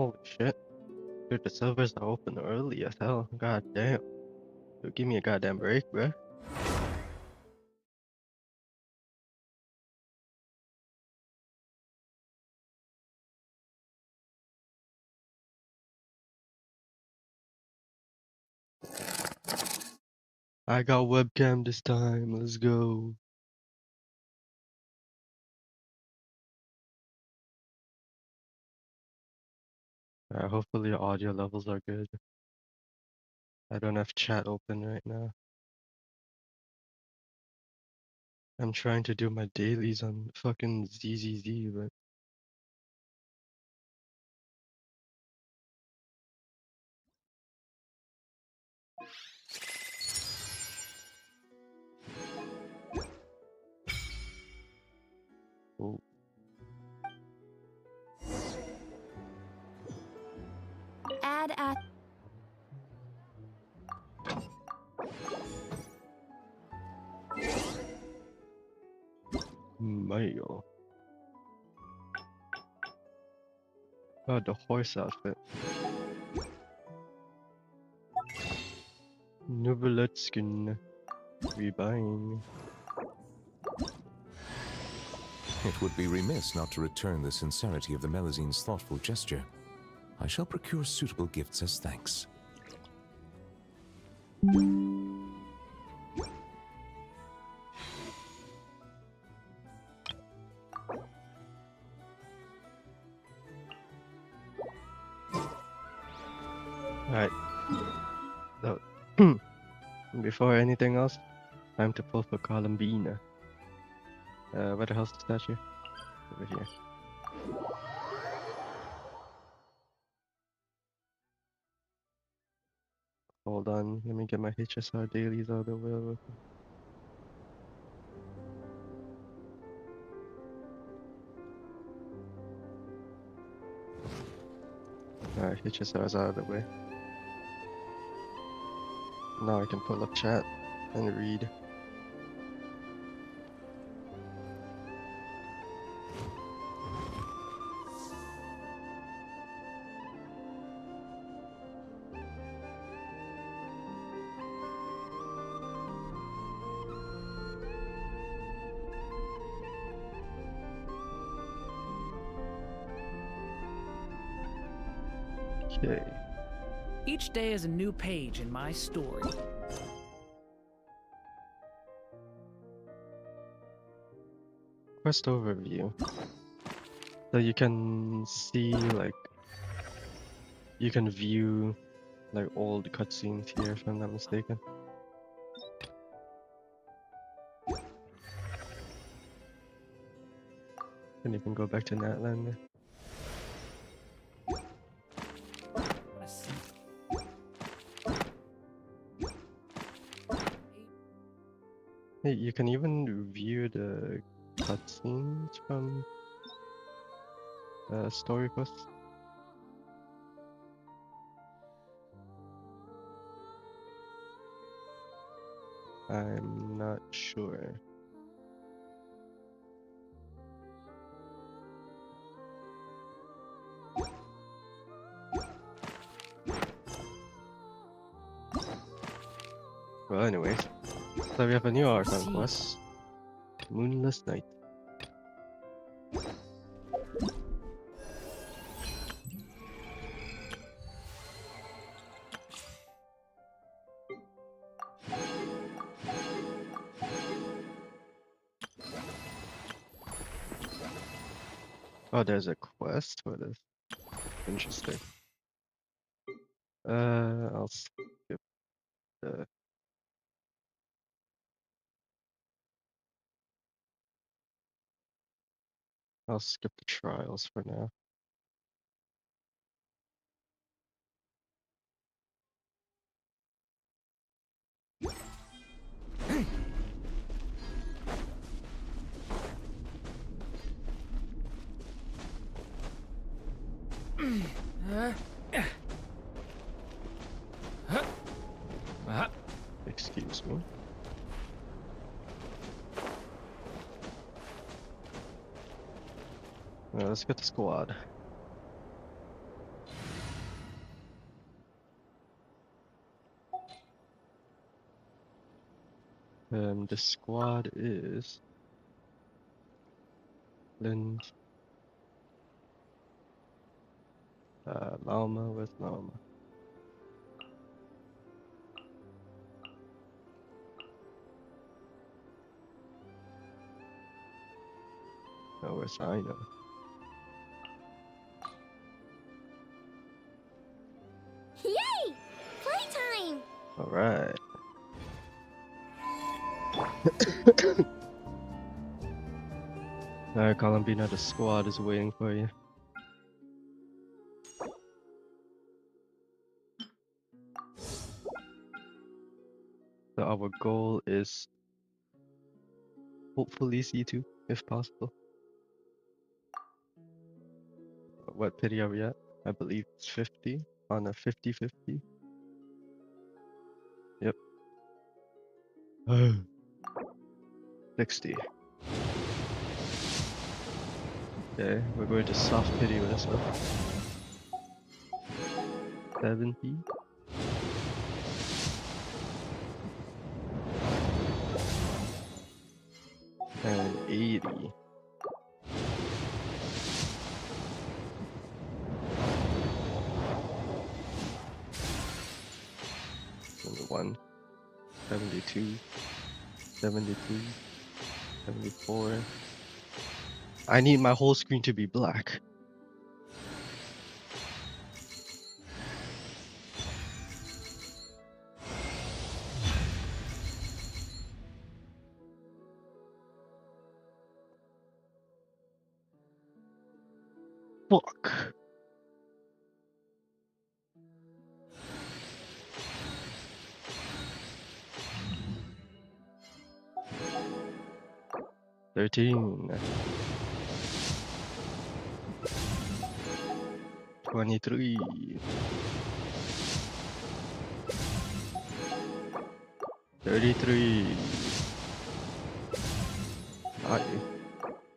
Holy shit. Dude, the servers are open early as hell. God damn. Dude, give me a goddamn break, bruh. I got webcam this time. Let's go. Hopefully your audio levels are good. I don't have chat open right now. I'm trying to do my dailies on fucking ZZZ, but oh, Add at mail. Oh, the horse outfit. Nubelet skin. Rebuying. It would be remiss not to return the sincerity of the Melizine's thoughtful gesture. I shall procure suitable gifts as thanks. Alright. So, before anything else, time to pull for Columbina. Where the hell's the statue? Over here. Hold on, let me get my HSR dailies out of the way. real quick. Alright, HSR is out of the way. Now I can pull up chat and read. Okay. Each day is a new page in my story. Quest overview. So you can see, like, you can view, like, old cutscenes here, if I'm not mistaken. Can even go back to Natland. Hey, you can even view the cutscenes from story quests. I'm not sure. Well, anyways, so we have a new Archon quest. Moonless Night. Oh, there's a quest for this. Interesting. I'll skip the. I'll skip the trials for now. Excuse me. Let's get the squad. The squad is Lind, Malma. Where's Malma? Oh, where's Aina? Yay! Playtime! All right. Alright, Columbina, the squad is waiting for you. So our goal is hopefully C2, if possible. What pity are we at? I believe it's 50 on a 50-50. Yep. 60. Okay, we're going to soft pity with this one. 70. And 80. And 1. 72. 73. 74. I need my whole screen to be black. Fuck. $13. 23. 33.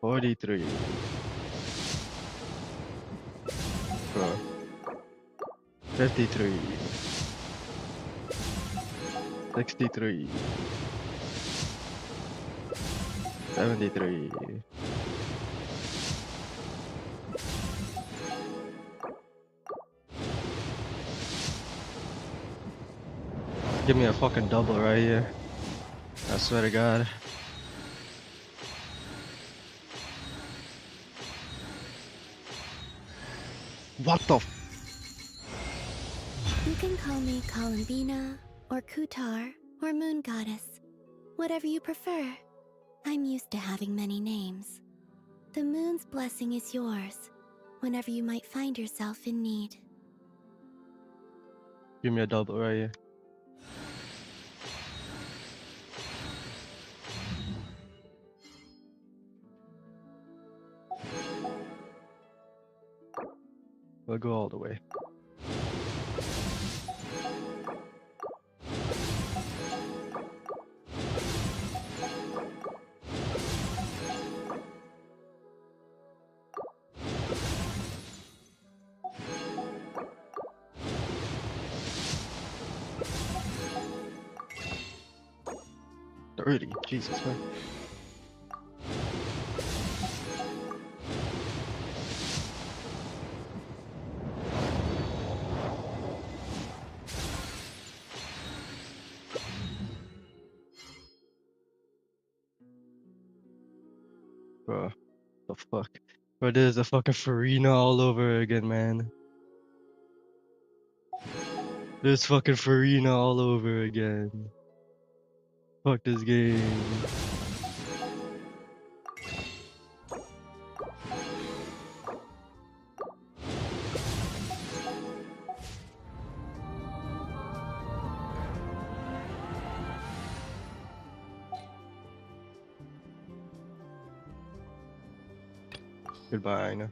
43. Bro. 53. 63. 73. Give me a fucking double right here. I swear to God. What the f- You can call me Columbina, or Kutar, or Moon Goddess. Whatever you prefer. I'm used to having many names. The moon's blessing is yours, whenever you might find yourself in need. Give me a double right here. We'll go all the way. $30. Jesus, man. Bro, the fuck? Bro, this is a fucking Farina all over again, man. This fucking Farina all over again. Fuck this game. Goodbye, Aina.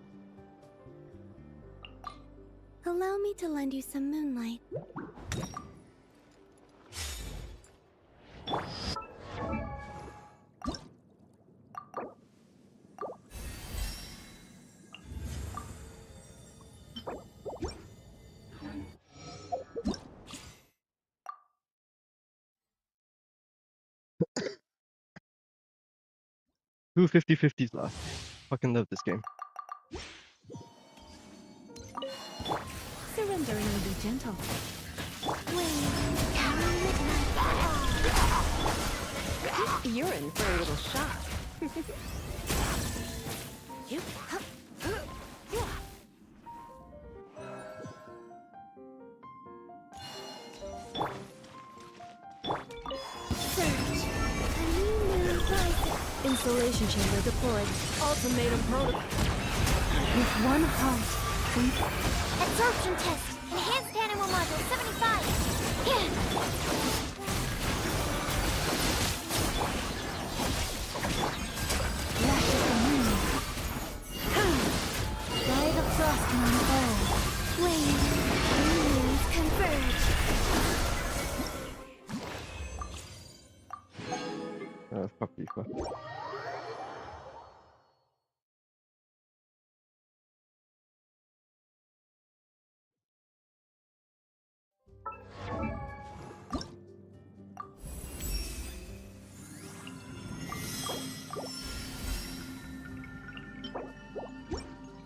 Allow me to lend you some moonlight. Two 50/50s left. Fucking love this game. Surrender and I'll be gentle. Carry midnight. You're in for a little shock. Surge. A new moon rising. Installation chamber deployed. Ultimatum protocol. With one heart. Absorption test. Enhanced animal module 75. Yeah. Lash of the moon. Light of frost on the bowl. Flame. Two moons converge. Fuck FIFA.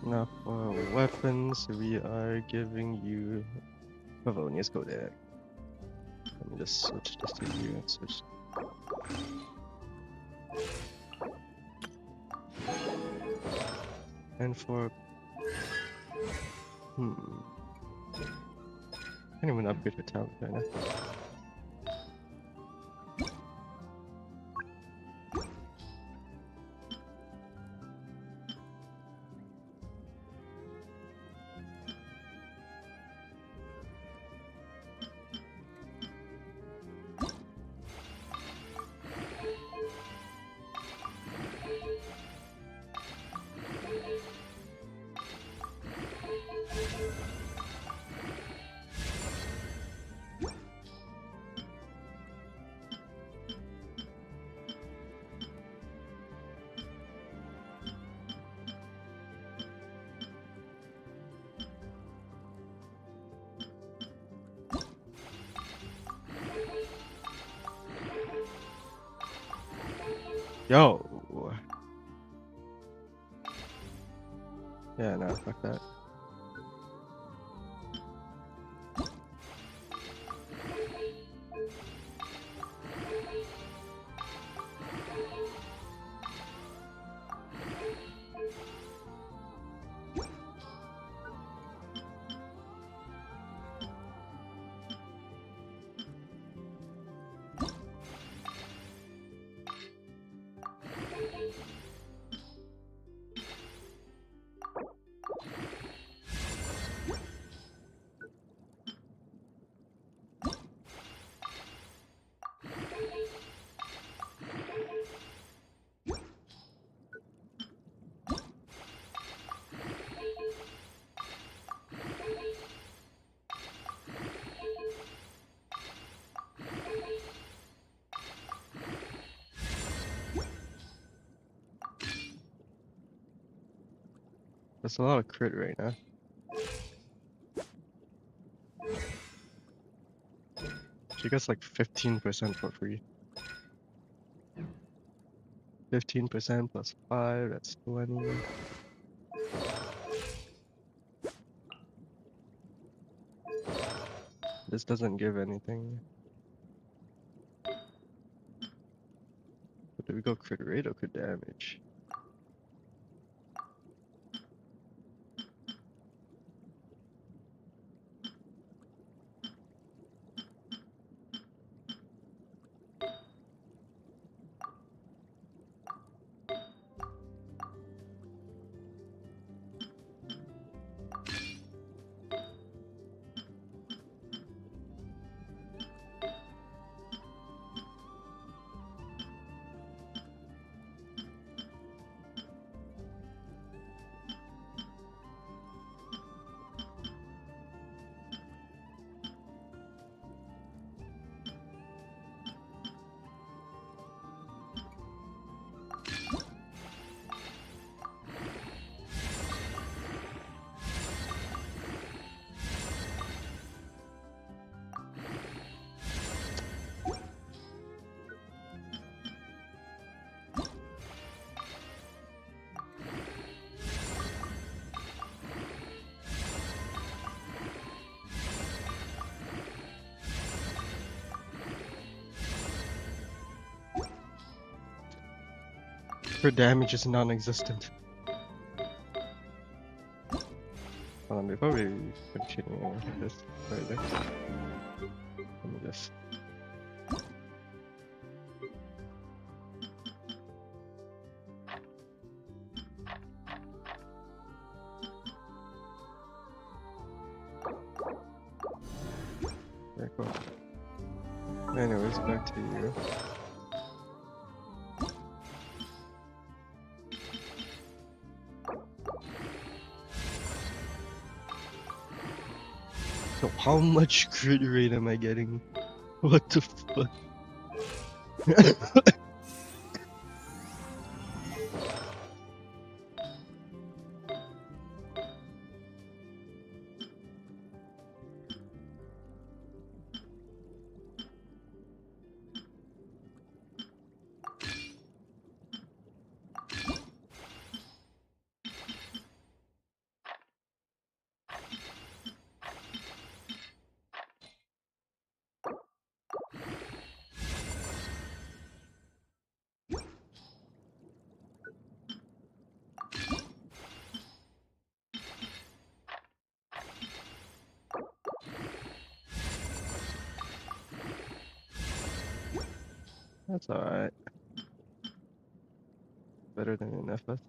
Now for weapons, we are giving you Pavonia's Kodak. Let me just switch this to you and switch. And for can't even upgrade her talent right now. Yo! Yeah, no, fuck that. That's a lot of crit right now. She gets like 15% for free. 15% plus 5, that's 20. This doesn't give anything. But do we go crit rate or crit damage? Her damage is non-existent. Hold on, before we continue this further, let me just. Very cool. Anyways, back to you. So how much crit rate am I getting? What the fuck? That's alright. Better than an FS.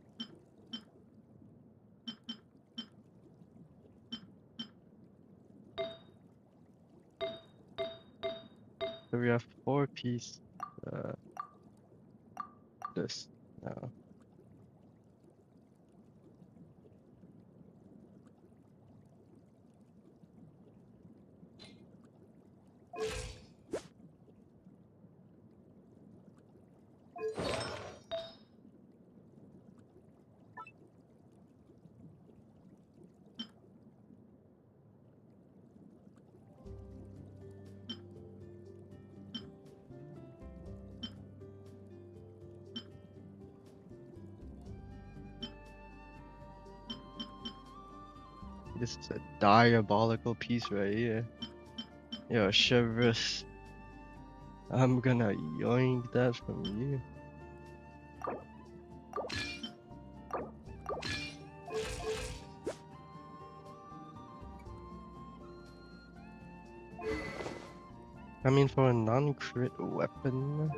So we have 4-piece this now. This is a diabolical piece right here. Yo, Chevrolet, I'm gonna yoink that from you. I mean, for a non-crit weapon.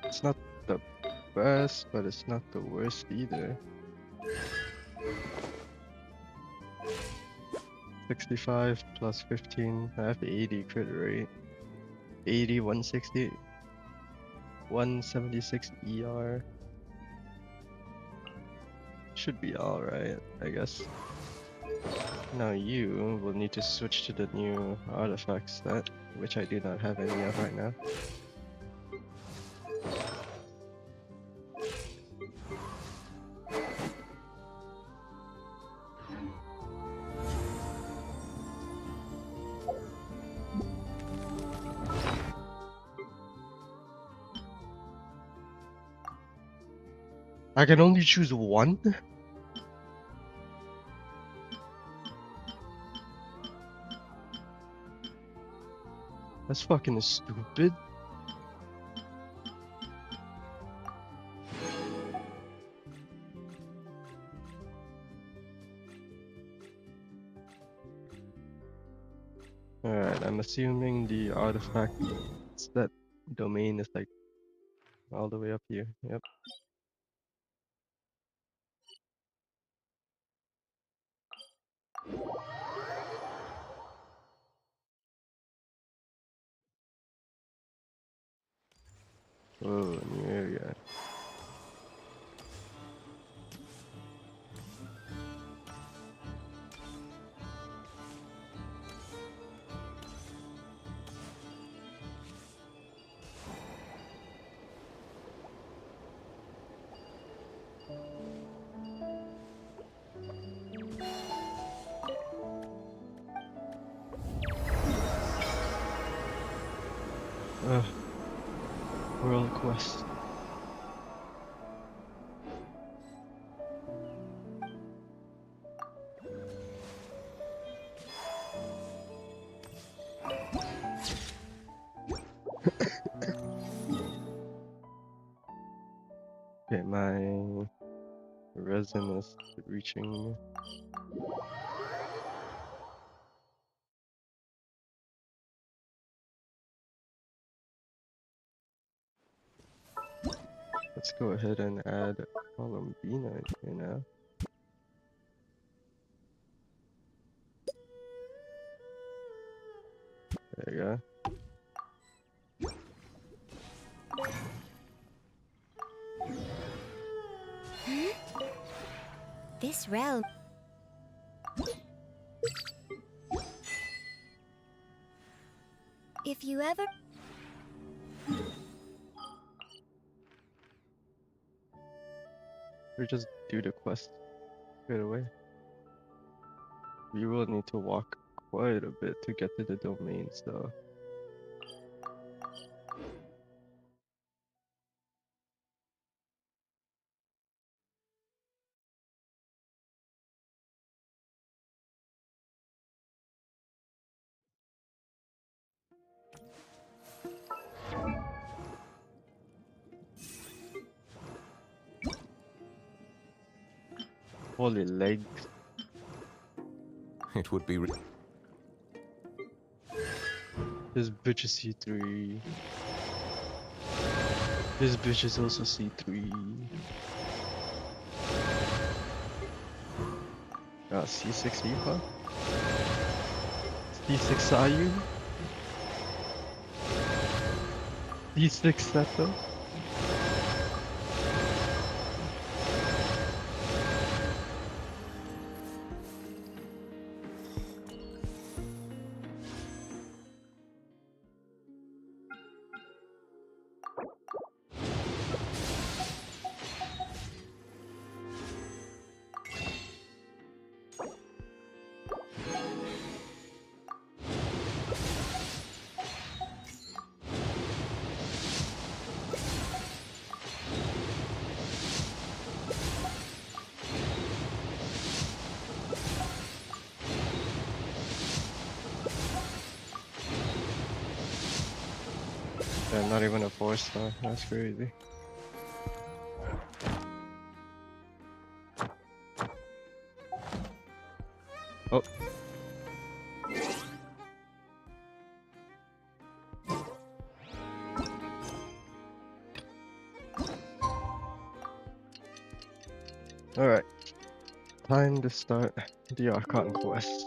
It's not the best, but it's not the worst either. 65 plus 15, I have 80 crit rate. 80, 160, 176 ER. Should be alright, I guess. Now you will need to switch to the new artifact set, which I do not have any of right now. I can only choose one? That's fucking stupid. Alright, I'm assuming the artifact that domain is like all the way up here. Yep. Oh, new area. Ugh. World quest. Okay, my resin is reaching. Let's go ahead and add Columbina in here now. There you go. This realm. If you ever... Or just do the quest straight away. You will need to walk quite a bit to get to the domains though. Holy legs. It would be This bitch is C3. This bitch is also C3. C6 Eva? C6 Sayu? C6 Seto? Yeah, not even a 4-star, that's crazy. Oh. Alright, time to start the Archon quest.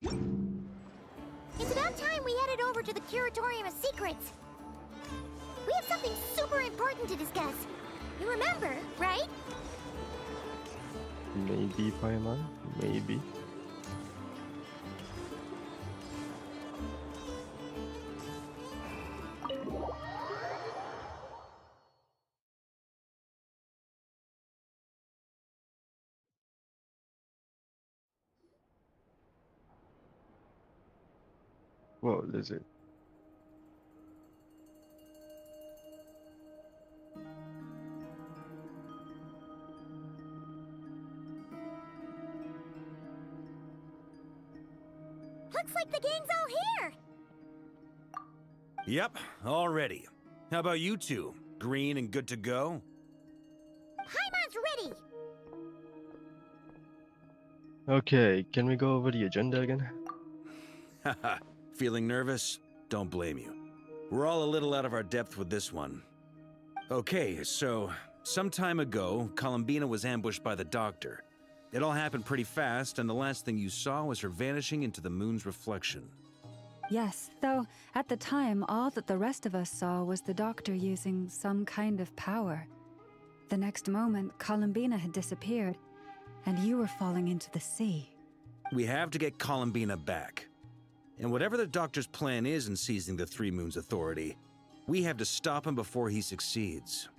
It's about time we headed over to the Curatorium of Secrets. We have something super important to discuss. You remember, right? Maybe, Paimon, maybe. Whoa, lizard. Looks like the gang's all here. Yep, all ready. How about you two? Green and good to go? Paimon's ready. Okay, can we go over the agenda again? Haha, feeling nervous? Don't blame you. We're all a little out of our depth with this one. Okay, so, some time ago, Columbina was ambushed by the Doctor. It all happened pretty fast, and the last thing you saw was her vanishing into the moon's reflection. Yes, though at the time, all that the rest of us saw was the Doctor using some kind of power. The next moment, Columbina had disappeared, and you were falling into the sea. We have to get Columbina back. And whatever the Doctor's plan is in seizing the Three Moons Authority, we have to stop him before he succeeds.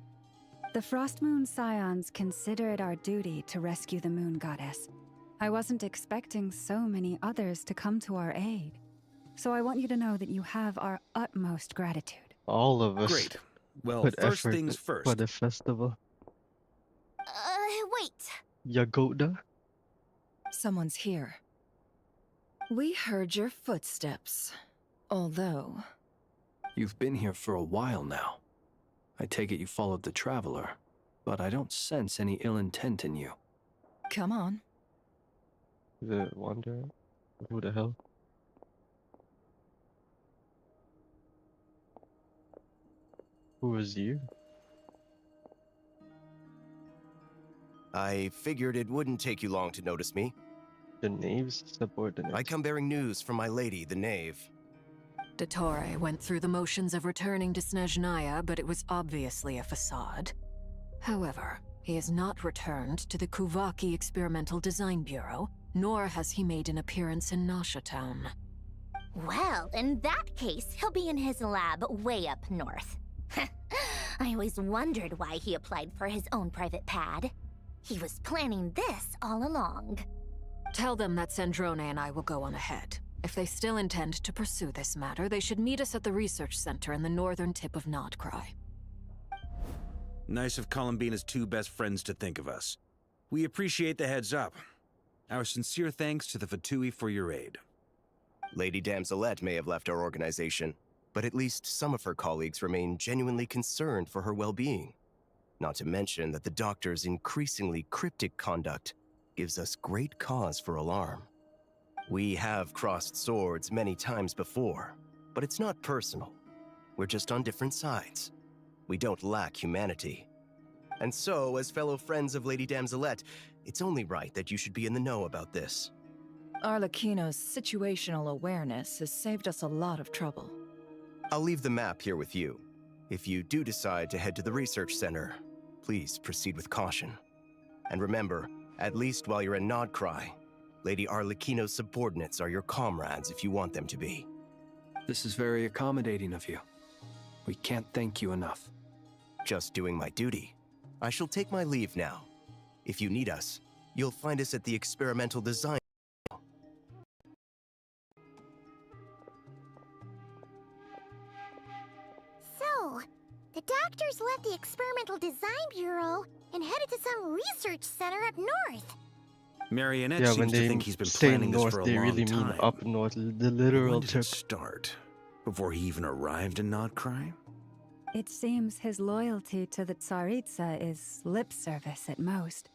The Frost Moon Scions consider it our duty to rescue the Moon Goddess. I wasn't expecting so many others to come to our aid. So I want you to know that you have our utmost gratitude. All of us. Great. Well, Put first effort things for first. the festival. Wait. Yagoda? Someone's here. We heard your footsteps. Although... You've been here for a while now. I take it you followed the Traveler. but I don't sense any ill intent in you. Come on. The Wanderer? Who the hell? Who is you? I figured it wouldn't take you long to notice me. The Knave's subordinate. I come bearing news from my lady, the Knave. Dottore went through the motions of returning to Snezhnaya, but it was obviously a facade. However, he has not returned to the Kuvaki Experimental Design Bureau, nor has he made an appearance in Nasha Town. Well, in that case, he'll be in his lab way up north. I always wondered why he applied for his own private pad. He was planning this all along. Tell them that Sandrone and I will go on ahead. If they still intend to pursue this matter, they should meet us at the research center in the northern tip of Nodcry. Nice of Columbina's two best friends to think of us. We appreciate the heads up. Our sincere thanks to the VIII for your aid. Lady Damselette may have left our organization, but at least some of her colleagues remain genuinely concerned for her well-being. Not to mention that the Doctor's increasingly cryptic conduct gives us great cause for alarm. We have crossed swords many times before, but it's not personal. We're just on different sides. We don't lack humanity. And so, as fellow friends of Lady Damselette, it's only right that you should be in the know about this. Arlecchino's situational awareness has saved us a lot of trouble. I'll leave the map here with you. If you do decide to head to the research center, please proceed with caution. And remember, at least while you're in Nodcry, Lady Arlecchino's subordinates are your comrades if you want them to be. This is very accommodating of you. We can't thank you enough. Just doing my duty. I shall take my leave now. If you need us, you'll find us at the experimental design. So, the Doctors left the Experimental Design Bureau and headed to some research center up north. Marionette Yeah, when seems to they think he's been say planning this north, for a they long really time. mean up north, the When literal did tip. it start? Before he even arrived in Nodcry? It seems his loyalty to the Tsaritsa is lip service at most.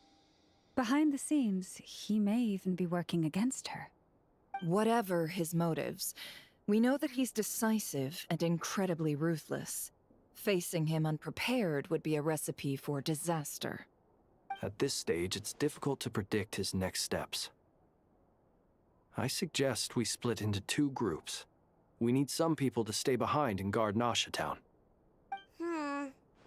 Behind the scenes, he may even be working against her. Whatever his motives, we know that he's decisive and incredibly ruthless. Facing him unprepared would be a recipe for disaster. At this stage, it's difficult to predict his next steps. I suggest we split into two groups. We need some people to stay behind and guard Nasha Town.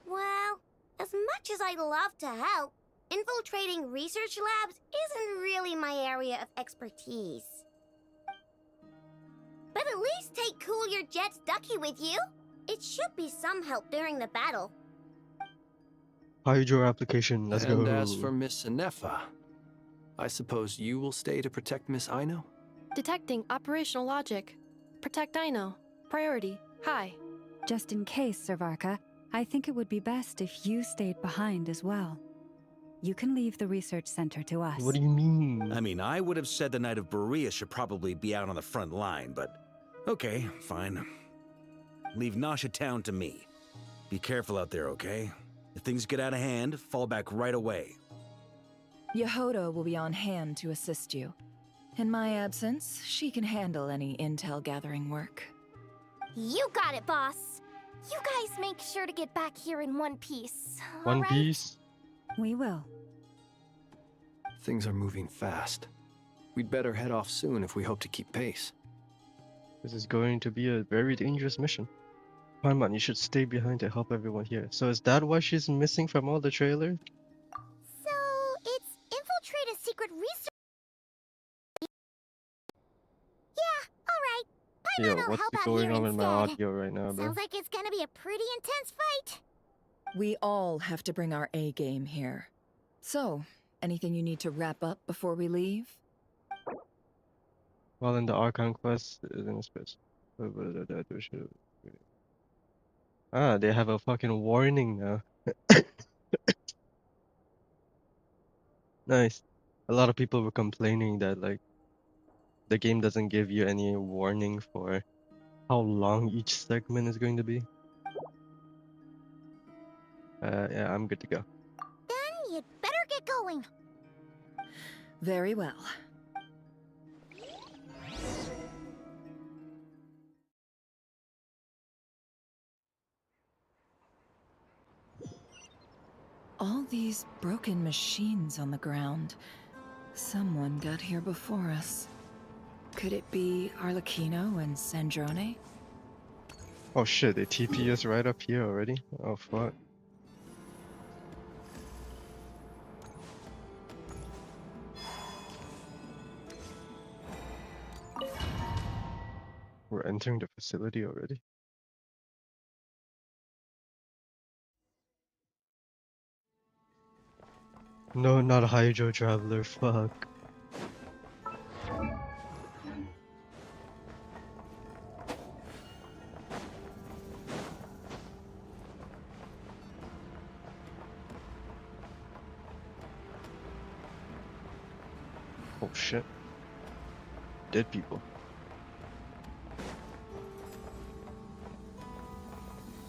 Well, as much as I'd love to help, infiltrating research labs isn't really my area of expertise. But at least take Cool Your Jet's Ducky with you. It should be some help during the battle. Hydro application, let's And go. as for Miss Inefa, I suppose you will stay to protect Miss Aino? Detecting operational logic. Protect Aino. Priority. High. Just in case, Servarka, I think it would be best if you stayed behind as well. You can leave the research center to us. What do you mean? I mean, I would have said the Knight of Berea should probably be out on the front line, but okay, fine. Leave Nasha Town to me. Be careful out there, okay? If things get out of hand, fall back right away. Yehoda will be on hand to assist you. In my absence, she can handle any intel gathering work. You got it, boss. You guys make sure to get back here in one piece. One alright? Piece? We will. Things are moving fast. We'd better head off soon if we hope to keep pace. This is going to be a very dangerous mission. Paimon, you should stay behind to help everyone here. So is that why she's missing from all the trailers? So, it's infiltrate a secret research. Yeah, alright. Yo, Paimon will what's help out going here on with my instead. audio right now, bro? Sounds like it's gonna be a pretty intense fight. We all have to bring our A game here. So, anything you need to wrap up before we leave? While in the Archon quest is in a space. Ah, they have a fucking warning now. Nice. A lot of people were complaining that like the game doesn't give you any warning for how long each segment is going to be. Yeah, I'm good to go. Very well. All these broken machines on the ground. Someone got here before us. Could it be Arlecchino and Sandrone? Oh shit, they TP us right up here already? Oh fuck. We're entering the facility already? No, not a Hydro Traveler, fuck. Oh shit. Dead people.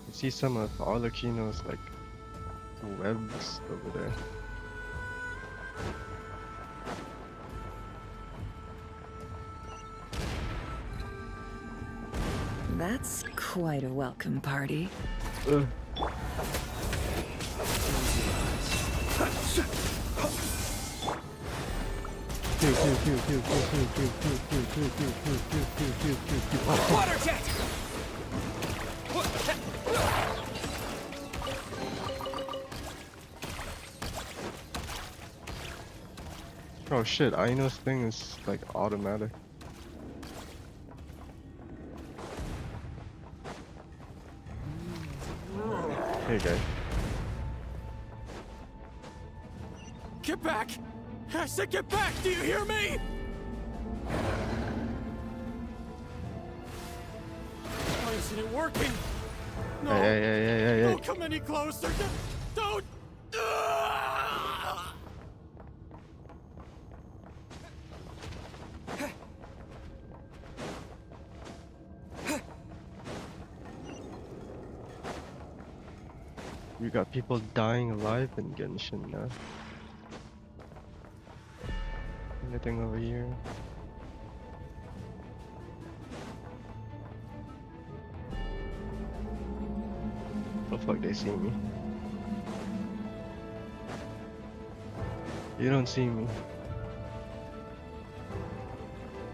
I see some of Arlecchino's like webs over there. That's quite a welcome party. Water jet! Oh shit, Aino's thing is like automatic. Hey guys. Get back! I said get back! Do you hear me? Why isn't it working? No! Hey. Don't come any closer! Don't! You got people dying alive in Genshin now. Anything over here? Oh fuck, they see me. You don't see me.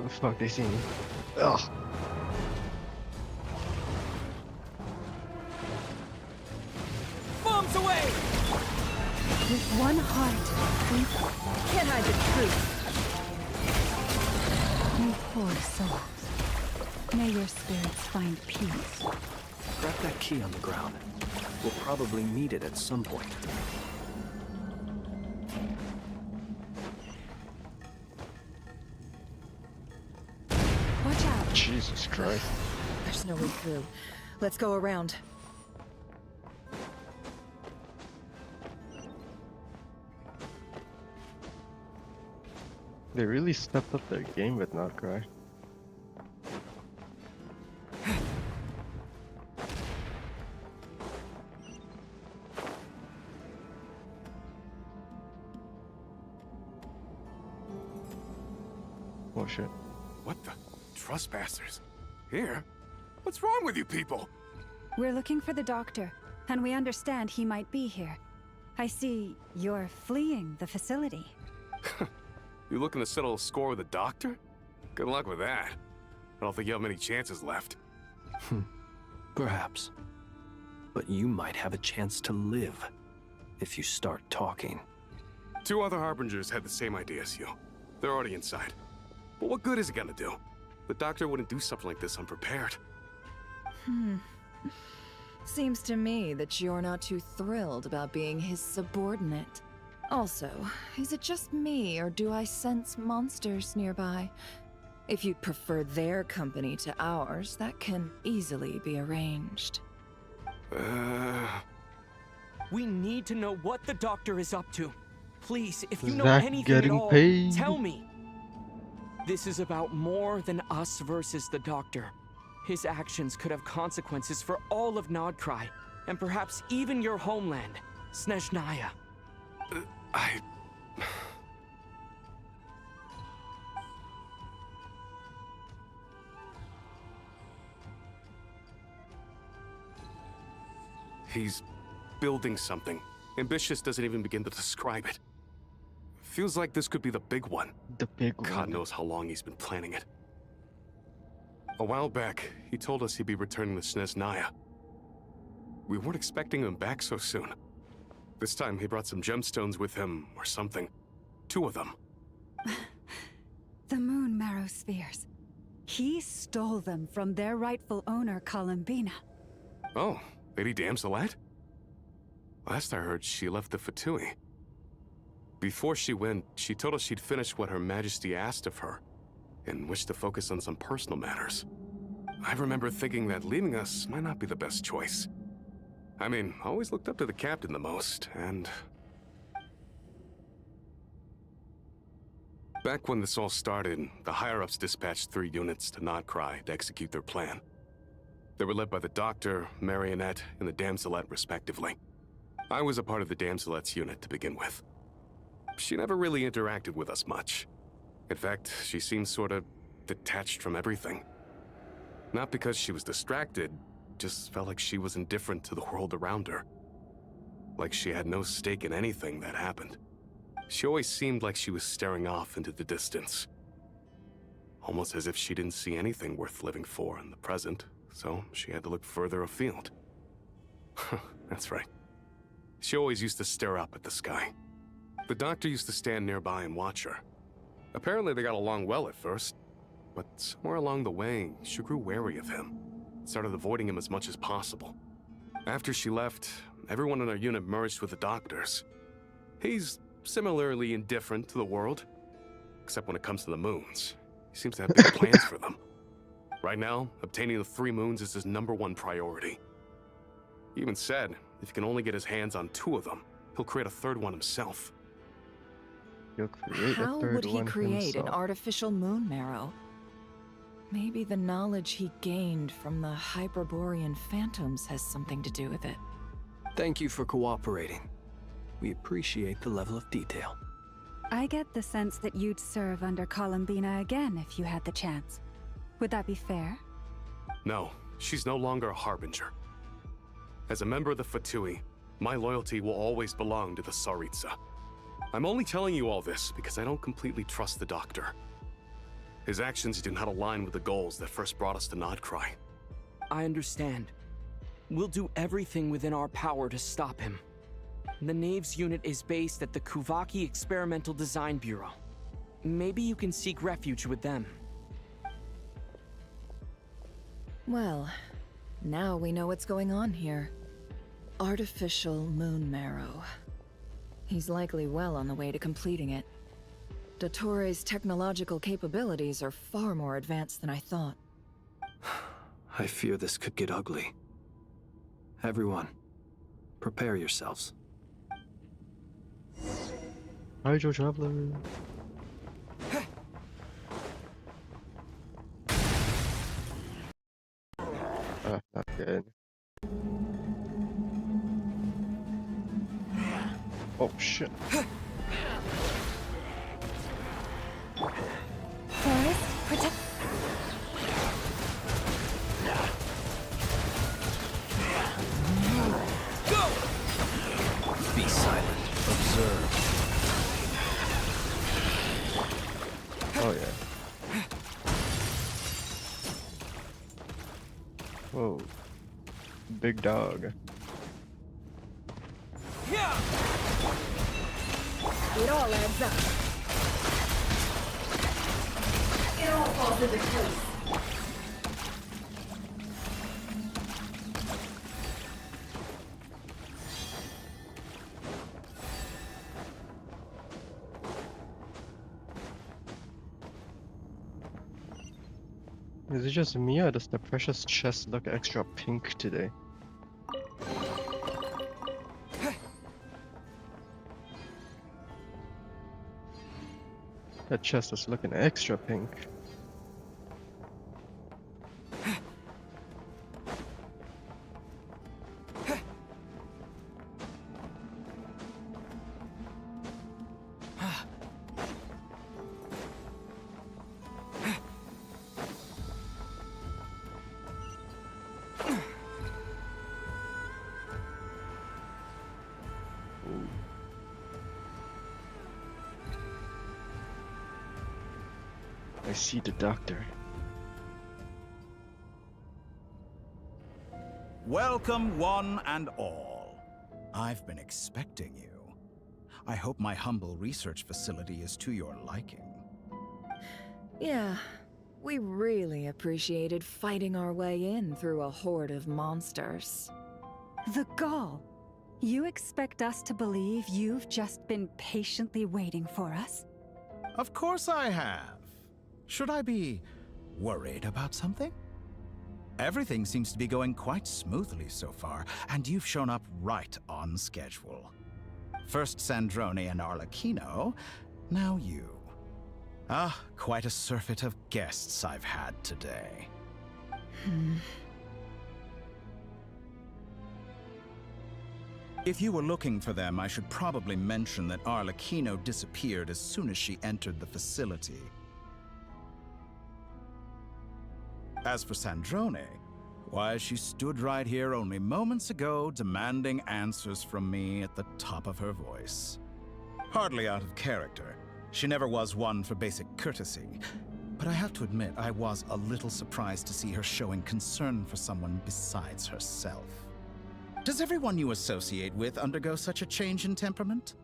Oh fuck, they see me. Ugh. Bombs away! With one heart, we can't hide the truth. You poor souls. May your spirits find peace. Grab that key on the ground. We'll probably need it at some point. Watch out. Jesus Christ. There's no way through. Let's go around. They really stepped up their game with Notcry. Oh shit. What the? Trespassers? Here? What's wrong with you people? We're looking for the doctor, and we understand he might be here. I see you're fleeing the facility. You looking to settle a score with the doctor? Good luck with that. I don't think you have many chances left. Perhaps. But you might have a chance to live if you start talking. 2 other Harbingers had the same idea as you. They're already inside. But what good is it gonna do? The doctor wouldn't do something like this unprepared. Seems to me that you're not too thrilled about being his subordinate. Also, is it just me, or do I sense monsters nearby? If you'd prefer their company to ours, that can easily be arranged. We need to know what the doctor is up to. Please, if you know Zach anything at getting all, paid. tell me. This is about more than us versus the doctor. His actions could have consequences for all of Nodcry, and perhaps even your homeland, Snezhnaya. He's building something. Ambitious doesn't even begin to describe it. Feels like this could be the big one. The big one. God knows how long he's been planning it. A while back, he told us he'd be returning to Snezhnaya. We weren't expecting him back so soon. This time he brought some gemstones with him, or something. 2 of them. The moon marrow spheres. He stole them from their rightful owner, Columbina. Oh, Lady Damselette? Last I heard, she left the VIII. Before she went, she told us she'd finished what Her Majesty asked of her, and wished to focus on some personal matters. I remember thinking that leaving us might not be the best choice. I mean, I always looked up to the captain the most, and... Back when this all started, the higher-ups dispatched 3 units to Nodcry to execute their plan. They were led by the Doctor, Marionette, and the Damselette, respectively. I was a part of the Damselette's unit to begin with. She never really interacted with us much. In fact, she seemed sort of detached from everything. Not because she was distracted, just felt like she was indifferent to the world around her. Like she had no stake in anything that happened. She always seemed like she was staring off into the distance. Almost as if she didn't see anything worth living for in the present, so she had to look further afield. That's right. She always used to stare up at the sky. The Doctor used to stand nearby and watch her. Apparently they got along well at first, but somewhere along the way, she grew wary of him. Started avoiding him as much as possible. After she left, everyone in our unit merged with the Doctor's. He's similarly indifferent to the world, except when it comes to the moons. He seems to have big plans for them. Right now, obtaining the 3 moons is his #1 priority. He even said, if he can only get his hands on 2 of them, he'll create a 3rd one himself. He'll create How a 3rd would he one create an himself. artificial moon marrow? Maybe the knowledge he gained from the Hyperborean phantoms has something to do with it. Thank you for cooperating. We appreciate the level of detail. I get the sense that you'd serve under Columbina again if you had the chance. Would that be fair? No, she's no longer a Harbinger. As a member of the VIII, my loyalty will always belong to the Tsaritsa. I'm only telling you all this because I don't completely trust the Doctor. His actions do not align with the goals that first brought us to Nodcry. I understand. We'll do everything within our power to stop him. The Knaves unit is based at the Kuvaki Experimental Design Bureau. Maybe you can seek refuge with them. Well, now we know what's going on here. Artificial moon marrow. He's likely well on the way to completing it. Dottore's technological capabilities are far more advanced than I thought. I fear this could get ugly. Everyone, prepare yourselves. Hydro Traveler. Not good. Oh shit. Forest, protect. Go! Be silent. Observe. Oh yeah. Whoa. Big dog. It all adds up. It all falls into place. Is it just me or does the precious chest look extra pink today? That chest is looking extra pink. I see the doctor. Welcome, one and all. I've been expecting you. I hope my humble research facility is to your liking. Yeah, we really appreciated fighting our way in through a horde of monsters. The gall! You expect us to believe you've just been patiently waiting for us? Of course I have. Should I be worried about something? Everything seems to be going quite smoothly so far, and you've shown up right on schedule. First Sandrone and Arlecchino, now you. Ah, quite a surfeit of guests I've had today. If you were looking for them, I should probably mention that Arlecchino disappeared as soon as she entered the facility. As for Sandrone, why, she stood right here only moments ago demanding answers from me at the top of her voice. Hardly out of character. She never was one for basic courtesy. But I have to admit, I was a little surprised to see her showing concern for someone besides herself. Does everyone you associate with undergo such a change in temperament?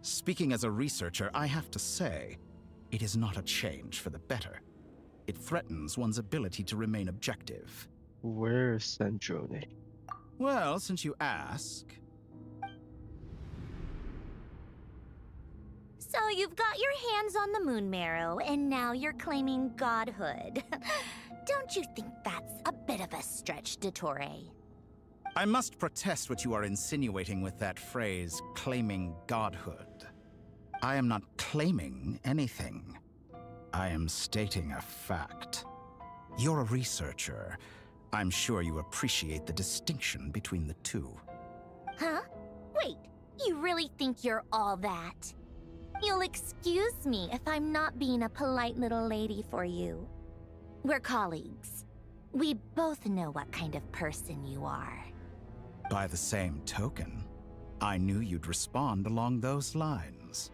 Speaking as a researcher, I have to say, it is not a change for the better. It threatens one's ability to remain objective. Where's Sandrone? Well, since you ask... So you've got your hands on the moon marrow, and now you're claiming godhood. Don't you think that's a bit of a stretch, Dottore? I must protest what you are insinuating with that phrase, claiming godhood. I am not claiming anything. I am stating a fact. You're a researcher. I'm sure you appreciate the distinction between the two. Huh? Wait, you really think you're all that? You'll excuse me if I'm not being a polite little lady for you. We're colleagues. We both know what kind of person you are. By the same token, I knew you'd respond along those lines.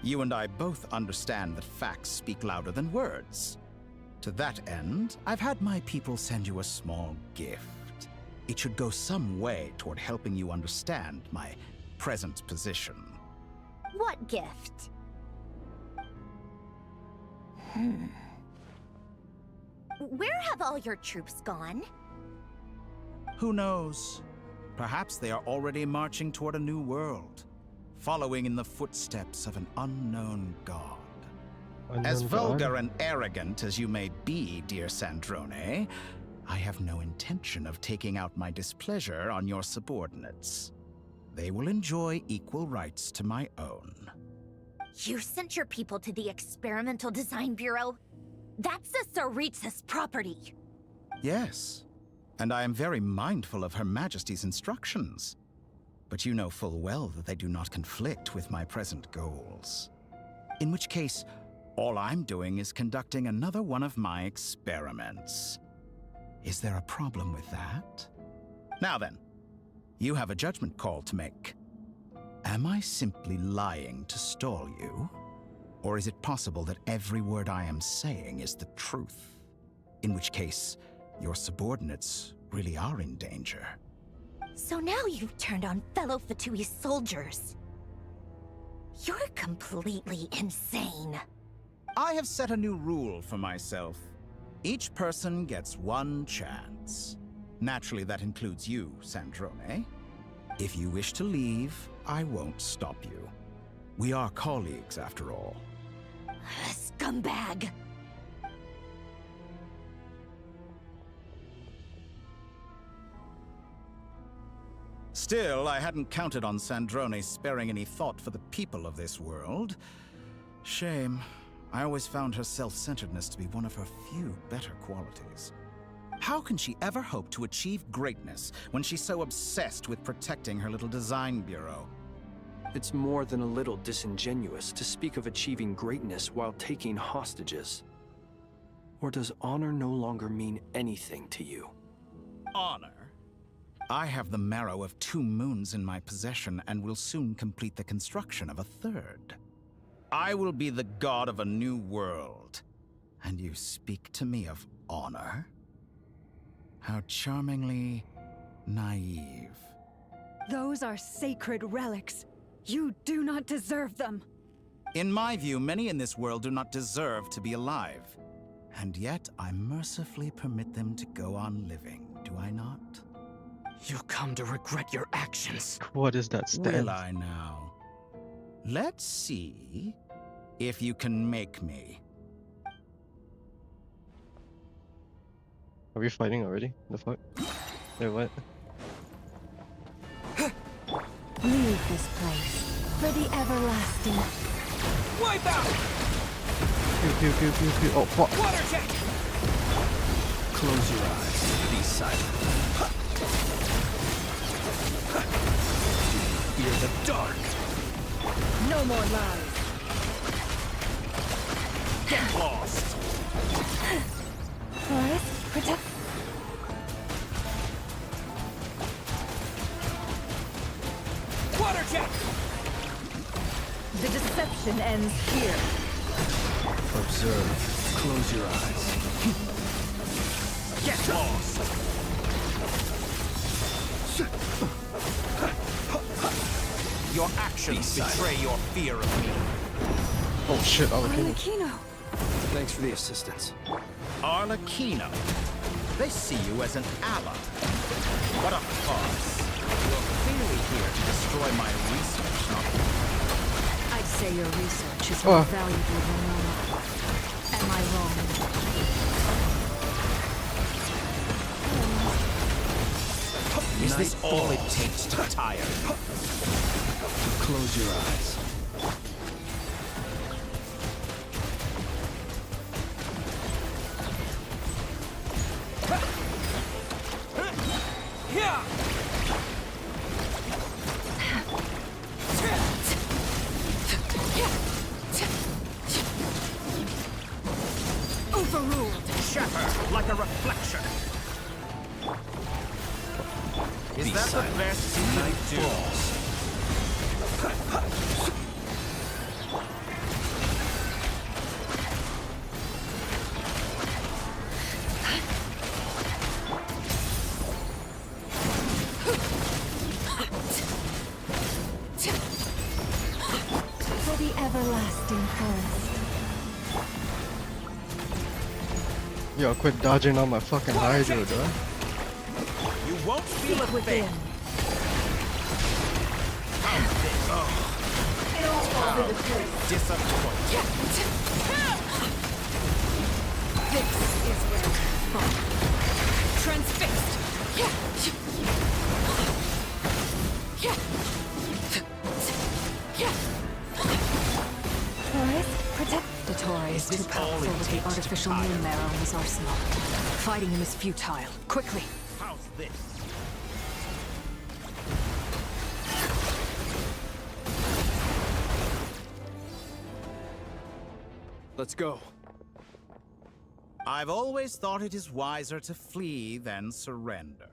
You and I both understand that facts speak louder than words. To that end, I've had my people send you a small gift. It should go some way toward helping you understand my present position. What gift? Where have all your troops gone? Who knows? Perhaps they are already marching toward a new world, following in the footsteps of an unknown god. As vulgar and arrogant as you may be, dear Sandrone, I have no intention of taking out my displeasure on your subordinates. They will enjoy equal rights to my own. You sent your people to the Experimental Design Bureau? That's a Tsaritsa's property. Yes, and I am very mindful of Her Majesty's instructions. But you know full well that they do not conflict with my present goals. In which case, all I'm doing is conducting another one of my experiments. Is there a problem with that? Now then, you have a judgment call to make. Am I simply lying to stall you? Or is it possible that every word I am saying is the truth? In which case, your subordinates really are in danger. So now you've turned on fellow Fatui soldiers. You're completely insane. I have set a new rule for myself. Each person gets one chance. Naturally, that includes you, Sandrone. If you wish to leave, I won't stop you. We are colleagues, after all. Scumbag! Still, I hadn't counted on Sandrone sparing any thought for the people of this world. Shame. I always found her self-centeredness to be one of her few better qualities. How can she ever hope to achieve greatness when she's so obsessed with protecting her little design bureau? It's more than a little disingenuous to speak of achieving greatness while taking hostages. Or does honor no longer mean anything to you? Honor? I have the marrow of 2 moons in my possession and will soon complete the construction of a 3rd. I will be the god of a new world. And you speak to me of honor? How charmingly naive. Those are sacred relics. You do not deserve them. In my view, many in this world do not deserve to be alive. And yet, I mercifully permit them to go on living, do I not? You'll come to regret your actions. What is that stance? Will I now? Let's see if you can make me. Are we fighting already? The fuck? Wait, what? Leave this place for the everlasting. Wipe out! Pew, pew, pew, pew, pew. Oh, fuck. Water jet! Close your eyes. Be silent. Fear the dark. No more lies. Get lost. Forest, protect. Water jet! The deception ends here. Observe. Close your eyes. Get lost. Your actions betray your fear of me. Oh shit, Archon. Arlecchino! Thanks for the assistance. Arlecchino. They see you as an ally. What a farce. You're clearly here to destroy my research, not I'd say your research is more valuable than mine. Am I wrong? Is this all it takes to tire? Close your eyes. Overruled. Shatter like a reflection. Is that the best you can do? For the everlasting forest. Yo, quit dodging on my fucking hydro, duh. You won't feel a thing. Disappointed. This is where we fall. Transfixed. Forest, protect. Dottore is too powerful with the artificial moon marrow in his arsenal. Fighting him is futile. Quickly! How's this? Let's go. I've always thought it is wiser to flee than surrender.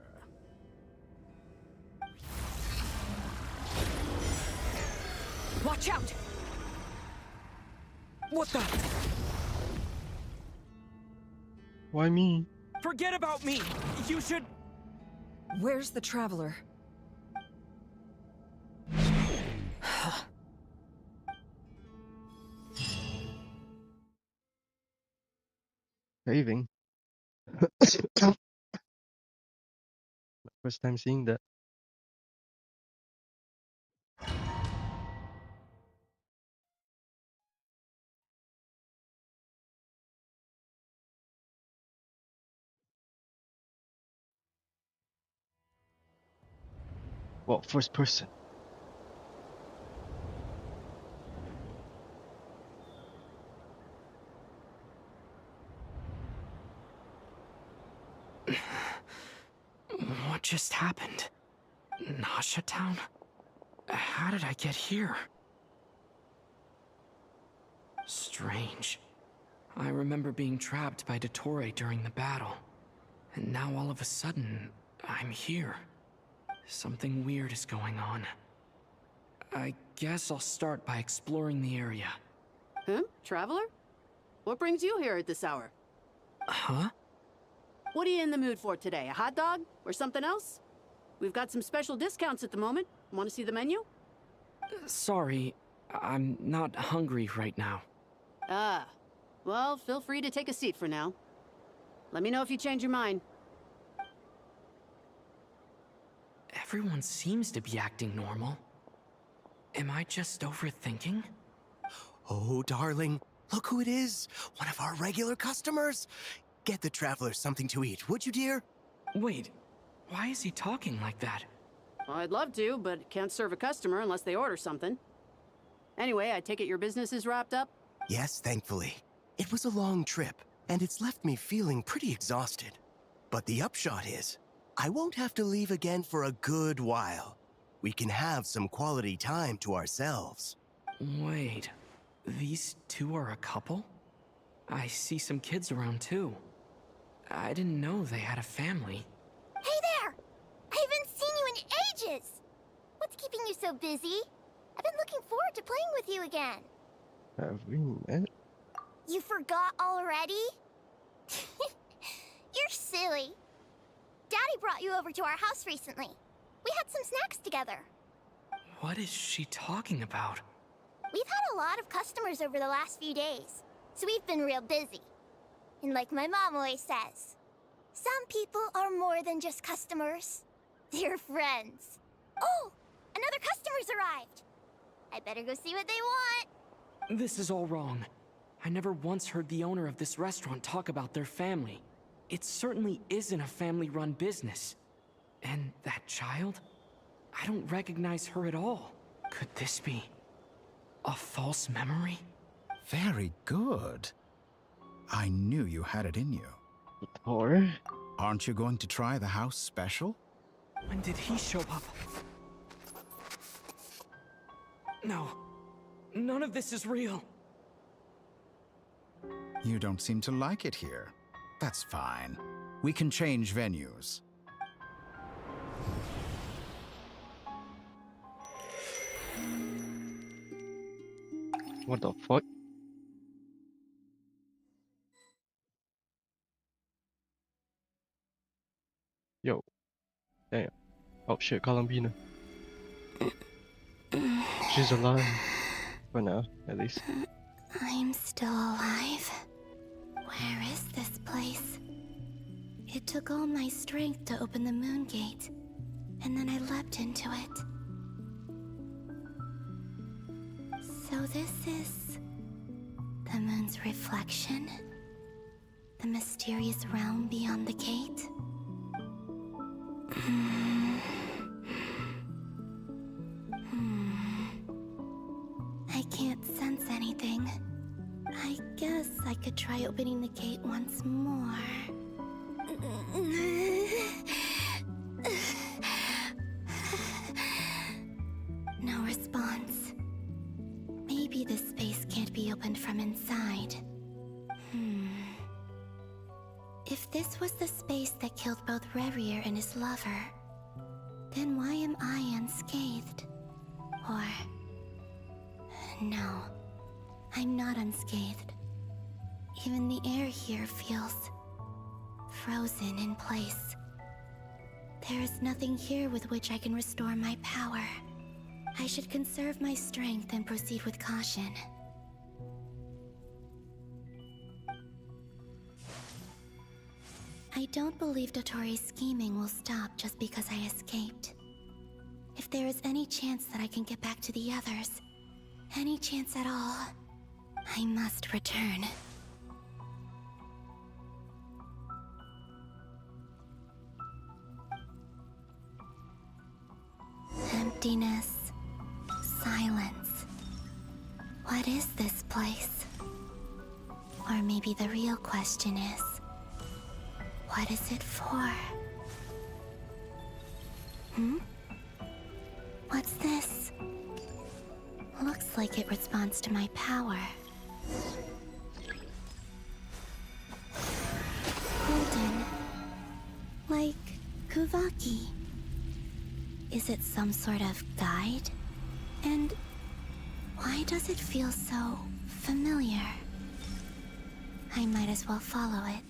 Watch out! What the? Why me? Forget about me! You should... Where's the traveler? Craving. First time seeing that. Well, first person. What just happened? Nasha Town? How did I get here? Strange. I remember being trapped by Dottore during the battle. And now all of a sudden, I'm here. Something weird is going on. I guess I'll start by exploring the area. Huh? Traveler? What brings you here at this hour? Huh? What are you in the mood for today? A hot dog? Or something else? We've got some special discounts at the moment. Want to see the menu? Sorry, I'm not hungry right now. Ah. Well, feel free to take a seat for now. Let me know if you change your mind. Everyone seems to be acting normal. Am I just overthinking? Oh, darling, look who it is. One of our regular customers. Get the traveler something to eat, would you, dear? Wait, why is he talking like that? Well, I'd love to, but can't serve a customer unless they order something. Anyway, I take it your business is wrapped up? Yes, thankfully. It was a long trip, and it's left me feeling pretty exhausted. But the upshot is, I won't have to leave again for a good while. We can have some quality time to ourselves. Wait, these two are a couple? I see some kids around too. I didn't know they had a family. Hey there! I haven't seen you in ages! What's keeping you so busy? I've been looking forward to playing with you again. Have we met? You forgot already? You're silly. Daddy brought you over to our house recently. We had some snacks together. What is she talking about? We've had a lot of customers over the last few days, so we've been real busy. And like my mom always says, some people are more than just customers. They're friends. Oh, another customer's arrived. I better go see what they want. This is all wrong. I never once heard the owner of this restaurant talk about their family. It certainly isn't a family-run business. And that child? I don't recognize her at all. Could this be a false memory? Very good. I knew you had it in you. Or? Aren't you going to try the house special? When did he show up? No. None of this is real. You don't seem to like it here. That's fine. We can change venues. What the fuck? Yo. Damn. Oh shit, Columbina. She's alive. For now, at least. I'm still alive. Where is this place? It took all my strength to open the moon gate, and then I leapt into it. So this is the moon's reflection? The mysterious realm beyond the gate? I can't sense anything. I guess I could try opening the gate once more. No response. Maybe this space can't be opened from inside. If this was the space that killed both Revier and his lover, then why am I unscathed? Or... no, I'm not unscathed. Even the air here feels frozen in place. There is nothing here with which I can restore my power. I should conserve my strength and proceed with caution. I don't believe Dotori's scheming will stop just because I escaped. If there is any chance that I can get back to the others, any chance at all, I must return. Emptiness, silence. What is this place? Or maybe the real question is, what is it for? What's this? Looks like it responds to my power. Golden. Like Kuvaki. Is it some sort of guide? And why does it feel so familiar? I might as well follow it.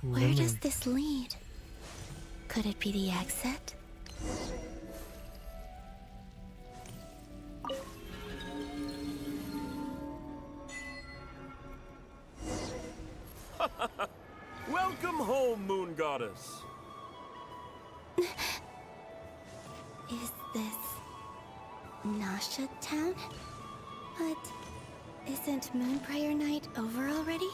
Where does this lead? Could it be the exit? Welcome home, Moon Goddess. Is this Nasha Town? But isn't Moon Prayer Night over already?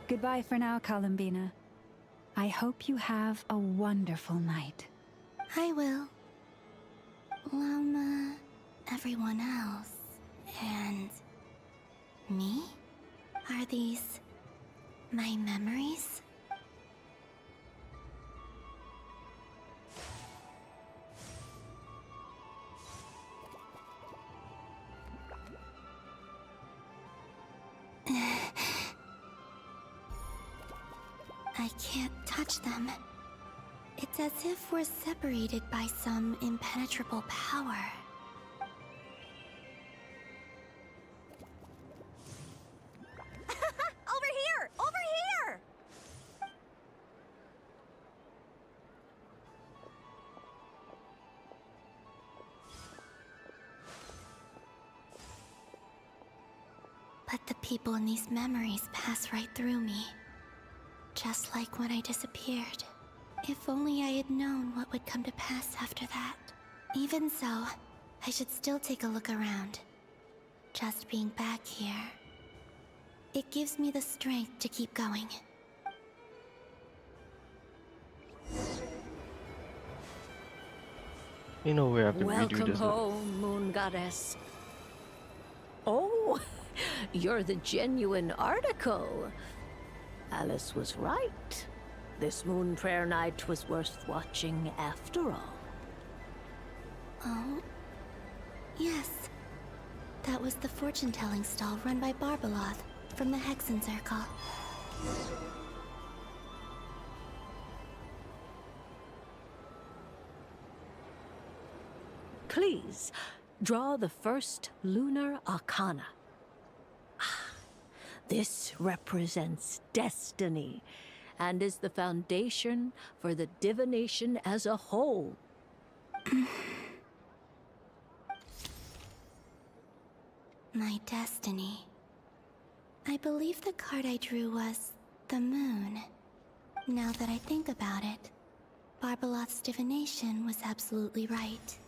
Goodbye for now, Columbina. I hope you have a wonderful night. I will. Llama, everyone else, and me? Are these my memories? I can't touch them. It's as if we're separated by some impenetrable power. Over here! Over here! But the people in these memories pass right through me. Just like when I disappeared. If only I had known what would come to pass after that. Even so, I should still take a look around. Just being back here. It gives me the strength to keep going. You know we have to redo Welcome this. home, Moon Goddess. Oh, you're the genuine article. Alice was right. This Moon Prayer Night was worth watching after all. Oh? Yes. That was the fortune-telling stall run by Barbeloth from the Hexen Circle. Please, draw the first lunar arcana. This represents destiny and is the foundation for the divination as a whole. My destiny. I believe the card I drew was the moon. Now that I think about it, Barbeloth's divination was absolutely right.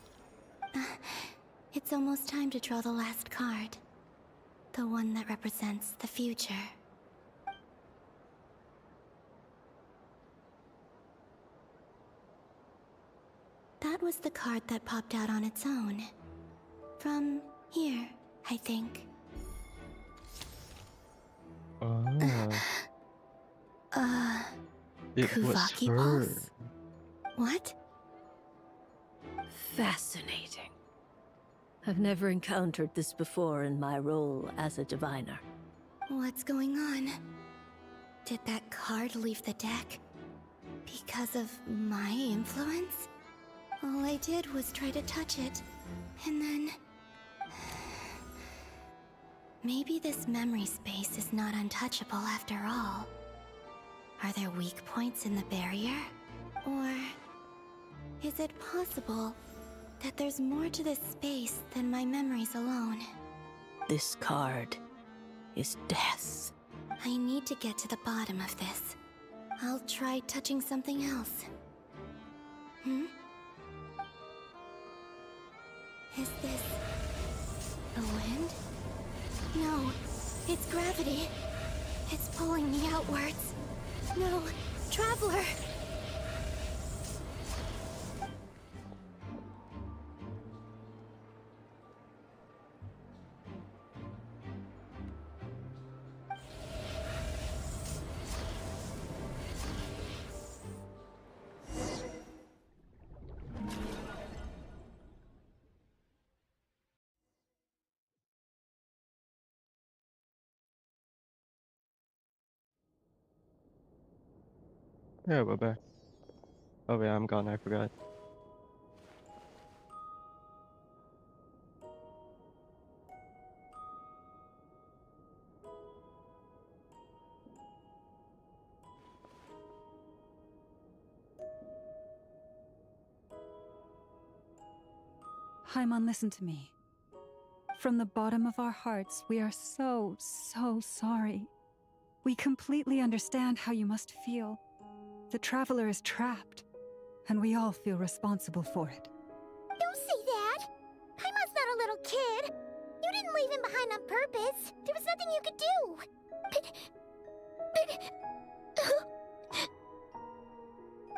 It's almost time to draw the last card. The one that represents the future. That was the card that popped out on its own. From here, I think. It was Kuvaki her. Pulse? What? Fascinating. I've never encountered this before in my role as a diviner. What's going on? Did that card leave the deck? Because of my influence? All I did was try to touch it, and then... Maybe this memory space is not untouchable after all. Are there weak points in the barrier? Or is it possible that there's more to this space than my memories alone? This card is death. I need to get to the bottom of this. I'll try touching something else. Hmm? Is this the wind? No, it's gravity. It's pulling me outwards. No, Traveler! Yeah, we're back. Oh yeah, I'm gone, I forgot. Hyman, listen to me. From the bottom of our hearts, we are so sorry. We completely understand how you must feel. The Traveler is trapped, and we all feel responsible for it. Don't say that! Paimon's not a little kid! You didn't leave him behind on purpose! There was nothing you could do!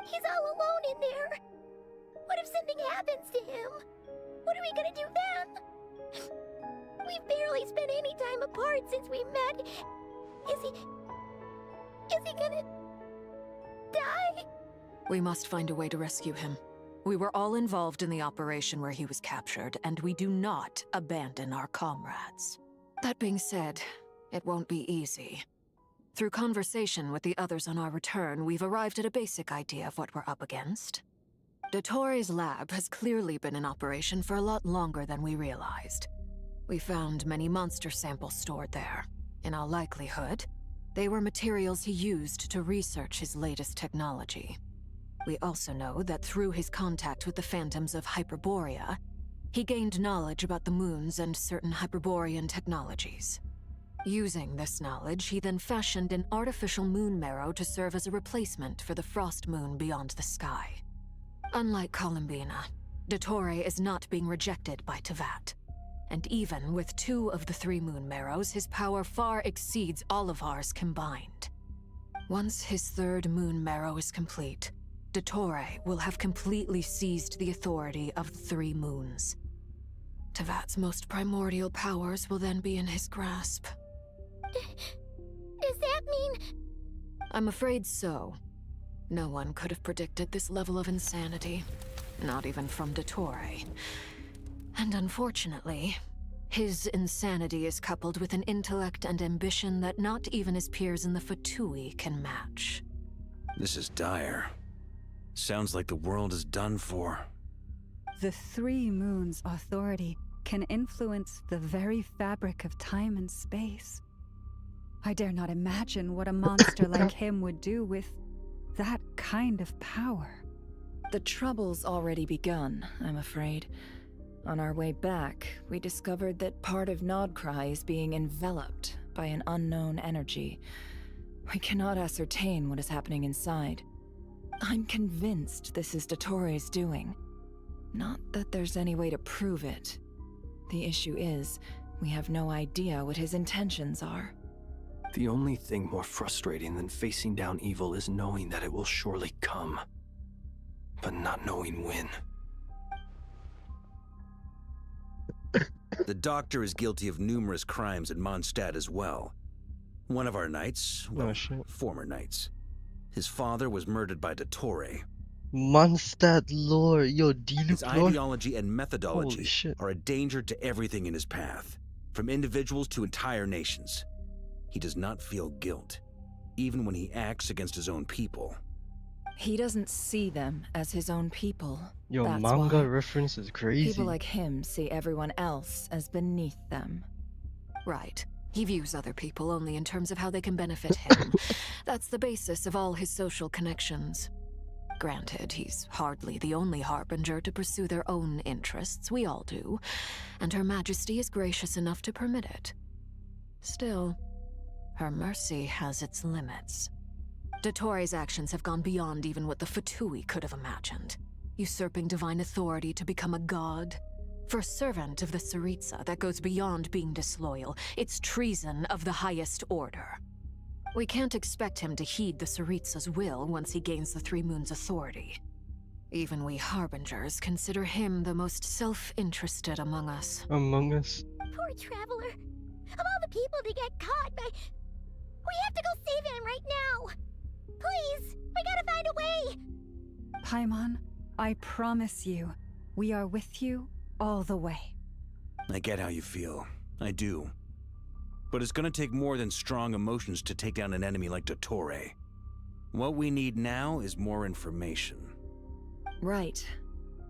He's all alone in there! What if something happens to him? What are we gonna do then? We've barely spent any time apart since we met. Is he gonna die? We must find a way to rescue him. We were all involved in the operation where he was captured, and we do not abandon our comrades. That being said, it won't be easy. Through conversation with the others on our return, we've arrived at a basic idea of what we're up against. Dottore's lab has clearly been in operation for a lot longer than we realized. We found many monster samples stored there. In all likelihood, they were materials he used to research his latest technology. We also know that through his contact with the phantoms of Hyperborea, he gained knowledge about the moons and certain Hyperborean technologies. Using this knowledge, he then fashioned an artificial moon marrow to serve as a replacement for the frost moon beyond the sky. Unlike Columbina, Dottore is not being rejected by Teyvat. And even with 2 of the 3 moon marrows, his power far exceeds all of ours combined. Once his 3rd moon marrow is complete, Dottore will have completely seized the authority of the 3 moons. Teyvat's most primordial powers will then be in his grasp. Does that mean... I'm afraid so. No one could have predicted this level of insanity. Not even from Dottore. And unfortunately, his insanity is coupled with an intellect and ambition that not even his peers in the Fatui can match. This is dire. Sounds like the world is done for. The 3 moons' authority can influence the very fabric of time and space. I dare not imagine what a monster like him would do with that kind of power. The trouble's already begun, I'm afraid. On our way back, we discovered that part of Nodcry is being enveloped by an unknown energy. We cannot ascertain what is happening inside. I'm convinced this is Dottore's doing. Not that there's any way to prove it. The issue is, we have no idea what his intentions are. The only thing more frustrating than facing down evil is knowing that it will surely come, but not knowing when. The Doctor is guilty of numerous crimes in Mondstadt as well. One of our knights, well, former knights. His father was murdered by Dottore. Mondstadt lore, yo, His Diluc lore? ideology and methodology Holy shit. are a danger to everything in his path, from individuals to entire nations. He does not feel guilt, even when he acts against his own people. He doesn't see them as his own people. Yo, That's manga why. reference is crazy. People like him see everyone else as beneath them. Right. He views other people only in terms of how they can benefit him. That's the basis of all his social connections. Granted, he's hardly the only harbinger to pursue their own interests. We all do. And Her Majesty is gracious enough to permit it. Still, her mercy has its limits. Dottore's actions have gone beyond even what the Fatui could have imagined. Usurping divine authority to become a god. For a servant of the Tsaritsa, that goes beyond being disloyal. It's treason of the highest order. We can't expect him to heed the Tsaritsa's will once he gains the 3 moons' authority. Even we harbingers consider him the most self-interested among us. Among us? Poor Traveler. Of all the people to get caught by... We have to go save him right now! Please! We gotta find a way! Paimon, I promise you, we are with you all the way. I get how you feel. I do. But it's gonna take more than strong emotions to take down an enemy like Dottore. What we need now is more information. Right.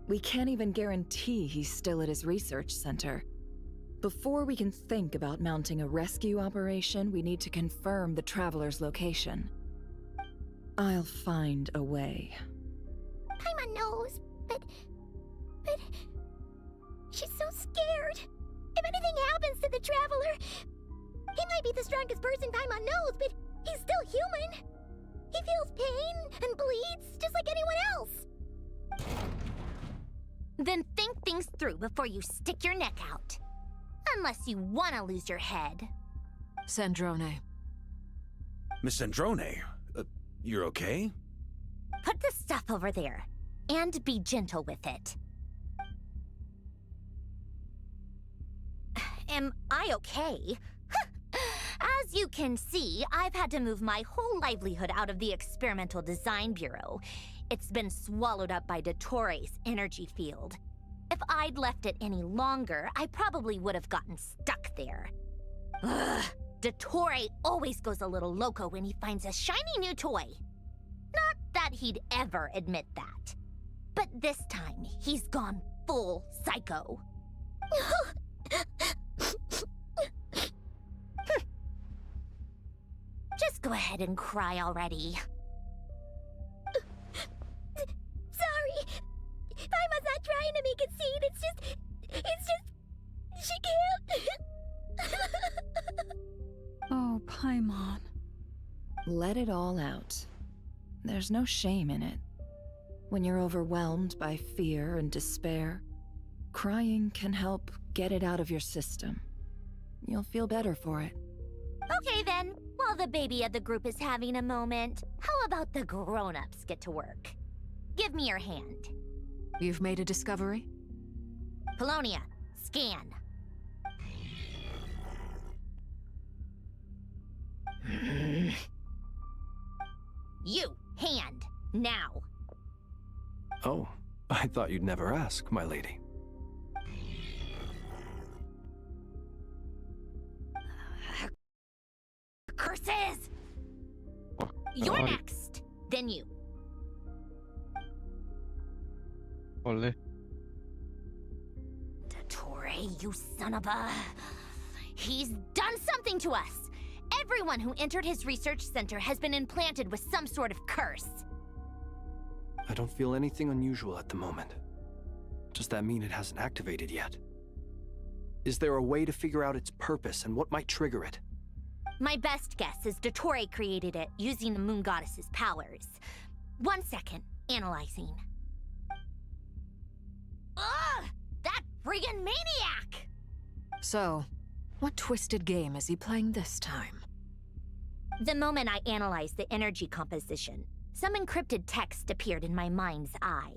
We can't even guarantee he's still at his research center. Before we can think about mounting a rescue operation, we need to confirm the Traveler's location. I'll find a way. Paimon knows, but she's so scared. If anything happens to the Traveler, he might be the strongest person Paimon knows, but he's still human. He feels pain and bleeds just like anyone else. Then think things through before you stick your neck out. Unless you want to lose your head. Sandrone. Miss Sandrone, you're okay? Put the stuff over there, and be gentle with it. Am I okay? As you can see, I've had to move my whole livelihood out of the Experimental Design Bureau. It's been swallowed up by Dottoro's energy field. If I'd left it any longer, I probably would have gotten stuck there. Ugh, Dottore always goes a little loco when he finds a shiny new toy. Not that he'd ever admit that. But this time, he's gone full psycho. Just go ahead and cry already. Sorry. Paimon's not trying to make it seem. It's just... She can't. Oh, Paimon. Let it all out. There's no shame in it. When you're overwhelmed by fear and despair, crying can help get it out of your system. You'll feel better for it. Okay then, while the baby of the group is having a moment, how about the grown-ups get to work? Give me your hand. You've made a discovery? Polonia, scan. You, hand, now. Oh, I thought you'd never ask, my lady. Curses! You're next, then you. Ole. Dottore, you son of a... He's done something to us! Everyone who entered his research center has been implanted with some sort of curse. I don't feel anything unusual at the moment. Does that mean it hasn't activated yet? Is there a way to figure out its purpose and what might trigger it? My best guess is Dottore created it using the Moon Goddess's powers. 1 second, analyzing. Ugh! That friggin' maniac! So, what twisted game is he playing this time? The moment I analyzed the energy composition, some encrypted text appeared in my mind's eye.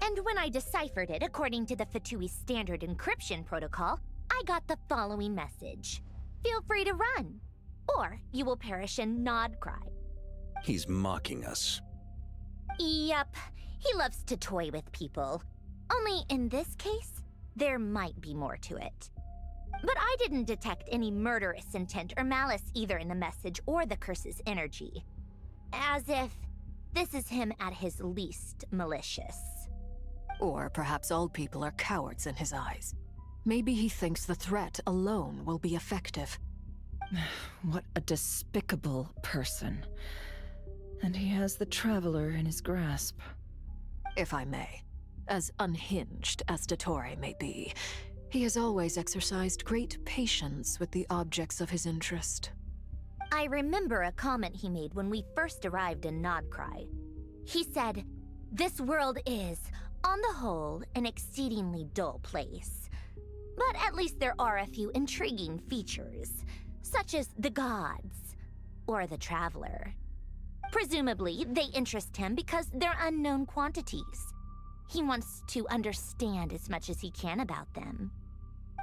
And when I deciphered it according to the Fatui standard encryption protocol, I got the following message. Feel free to run, or you will perish in nod cry. He's mocking us. Yep, he loves to toy with people. Only in this case, there might be more to it. But I didn't detect any murderous intent or malice either in the message or the curse's energy. As if this is him at his least malicious. Or perhaps all people are cowards in his eyes. Maybe he thinks the threat alone will be effective. What a despicable person. And he has the Traveler in his grasp. If I may, as unhinged as Dottore may be, he has always exercised great patience with the objects of his interest. I remember a comment he made when we first arrived in Nodcry. He said, "This world is, on the whole, an exceedingly dull place. But at least there are a few intriguing features, such as the gods, or the Traveler. Presumably, they interest him because they're unknown quantities. He wants to understand as much as he can about them."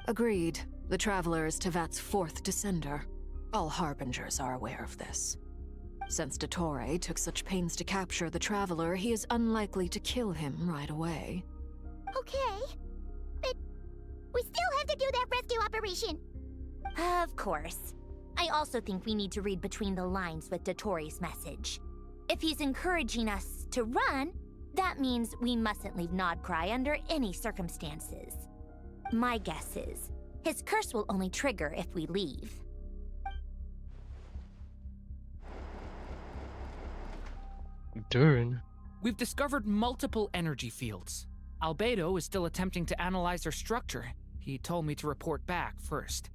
Agreed. The Traveler is Tevat's 4th descender. All Harbingers are aware of this. Since Dottore took such pains to capture the Traveler, he is unlikely to kill him right away. Okay, but we still have to do that rescue operation. Of course. I also think we need to read between the lines with Dottori's message. If he's encouraging us to run, that means we mustn't leave Nodcry under any circumstances. My guess is, his curse will only trigger if we leave. Darn. We've discovered multiple energy fields. Albedo is still attempting to analyze their structure. He told me to report back first.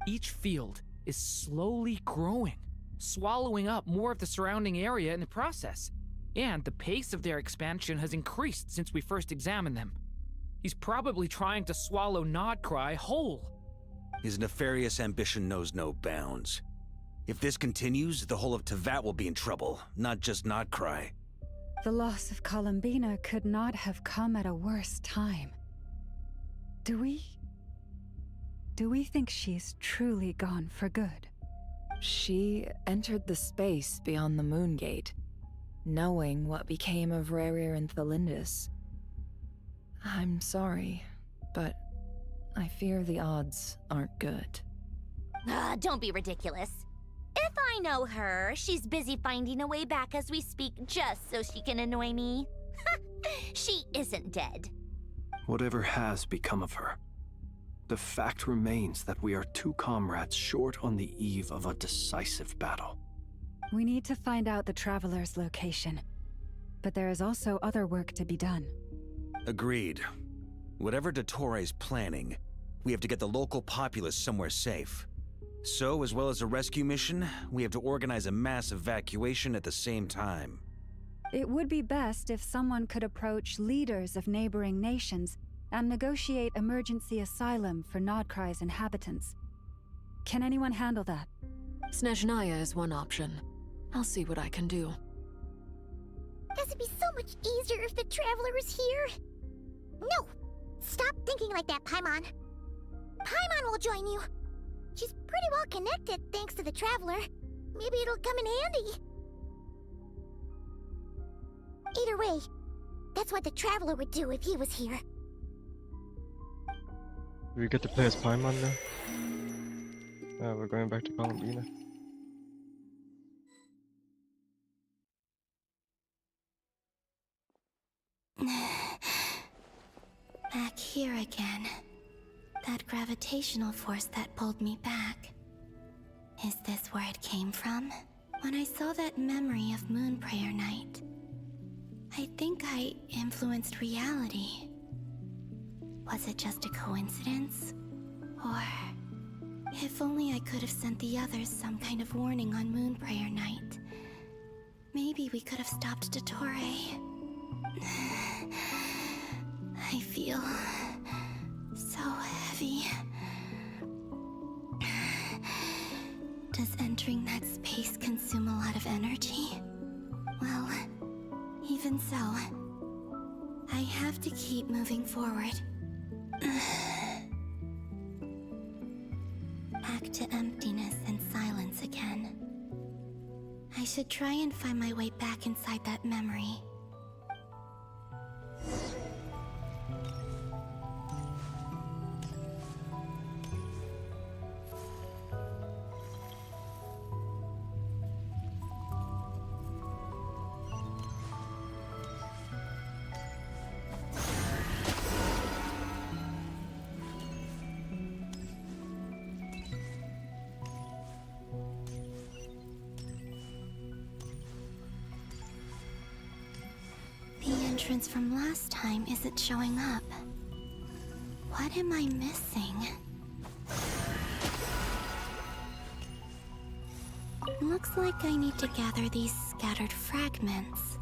Each field is slowly growing, swallowing up more of the surrounding area in the process. And the pace of their expansion has increased since we first examined them. He's probably trying to swallow Nodcry whole. His nefarious ambition knows no bounds. If this continues, the whole of Teyvat will be in trouble, not just Nodcry. The loss of Columbina could not have come at a worse time. Do we think she's truly gone for good? She entered the space beyond the Moon Gate, knowing what became of Rerir and Thelindis. I'm sorry, but I fear the odds aren't good. Don't be ridiculous. If I know her, she's busy finding a way back as we speak just so she can annoy me. She isn't dead. Whatever has become of her, the fact remains that we are two comrades short on the eve of a decisive battle. We need to find out the Traveler's location, but there is also other work to be done. Agreed. Whatever Dottore is planning, we have to get the local populace somewhere safe. So, as well as a rescue mission, we have to organize a mass evacuation at the same time. It would be best if someone could approach leaders of neighboring nations and negotiate emergency asylum for Nodcry's inhabitants. Can anyone handle that? Snezhnaya is one option. I'll see what I can do. This would be so much easier if the Traveler was here. No! Stop thinking like that, Paimon. Paimon will join you. She's pretty well connected thanks to the Traveler. Maybe it'll come in handy. Either way, that's what the Traveler would do if he was here. We get to play as Paimon now? We're going back to Columbina. Back here again. That gravitational force that pulled me back. Is this where it came from? When I saw that memory of Moon Prayer Night, I think I influenced reality. Was it just a coincidence? Or... if only I could have sent the others some kind of warning on Moon Prayer Night. Maybe we could have stopped Dottore. I feel... so heavy. Does entering that space consume a lot of energy? Well, even so, I have to keep moving forward. Back to emptiness and silence again. I should try and find my way back inside that memory. From last time isn't showing up. What am I missing? Looks like I need to gather these scattered fragments.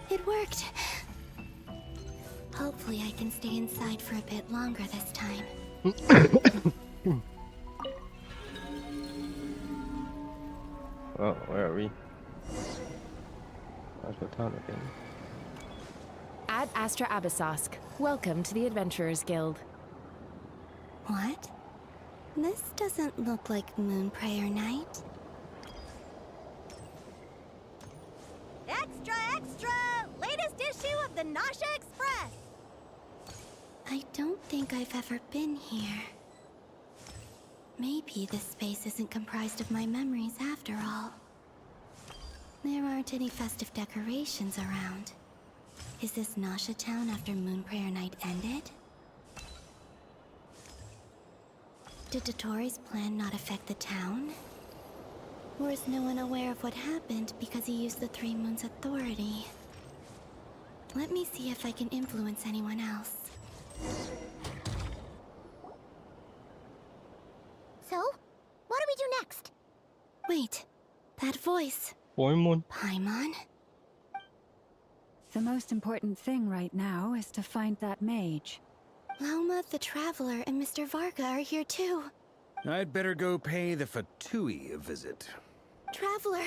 It worked. Hopefully I can stay inside for a bit longer this time. Oh, where are we? That's the town again. Ad Astra Abyssosk. Welcome to the Adventurers Guild. What? This doesn't look like Moon Prayer Night. the Nasha Express! I don't think I've ever been here. Maybe this space isn't comprised of my memories after all. There aren't any festive decorations around. Is this Nasha Town after Moon Prayer Night ended? Did Dottoro's plan not affect the town? Or is no one aware of what happened because he used the Three Moons' authority? Let me see if I can influence anyone else. So, what do we do next? Wait, that voice. Paimon. Paimon? The most important thing right now is to find that mage. Lauma, the Traveler, and Mr. Varga are here too. I'd better go pay the Fatui a visit. Traveler!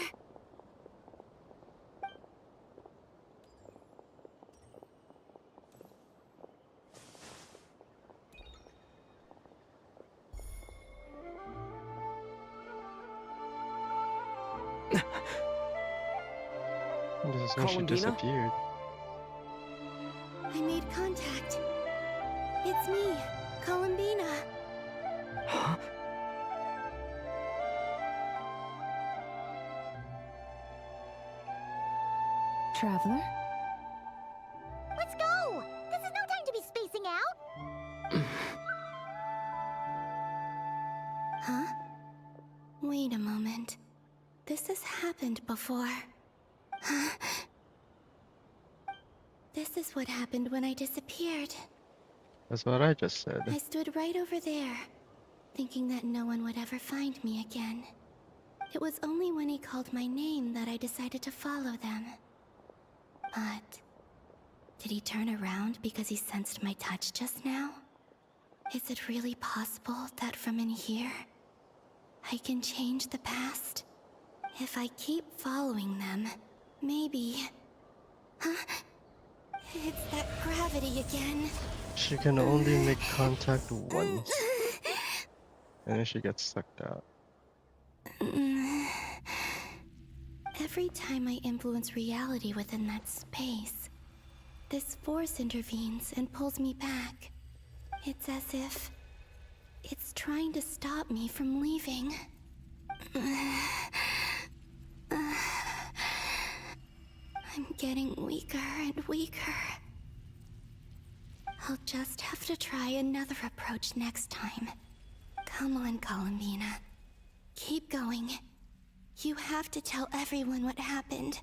This is when she Columbina? disappeared. I made contact. It's me, Columbina. Huh? Traveler? Let's go! This is no time to be spacing out! Huh? Wait a moment. This has happened before. Huh? This is what happened when I disappeared. That's what I just said. I stood right over there, thinking that no one would ever find me again. It was only when he called my name that I decided to follow them. But did he turn around because he sensed my touch just now? Is it really possible that from in here, I can change the past? If I keep following them, maybe... Huh? It's that gravity again. She can only make contact once. And then she gets sucked out. Every time I influence reality within that space, this force intervenes and pulls me back. It's as if it's trying to stop me from leaving. I'm getting weaker and weaker. I'll just have to try another approach next time. Come on, Columbina. Keep going. You have to tell everyone what happened.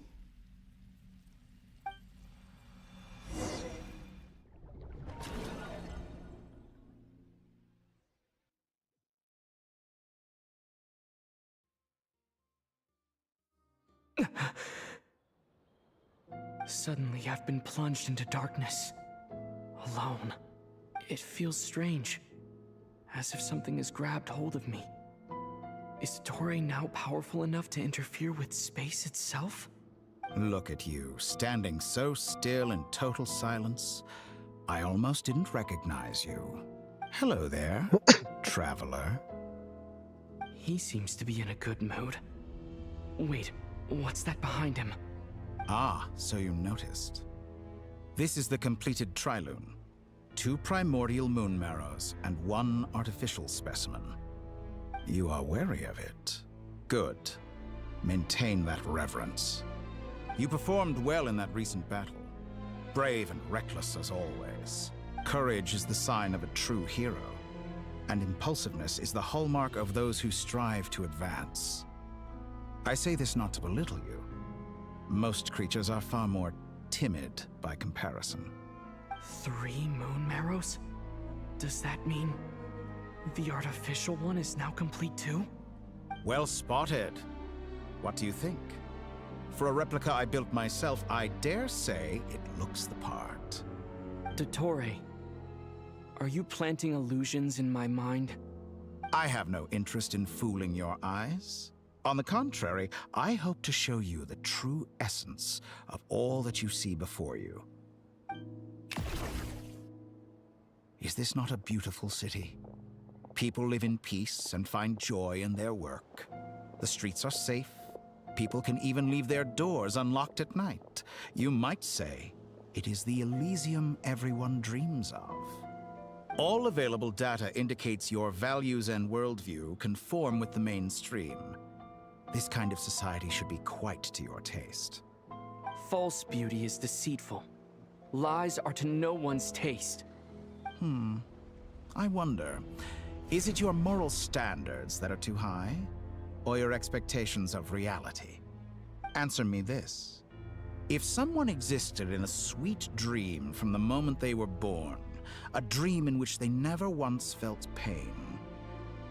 Suddenly, I've been plunged into darkness. Alone. It feels strange. As if something has grabbed hold of me. Is Torre now powerful enough to interfere with space itself? Look at you, standing so still in total silence. I almost didn't recognize you. Hello there, traveler. He seems to be in a good mood. Wait, what's that behind him? Ah, so you noticed. This is the completed Trilune. 2 primordial moon marrows and 1 artificial specimen. You are wary of it. Good. Maintain that reverence. You performed well in that recent battle. Brave and reckless as always. Courage is the sign of a true hero. And impulsiveness is the hallmark of those who strive to advance. I say this not to belittle you. Most creatures are far more timid by comparison. 3 moon marrows? Does that mean the artificial one is now complete too? Well spotted. What do you think? For a replica I built myself, I dare say it looks the part. Dottore, are you planting illusions in my mind? I have no interest in fooling your eyes. On the contrary, I hope to show you the true essence of all that you see before you. Is this not a beautiful city? People live in peace and find joy in their work. The streets are safe. People can even leave their doors unlocked at night. You might say, It is the Elysium everyone dreams of. All available data indicates your values and worldview conform with the mainstream. This kind of society should be quite to your taste. False beauty is deceitful. Lies are to no one's taste. I wonder, is it your moral standards that are too high? Or your expectations of reality? Answer me this. If someone existed in a sweet dream from the moment they were born, a dream in which they never once felt pain,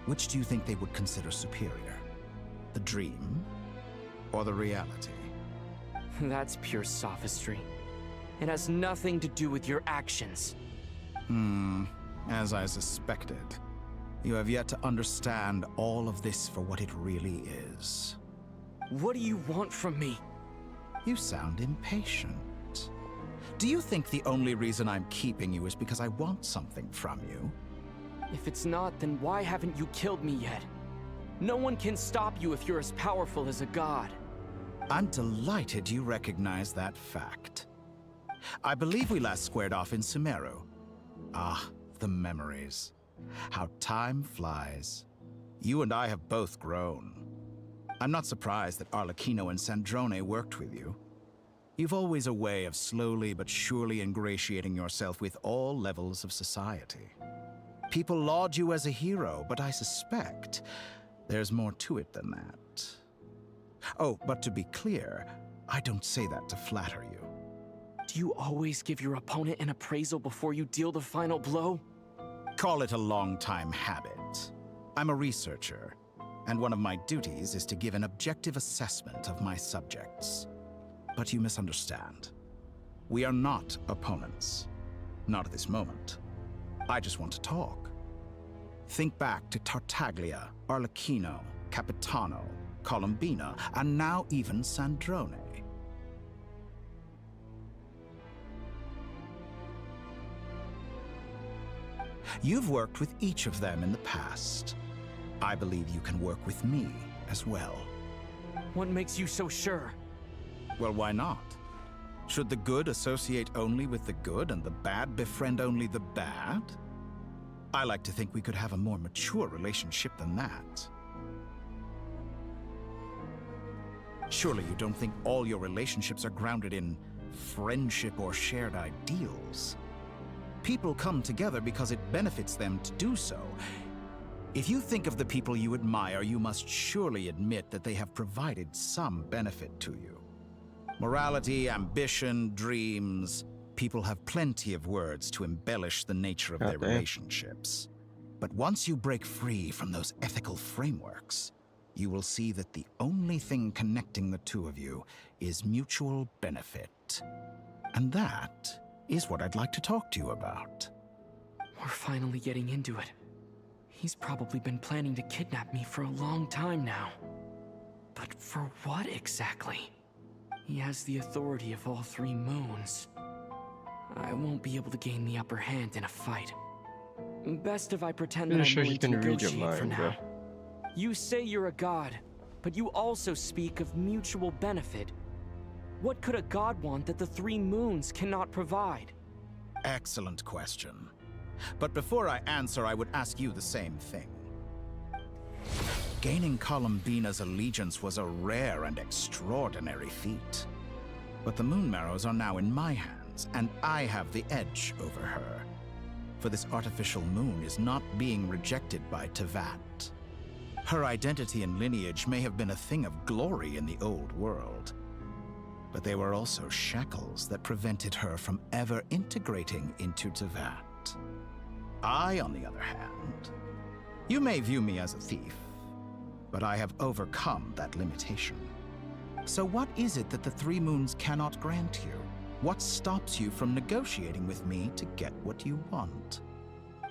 which do you think they would consider superior? The dream or the reality? That's pure sophistry. It has nothing to do with your actions. As I suspected. You have yet to understand all of this for what it really is. What do you want from me? You sound impatient. Do you think the only reason I'm keeping you is because I want something from you? If it's not, then why haven't you killed me yet? No one can stop you if you're as powerful as a god. I'm delighted you recognize that fact. I believe we last squared off in Sumeru. Ah, the memories. How time flies. You and I have both grown. I'm not surprised that Arlecchino and Sandrone worked with you. You've always a way of slowly but surely ingratiating yourself with all levels of society. People laud you as a hero, but I suspect there's more to it than that. Oh, but to be clear, I don't say that to flatter you. Do you always give your opponent an appraisal before you deal the final blow? Call it a long-time habit. I'm a researcher, and one of my duties is to give an objective assessment of my subjects. But you misunderstand. We are not opponents. Not at this moment. I just want to talk. Think back to Tartaglia, Arlecchino, Capitano, Columbina, and now even Sandrone. You've worked with each of them in the past. I believe you can work with me as well. What makes you so sure? Well, why not? Should the good associate only with the good and the bad befriend only the bad? I like to think we could have a more mature relationship than that. Surely you don't think all your relationships are grounded in friendship or shared ideals? People come together because it benefits them to do so. If you think of the people you admire, you must surely admit that they have provided some benefit to you. Morality, ambition, dreams. People have plenty of words to embellish the nature of their relationships. But once you break free from those ethical frameworks, you will see that the only thing connecting the two of you is mutual benefit. And that is what I'd like to talk to you about. We're finally getting into it. He's probably been planning to kidnap me for a long time now. But for what exactly? He has the authority of all three moons. I won't be able to gain the upper hand in a fight. Best if I pretend that I'm willing to negotiate for now. You say you're a god, but you also speak of mutual benefit. What could a god want that the three moons cannot provide? Excellent question. But before I answer, I would ask you the same thing. Gaining Columbina's allegiance was a rare and extraordinary feat. But the Moon Marrows are now in my hands, and I have the edge over her. For this artificial moon is not being rejected by Tevat. Her identity and lineage may have been a thing of glory in the old world, but they were also shackles that prevented her from ever integrating into Tevat. I, on the other hand, you may view me as a thief, but I have overcome that limitation. So what is it that the Three Moons cannot grant you? What stops you from negotiating with me to get what you want?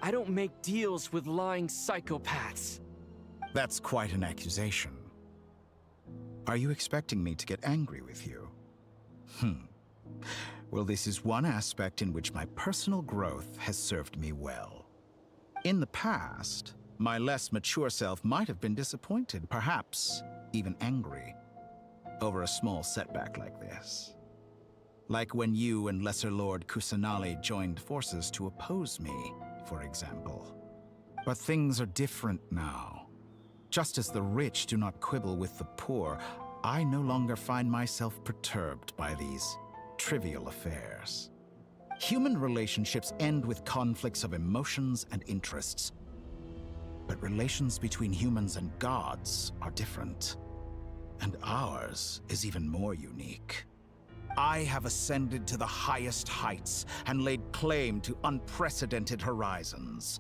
I don't make deals with lying psychopaths. That's quite an accusation. Are you expecting me to get angry with you? Well, this is one aspect in which my personal growth has served me well. In the past, my less mature self might have been disappointed, perhaps even angry, over a small setback like this. Like when you and Lesser Lord Kusanali joined forces to oppose me, for example. But things are different now. Just as the rich do not quibble with the poor, I no longer find myself perturbed by these trivial affairs. Human relationships end with conflicts of emotions and interests. But relations between humans and gods are different. And ours is even more unique. I have ascended to the highest heights and laid claim to unprecedented horizons.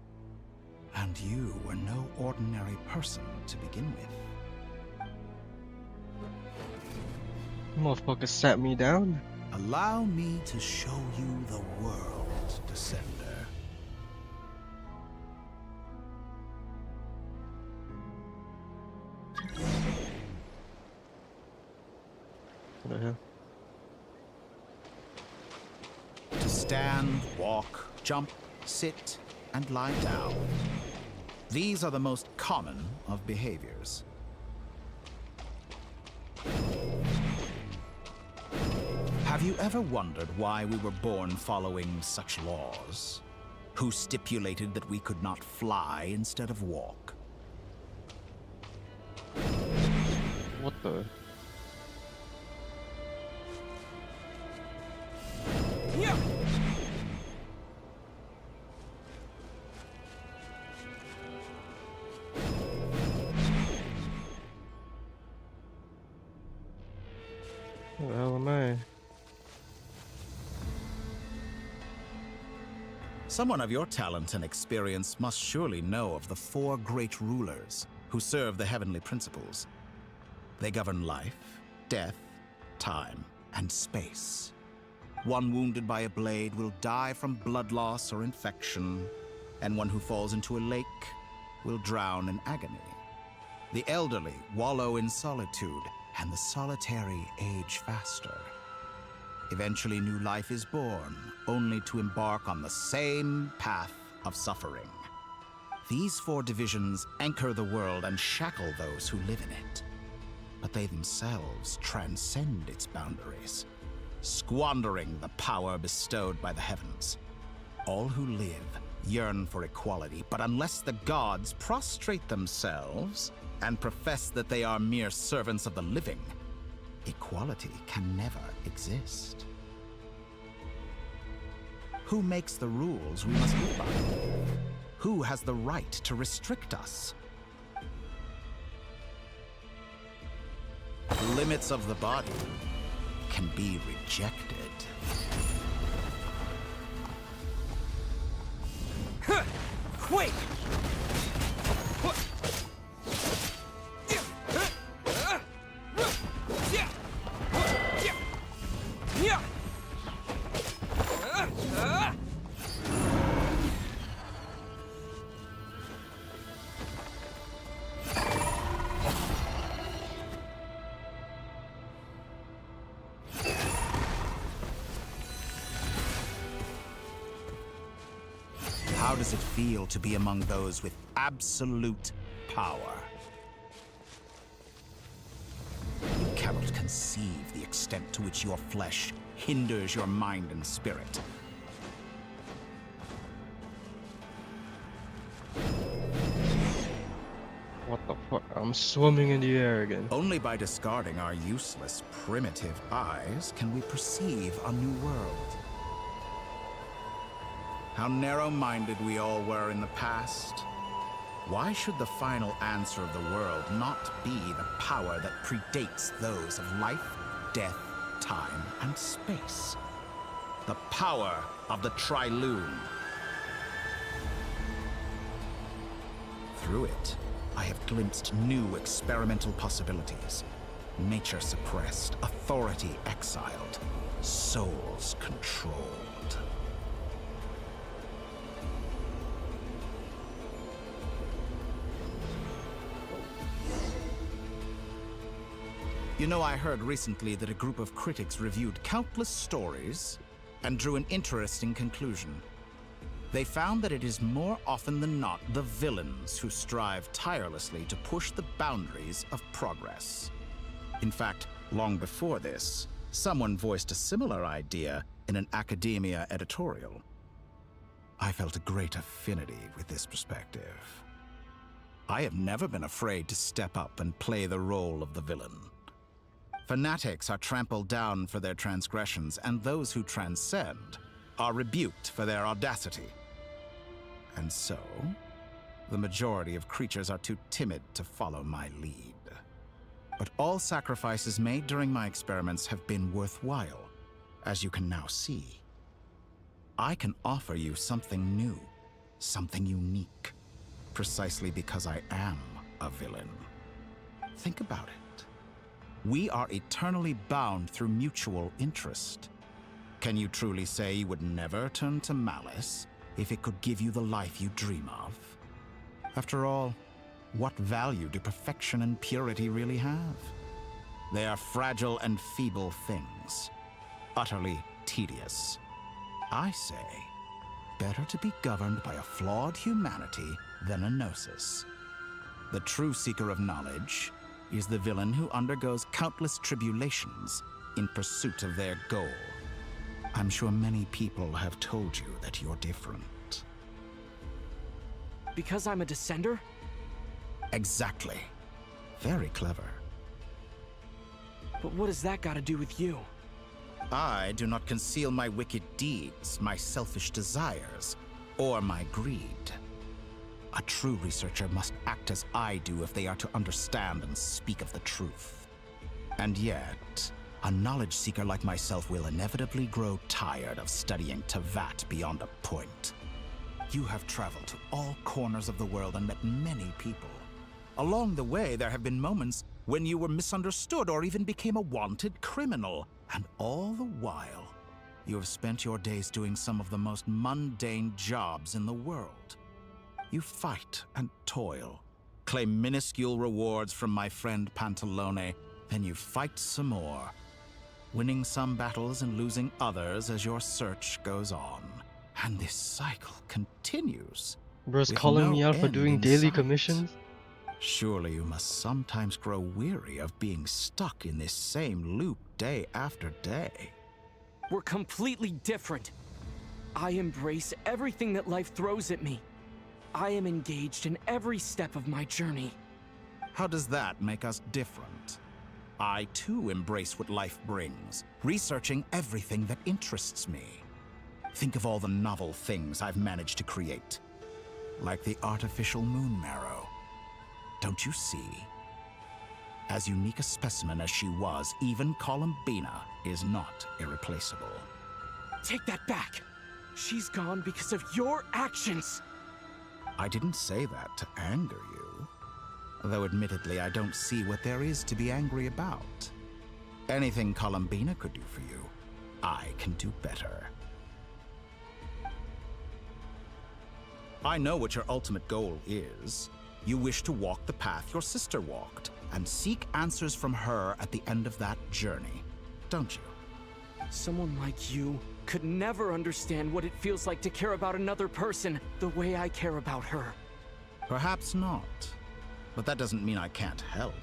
And you were no ordinary person to begin with. Motherfucker sat me down. Allow me to show you the world, Descender. What the hell? To stand, walk, jump, sit, and lie down. These are the most common of behaviors. Have you ever wondered why we were born following such laws? Who stipulated that we could not fly instead of walk? What the? Yeah. Where the hell am I? Someone of your talent and experience must surely know of the 4 great rulers who serve the heavenly principles. They govern life, death, time, and space. One wounded by a blade will die from blood loss or infection, and one who falls into a lake will drown in agony. The elderly wallow in solitude, and the solitary age faster. Eventually, new life is born, only to embark on the same path of suffering. These 4 divisions anchor the world and shackle those who live in it. But they themselves transcend its boundaries, squandering the power bestowed by the heavens. All who live yearn for equality, but unless the gods prostrate themselves and profess that they are mere servants of the living, equality can never exist. Who makes the rules we must live by? Who has the right to restrict us? The limits of the body can be rejected. Wait! How does it feel to be among those with absolute power? You cannot conceive the extent to which your flesh hinders your mind and spirit. What the fuck? I'm swimming in the air again. Only by discarding our useless, primitive eyes can we perceive a new world. How narrow-minded we all were in the past. Why should the final answer of the world not be the power that predates those of life, death, time, and space? The power of the Triloon. Through it, I have glimpsed new experimental possibilities. Nature suppressed, authority exiled, souls controlled. You know, I heard recently that a group of critics reviewed countless stories and drew an interesting conclusion. They found that it is more often than not the villains who strive tirelessly to push the boundaries of progress. In fact, long before this, Someone voiced a similar idea in an academia editorial. I felt a great affinity with this perspective. I have never been afraid to step up and play the role of the villain. Fanatics are trampled down for their transgressions, and those who transcend are rebuked for their audacity. And so, the majority of creatures are too timid to follow my lead. But all sacrifices made during my experiments have been worthwhile, as you can now see. I can offer you something new, something unique, precisely because I am a villain. Think about it. We are eternally bound through mutual interest. Can you truly say you would never turn to malice if it could give you the life you dream of? After all, what value do perfection and purity really have? They are fragile and feeble things, utterly tedious. I say, better to be governed by a flawed humanity than a gnosis. The true seeker of knowledge is the villain who undergoes countless tribulations in pursuit of their goal. I'm sure many people have told you that you're different. Because I'm a descender? Exactly. Very clever. But what does that got to do with you? I do not conceal my wicked deeds, my selfish desires, or my greed. A true researcher must act as I do if they are to understand and speak of the truth. And yet, a knowledge seeker like myself will inevitably grow tired of studying Teyvat beyond a point. You have traveled to all corners of the world and met many people. Along the way, there have been moments when you were misunderstood or even became a wanted criminal. And all the while, you have spent your days doing some of the most mundane jobs in the world. You fight and toil, claim minuscule rewards from my friend Pantalone, then you fight some more, winning some battles and losing others as your search goes on. And this cycle continues. Bro's with calling no me out for end doing in daily sight. commissions? Surely you must sometimes grow weary of being stuck in this same loop day after day. We're completely different. I embrace everything that life throws at me. I am engaged in every step of my journey. How does that make us different? I too embrace what life brings, researching everything that interests me. Think of all the novel things I've managed to create, like the artificial moon marrow. Don't you see? As unique a specimen as she was, even Columbina is not irreplaceable. Take that back. She's gone because of your actions. I didn't say that to anger you. Though admittedly, I don't see what there is to be angry about. Anything Columbina could do for you, I can do better. I know what your ultimate goal is. You wish to walk the path your sister walked, and seek answers from her at the end of that journey, don't you? Someone like you could never understand what it feels like to care about another person the way I care about her. Perhaps not. But that doesn't mean I can't help.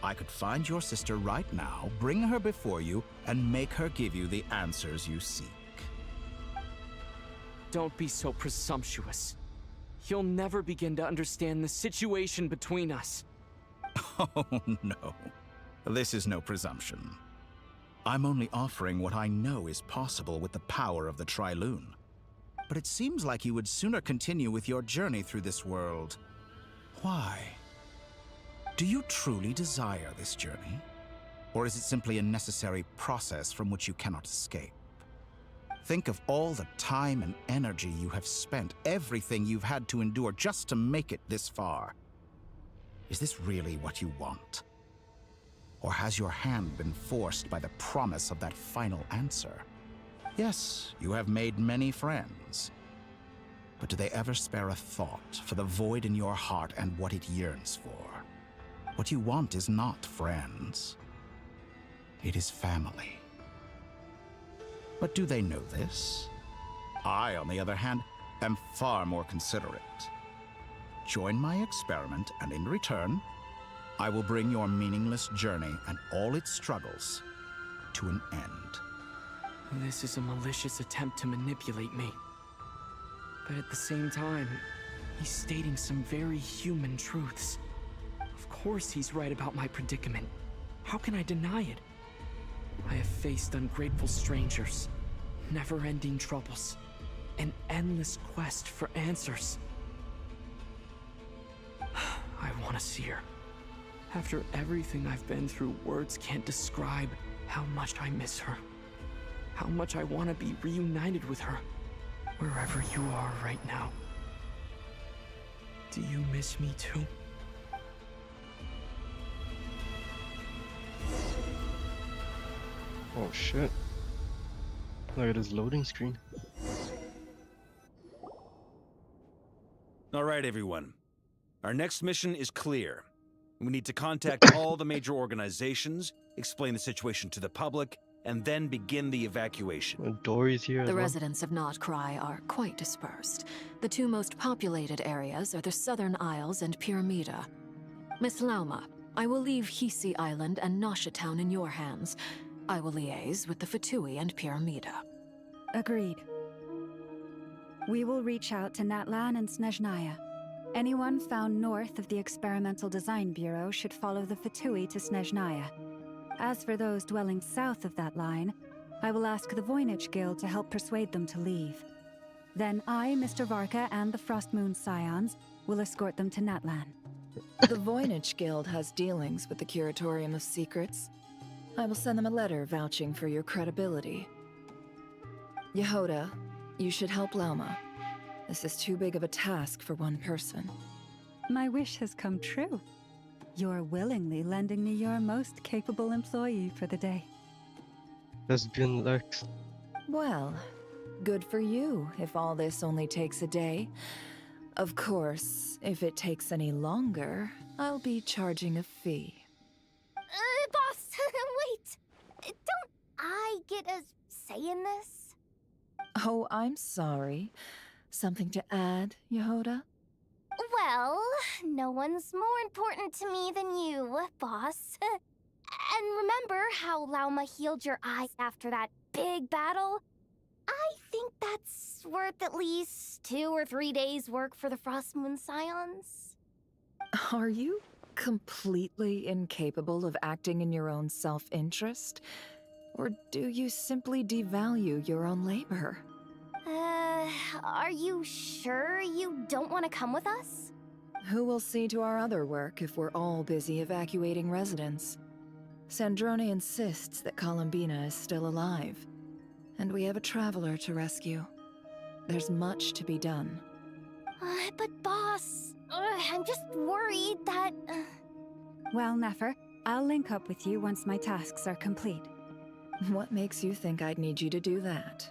I could find your sister right now, bring her before you, and make her give you the answers you seek. Don't be so presumptuous. You'll never begin to understand the situation between us. Oh, no. This is no presumption. I'm only offering what I know is possible with the power of the Trilune. But it seems like you would sooner continue with your journey through this world. Why? Do you truly desire this journey? Or is it simply a necessary process from which you cannot escape? Think of all the time and energy you have spent, everything you've had to endure just to make it this far. Is this really what you want? Or has your hand been forced by the promise of that final answer? Yes, you have made many friends. But do they ever spare a thought for the void in your heart and what it yearns for? What you want is not friends. It is family. But do they know this? I, on the other hand, am far more considerate. Join my experiment, and in return, I will bring your meaningless journey and all its struggles to an end. This is a malicious attempt to manipulate me. But at the same time, he's stating some very human truths. Of course he's right about my predicament. How can I deny it? I have faced ungrateful strangers, never-ending troubles, an endless quest for answers. I want to see her. After everything I've been through, words can't describe how much I miss her. How much I want to be reunited with her, wherever you are right now. Do you miss me too? Oh shit. Look at his loading screen. All right, everyone. Our next mission is clear. We need to contact all the major organizations, explain the situation to the public, and then begin the evacuation. Dory's here. The residents of Not Cry are quite dispersed. The two most populated areas are the Southern Isles and Pyramida. Miss Lauma, I will leave Hisi Island and Nasha Town in your hands. I will liaise with the Fatui and Pyramida. Agreed. We will reach out to Natlan and Snezhnaya. Anyone found north of the Experimental Design Bureau should follow the Fatui to Snezhnaya. As for those dwelling south of that line, I will ask the Voynich Guild to help persuade them to leave. Then I, Mr. Varka, and the Frostmoon Scions will escort them to Natlan. The Voynich Guild has dealings with the Curatorium of Secrets. I will send them a letter vouching for your credibility. Yehoda, you should help Lauma. This is too big of a task for one person. My wish has come true. You're willingly lending me your most capable employee for the day. Lesbian Lex. Well, good for you if all this only takes a day. Of course, if it takes any longer, I'll be charging a fee. Boss, wait. Don't I get a say in this? Oh, I'm sorry. Something to add, Yehoda? Well, no one's more important to me than you, boss. And remember how Lauma healed your eyes after that big battle? I think that's worth at least 2 or 3 days' work for the Frostmoon Scions. Are you completely incapable of acting in your own self-interest? Or do you simply devalue your own labor? Are you sure you don't want to come with us? Who will see to our other work if we're all busy evacuating residents? Sandrone insists that Columbina is still alive, and we have a traveler to rescue. There's much to be done. But boss, I'm just worried that... Well, Nefer, I'll link up with you once my tasks are complete. What makes you think I'd need you to do that?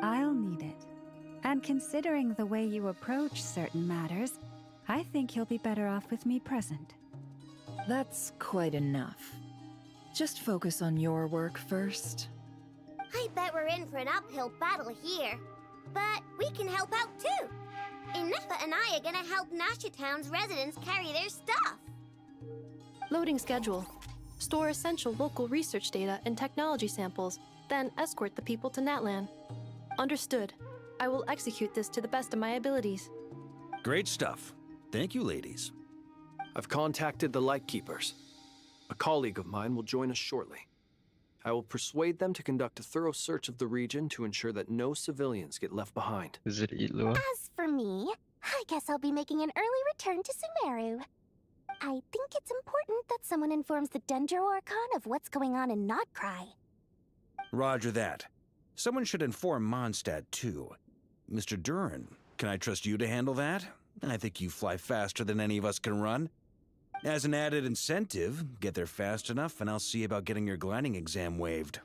I'll need it. And considering the way you approach certain matters, I think you'll be better off with me present. That's quite enough. Just focus on your work first. I bet we're in for an uphill battle here. But we can help out too. Inefa and I are gonna help Nasha Town's residents carry their stuff. Loading schedule. Store essential local research data and technology samples, then escort the people to Natlan. Understood. I will execute this to the best of my abilities. Great stuff. Thank you, ladies. I've contacted the Lightkeepers. A colleague of mine will join us shortly. I will persuade them to conduct a thorough search of the region to ensure that no civilians get left behind. Is it Itlua? As for me, I guess I'll be making an early return to Sumeru. I think it's important that someone informs the Dendro Archon of what's going on in Notcry. Roger that. Someone should inform Mondstadt, too. Mr. Duran, can I trust you to handle that? I think you fly faster than any of us can run. As an added incentive, get there fast enough and I'll see about getting your gliding exam waived.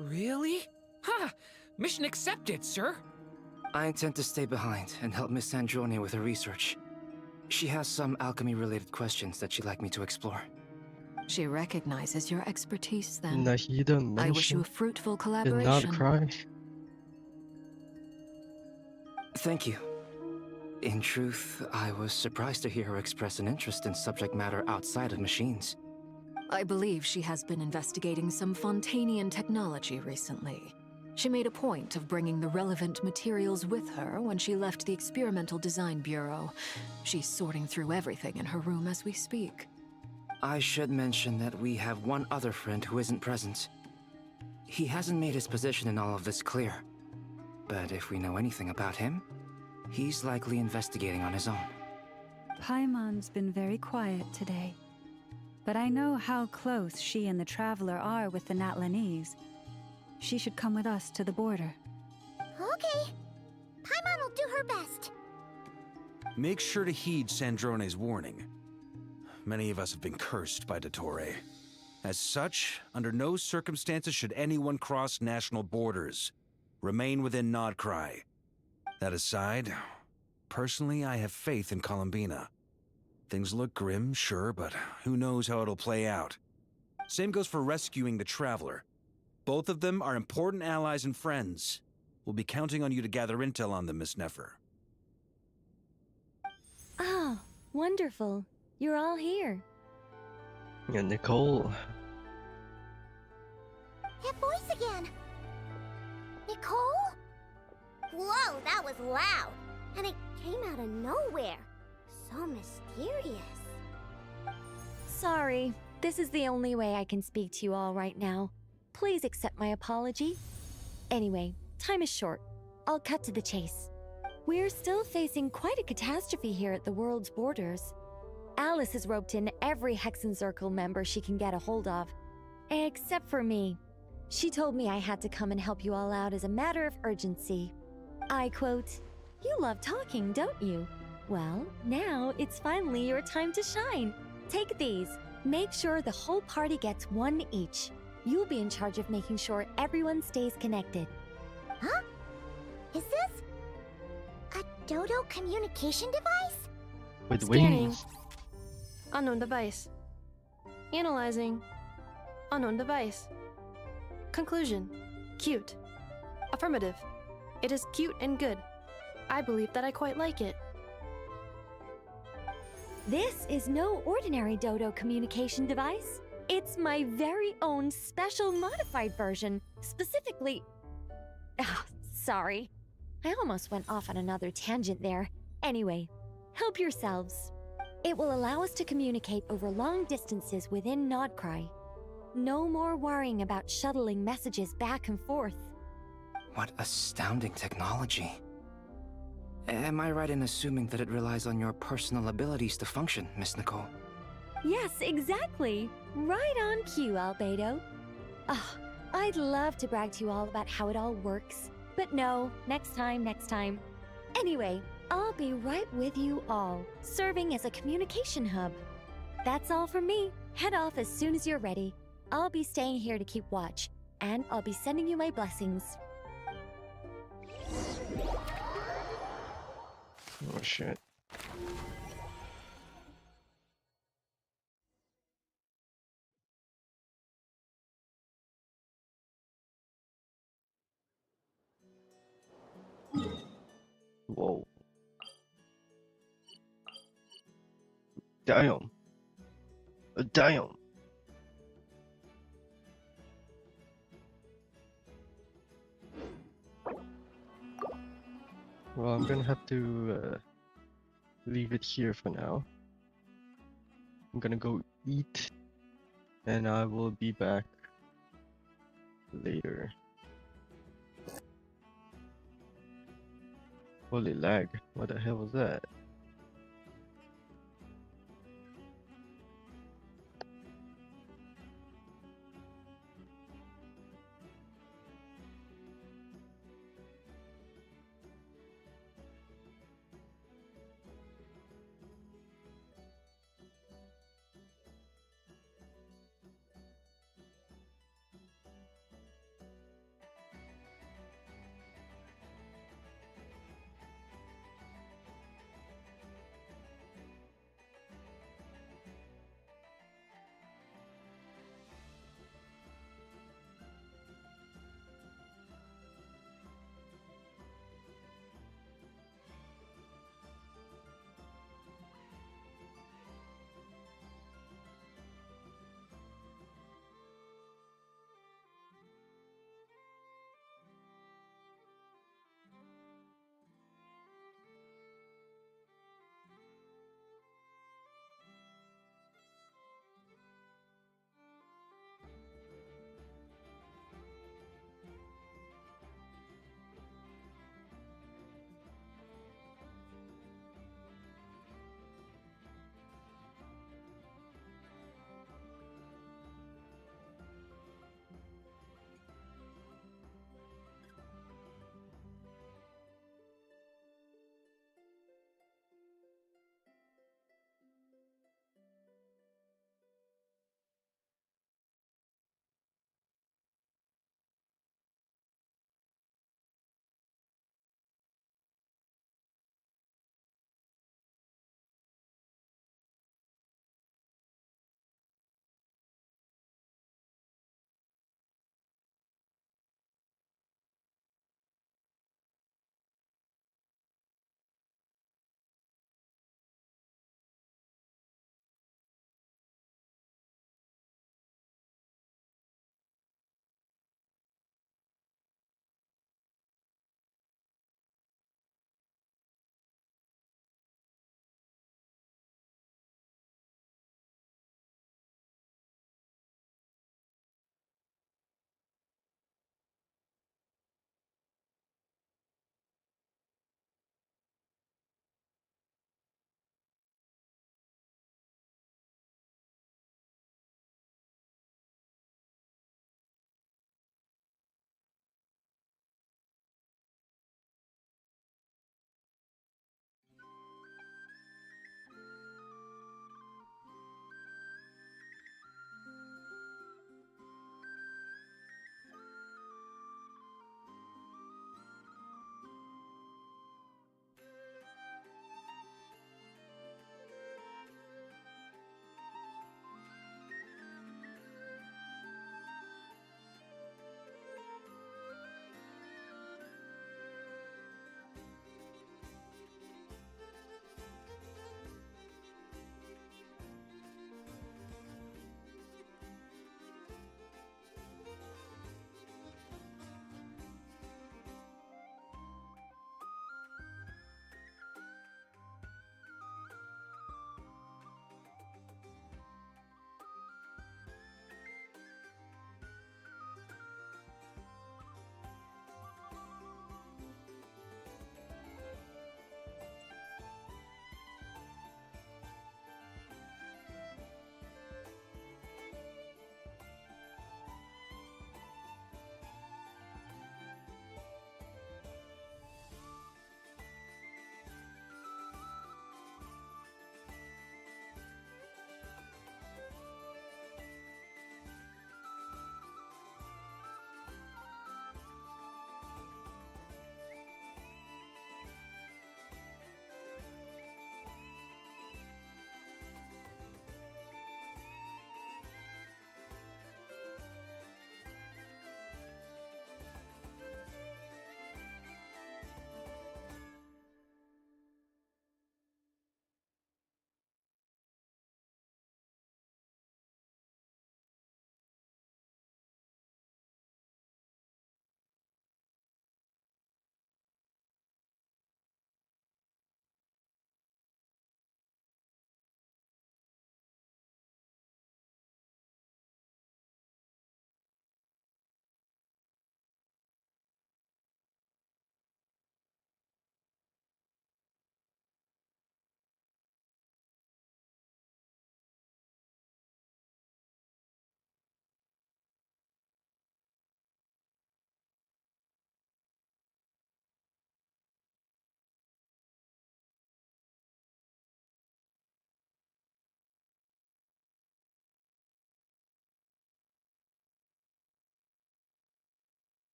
Really? Ha! Mission accepted, sir. I intend to stay behind and help Miss Sandrone with her research. She has some alchemy-related questions that she'd like me to explore. She recognizes your expertise then. Nahida mentioned I wish you a fruitful did collaboration. not cry. Thank you. In truth, I was surprised to hear her express an interest in subject matter outside of machines. I believe she has been investigating some Fontanian technology recently. She made a point of bringing the relevant materials with her when she left the Experimental Design Bureau. She's sorting through everything in her room as we speak. I should mention that we have one other friend who isn't present. He hasn't made his position in all of this clear. But if we know anything about him, he's likely investigating on his own. Paimon's been very quiet today. But I know how close she and the Traveler are with the Natlanese. She should come with us to the border. Okay. Paimon will do her best. Make sure to heed Sandrone's warning. Many of us have been cursed by Dottore. As such, under no circumstances should anyone cross national borders. Remain within Nodcry. That aside, personally I have faith in Columbina. Things look grim, sure, but who knows how it'll play out. Same goes for rescuing the Traveler. Both of them are important allies and friends. We'll be counting on you to gather intel on them, Miss Nefer. Oh, wonderful. You're all here. Yeah, Nicole. That voice again. Nicole? Whoa, that was loud. And it came out of nowhere. So mysterious. Sorry, this is the only way I can speak to you all right now. Please accept my apology. Anyway, time is short. I'll cut to the chase. We're still facing quite a catastrophe here at the world's borders. Alice has roped in every Hexencircle member she can get a hold of. Except for me. She told me I had to come and help you all out as a matter of urgency. I quote, "You love talking, don't you? Well, now it's finally your time to shine. Take these. Make sure the whole party gets one each. You'll be in charge of making sure everyone stays connected." Huh? Is this a Dodo communication device? With Scanning. wings. Unknown device. Analyzing. Unknown device. Conclusion. Cute. Affirmative. It is cute and good. I believe that I quite like it. This is no ordinary Dodo communication device. It's my very own special modified version, specifically... sorry. I almost went off on another tangent there. Anyway, help yourselves. It will allow us to communicate over long distances within Nodcry. No more worrying about shuttling messages back and forth. What astounding technology. Am I right in assuming that it relies on your personal abilities to function, Miss Nicole? Yes, exactly. Right on cue, Albedo. Oh, I'd love to brag to you all about how it all works. But no, next time. Anyway, I'll be right with you all, serving as a communication hub. That's all from me. Head off as soon as you're ready. I'll be staying here to keep watch, and I'll be sending you my blessings. Oh shit. Whoa. Damn. Damn. Well, I'm gonna have to leave it here for now. I'm gonna go eat, and I will be back later. Holy lag, what the hell was that?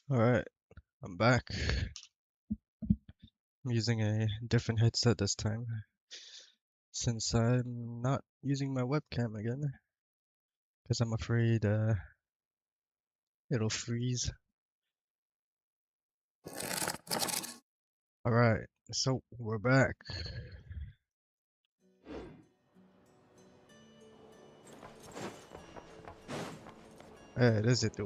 Alright, I'm back. I'm using a different headset this time, since I'm not using my webcam again, because I'm afraid it'll freeze. Alright, so we're back. It is it,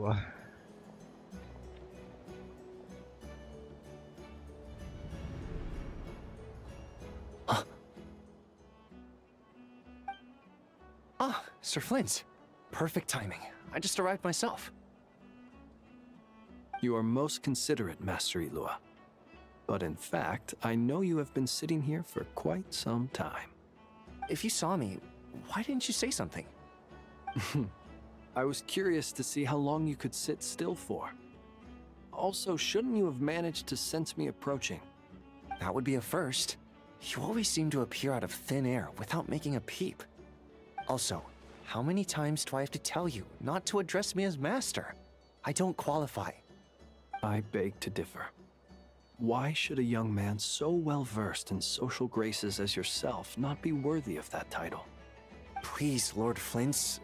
Ah, Sir Flint. Perfect timing. I just arrived myself. You are most considerate, Master Ilua. But in fact, I know you have been sitting here for quite some time. If you saw me, why didn't you say something? I was curious to see how long you could sit still for. Also, shouldn't you have managed to sense me approaching? That would be a first. You always seem to appear out of thin air without making a peep. Also, how many times do I have to tell you not to address me as master? I don't qualify. I beg to differ. Why should a young man so well versed in social graces as yourself not be worthy of that title? Please, Lord Flint's...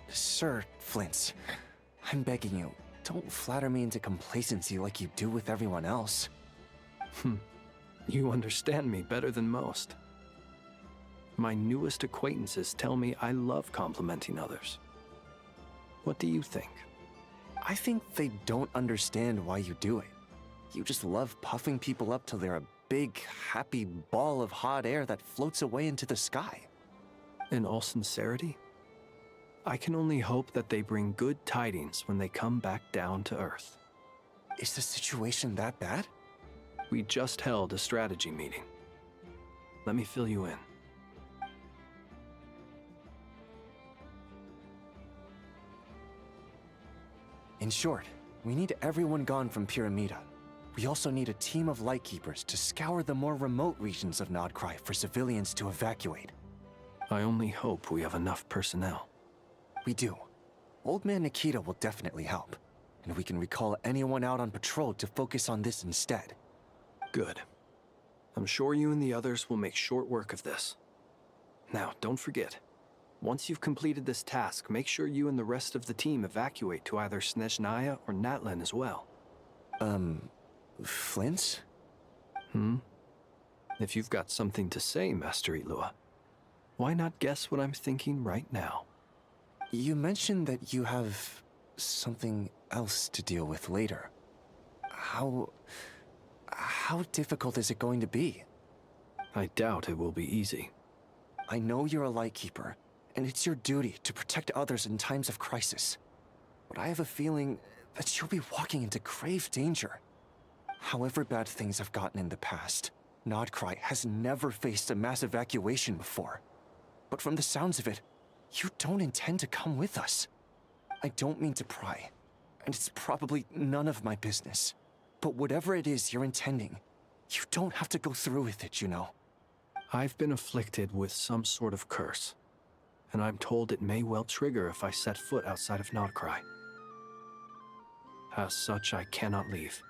Sir Flint's. I'm begging you, don't flatter me into complacency like you do with everyone else. You understand me better than most. My newest acquaintances tell me I love complimenting others. What do you think? I think they don't understand why you do it. You just love puffing people up till they're a big, happy ball of hot air that floats away into the sky. In all sincerity, I can only hope that they bring good tidings when they come back down to Earth. Is the situation that bad? We just held a strategy meeting. Let me fill you in. In short, we need everyone gone from Pyramida. We also need a team of Lightkeepers to scour the more remote regions of Nodcry for civilians to evacuate. I only hope we have enough personnel. We do. Old Man Nikita will definitely help, and we can recall anyone out on patrol to focus on this instead. Good. I'm sure you and the others will make short work of this. Now, don't forget, once you've completed this task, make sure you and the rest of the team evacuate to either Snezhnaya or Natlan as well. Flint? If you've got something to say, Master Ilua, why not guess what I'm thinking right now? You mentioned that you have something else to deal with later. How difficult is it going to be? I doubt it will be easy. I know you're a Lightkeeper, and it's your duty to protect others in times of crisis. But I have a feeling that you'll be walking into grave danger. However bad things have gotten in the past, Nodcry has never faced a mass evacuation before. But from the sounds of it, you don't intend to come with us. I don't mean to pry, and it's probably none of my business. But whatever it is you're intending, you don't have to go through with it, you know. I've been afflicted with some sort of curse, and I'm told it may well trigger if I set foot outside of Nodcry. As such, I cannot leave.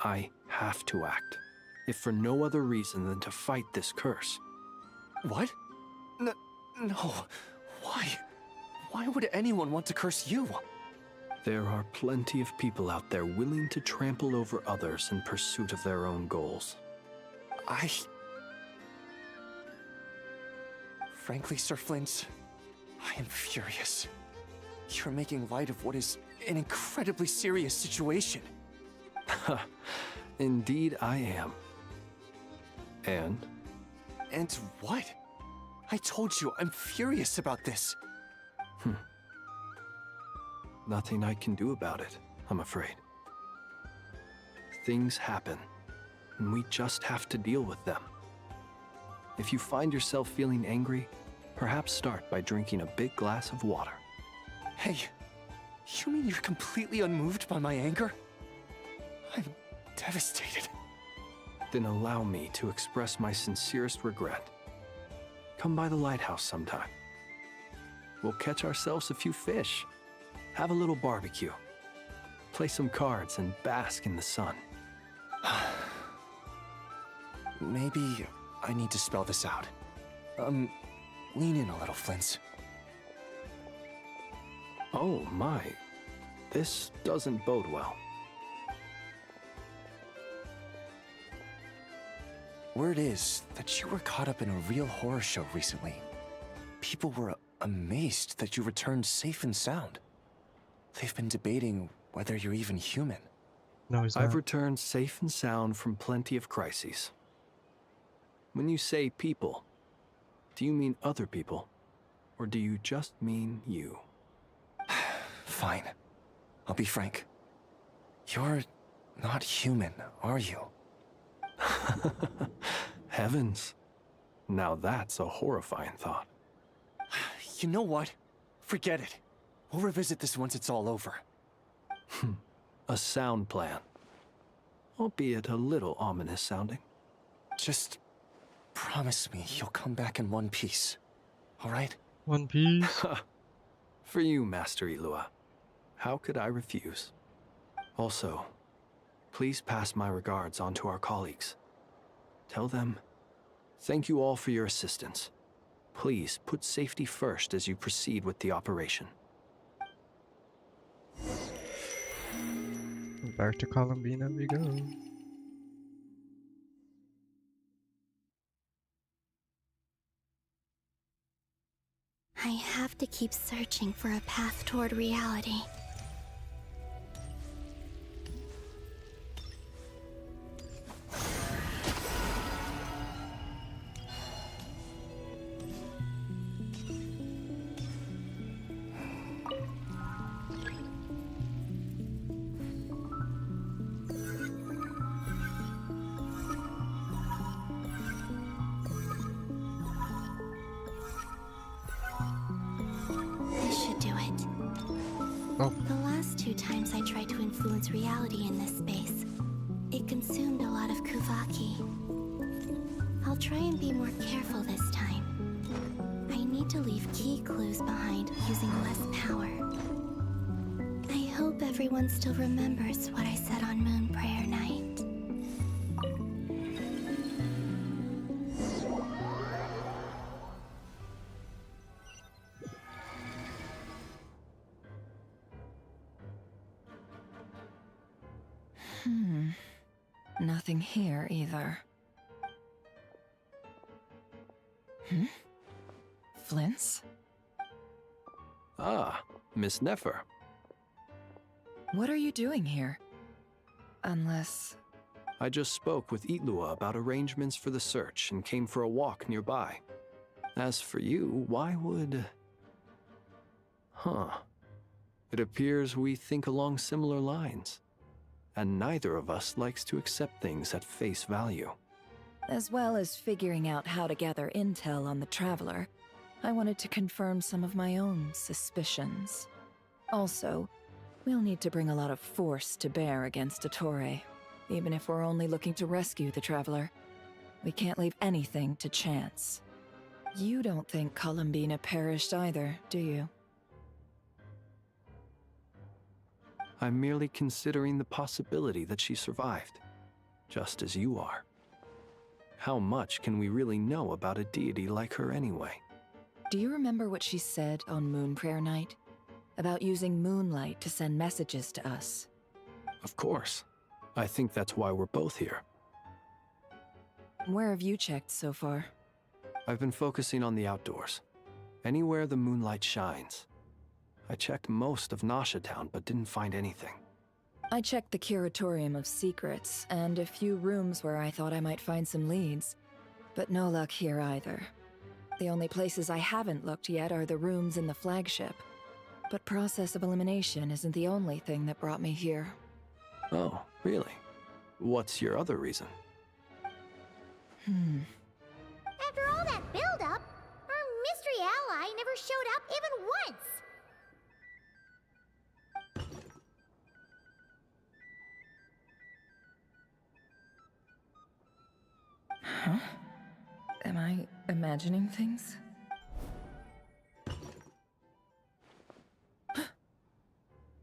I have to act, if for no other reason than to fight this curse. What? No. Why? Why would anyone want to curse you? There are plenty of people out there willing to trample over others in pursuit of their own goals. Frankly, Sir Flint, I am furious. You're making light of what is an incredibly serious situation. Indeed I am. And? And what? I told you I'm furious about this. Nothing I can do about it, I'm afraid. Things happen, and we just have to deal with them. If you find yourself feeling angry, perhaps start by drinking a big glass of water. Hey, you mean you're completely unmoved by my anger? I'm devastated. Then allow me to express my sincerest regret. Come by the lighthouse sometime. We'll catch ourselves a few fish. Have a little barbecue. play some cards, and bask in the sun. Maybe I need to spell this out. Lean in a little, Flint. Oh my, this doesn't bode well. Word is that you were caught up in a real horror show recently. People were amazed that you returned safe and sound. They've been debating whether you're even human. No, he's I've not. returned safe and sound from plenty of crises. When you say people, do you mean other people? Or do you just mean you? Fine. I'll be frank. You're not human, are you? Heavens. Now that's a horrifying thought. You know what? Forget it. We'll revisit this once it's all over. A sound plan. Albeit a little ominous sounding. Just promise me you'll come back in one piece. All right? One Piece. For you, Master Ilua. How could I refuse? Also, please pass my regards on to our colleagues. Tell them, thank you all for your assistance. Please put safety first as you proceed with the operation. Back to Columbina we go. I have to keep searching for a path toward reality. This should do it. Oh. The last 2 times I tried to influence reality in this space, it consumed a lot of Kuvaki. I'll try and be more careful this time. I need to leave key clues behind using less power. I hope everyone still remembers what I said on Moon Prayer Night. Nothing here either. Flint's? Ah, Miss Nefer. What are you doing here? Unless... I just spoke with Itlua about arrangements for the search and came for a walk nearby. As for you, why would... It appears we think along similar lines. And neither of us likes to accept things at face value. As well as figuring out how to gather intel on the Traveler, I wanted to confirm some of my own suspicions. Also, we'll need to bring a lot of force to bear against Dottore, even if we're only looking to rescue the Traveler. We can't leave anything to chance. You don't think Columbina perished either, do you? I'm merely considering the possibility that she survived, just as you are. How much can we really know about a deity like her anyway? Do you remember what she said on Moon Prayer Night? About using moonlight to send messages to us? Of course. I think that's why we're both here. Where have you checked so far? I've been focusing on the outdoors. Anywhere the moonlight shines. I checked most of Nasha Town, but didn't find anything. I checked the Curatorium of Secrets, and a few rooms where I thought I might find some leads. But no luck here either. The only places I haven't looked yet are the rooms in the flagship. But process of elimination isn't the only thing that brought me here. Oh, really? What's your other reason? After all that build-up, our mystery ally never showed up even once. Huh? Am I imagining things?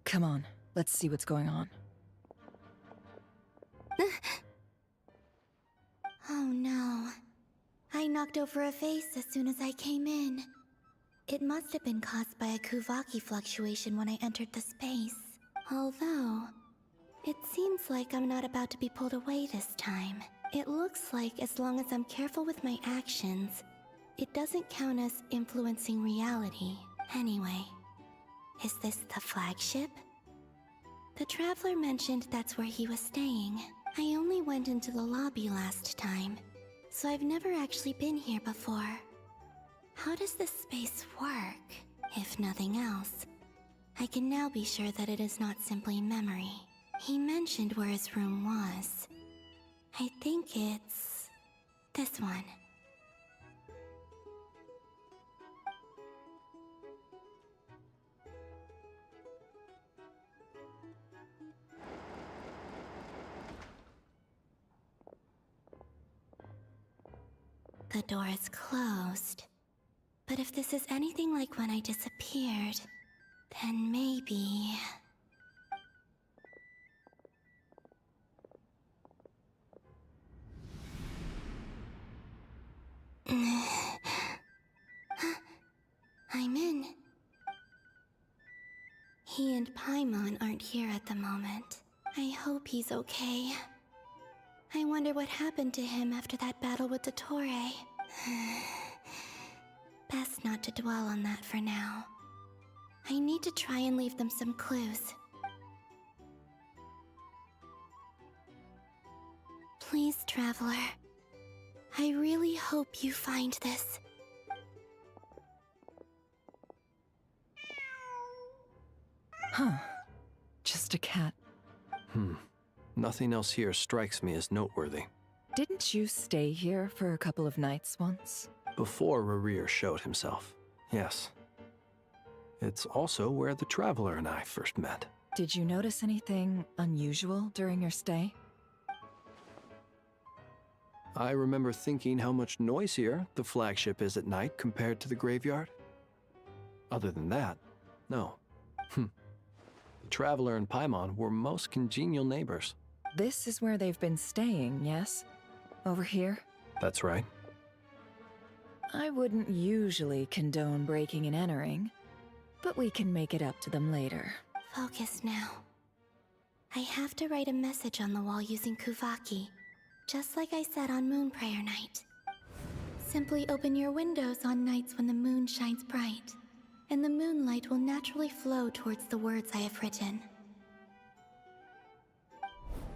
Come on, Let's see what's going on. Oh no. I knocked over a vase as soon as I came in. It must have been caused by a Kuvaki fluctuation when I entered the space. Although, it seems like I'm not about to be pulled away this time. It looks like as long as I'm careful with my actions, it doesn't count as influencing reality. Anyway, is this the flagship? The Traveler mentioned that's where he was staying. I only went into the lobby last time, so I've never actually been here before. How does this space work? If nothing else, I can now be sure that it is not simply memory. He mentioned where his room was. I think it's this one. The door is closed. But if this is anything like when I disappeared, then maybe... I'm in. He and Paimon aren't here at the moment. I hope he's okay. I wonder what happened to him after that battle with Dottore. Best not to dwell on that for now. I need to try and leave them some clues. Please, Traveler. I really hope you find this. Huh. Just a cat. Nothing else here strikes me as noteworthy. Didn't you stay here for a couple of nights once? Before Rerir showed himself, yes. It's also where the Traveler and I first met. Did you notice anything unusual during your stay? I remember thinking how much noisier the flagship is at night compared to the graveyard. Other than that, no. The Traveler and Paimon were most congenial neighbors. This is where they've been staying, yes? Over here? That's right. I wouldn't usually condone breaking and entering, but we can make it up to them later. Focus now. I have to write a message on the wall using Kuvaki, just like I said on Moon Prayer Night. Simply open your windows on nights when the moon shines bright, and the moonlight will naturally flow towards the words I have written.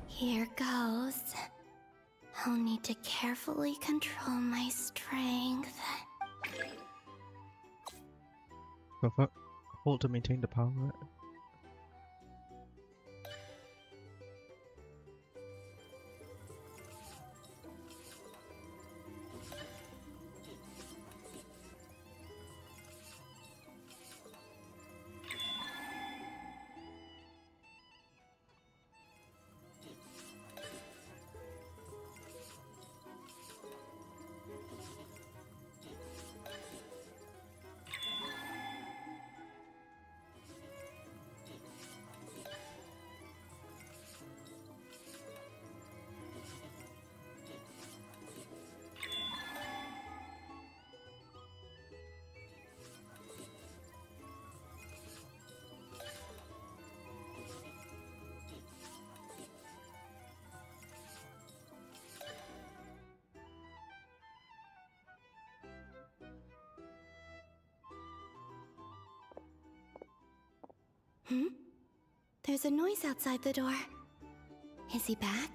Here goes. I'll need to carefully control my strength. Hold to maintain the power. There's a noise outside the door. Is he back?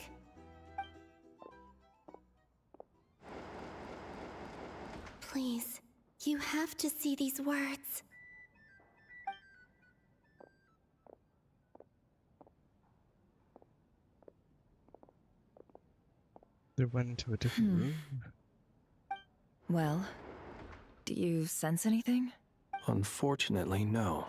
Please, you have to see these words. They went into a different room. Well, do you sense anything? Unfortunately, no.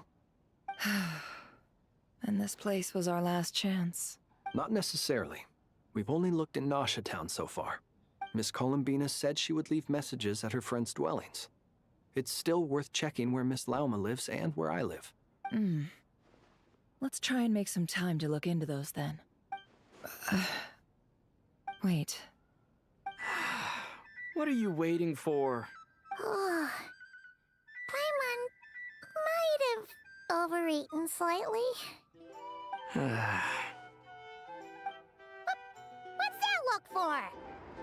And this place was our last chance. Not necessarily. We've only looked in Nasha Town so far. Miss Columbina said she would leave messages at her friends' dwellings. It's still worth checking where Miss Lauma lives and where I live. Let's try and make some time to look into those then. Wait. What are you waiting for? Paimon might have overeaten slightly. What's that look for?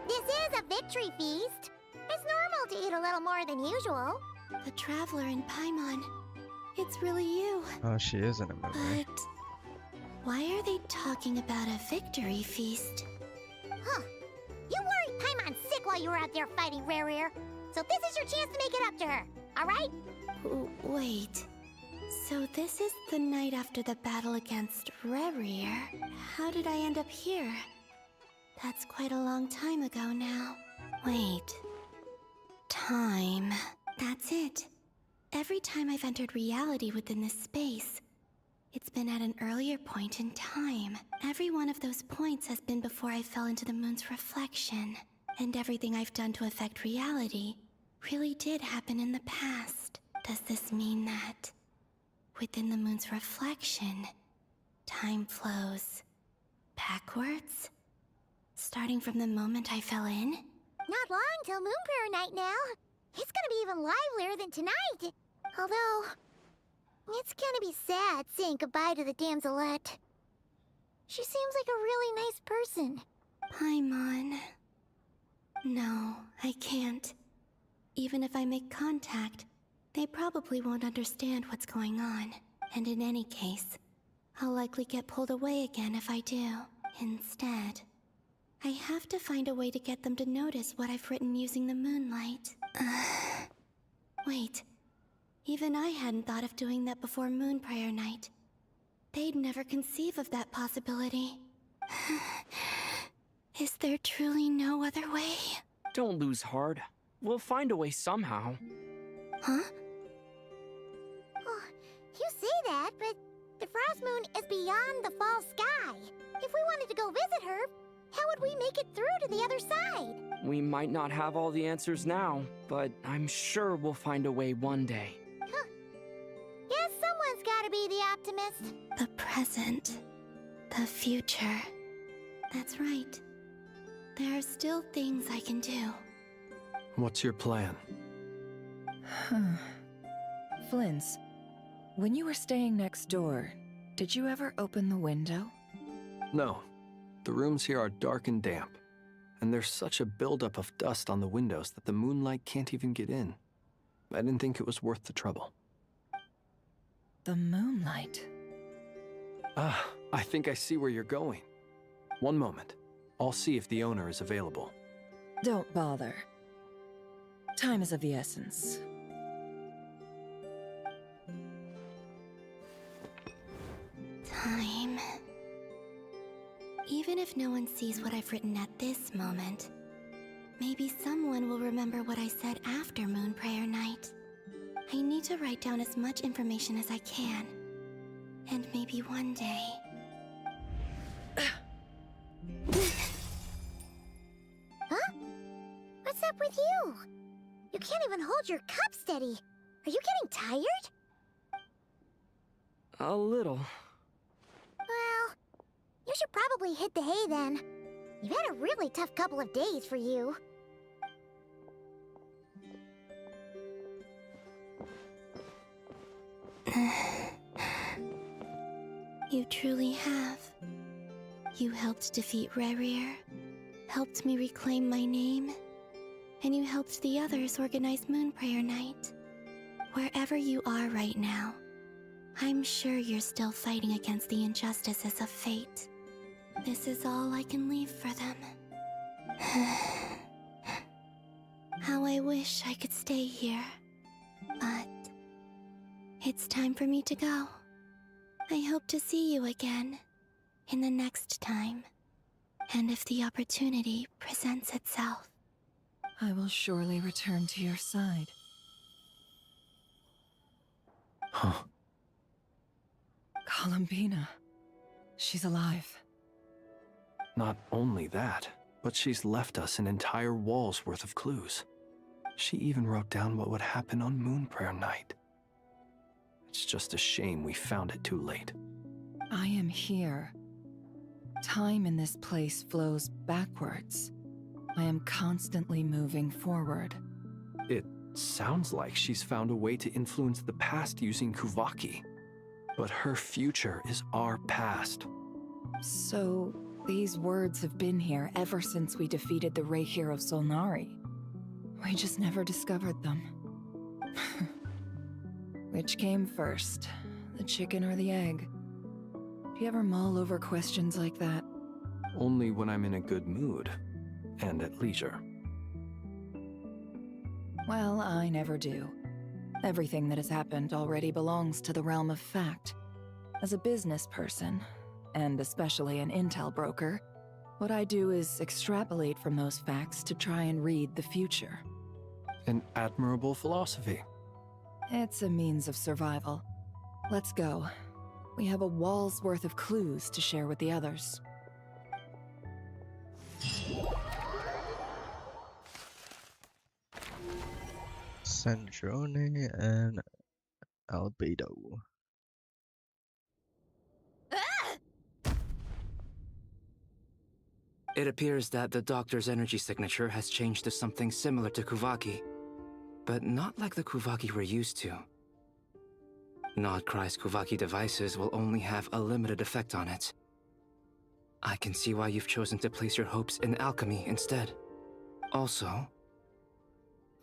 This is a victory feast. It's normal to eat a little more than usual. The Traveler in Paimon. It's really you. Oh, she is in a movie. But why are they talking about a victory feast? Huh. You worried Paimon sick while you were out there fighting Rare, so this is your chance to make it up to her, alright? Wait. So this is the night after the battle against Rare. How did I end up here? That's quite a long time ago now. Wait. Time. That's it. Every time I've entered reality within this space, it's been at an earlier point in time. Every one of those points has been before I fell into the moon's reflection. And everything I've done to affect reality really did happen in the past. Does this mean that within the moon's reflection, time flows backwards? Starting from the moment I fell in? Not long till Moon Prayer Night now. It's gonna be even livelier than tonight. Although, it's gonna be sad saying goodbye to the damselette. She seems like a really nice person. Paimon. No, I can't. Even if I make contact, they probably won't understand what's going on. And in any case, I'll likely get pulled away again if I do. Instead, I have to find a way to get them to notice what I've written using the moonlight. Wait. Even I hadn't thought of doing that before Moon Prayer Night. They'd never conceive of that possibility. Is there truly no other way? Don't lose heart. We'll find a way somehow. Huh? Oh, you say that, but the Frost Moon is beyond the fall sky. If we wanted to go visit her, how would we make it through to the other side? We might not have all the answers now, but I'm sure we'll find a way one day. Huh. Guess someone's gotta be the optimist. The present. The future. That's right. There are still things I can do. What's your plan? Flins, when you were staying next door, did you ever open the window? No. The rooms here are dark and damp, and there's such a buildup of dust on the windows that the moonlight can't even get in. I didn't think it was worth the trouble. The moonlight? Ah, I think I see where you're going. One moment. I'll see if the owner is available. Don't bother. Time is of the essence. Time. Even if no one sees what I've written at this moment, maybe someone will remember what I said after Moon Prayer Night. I need to write down as much information as I can. And maybe one day... Huh? What's up with you? You can't even hold your cup steady. Are you getting tired? A little. Well, you should probably hit the hay then. You've had a really tough couple of days for you. You truly have. You helped defeat Rerir, helped me reclaim my name, and you helped the others organize Moon Prayer Night. Wherever you are right now, I'm sure you're still fighting against the injustices of fate. This is all I can leave for them. How I wish I could stay here. But it's time for me to go. I hope to see you again in the next time. And if the opportunity presents itself. I will surely return to your side. Huh. Columbina. She's alive. Not only that, but she's left us an entire wall's worth of clues. She even wrote down what would happen on Moon Prayer Night. It's just a shame we found it too late. I am here. Time in this place flows backwards. I am constantly moving forward. It sounds like she's found a way to influence the past using Kuvaki. But her future is our past. So, these words have been here ever since we defeated the Ray hero Solnari. We just never discovered them. Which came first, the chicken or the egg? Do you ever mull over questions like that? Only when I'm in a good mood, and at leisure. Well, I never do. Everything that has happened already belongs to the realm of fact. As a business person, and especially an intel broker, what I do is extrapolate from those facts to try and read the future. An admirable philosophy. It's a means of survival. Let's go. We have a wall's worth of clues to share with the others. Sandrone and Albedo. It appears that the doctor's energy signature has changed to something similar to Kuvaki, but not like the Kuvaki we're used to. Nodcry's Kuvaki devices will only have a limited effect on it. I can see why you've chosen to place your hopes in alchemy instead. Also,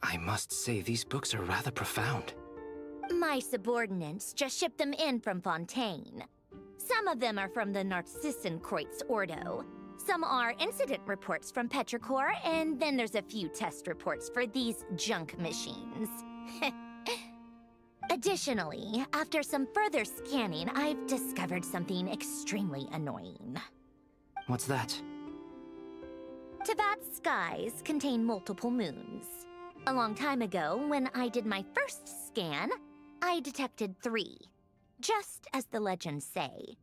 I must say these books are rather profound. My subordinates just shipped them in from Fontaine. Some of them are from the Narcissenkreuz Ordo. Some are incident reports from Petrichor, and then there's a few test reports for these junk machines. Additionally, after some further scanning, I've discovered something extremely annoying. What's that? Teyvat's skies contain multiple moons. A long time ago, when I did my first scan, I detected 3, just as the legends say.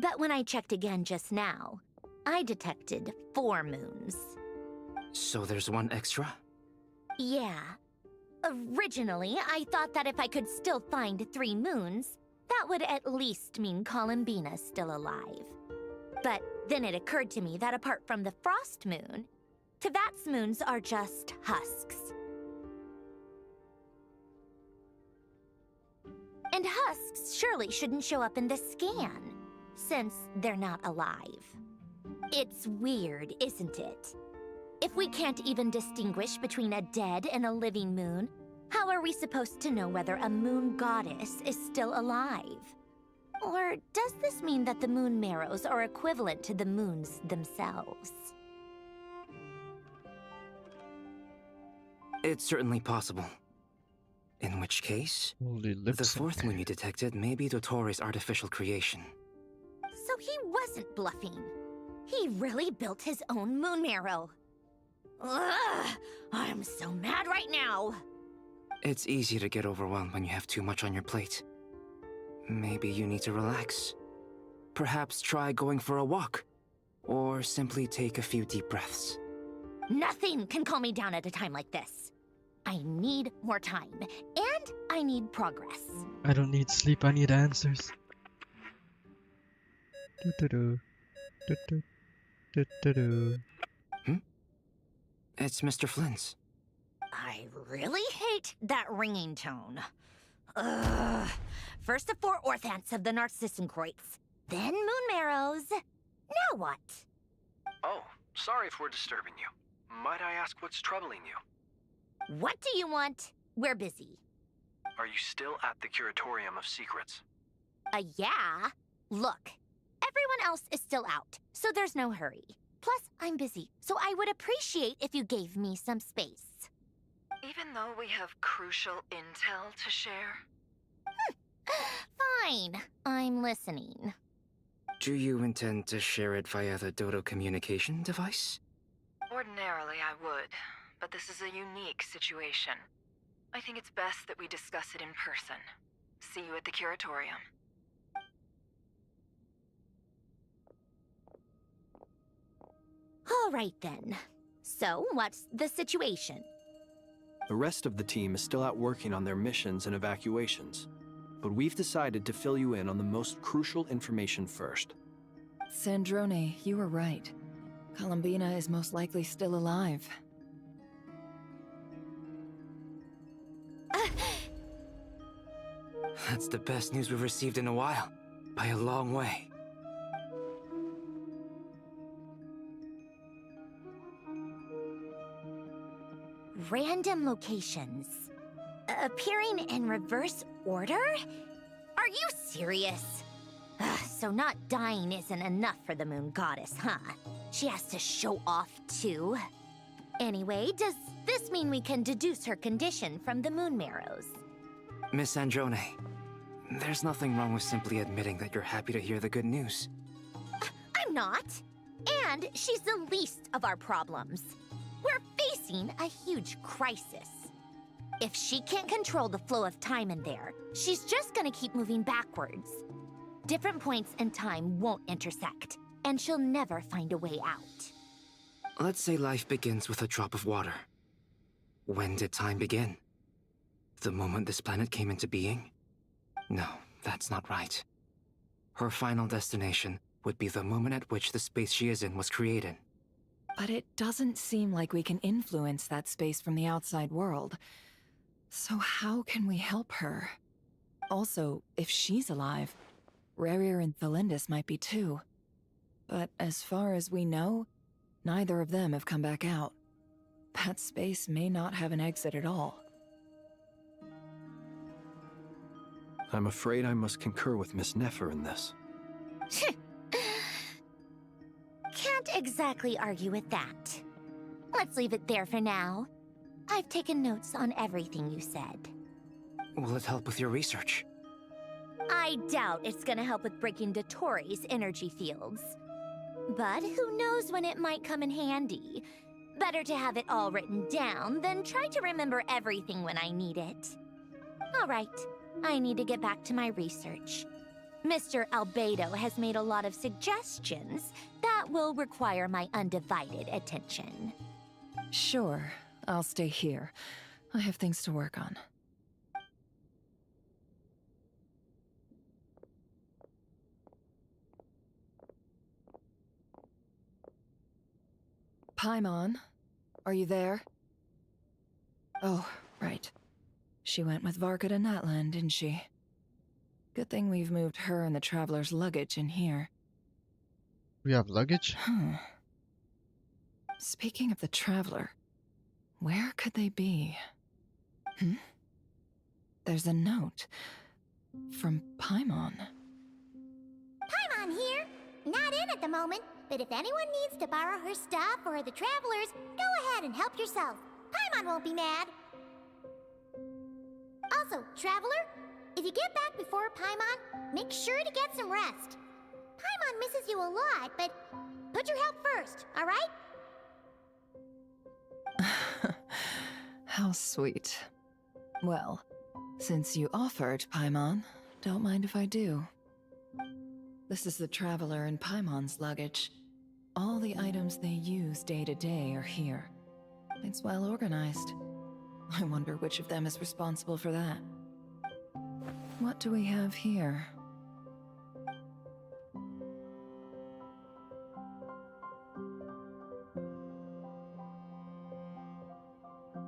But when I checked again just now, I detected 4 moons. So there's one extra? Yeah. Originally, I thought that if I could still find 3 moons, that would at least mean Columbina's still alive. But then it occurred to me that apart from the frost moon, Teyvat's moons are just husks. And husks surely shouldn't show up in the scan, since they're not alive. It's weird, isn't it? If we can't even distinguish between a dead and a living moon, how are we supposed to know whether a moon goddess is still alive? Or does this mean that the moon marrows are equivalent to the moons themselves? It's certainly possible. In which case, the 4th moon you detected may be Dottore artificial creation. So he wasn't bluffing. He really built his own moon marrow. Ugh! I'm so mad right now! It's easy to get overwhelmed when you have too much on your plate. Maybe you need to relax. Perhaps try going for a walk. Or simply take a few deep breaths. Nothing can calm me down at a time like this. I need more time, and I need progress. I don't need sleep, I need answers. It's Mr. Flynn's. I really hate that ringing tone. Ugh. First the 4 orthants of the Narcissenkreuz, then moon marrows. Now what? Oh, sorry if we're disturbing you. Might I ask what's troubling you? What do you want? We're busy. Are you still at the Curatorium of Secrets? Yeah. Look, everyone else is still out, so there's no hurry. Plus, I'm busy, so I would appreciate if you gave me some space. Even though we have crucial intel to share? Fine, I'm listening. Do you intend to share it via the Dodo communication device? Ordinarily I would, but this is a unique situation. I think it's best that we discuss it in person. See you at the Curatorium. All right then. So, what's the situation? The rest of the team is still out working on their missions and evacuations. but we've decided to fill you in on the most crucial information first. Sandrone, you were right. Columbina is most likely still alive. That's the best news we've received in a while, by a long way. Random locations. Appearing in reverse order? Are you serious? So not dying isn't enough for the Moon Goddess, huh? She has to show off too. Anyway, does this mean we can deduce her condition from the Moon Marrows? Miss Androne, there's nothing wrong with simply admitting that you're happy to hear the good news. I'm not. And she's the least of our problems. We're facing a huge crisis. If she can't control the flow of time in there, she's just gonna keep moving backwards. Different points in time won't intersect, and she'll never find a way out. Let's say life begins with a drop of water. When did time begin? The moment this planet came into being? No, that's not right. Her final destination would be the moment at which the space she is in was created. But it doesn't seem like we can influence that space from the outside world. So how can we help her? Also, if she's alive, Rerir and Thalindis might be too. But as far as we know, neither of them have come back out. That space may not have an exit at all. I'm afraid I must concur with Miss Nefer in this. Can't exactly argue with that. Let's leave it there for now. I've taken notes on everything you said. Will it help with your research? I doubt it's gonna help with breaking Dottoro's energy fields. But who knows when it might come in handy. Better to have it all written down than try to remember everything when I need it. All right, I need to get back to my research. Mr. Albedo has made a lot of suggestions that will require my undivided attention. Sure, I'll stay here. I have things to work on. Paimon, are you there? Oh, right. She went with Varka to Natlan, didn't she? Good thing we've moved her and the Traveler's luggage in here. We have luggage? Speaking of the Traveler, where could they be? There's a note from Paimon. Paimon here. Not in at the moment, but if anyone needs to borrow her stuff or the Travelers, go ahead and help yourself. Paimon won't be mad. Also, Traveler, if you get back before Paimon, make sure to get some rest. Paimon misses you a lot, but put your health first, all right? How sweet. Well, since you offered, Paimon, don't mind if I do. This is the Traveler and Paimon's luggage. All the items they use day to day are here. It's well organized. I wonder which of them is responsible for that. What do we have here?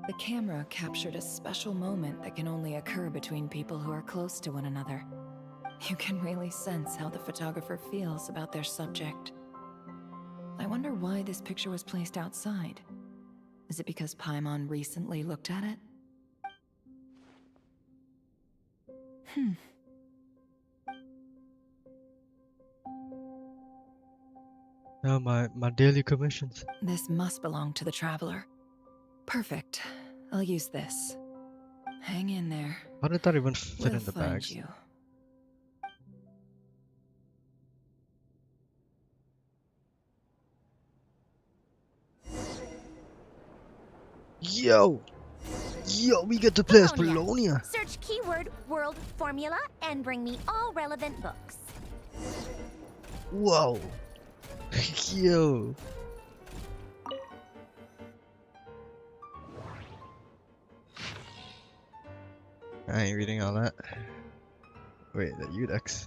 The camera captured a special moment that can only occur between people who are close to one another. You can really sense how the photographer feels about their subject. I wonder why this picture was placed outside. Is it because Paimon recently looked at it? Now my daily commissions. This must belong to the Traveler. Perfect. I'll use this. Hang in there. How did that even fit We'll in the find bags? you. Yo, we get to play as Polonia. Polonia. Search keyword world formula and bring me all relevant books. Whoa. Yo. I ain't reading all that. Wait, the Udex.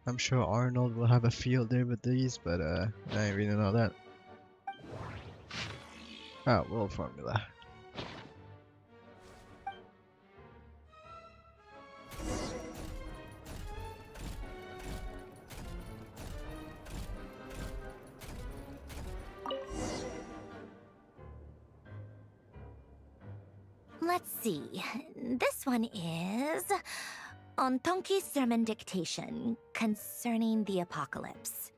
I'm sure Arnold will have a field day with these, but I ain't really know that. Ah, world formula. Let's see. This one is on Tonki's sermon dictation concerning the apocalypse.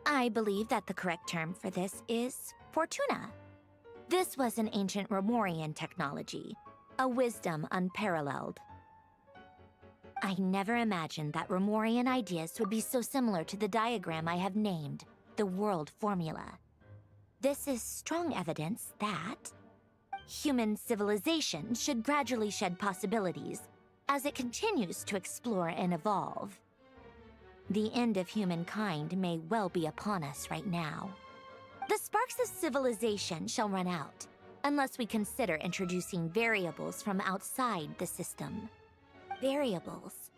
I believe that the correct term for this is Fortuna. This was an ancient Romorian technology, a wisdom unparalleled. I never imagined that Romorian ideas would be so similar to the diagram I have named, the world formula. This is strong evidence that human civilization should gradually shed possibilities as it continues to explore and evolve. The end of humankind may well be upon us right now. The sparks of civilization shall run out, unless we consider introducing variables from outside the system. Variables?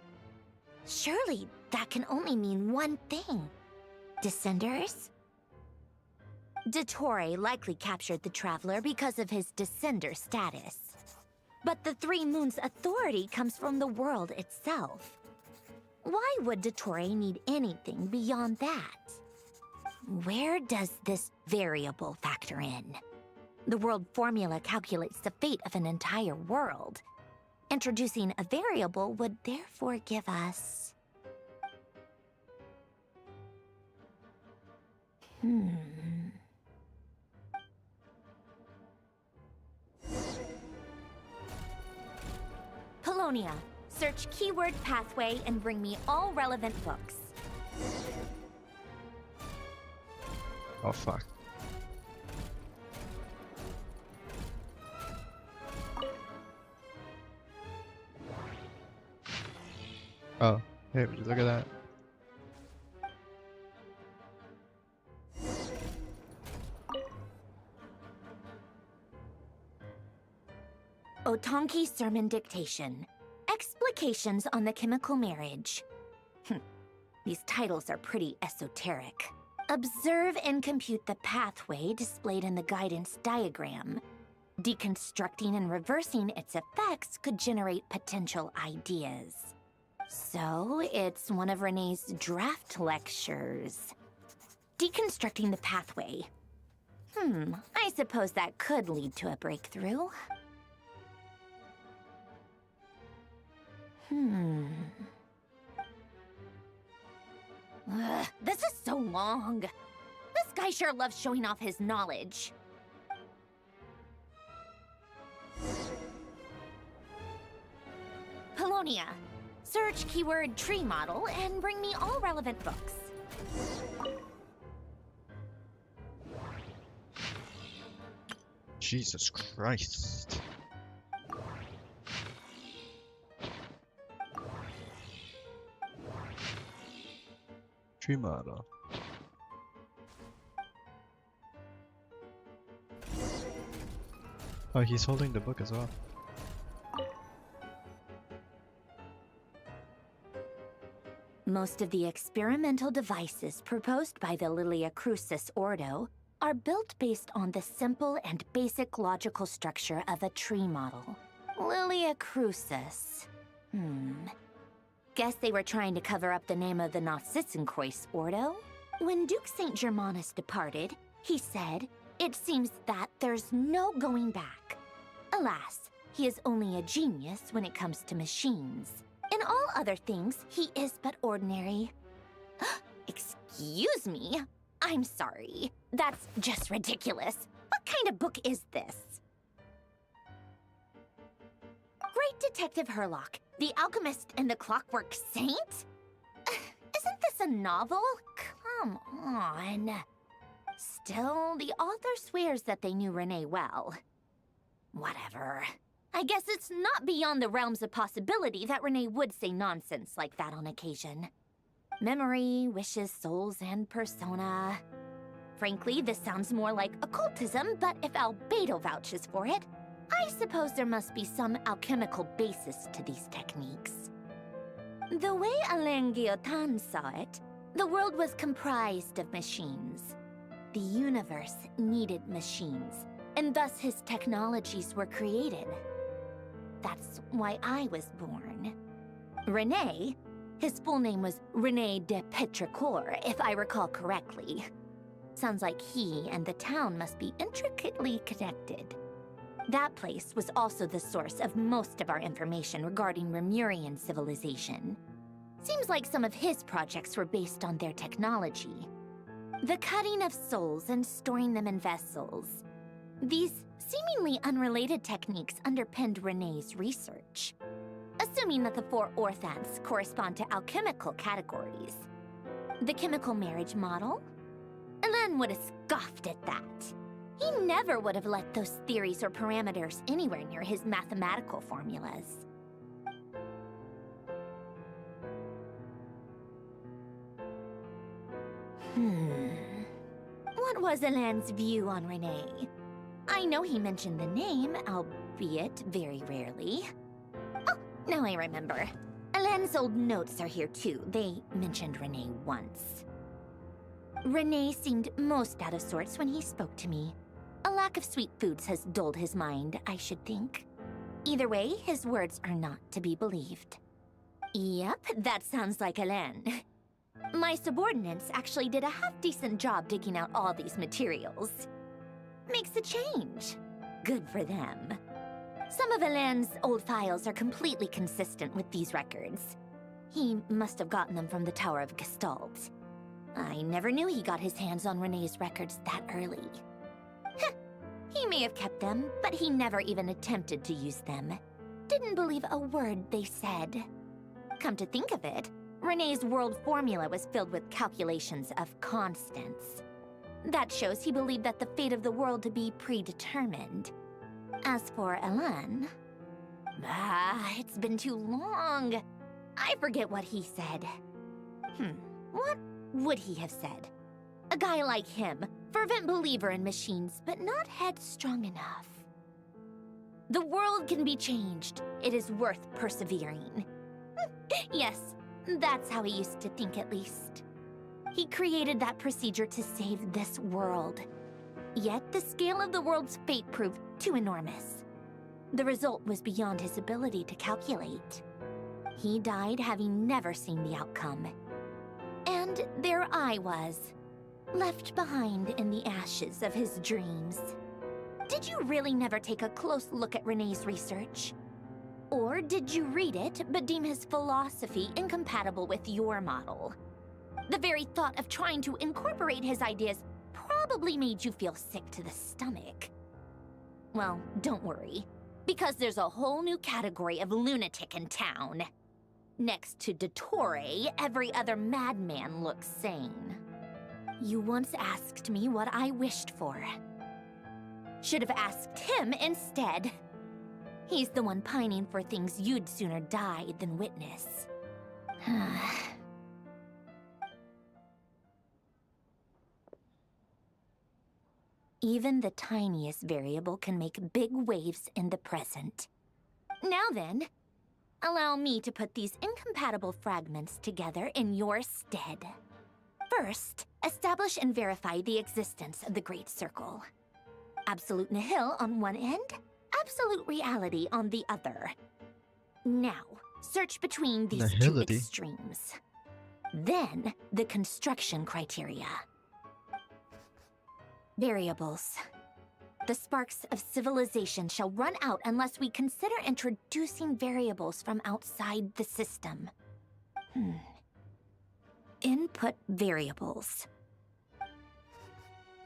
Surely that can only mean one thing. Descenders? Dottore likely captured the Traveler because of his descender status. But the Three Moons' authority comes from the world itself. Why would Dottore need anything beyond that? Where does this variable factor in? The world formula calculates the fate of an entire world. Introducing a variable would therefore give us... Polonia, search keyword pathway and bring me all relevant books. Oh fuck. Oh, hey, would you look at that? Otonki sermon dictation. Explications on the chemical marriage. These titles are pretty esoteric. Observe and compute the pathway displayed in the guidance diagram. Deconstructing and reversing its effects could generate potential ideas. So, it's one of Renee's draft lectures. Deconstructing the pathway. I suppose that could lead to a breakthrough. This is so long. This guy sure loves showing off his knowledge. Polonia, search keyword tree model and bring me all relevant books. Jesus Christ. Tree model. Oh, he's holding the book as well. Most of the experimental devices proposed by the Lilia Crucis Ordo are built based on the simple and basic logical structure of a tree model. Lilia Crucis. Guess they were trying to cover up the name of the Nautitzenkreuz Ordo? When Duke St. Germanus departed, he said, "It seems that there's no going back." Alas, he is only a genius when it comes to machines. In all other things, he is but ordinary. Excuse me? I'm sorry. That's just ridiculous. What kind of book is this? Great Detective Herlock, the Alchemist and the Clockwork Saint? Isn't this a novel? Come on. Still, the author swears that they knew Renee well. Whatever. I guess it's not beyond the realms of possibility that Renee would say nonsense like that on occasion. Memory, wishes, souls, and persona. Frankly, this sounds more like occultism, but if Albedo vouches for it, I suppose there must be some alchemical basis to these techniques. The way Alain Guillotin saw it, the world was comprised of machines. The universe needed machines, and thus his technologies were created. That's why I was born. Renee, his full name was Renee de Petrichor, if I recall correctly. Sounds like he and the town must be intricately connected. That place was also the source of most of our information regarding Remurian civilization. Seems like some of his projects were based on their technology. The cutting of souls and storing them in vessels. These seemingly unrelated techniques underpinned Renee's research. Assuming that the 4 orthants correspond to alchemical categories. The chemical marriage model? Alain would have scoffed at that. He never would have let those theories or parameters anywhere near his mathematical formulas. What was Alain's view on Renee? I know he mentioned the name, albeit very rarely. Oh, now I remember. Alain's old notes are here too. They mentioned Renee once. Renee seemed most out of sorts when he spoke to me. A lack of sweet foods has dulled his mind, I should think. Either way, his words are not to be believed. Yep, that sounds like Alain. My subordinates actually did a half-decent job digging out all these materials. Makes a change. Good for them. Some of Alain's old files are completely consistent with these records. He must have gotten them from the Tower of Gestalt. I never knew he got his hands on Renee's records that early. He may have kept them, but he never even attempted to use them. Didn't believe a word they said. Come to think of it, Renee's world formula was filled with calculations of constants. That shows he believed that the fate of the world to be predetermined. As for Alain... it's been too long. I forget what he said. What would he have said? A guy like him, fervent believer in machines, but not headstrong enough. The world can be changed. It is worth persevering. Yes, that's how he used to think at least. He created that procedure to save this world. Yet the scale of the world's fate proved too enormous. The result was beyond his ability to calculate. He died having never seen the outcome. And there I was, left behind in the ashes of his dreams. Did you really never take a close look at Renee's research? Or did you read it but deem his philosophy incompatible with your model? The very thought of trying to incorporate his ideas probably made you feel sick to the stomach. Well, don't worry, because there's a whole new category of lunatic in town. Next to Dottore, every other madman looks sane. You once asked me what I wished for. Should have asked him instead. He's the one pining for things you'd sooner die than witness. Even the tiniest variable can make big waves in the present. Now then, allow me to put these incompatible fragments together in your stead. First, establish and verify the existence of the Great Circle. Absolute nihil on one end, absolute reality on the other. Now, search between these two extremes. Then, the construction criteria. Variables. The sparks of civilization shall run out unless we consider introducing variables from outside the system. Input variables.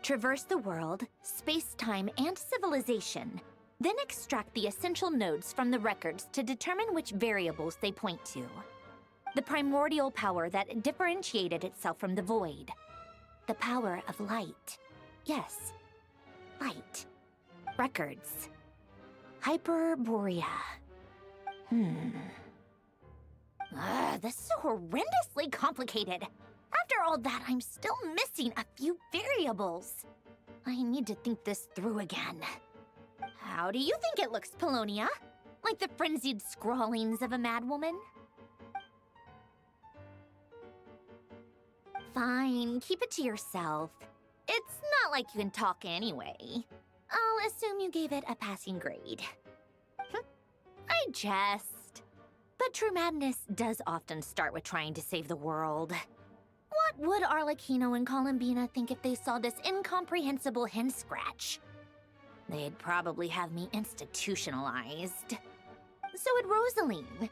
Traverse the world, space-time, and civilization, then extract the essential nodes from the records to determine which variables they point to. The primordial power that differentiated itself from the void. The power of light. Yes, light. Records. Hyperborea. This is so horrendously complicated. After all that, I'm still missing a few variables. I need to think this through again. How do you think it looks, Polonia? Like the frenzied scrawlings of a madwoman? Fine, keep it to yourself. It's not like you can talk anyway. I'll assume you gave it a passing grade. I jest. But true madness does often start with trying to save the world. What would Arlecchino and Columbina think if they saw this incomprehensible hen scratch? They'd probably have me institutionalized. So would Rosaline.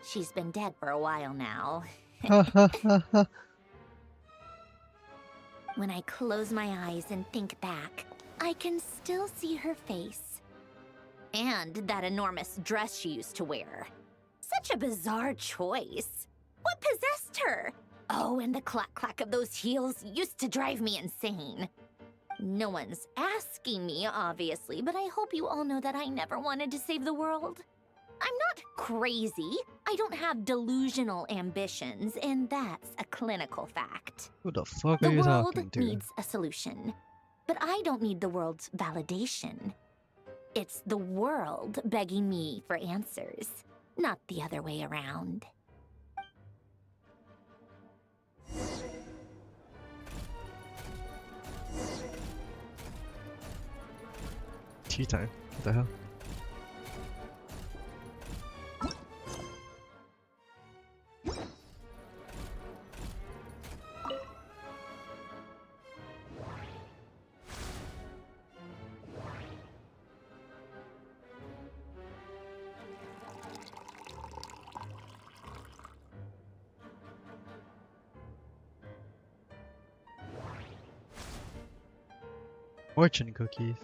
She's been dead for a while now. When I close my eyes and think back, I can still see her face. And that enormous dress she used to wear. Such a bizarre choice. What possessed her? Oh, and the clack-clack of those heels used to drive me insane. No one's asking me, obviously, but I hope you all know that I never wanted to save the world. I'm not crazy. I don't have delusional ambitions, and that's a clinical fact. Who the fuck are you talking to? The world needs a solution, but I don't need the world's validation. It's the world begging me for answers, not the other way around. Tea time. What the hell? Fortune cookies.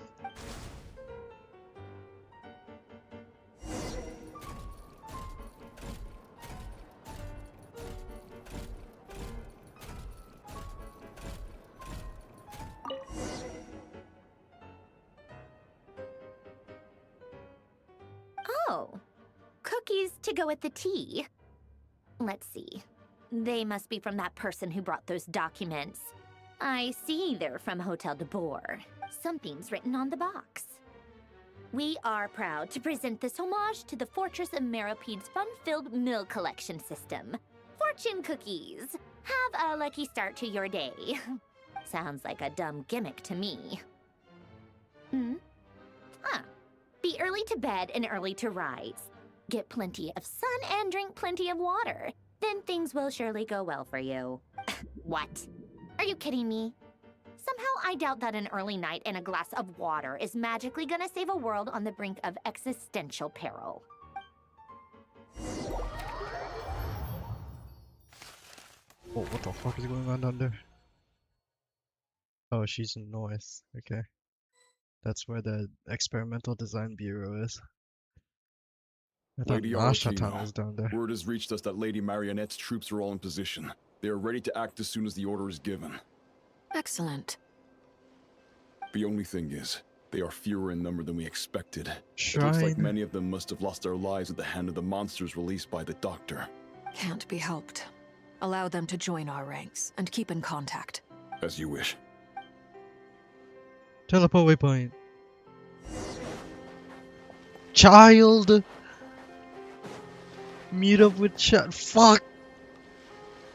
Oh, cookies to go with the tea. Let's see. They must be from that person who brought those documents. I see they're from Hotel de Boer. Something's written on the box. We are proud to present this homage to the Fortress of Meropede's fun-filled mill collection system. Fortune cookies. Have a lucky start to your day. Sounds like a dumb gimmick to me. Be early to bed and early to rise. Get plenty of sun and drink plenty of water. Then things will surely go well for you. What? Are you kidding me? Somehow I doubt that an early night and a glass of water is magically gonna save a world on the brink of existential peril. Oh, what the fuck is going on down there? Oh, she's in North. Okay. That's where the Experimental Design Bureau is. I thought Lady Ashatan was Archon, down there. word has reached us that Lady Marionette's troops are all in position. They are ready to act as soon as the order is given. Excellent. The only thing is, they are fewer in number than we expected. Shrine. It looks like many of them must have lost their lives at the hand of the monsters released by the Doctor. Can't be helped. Allow them to join our ranks and keep in contact. As you wish. Teleport waypoint. Child! Meet up with chat. Fuck!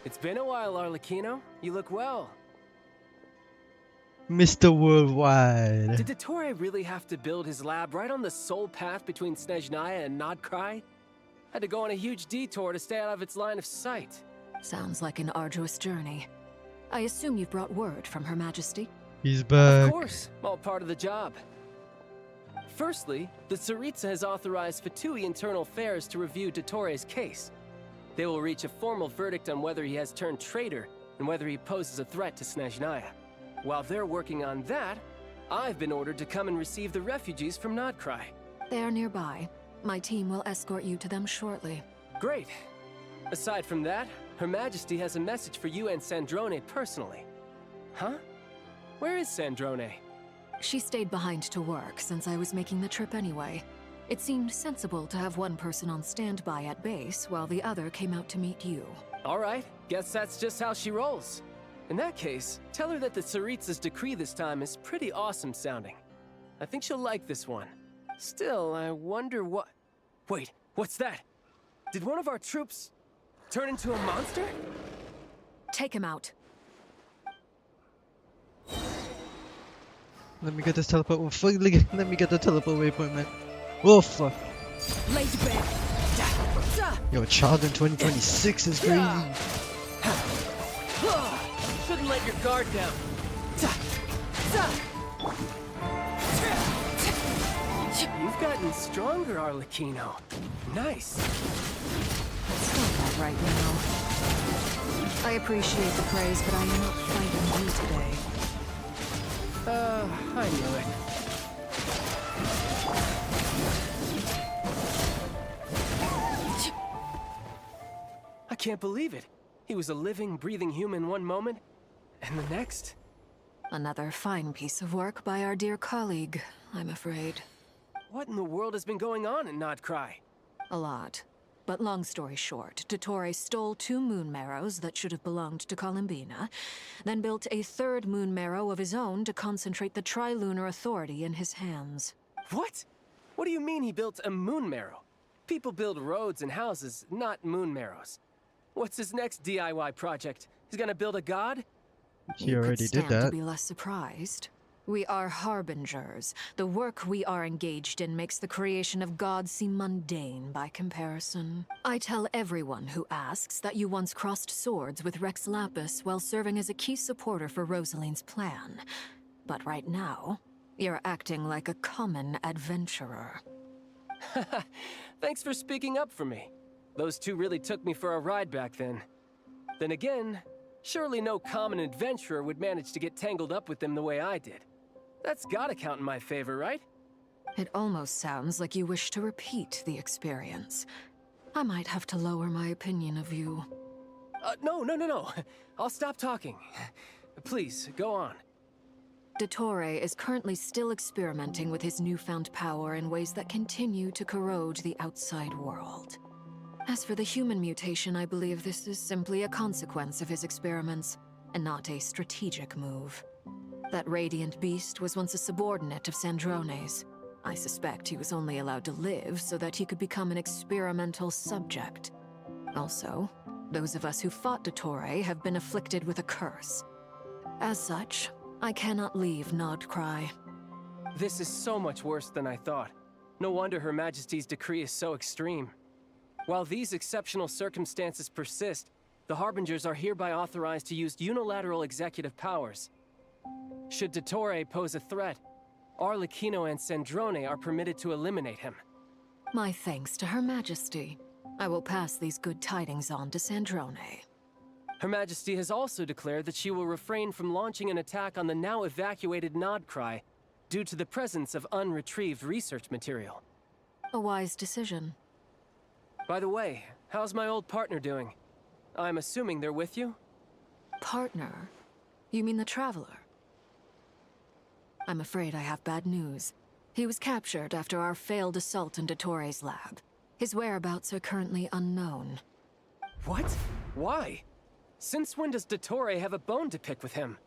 It's been a while, Arlecchino. You look well. Mr. Worldwide. Did Dottore really have to build his lab right on the sole path between Snezhnaya and Nodkrai? Had to go on a huge detour to stay out of its line of sight. Sounds like an arduous journey. I assume you've brought word from Her Majesty? He's back. Of course, all part of the job. Firstly, the Tsaritsa has authorized Fatui Internal Affairs to review Dottore's case. They will reach a formal verdict on whether he has turned traitor and whether he poses a threat to Snezhnaya. While they're working on that, I've been ordered to come and receive the refugees from Nodkrai. They are nearby. My team will escort you to them shortly. Great. Aside from that, Her Majesty has a message for you and Sandrone personally. Huh? Where is Sandrone? She stayed behind to work since I was making the trip anyway. It seemed sensible to have one person on standby at base while the other came out to meet you. All right, guess that's just how she rolls. In that case, tell her that the Tsaritsa's decree this time is pretty awesome sounding. I think she'll like this one. Still, I wonder what... Wait, what's that? Did one of our troops turn into a monster? Take him out. Let me get this teleport. Let me get the teleport waypoint, man. Woof. Lay to bed. Yo, child in 2026 is crazy. Shouldn't let your guard down. You've gotten stronger, Arlecchino. Nice. Stop that right now. I appreciate the praise, but I am not fighting you today. I knew it. I can't believe it. He was a living, breathing human one moment, and the next... Another fine piece of work by our dear colleague, I'm afraid. What in the world has been going on in Nodcry? A lot. But long story short, Dottore stole 2 moon marrows that should have belonged to Columbina, then built a 3rd moon marrow of his own to concentrate the Trilunar Authority in his hands. What? What do you mean he built a moon marrow? People build roads and houses, not moon marrows. What's his next DIY project? He's gonna build a god? He already did that. To be less surprised. We are harbingers. The work we are engaged in makes the creation of gods seem mundane by comparison. I tell everyone who asks that you once crossed swords with Rex Lapis while serving as a key supporter for Rosaline's plan. But right now, you're acting like a common adventurer. Thanks for speaking up for me. Those 2 really took me for a ride back then. Then again, surely no common adventurer would manage to get tangled up with them the way I did. That's gotta count in my favor, right? It almost sounds like you wish to repeat the experience. I might have to lower my opinion of you. No. I'll stop talking. Please, go on. Dottore is currently still experimenting with his newfound power in ways that continue to corrode the outside world. As for the human mutation, I believe this is simply a consequence of his experiments, and not a strategic move. That radiant beast was once a subordinate of Sandrone's. I suspect he was only allowed to live so that he could become an experimental subject. Also, those of us who fought Dottore have been afflicted with a curse. As such, I cannot leave Nodcry. This is so much worse than I thought. No wonder Her Majesty's decree is so extreme. While these exceptional circumstances persist, the Harbingers are hereby authorized to use unilateral executive powers. Should Dottore pose a threat, Arlecchino and Sandrone are permitted to eliminate him. My thanks to Her Majesty. I will pass these good tidings on to Sandrone. Her Majesty has also declared that she will refrain from launching an attack on the now evacuated Nodcry due to the presence of unretrieved research material. A wise decision. By the way, how's my old partner doing? I'm assuming they're with you? Partner? You mean the Traveler? I'm afraid I have bad news. He was captured after our failed assault in Dottore's lab. His whereabouts are currently unknown. What? Why? Since when does Dottore have a bone to pick with him?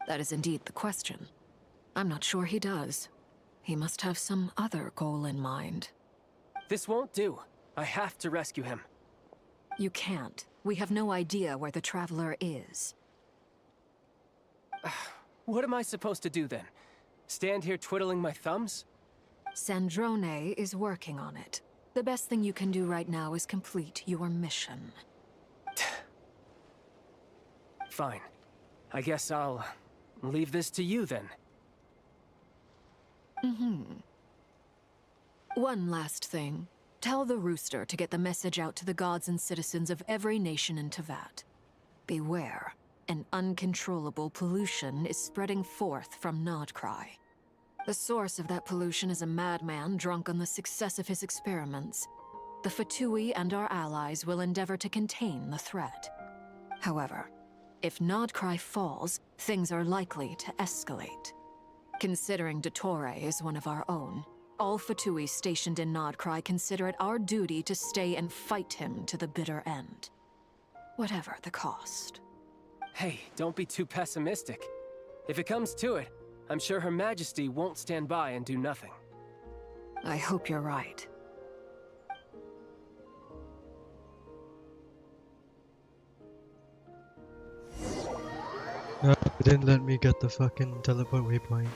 That is indeed the question. I'm not sure he does. He must have some other goal in mind. This won't do. I have to rescue him. You can't. We have no idea where the Traveler is. What am I supposed to do then? Stand here twiddling my thumbs? Sandrone is working on it. The best thing you can do right now is complete your mission. Fine. I guess I'll leave this to you then. One last thing. Tell the Rooster to get the message out to the gods and citizens of every nation in Teyvat. Beware. An uncontrollable pollution is spreading forth from Nodcry. The source of that pollution is a madman drunk on the success of his experiments. The Fatui and our allies will endeavor to contain the threat. However, if Nodcry falls, things are likely to escalate. Considering Dottore is one of our own, All Fatui stationed in Nodcry consider it our duty to stay and fight him to the bitter end. Whatever the cost. Hey, don't be too pessimistic. If it comes to it, I'm sure Her Majesty won't stand by and do nothing. I hope you're right. No, it didn't let me get the fucking teleport waypoint.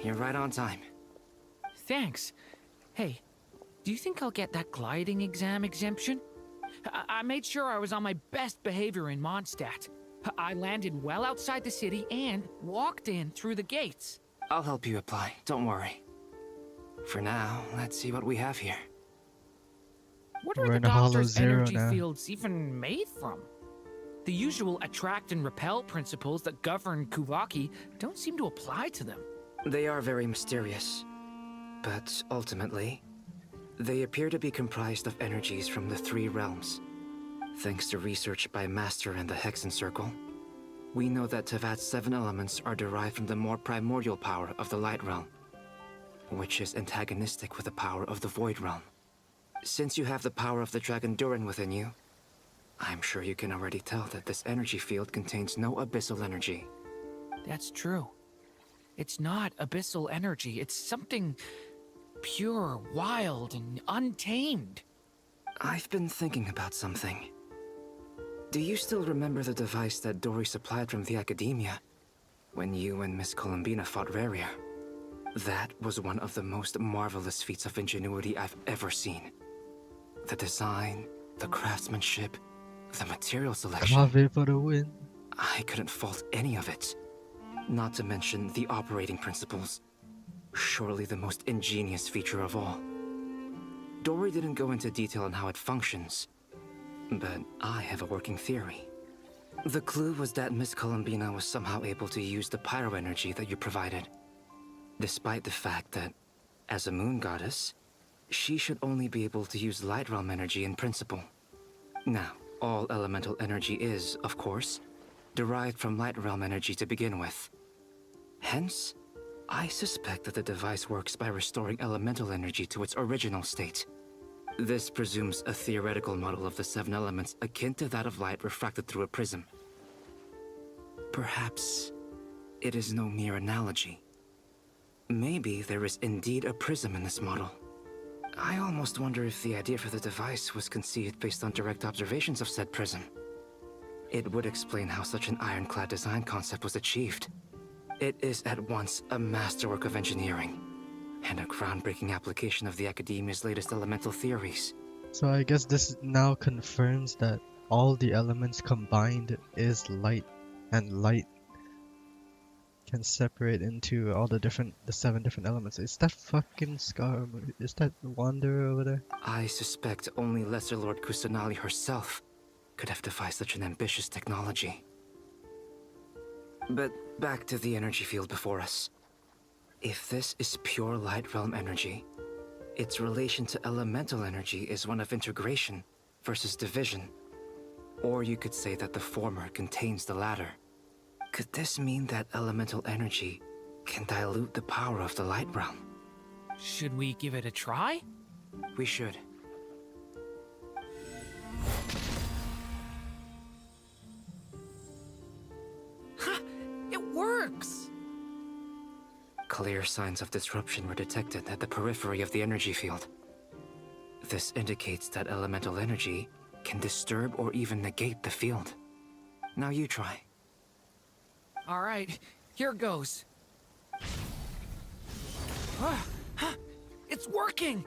You're right on time. Thanks. Hey, do you think I'll get that gliding exam exemption? I made sure I was on my best behavior in Mondstadt. I landed well outside the city and walked in through the gates. I'll help you apply, don't worry. For now, let's see what we have here. What We're are the in a hollow doctor's zero energy now. fields even made from? The usual attract and repel principles that govern Kuvaki don't seem to apply to them. They are very mysterious, but ultimately, they appear to be comprised of energies from the three realms. Thanks to research by Master and the Hexen Circle, we know that Tevat's 7 elements are derived from the more primordial power of the Light Realm, which is antagonistic with the power of the Void Realm. Since you have the power of the Dragon Durin within you, I'm sure you can already tell that this energy field contains no abyssal energy. That's true. It's not abyssal energy, it's something pure, wild, and untamed. I've been thinking about something. Do you still remember the device that Dory supplied from the Academia when you and Miss Columbina fought Raria? That was one of the most marvelous feats of ingenuity I've ever seen. The design, the craftsmanship, the material selection. Kave for the win. I couldn't fault any of it. Not to mention the operating principles. Surely the most ingenious feature of all. Dory didn't go into detail on how it functions, but I have a working theory. The clue was that Miss Columbina was somehow able to use the pyro energy that you provided, despite the fact that, as a moon goddess, she should only be able to use light realm energy in principle. Now, all elemental energy is, of course, derived from light realm energy to begin with. Hence, I suspect that the device works by restoring elemental energy to its original state. This presumes a theoretical model of the 7 elements akin to that of light refracted through a prism. Perhaps it is no mere analogy. Maybe there is indeed a prism in this model. I almost wonder if the idea for the device was conceived based on direct observations of said prism. It would explain how such an ironclad design concept was achieved. It is at once a masterwork of engineering and a groundbreaking application of the Academia's latest elemental theories. So I guess this now confirms that all the elements combined is light, and light can separate into all the 7 different elements. Is that fucking Scar? Is that Wanderer over there? I suspect only Lesser Lord Kusanali herself could have devised such an ambitious technology. But back to the energy field before us. If this is pure light realm energy, its relation to elemental energy is one of integration versus division. Or you could say that the former contains the latter. Could this mean that elemental energy can dilute the power of the light realm? Should we give it a try? We should. It works! Clear signs of disruption were detected at the periphery of the energy field. This indicates that elemental energy can disturb or even negate the field. Now you try. All right, here goes. It's working!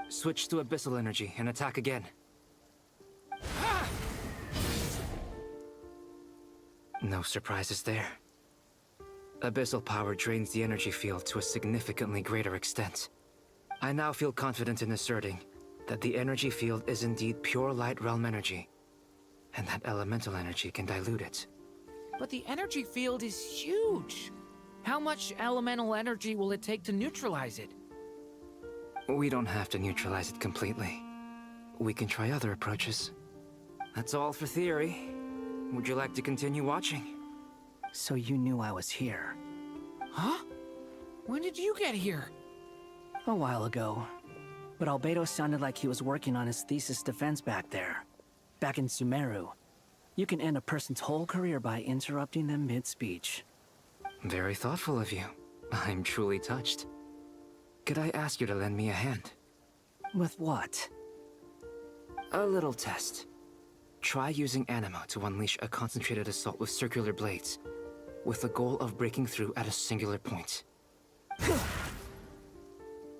Switch to abyssal energy and attack again. No surprises there. Abyssal power drains the energy field to a significantly greater extent. I now feel confident in asserting that the energy field is indeed pure light realm energy, and that elemental energy can dilute it. But the energy field is huge. How much elemental energy will it take to neutralize it? We don't have to neutralize it completely. We can try other approaches. That's all for theory. Would you like to continue watching? So you knew I was here. Huh? When did you get here? A while ago. But Albedo sounded like he was working on his thesis defense back there. Back in Sumeru. You can end a person's whole career by interrupting them mid-speech. Very thoughtful of you. I'm truly touched. Could I ask you to lend me a hand? With what? A little test. Try using Anima to unleash a concentrated assault with circular blades, with the goal of breaking through at a singular point.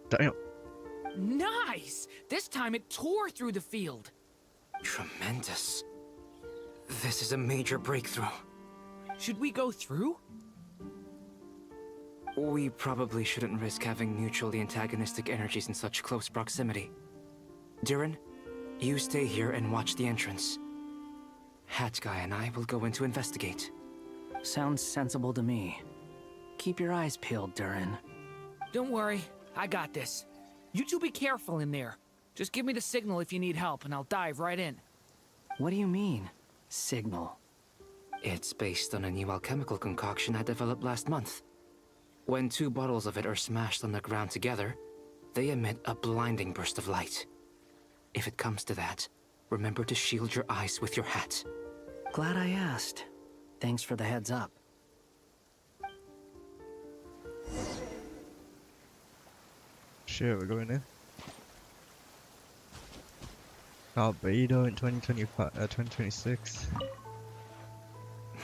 Damn. Nice! This time it tore through the field. Tremendous. This is a major breakthrough. Should we go through? We probably shouldn't risk having mutually antagonistic energies in such close proximity. Durin, you stay here and watch the entrance. Hat Guy and I will go in to investigate. Sounds sensible to me. Keep your eyes peeled, Durin. Don't worry, I got this. You two be careful in there. Just give me the signal if you need help and I'll dive right in. What do you mean, signal? It's based on a new alchemical concoction I developed last month. When 2 bottles of it are smashed on the ground together, they emit a blinding burst of light. If it comes to that, remember to shield your eyes with your hat. Glad I asked. Thanks for the heads up. Sure, we're going in. Albedo in 2026.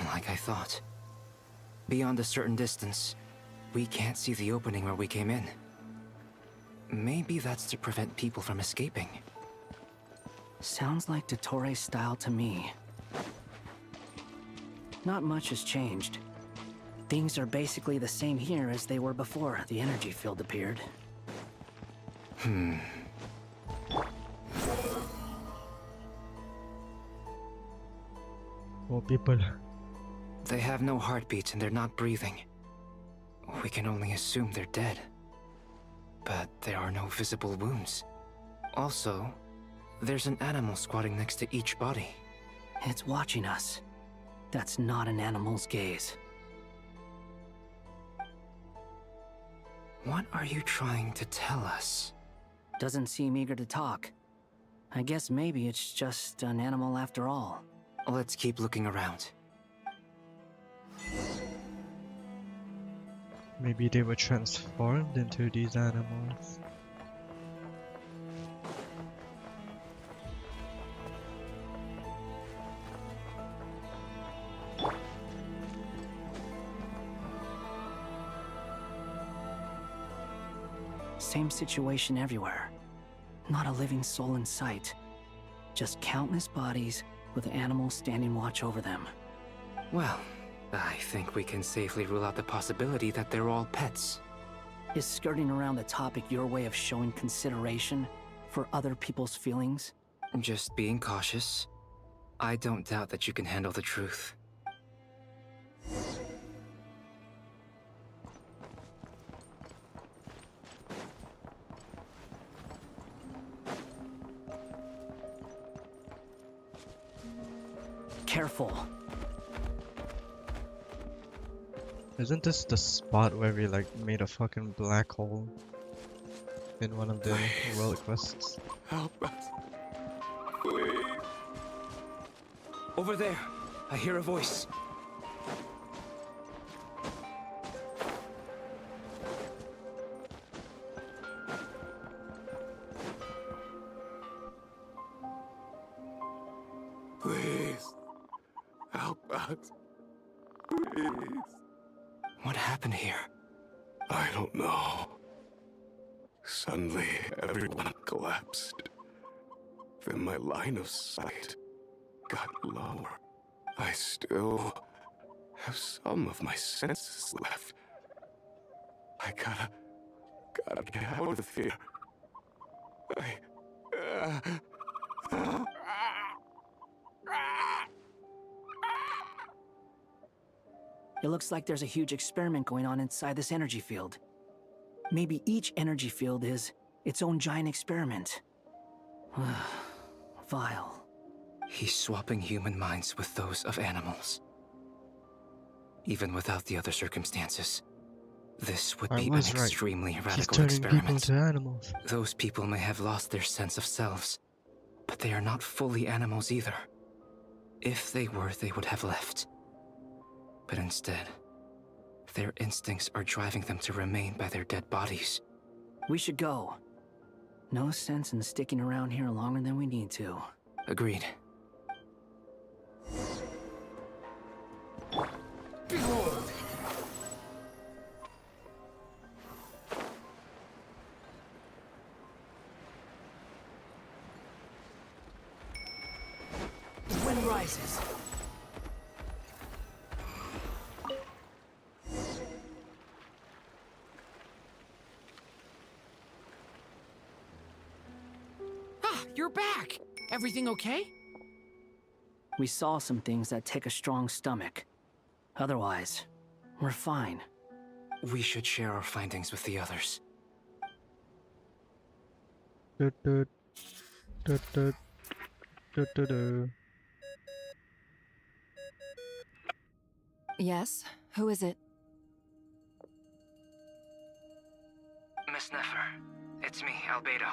Like I thought. Beyond a certain distance, we can't see the opening where we came in. Maybe that's to prevent people from escaping. Sounds like Dottore style to me. Not much has changed. Things are basically the same here as they were before the energy field appeared. More people. They have no heartbeats and they're not breathing. We can only assume they're dead. But there are no visible wounds. Also, there's an animal squatting next to each body. It's watching us. That's not an animal's gaze. What are you trying to tell us? Doesn't seem eager to talk. I guess maybe it's just an animal after all. Let's keep looking around. Maybe they were transformed into these animals. Same situation everywhere. Not a living soul in sight. Just countless bodies with animals standing watch over them. Well, I think we can safely rule out the possibility that they're all pets. Is skirting around the topic your way of showing consideration for other people's feelings? Just being cautious. I don't doubt that you can handle the truth. Careful. Isn't this the spot where we like made a fucking black hole in one of the world quests? Help us. Please. Over there. I hear a voice. Please. Help us. Please. What happened here? I don't know. Suddenly, everyone collapsed. Then my line of sight got lower. I still have some of my senses left. I gotta get out of here. It looks like there's a huge experiment going on inside this energy field. Maybe each energy field is its own giant experiment. Vile. He's swapping human minds with those of animals. Even without the other circumstances, this would I be an was right. extremely He's radical turning people experiment. into animals. Those people may have lost their sense of selves, but they are not fully animals either. If they were, they would have left. But instead, their instincts are driving them to remain by their dead bodies. We should go. No sense in sticking around here longer than we need to. Agreed. Behold! The wind rises. Ah, you're back! Everything okay? We saw some things that take a strong stomach. Otherwise, we're fine. We should share our findings with the others. Dut, dut. Dut, dut. Dut, dut, dut. Yes? Who is it? Miss Nefer, it's me, Albedo.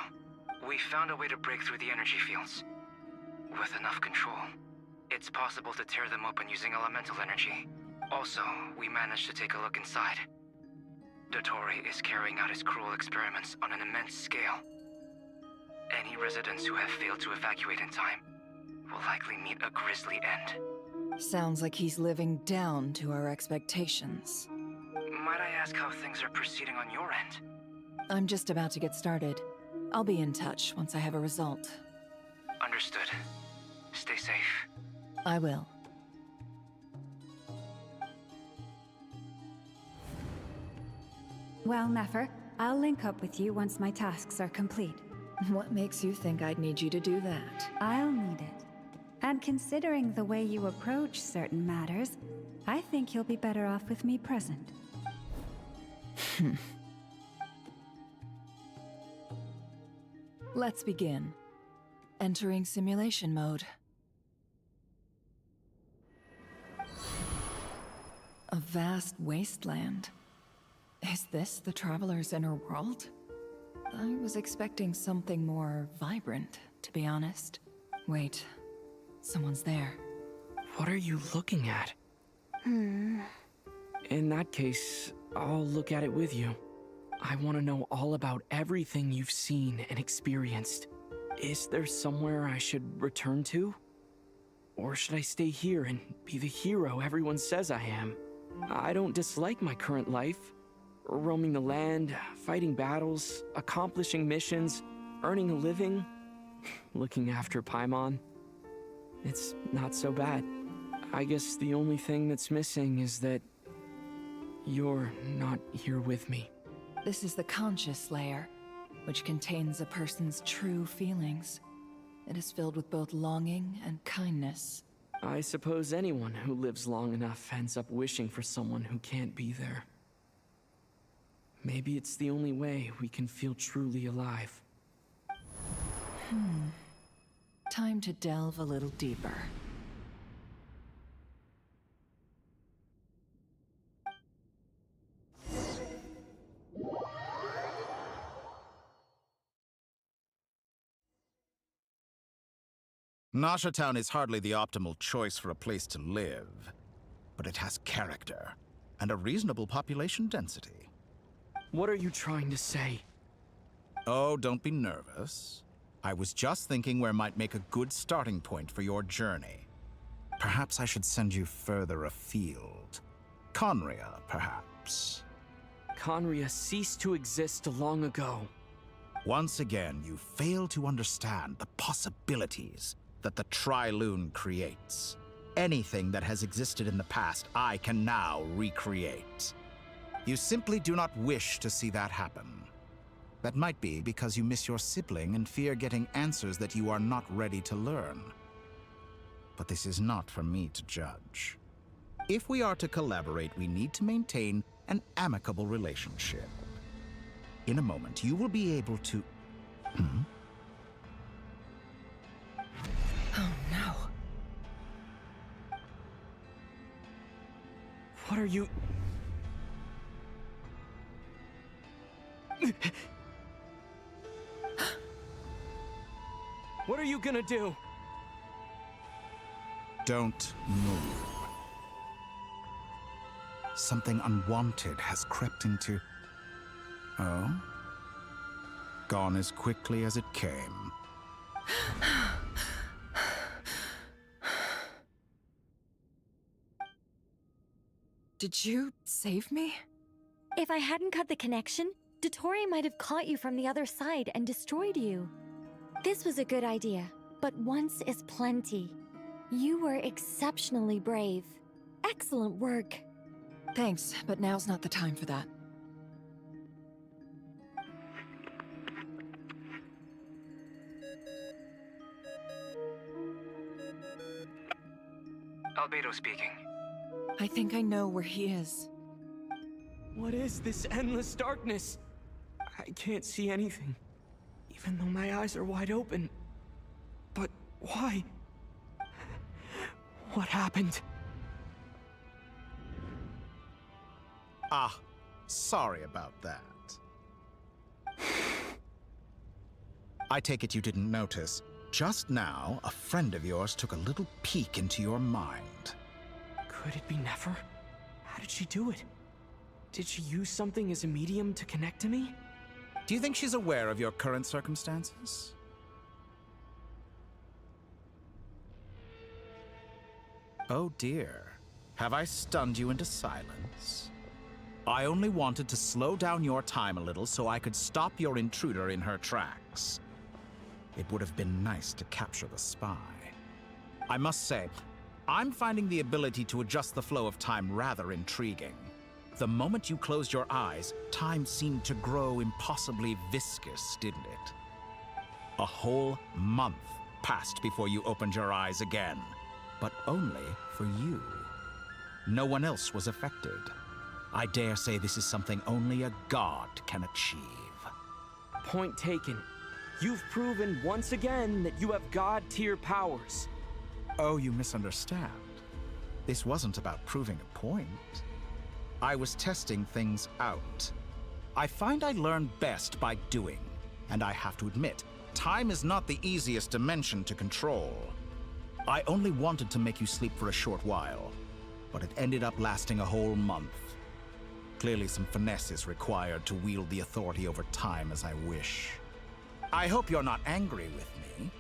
We found a way to break through the energy fields. With enough control, it's possible to tear them open using elemental energy. Also, we managed to take a look inside. Dottore is carrying out his cruel experiments on an immense scale. Any residents who have failed to evacuate in time will likely meet a grisly end. Sounds like he's living down to our expectations. Might I ask how things are proceeding on your end? I'm just about to get started. I'll be in touch once I have a result. Understood. Stay safe. I will. Well, Nefer, I'll link up with you once my tasks are complete. What makes you think I'd need you to do that? I'll need it. And considering the way you approach certain matters, I think you'll be better off with me present. Let's begin. Entering simulation mode. A vast wasteland. Is this the Traveler's inner world? I was expecting something more vibrant, to be honest. Wait, someone's there. What are you looking at? In that case, I'll look at it with you. I want to know all about everything you've seen and experienced. Is there somewhere I should return to? Or should I stay here and be the hero everyone says I am? I don't dislike my current life. Roaming the land, fighting battles, accomplishing missions, earning a living, looking after Paimon. It's not so bad. I guess the only thing that's missing is that you're not here with me. This is the conscious layer, which contains a person's true feelings. It is filled with both longing and kindness. I suppose anyone who lives long enough ends up wishing for someone who can't be there. Maybe it's the only way we can feel truly alive. Time to delve a little deeper. Nasha Town is hardly the optimal choice for a place to live, but it has character and a reasonable population density. What are you trying to say? Oh, don't be nervous. I was just thinking where might make a good starting point for your journey. Perhaps I should send you further afield. Conria, perhaps. Conria ceased to exist long ago. Once again, you fail to understand the possibilities that the Tri-Lune creates. Anything that has existed in the past, I can now recreate. You simply do not wish to see that happen. That might be because you miss your sibling and fear getting answers that you are not ready to learn. But this is not for me to judge. If we are to collaborate, we need to maintain an amicable relationship. In a moment, you will be able to... Oh no. What are you... What are you gonna do? Don't move. Something unwanted has crept into... Oh? Gone as quickly as it came. Did you save me? If I hadn't cut the connection, Dottore might have caught you from the other side and destroyed you. This was a good idea, but once is plenty. You were exceptionally brave. Excellent work. Thanks, but now's not the time for that. Albedo speaking. I think I know where he is. What is this endless darkness? I can't see anything, even though my eyes are wide open. But why? What happened? Ah, sorry about that. I take it you didn't notice. Just now, a friend of yours took a little peek into your mind. Could it be Nefer? How did she do it? Did she use something as a medium to connect to me? Do you think she's aware of your current circumstances? Oh dear. Have I stunned you into silence? I only wanted to slow down your time a little so I could stop your intruder in her tracks. It would have been nice to capture the spy. I must say, I'm finding the ability to adjust the flow of time rather intriguing. The moment you closed your eyes, time seemed to grow impossibly viscous, didn't it? A whole month passed before you opened your eyes again, but only for you. No one else was affected. I dare say this is something only a god can achieve. Point taken. You've proven once again that you have god-tier powers. Oh, you misunderstand. This wasn't about proving a point. I was testing things out. I find I learn best by doing, and I have to admit, time is not the easiest dimension to control. I only wanted to make you sleep for a short while, but it ended up lasting a whole month. Clearly some finesse is required to wield the authority over time as I wish. I hope you're not angry with me.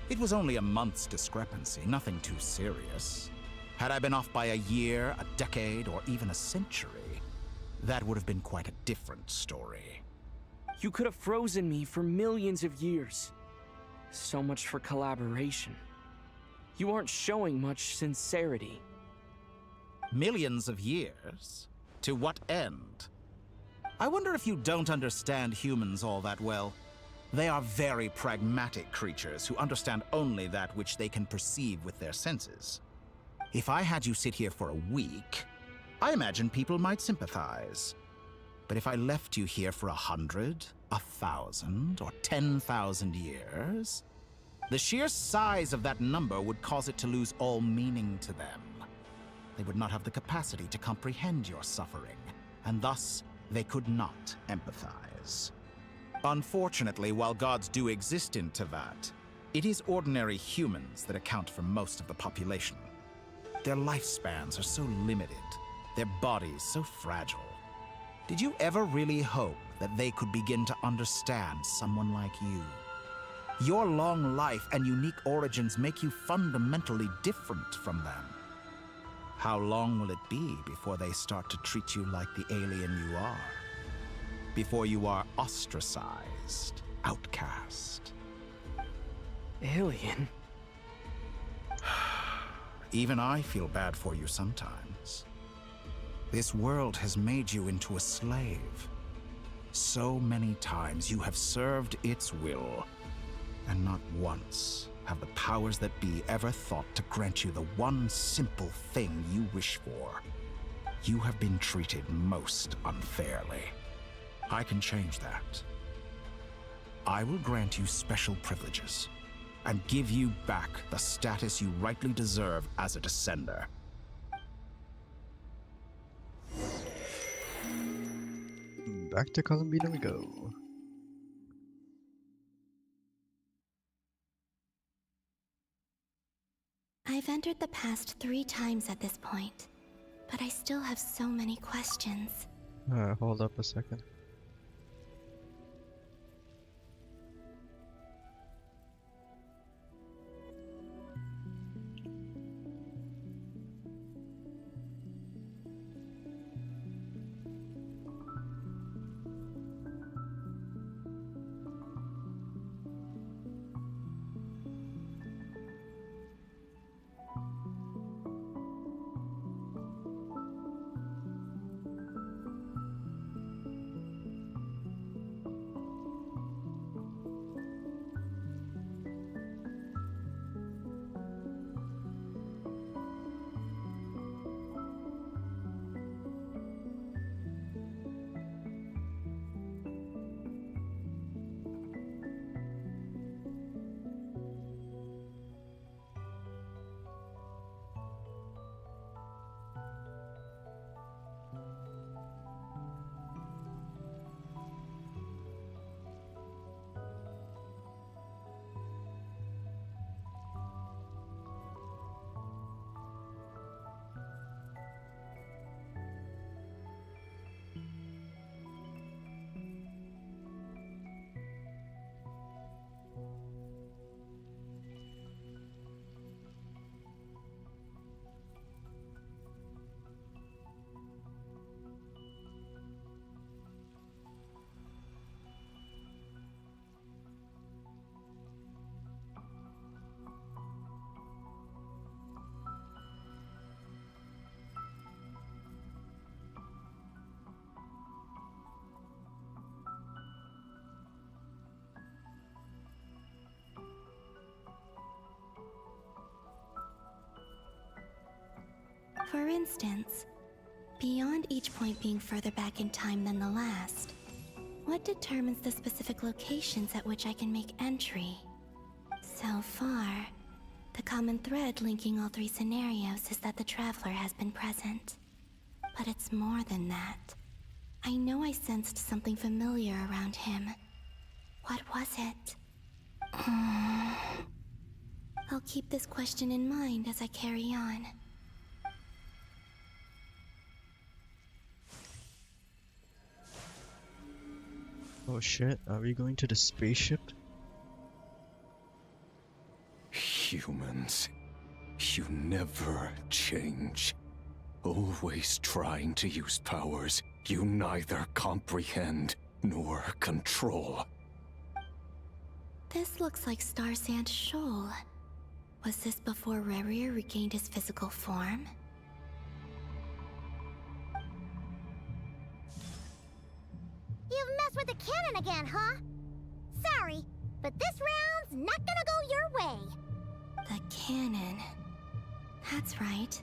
It was only a month's discrepancy, nothing too serious. Had I been off by a year, a decade, or even a century, that would have been quite a different story. You could have frozen me for millions of years. So much for collaboration. You aren't showing much sincerity. Millions of years? To what end? I wonder if you don't understand humans all that well. They are very pragmatic creatures who understand only that which they can perceive with their senses. If I had you sit here for a week, I imagine people might sympathize. But if I left you here for 100, 1,000, or 10,000 years, the sheer size of that number would cause it to lose all meaning to them. They would not have the capacity to comprehend your suffering, and thus they could not empathize. Unfortunately, while gods do exist in Tevat, it is ordinary humans that account for most of the population. Their lifespans are so limited, their bodies so fragile. Did you ever really hope that they could begin to understand someone like you? Your long life and unique origins make you fundamentally different from them. How long will it be before they start to treat you like the alien you are? Before you are ostracized, outcast? Alien? Even I feel bad for you sometimes. This world has made you into a slave. So many times you have served its will, and not once have the powers that be ever thought to grant you the one simple thing you wish for. You have been treated most unfairly. I can change that. I will grant you special privileges and give you back the status you rightly deserve as a descender. back to Columbina we go. I've entered the past 3 times at this point, but I still have so many questions. Hold up a second. For instance, beyond each point being further back in time than the last, what determines the specific locations at which I can make entry? So far, the common thread linking all 3 scenarios is that the Traveler has been present. But it's more than that. I know I sensed something familiar around him. What was it? I'll keep this question in mind as I carry on. Oh shit, are we going to the spaceship? Humans, you never change. Always trying to use powers you neither comprehend nor control. This looks like Star Sand Shoal. Was this before Rerir regained his physical form? You've messed with the cannon again, huh? Sorry, but this round's not gonna go your way. The cannon. That's right.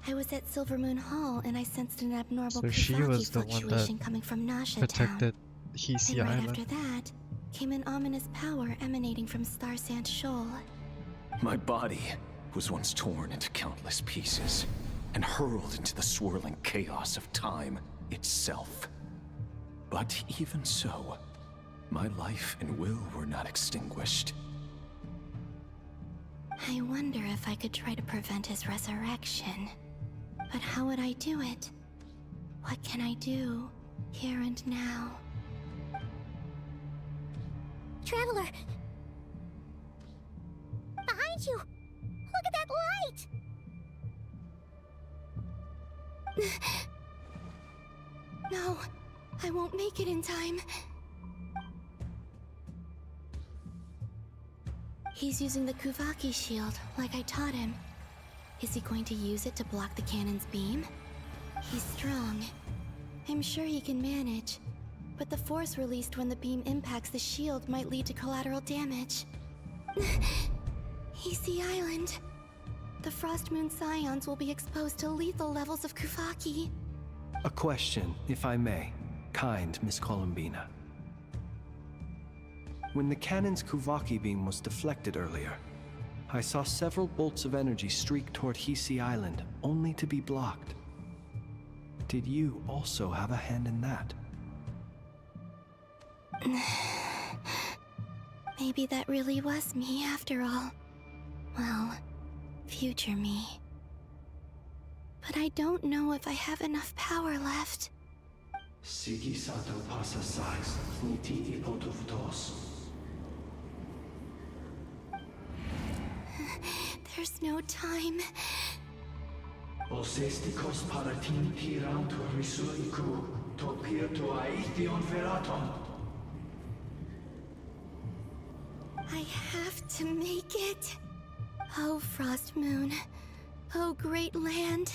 I was at Silvermoon Hall and I sensed an abnormal So she Kuvaki was the one fluctuation that coming from Nasha protected Town. Hisi And right Island. after that, came an ominous power emanating from Star Sand Shoal. My body was once torn into countless pieces and hurled into the swirling chaos of time itself. But even so, my life and will were not extinguished. I wonder if I could try to prevent his resurrection. But how would I do it? What can I do, here and now? Traveler! Behind you! Look at that light! No, I won't make it in time. He's using the Kuvaki shield, like I taught him. Is he going to use it to block the cannon's beam? He's strong. I'm sure he can manage. But the force released when the beam impacts the shield might lead to collateral damage. Hisi Island. The Frostmoon Scions will be exposed to lethal levels of Kuvaki. A question, if I may, kind Miss Columbina. When the cannon's Kuvaki beam was deflected earlier, I saw several bolts of energy streak toward Hisi Island, only to be blocked. Did you also have a hand in that? Maybe that really was me after all. Well, future me. But I don't know if I have enough power left. There's no time. I have to make it. Oh, Frost Moon. Oh, great land.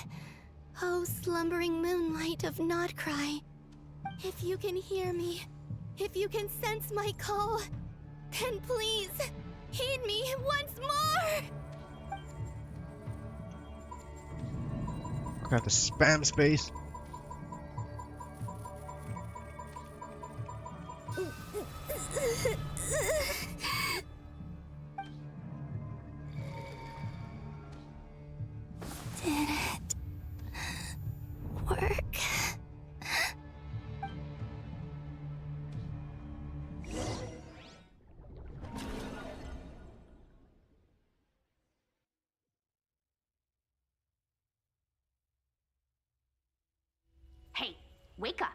Oh, slumbering moonlight of Nodcry. If you can hear me, if you can sense my call, then please, heed me once more! Got the spam space. Did it work? Hey, wake up.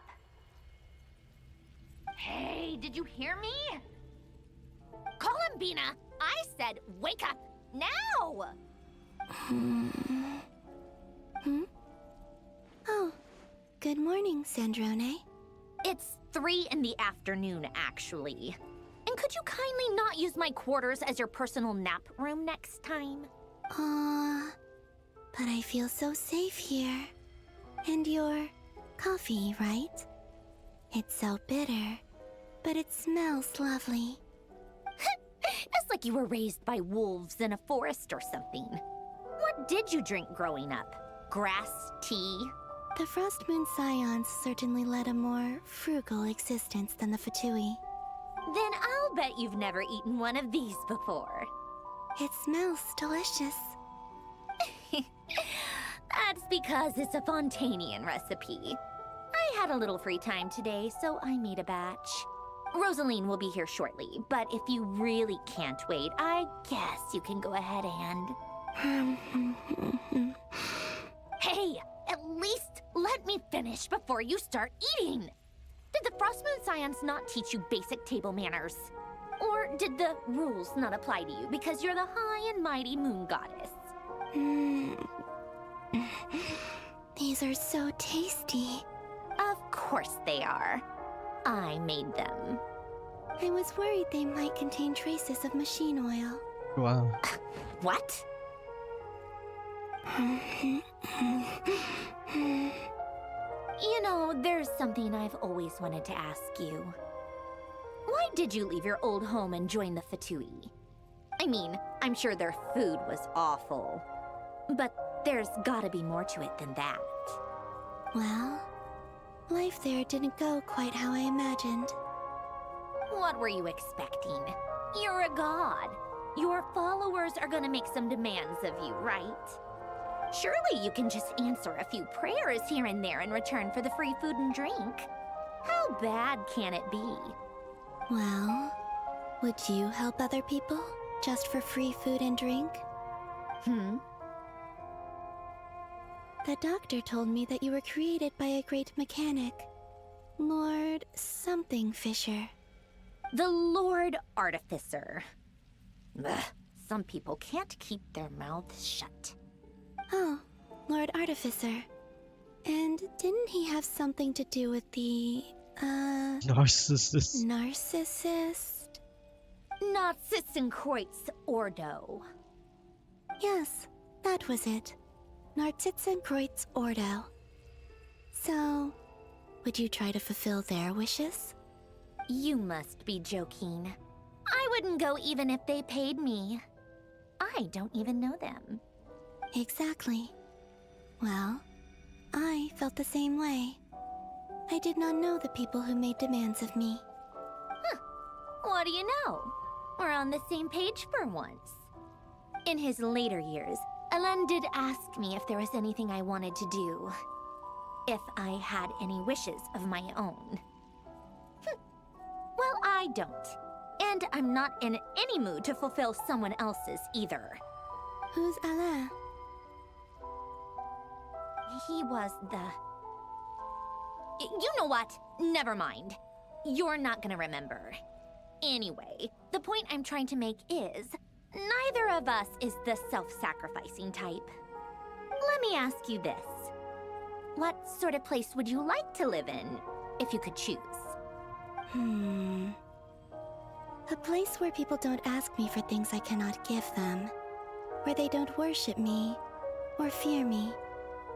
Hey, did you hear me? Columbina, I said wake up now! Oh, good morning, Sandrone. It's 3 in the afternoon, actually. And could you kindly not use my quarters as your personal nap room next time? But I feel so safe here. And your coffee, right? It's so bitter, but it smells lovely. It's like you were raised by wolves in a forest or something. What did you drink growing up? Grass tea? The Frost Moon Scions certainly led a more frugal existence than the Fatui. Then I'll bet you've never eaten one of these before. It smells delicious. That's because it's a Fontanian recipe. I had a little free time today, so I made a batch. Rosaline will be here shortly, but if you really can't wait, I guess you can go ahead and... Hey, at least let me finish before you start eating! Did the Frost Moon Scions not teach you basic table manners? Or did the rules not apply to you because you're the high and mighty moon goddess? These are so tasty. Of course they are. I made them. I was worried they might contain traces of machine oil. Wow. What? You know, there's something I've always wanted to ask you. Why did you leave your old home and join the Fatui? I mean, I'm sure their food was awful. But there's gotta be more to it than that. Well, life there didn't go quite how I imagined. What were you expecting? You're a god. Your followers are gonna make some demands of you, right? Surely you can just answer a few prayers here and there in return for the free food and drink. How bad can it be? Well, would you help other people just for free food and drink? The doctor told me that you were created by a great mechanic, Lord something Fisher. The Lord Artificer. Ugh, some people can't keep their mouths shut. Oh, Lord Artificer. And didn't he have something to do with the, Narcissist. Narcissist? Narcissenkreuz Ordo. Yes, that was it. Narcissenkreuz Ordo. So, would you try to fulfill their wishes? You must be joking. I wouldn't go even if they paid me. I don't even know them. Exactly. Well, I felt the same way. I did not know the people who made demands of me. Huh. What do you know? We're on the same page for once. In his later years, Elen did ask me if there was anything I wanted to do. If I had any wishes of my own. Well, don't. And I'm not in any mood to fulfill someone else's either. Who's Alain? He was the... You know what? Never mind. You're not gonna remember. Anyway, the point I'm trying to make is, neither of us is the self-sacrificing type. Let me ask you this. What sort of place would you like to live in, if you could choose? A place where people don't ask me for things I cannot give them. Where they don't worship me, or fear me,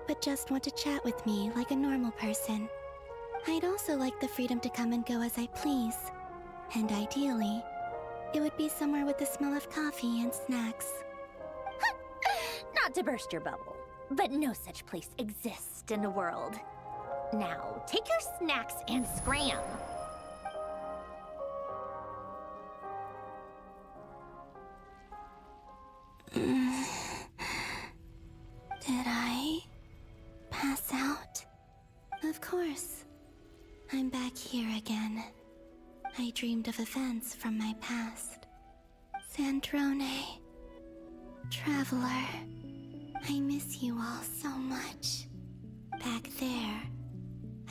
but just want to chat with me like a normal person. I'd also like the freedom to come and go as I please. And ideally, it would be somewhere with the smell of coffee and snacks. Not to burst your bubble, but no such place exists in the world. Now, take your snacks and scram. Did I pass out? Of course. I'm back here again. I dreamed of events from my past. Sandrone. Traveler. I miss you all so much. Back there.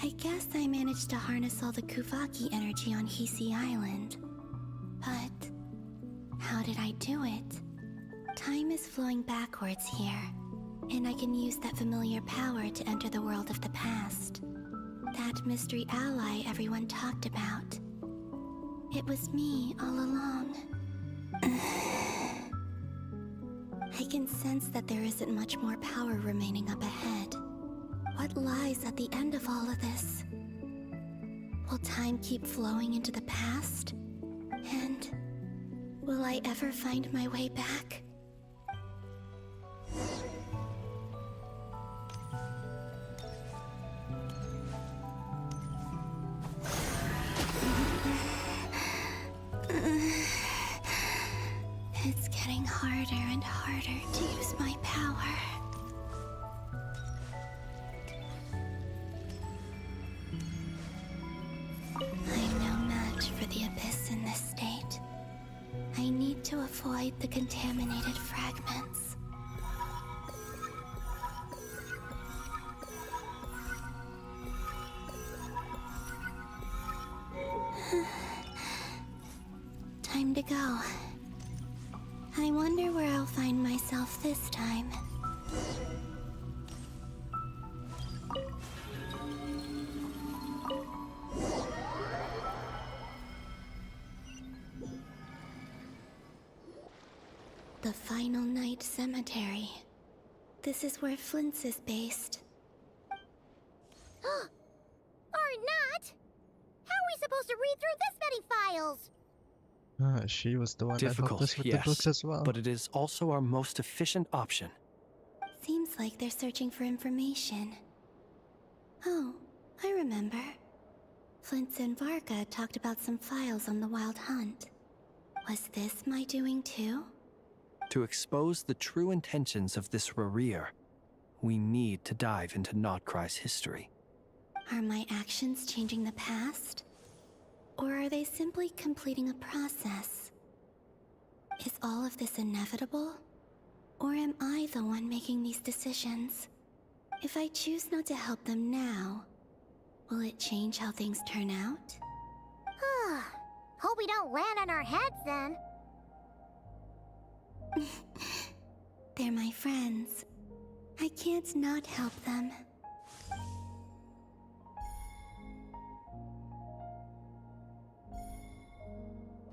I guess I managed to harness all the Kuvaki energy on Hisi Island. But how did I do it? Time is flowing backwards here, and I can use that familiar power to enter the world of the past. That mystery ally everyone talked about. It was me all along. I can sense that there isn't much more power remaining up ahead. What lies at the end of all of this? Will time keep flowing into the past? And will I ever find my way back? It's getting harder and harder to use my power. I'm no match for the Abyss in this state. I need to avoid the contaminated fragments. Time to go. I wonder where I'll find myself this time. The Final Night Cemetery. This is where Flint's is based. Or not! How are we supposed to read through this many files? She was the one that helped Difficult, us with yes, the books as well. but it is also our most efficient option. Seems like they're searching for information. Oh, I remember. Flint's and Varga talked about some files on the Wild Hunt. Was this my doing too? To expose the true intentions of this Rereer, we need to dive into Notcry's history. Are my actions changing the past? Or are they simply completing a process? Is all of this inevitable? Or am I the one making these decisions? If I choose not to help them now, will it change how things turn out? Hope we don't land on our heads then. They're my friends. I can't not help them.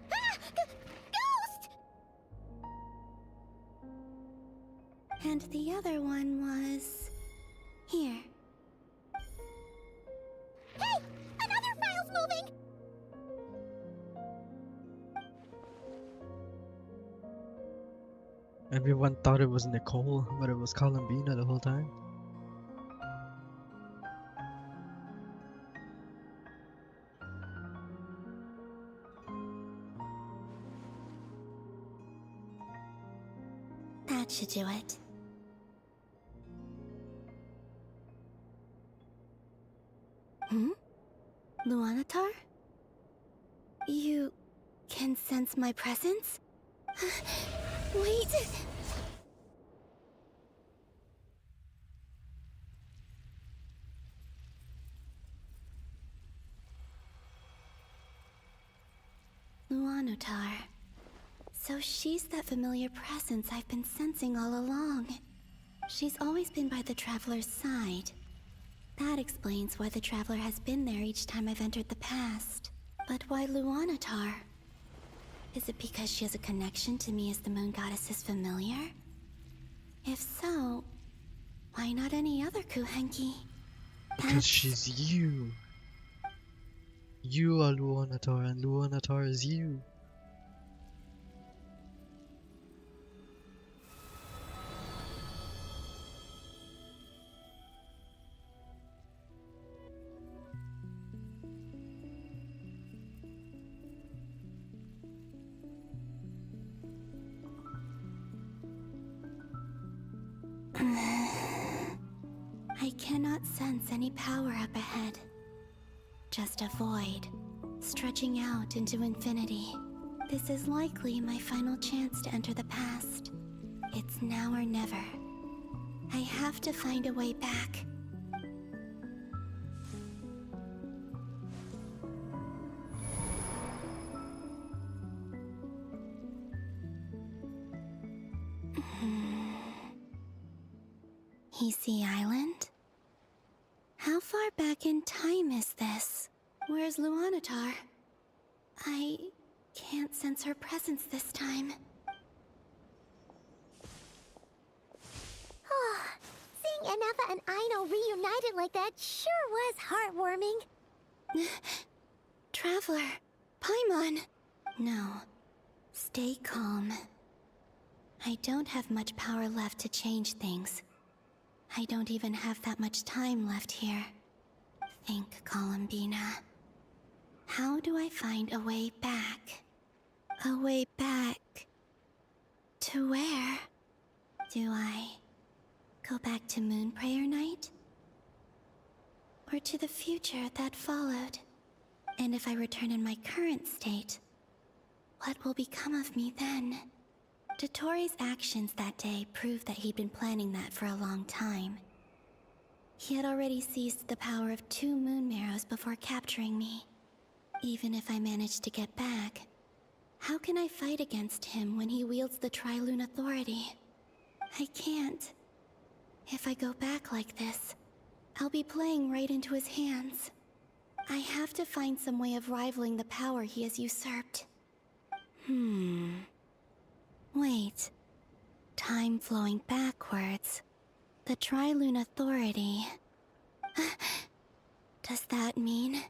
Ghost! And the other one was... here. Hey! Another file's moving! Everyone thought it was Nicole, but it was Columbina the whole time. That should do it. Luanatar? You can sense my presence? Wait! Luonotar. So she's that familiar presence I've been sensing all along. She's always been by the Traveler's side. That explains why the Traveler has been there each time I've entered the past. But why Luonotar? Is it because she has a connection to me as the Moon Goddess's familiar? If so, why not any other Kuhenki? Because she's you. You are Luonatar, and Luonatar is you. I cannot sense any power up ahead. Just a void, stretching out into infinity. This is likely my final chance to enter the past. It's now or never. I have to find a way back. Hisi Island? How far back in time is this? Where's Luonotar? I can't sense her presence this time. Oh, seeing Anafa and Aino reunited like that sure was heartwarming. Traveler, Paimon. No, stay calm. I don't have much power left to change things. I don't even have that much time left here. Think, Columbina. How do I find a way back? A way back... to where? Do I go back to Moon Prayer Night? Or to the future that followed? And if I return in my current state, what will become of me then? Dottoro's actions that day proved that he'd been planning that for a long time. He had already seized the power of 2 Moon Marrows before capturing me. Even if I managed to get back, how can I fight against him when he wields the Tri-Lune Authority? I can't. If I go back like this, I'll be playing right into his hands. I have to find some way of rivaling the power he has usurped. Wait. Time flowing backwards. The Tri-Lune Authority. Does that mean...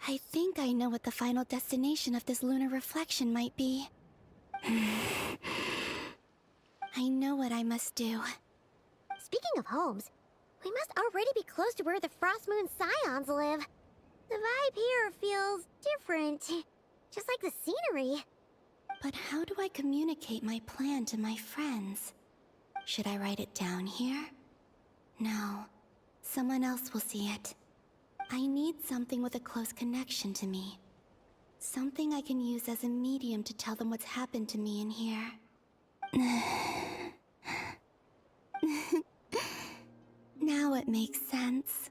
I think I know what the final destination of this lunar reflection might be. I know what I must do. Speaking of homes, we must already be close to where the Frost Moon Scions live. The vibe here feels different, just like the scenery. But how do I communicate my plan to my friends? Should I write it down here? No. Someone else will see it. I need something with a close connection to me. Something I can use as a medium to tell them what's happened to me in here. Now it makes sense.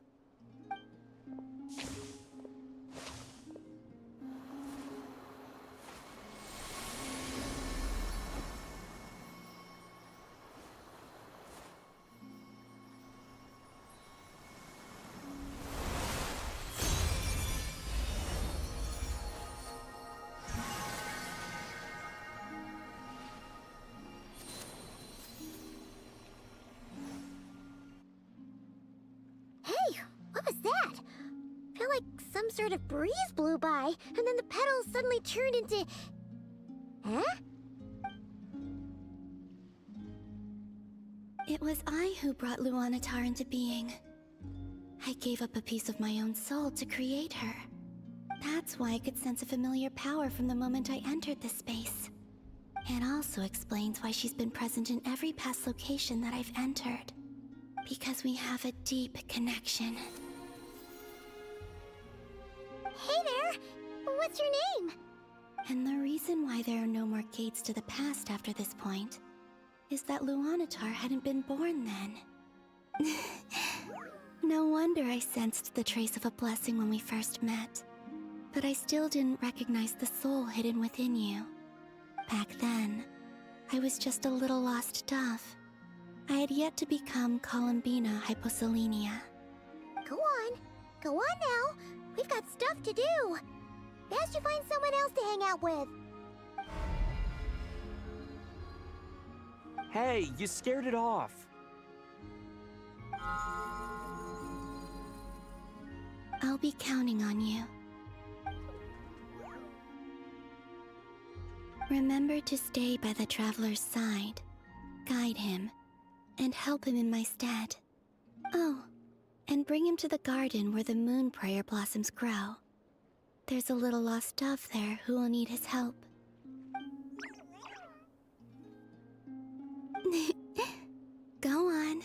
Hey, what was that? I feel like some sort of breeze blew by, and then the petals suddenly turned into... Huh? It was I who brought Luonotar into being. I gave up a piece of my own soul to create her. That's why I could sense a familiar power from the moment I entered this space. It also explains why she's been present in every past location that I've entered. Because we have a deep connection. Hey there! What's your name? And the reason why there are no more gates to the past after this point is that Luanatar hadn't been born then. No wonder I sensed the trace of a blessing when we first met. But I still didn't recognize the soul hidden within you. Back then, I was just a little lost dove. I had yet to become Columbina Hyposelenia. Go on now. We've got stuff to do. Best you find someone else to hang out with. Hey, you scared it off. I'll be counting on you. Remember to stay by the traveler's side, guide him, and help him in my stead. Oh, and bring him to the garden where the moon prayer blossoms grow. There's a little lost dove there who will need his help. Go on.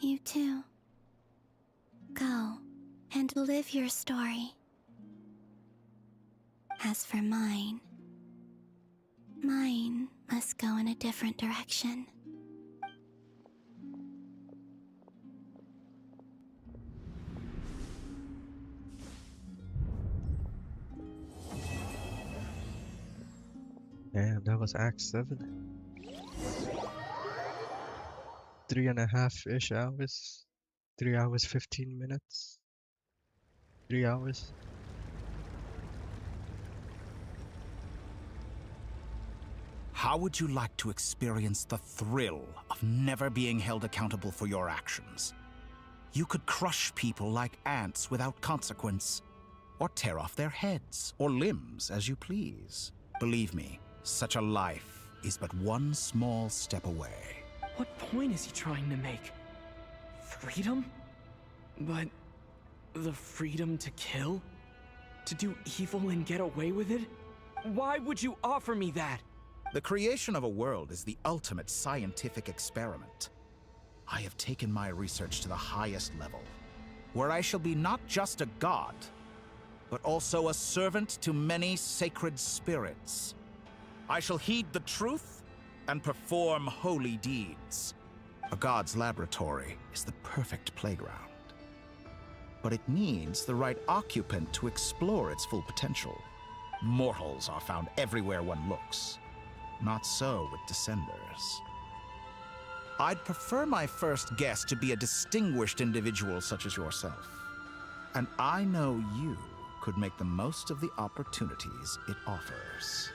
You too. Go and live your story. As for mine must go in a different direction. Damn, that was Act 7. 3.5-ish hours. 3 hours, 15 minutes. 3 hours. How would you like to experience the thrill of never being held accountable for your actions? You could crush people like ants without consequence, or tear off their heads or limbs as you please. Believe me, such a life is but one small step away. What point is he trying to make? Freedom? But the freedom to kill? To do evil and get away with it? Why would you offer me that? The creation of a world is the ultimate scientific experiment. I have taken my research to the highest level, where I shall be not just a god, but also a servant to many sacred spirits. I shall heed the truth and perform holy deeds. A god's laboratory is the perfect playground. But it needs the right occupant to explore its full potential. Mortals are found everywhere one looks. Not so with Descenders. I'd prefer my first guest to be a distinguished individual such as yourself. And I know you could make the most of the opportunities it offers.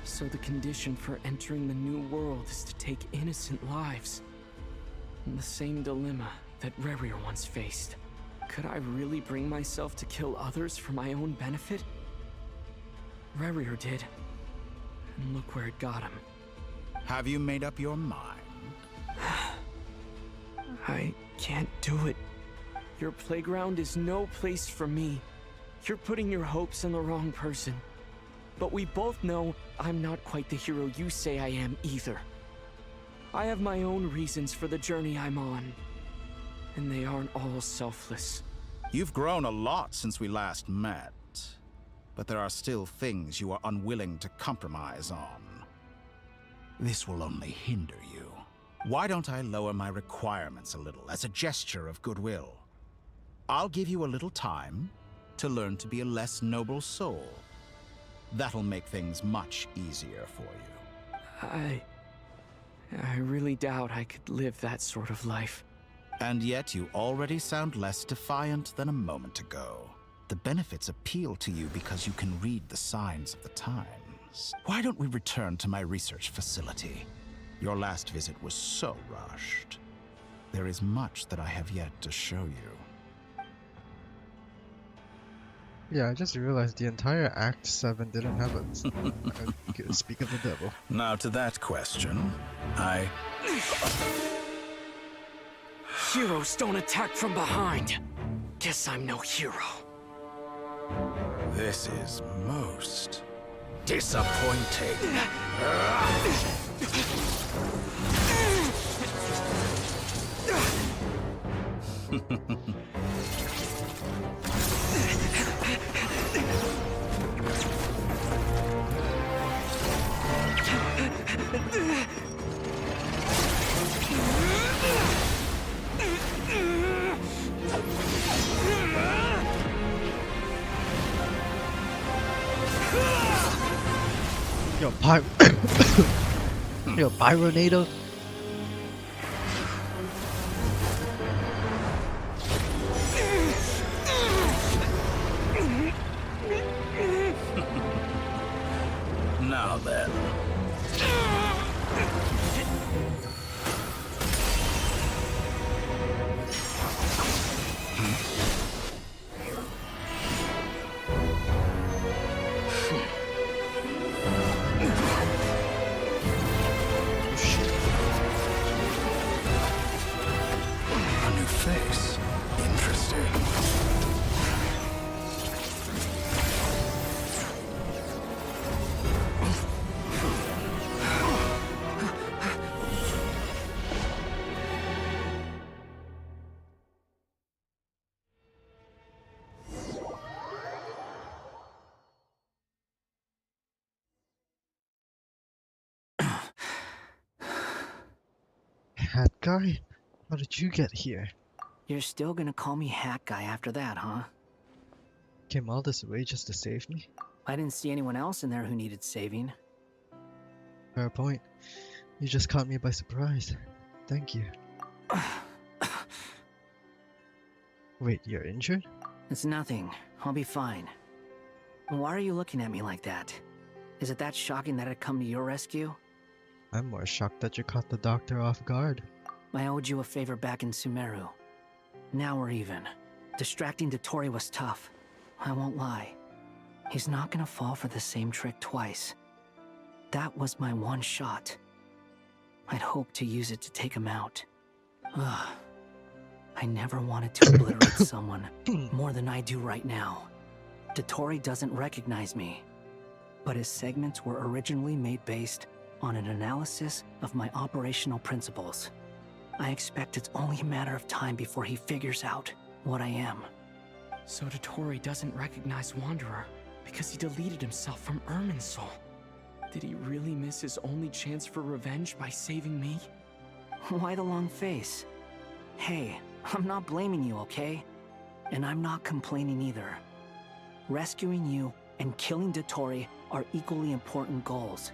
So the condition for entering the new world is to take innocent lives. The same dilemma that Rerir once faced. Could I really bring myself to kill others for my own benefit? Rerir did. And look where it got him. Have you made up your mind? I can't do it. Your playground is no place for me. You're putting your hopes in the wrong person. But we both know I'm not quite the hero you say I am either. I have my own reasons for the journey I'm on. And they aren't all selfless. You've grown a lot since we last met. But there are still things you are unwilling to compromise on. This will only hinder you. Why don't I lower my requirements a little as a gesture of goodwill? I'll give you a little time to learn to be a less noble soul. That'll make things much easier for you. I really doubt I could live that sort of life. And yet you already sound less defiant than a moment ago. The benefits appeal to you because you can read the signs of the times. Why don't we return to my research facility? Your last visit was so rushed. There is much that I have yet to show you. Yeah, I just realized the entire Act 7 didn't have a speak of the devil. Now to that question, Heroes don't attack from behind. Guess I'm no hero. This is most disappointing. Yo, Yo, Pyronado. Now then. A new face. Interesting. Hat guy? How did you get here? You're still gonna call me Hat Guy after that, huh? Came all this way just to save me? I didn't see anyone else in there who needed saving. Fair point. You just caught me by surprise. Thank you. Wait, you're injured? It's nothing. I'll be fine. Why are you looking at me like that? Is it that shocking that I'd come to your rescue? I'm more shocked that you caught the doctor off guard. I owed you a favor back in Sumeru. Now we're even. Distracting Dotori was tough. I won't lie. He's not gonna fall for the same trick twice. That was my one shot. I'd hoped to use it to take him out. Ugh. I never wanted to obliterate someone more than I do right now. Dotori doesn't recognize me, but his segments were originally made based on an analysis of my operational principles. I expect it's only a matter of time before he figures out what I am. So Dotori doesn't recognize Wanderer because he deleted himself from Irminsul. Did he really miss his only chance for revenge by saving me? Why the long face? Hey, I'm not blaming you, okay? And I'm not complaining either. Rescuing you and killing Dotori are equally important goals.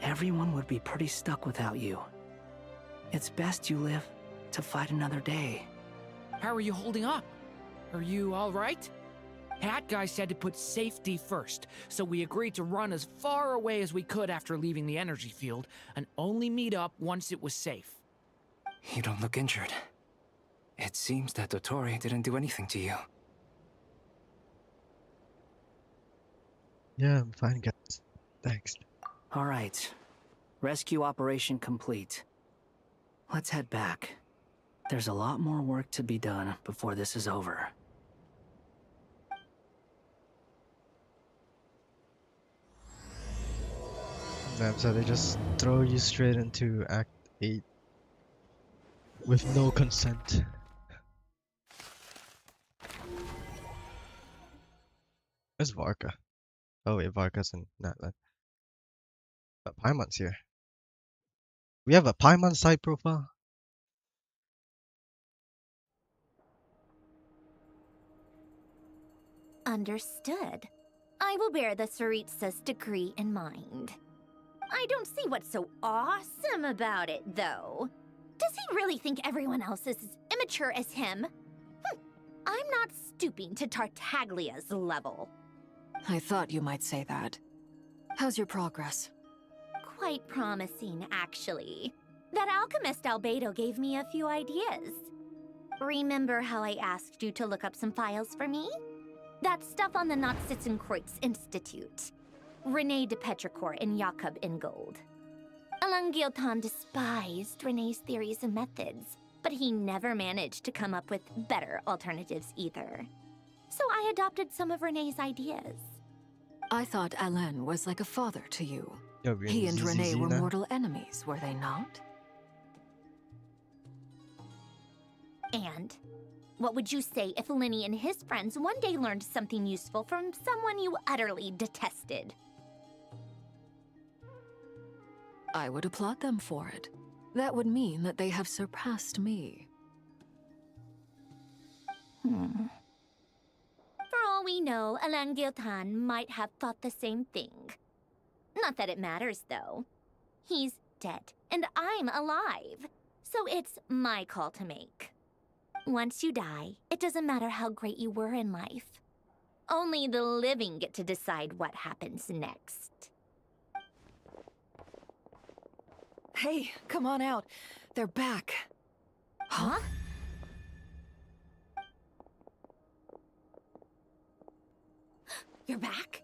Everyone would be pretty stuck without you. It's best you live to fight another day. How are you holding up? Are you alright? Hat Guy said to put safety first, so we agreed to run as far away as we could after leaving the energy field, and only meet up once it was safe. You don't look injured. It seems that Dotori didn't do anything to you. Yeah, I'm fine, guys. Thanks. Alright. Rescue operation complete. Let's head back. There's a lot more work to be done before this is over. Damn, so they just throw you straight into Act 8 with no consent. Where's Varka? Oh wait, Varka's in Natlan. But Paimon's here. We have a Paimon side profile? Understood. I will bear the Tsaritsa's decree in mind. I don't see what's so awesome about it, though. Does he really think everyone else is as immature as him? I'm not stooping to Tartaglia's level. I thought you might say that. How's your progress? Quite promising, actually. That alchemist Albedo gave me a few ideas. Remember how I asked you to look up some files for me? That stuff on the Nachtszitzenkreuz Institute. René de Petrichor and Jakob Ingold. Alain Guillotin despised René's theories and methods, but he never managed to come up with better alternatives either. So I adopted some of René's ideas. I thought Alain was like a father to you. Yo, we're in He and ZZZ René were now? mortal enemies, were they not? And What would you say if Linny and his friends one day learned something useful from someone you utterly detested? I would applaud them for it. That would mean that they have surpassed me. For all we know, Alan Giltan might have thought the same thing. Not that it matters, though. He's dead, and I'm alive. So it's my call to make. Once you die, it doesn't matter how great you were in life. Only the living get to decide what happens next. Hey, come on out. They're back. Huh? You're back?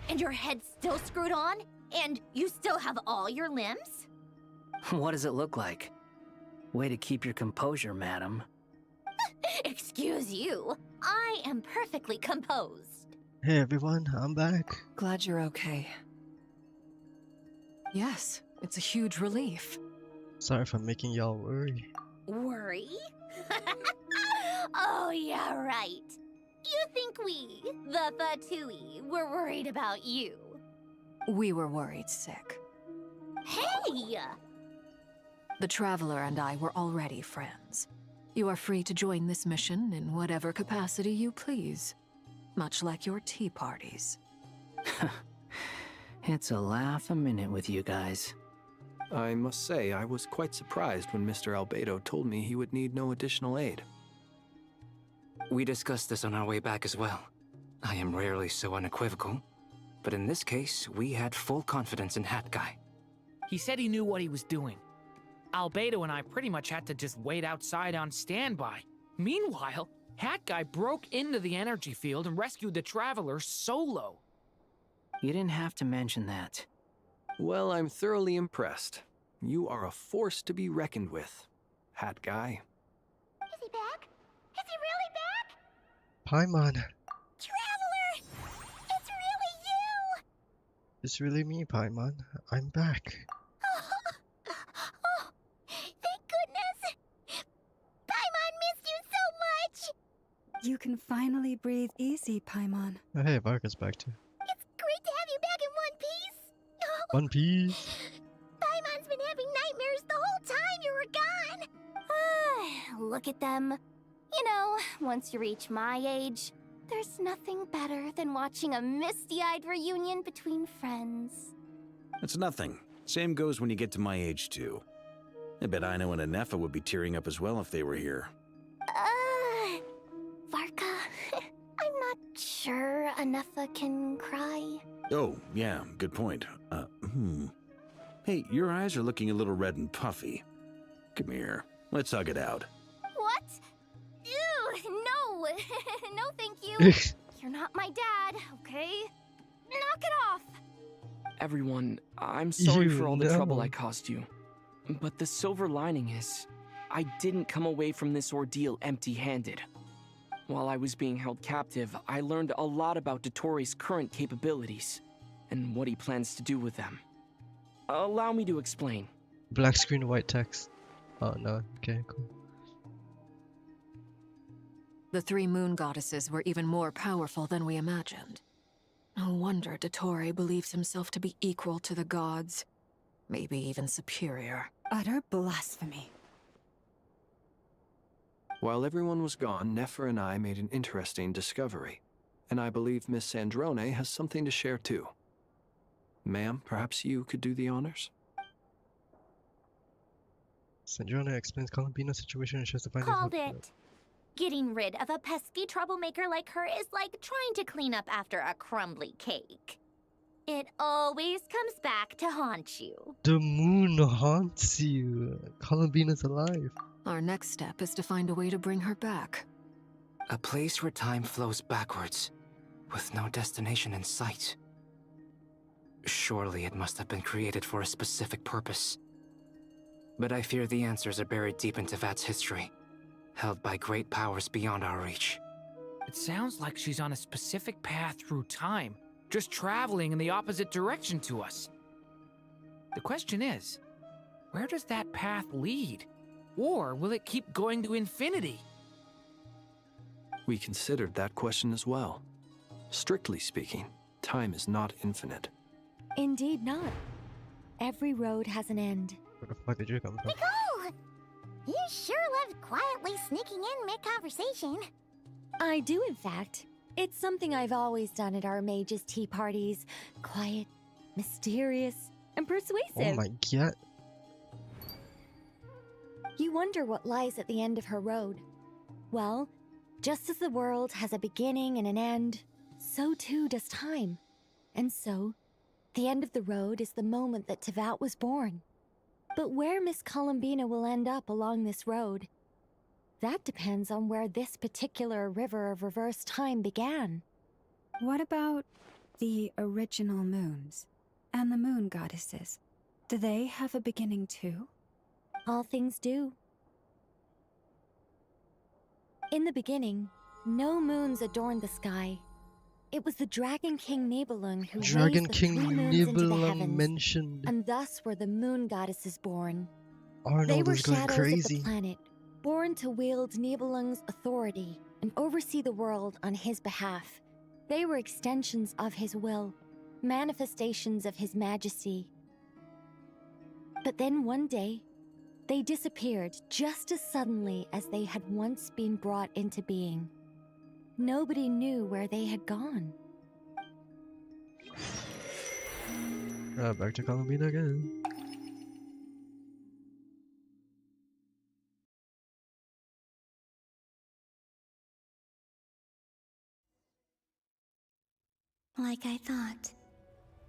And your head's still screwed on? And you still have all your limbs? What does it look like? Way to keep your composure, madam. Excuse you. I am perfectly composed. Hey everyone, I'm back. Glad you're okay. Yes, it's a huge relief. Sorry for making y'all worry. Worry? Oh, yeah, right. You think we, the VIII, were worried about you? We were worried sick. Hey! The Traveler and I were already friends. You are free to join this mission in whatever capacity you please. Much like your tea parties. It's a laugh a minute with you guys. I must say, I was quite surprised when Mr. Albedo told me he would need no additional aid. We discussed this on our way back as well. I am rarely so unequivocal, but in this case, we had full confidence in Hat Guy. He said he knew what he was doing. Albedo and I pretty much had to just wait outside on standby. Meanwhile, Hat Guy broke into the energy field and rescued the Traveler solo. You didn't have to mention that. Well, I'm thoroughly impressed. You are a force to be reckoned with, Hat Guy. Is he back? Is he really back? Paimon, Traveler! It's really you! it's really me, Paimon. I'm back. Oh, thank goodness! Paimon missed you so much! You can finally breathe easy, Paimon. Oh, hey, Varka's back too. It's great to have you back in one piece! One Piece. Paimon's been having nightmares the whole time you were gone! Look at them. You know, once you reach my age, there's nothing better than watching a misty-eyed reunion between friends. It's nothing. Same goes when you get to my age, too. I bet Ino and Anefa would be tearing up as well if they were here. Varka, I'm not sure Anefa can cry. Oh, yeah, good point. Hey, your eyes are looking a little red and puffy. Come here, let's hug it out. What? Ew, no. No, thank you. You're not my dad, okay? Knock it off. Everyone, I'm sorry You for all the know. trouble I caused you. But the silver lining is, I didn't come away from this ordeal empty-handed. While I was being held captive, I learned a lot about Dottoro's current capabilities, and what he plans to do with them. Allow me to explain. Black screen, white text. Oh no, okay, cool. The three moon goddesses were even more powerful than we imagined. No wonder Dottore believes himself to be equal to the gods. Maybe even superior. Utter blasphemy. While everyone was gone, Nefer and I made an interesting discovery, and I believe Miss Sandrone has something to share too. Ma'am, perhaps you could do the honors? Sandrone explains Columbina's situation and shows the findings. Called it. Getting rid of a pesky troublemaker like her is like trying to clean up after a crumbly cake. It always comes back to haunt you. The moon haunts you. Columbina's alive. Our next step is to find a way to bring her back. A place where time flows backwards, with no destination in sight. Surely it must have been created for a specific purpose. But I fear the answers are buried deep into VIII's history, held by great powers beyond our reach. It sounds like she's on a specific path through time, just traveling in the opposite direction to us. The question is, where does that path lead? Or will it keep going to infinity? We considered that question as well. Strictly speaking, time is not infinite. Indeed not. Every road has an end. Where the fuck did you come from? Nicole! You sure love quietly sneaking in mid-conversation. I do, in fact. It's something I've always done at our mages' tea parties. Quiet, mysterious, and persuasive. Oh my god. You wonder what lies at the end of her road. Well, just as the world has a beginning and an end, so too does time. And so, the end of the road is the moment that Tevat was born. But where Miss Columbina will end up along this road, that depends on where this particular river of reverse time began. What about the original moons and the moon goddesses? Do they have a beginning too? All things do. In the beginning, no moons adorned the sky. It was the Dragon King Nibelung who Dragon raised the King 3 moons into the Nibelung heavens, mentioned. and thus were the moon goddesses born. Arnold They were is going shadows crazy. of the planet, born to wield Nibelung's authority and oversee the world on his behalf. They were extensions of his will, manifestations of his majesty. But then one day, they disappeared just as suddenly as they had once been brought into being. Nobody knew where they had gone. Back to Columbine again. Like I thought,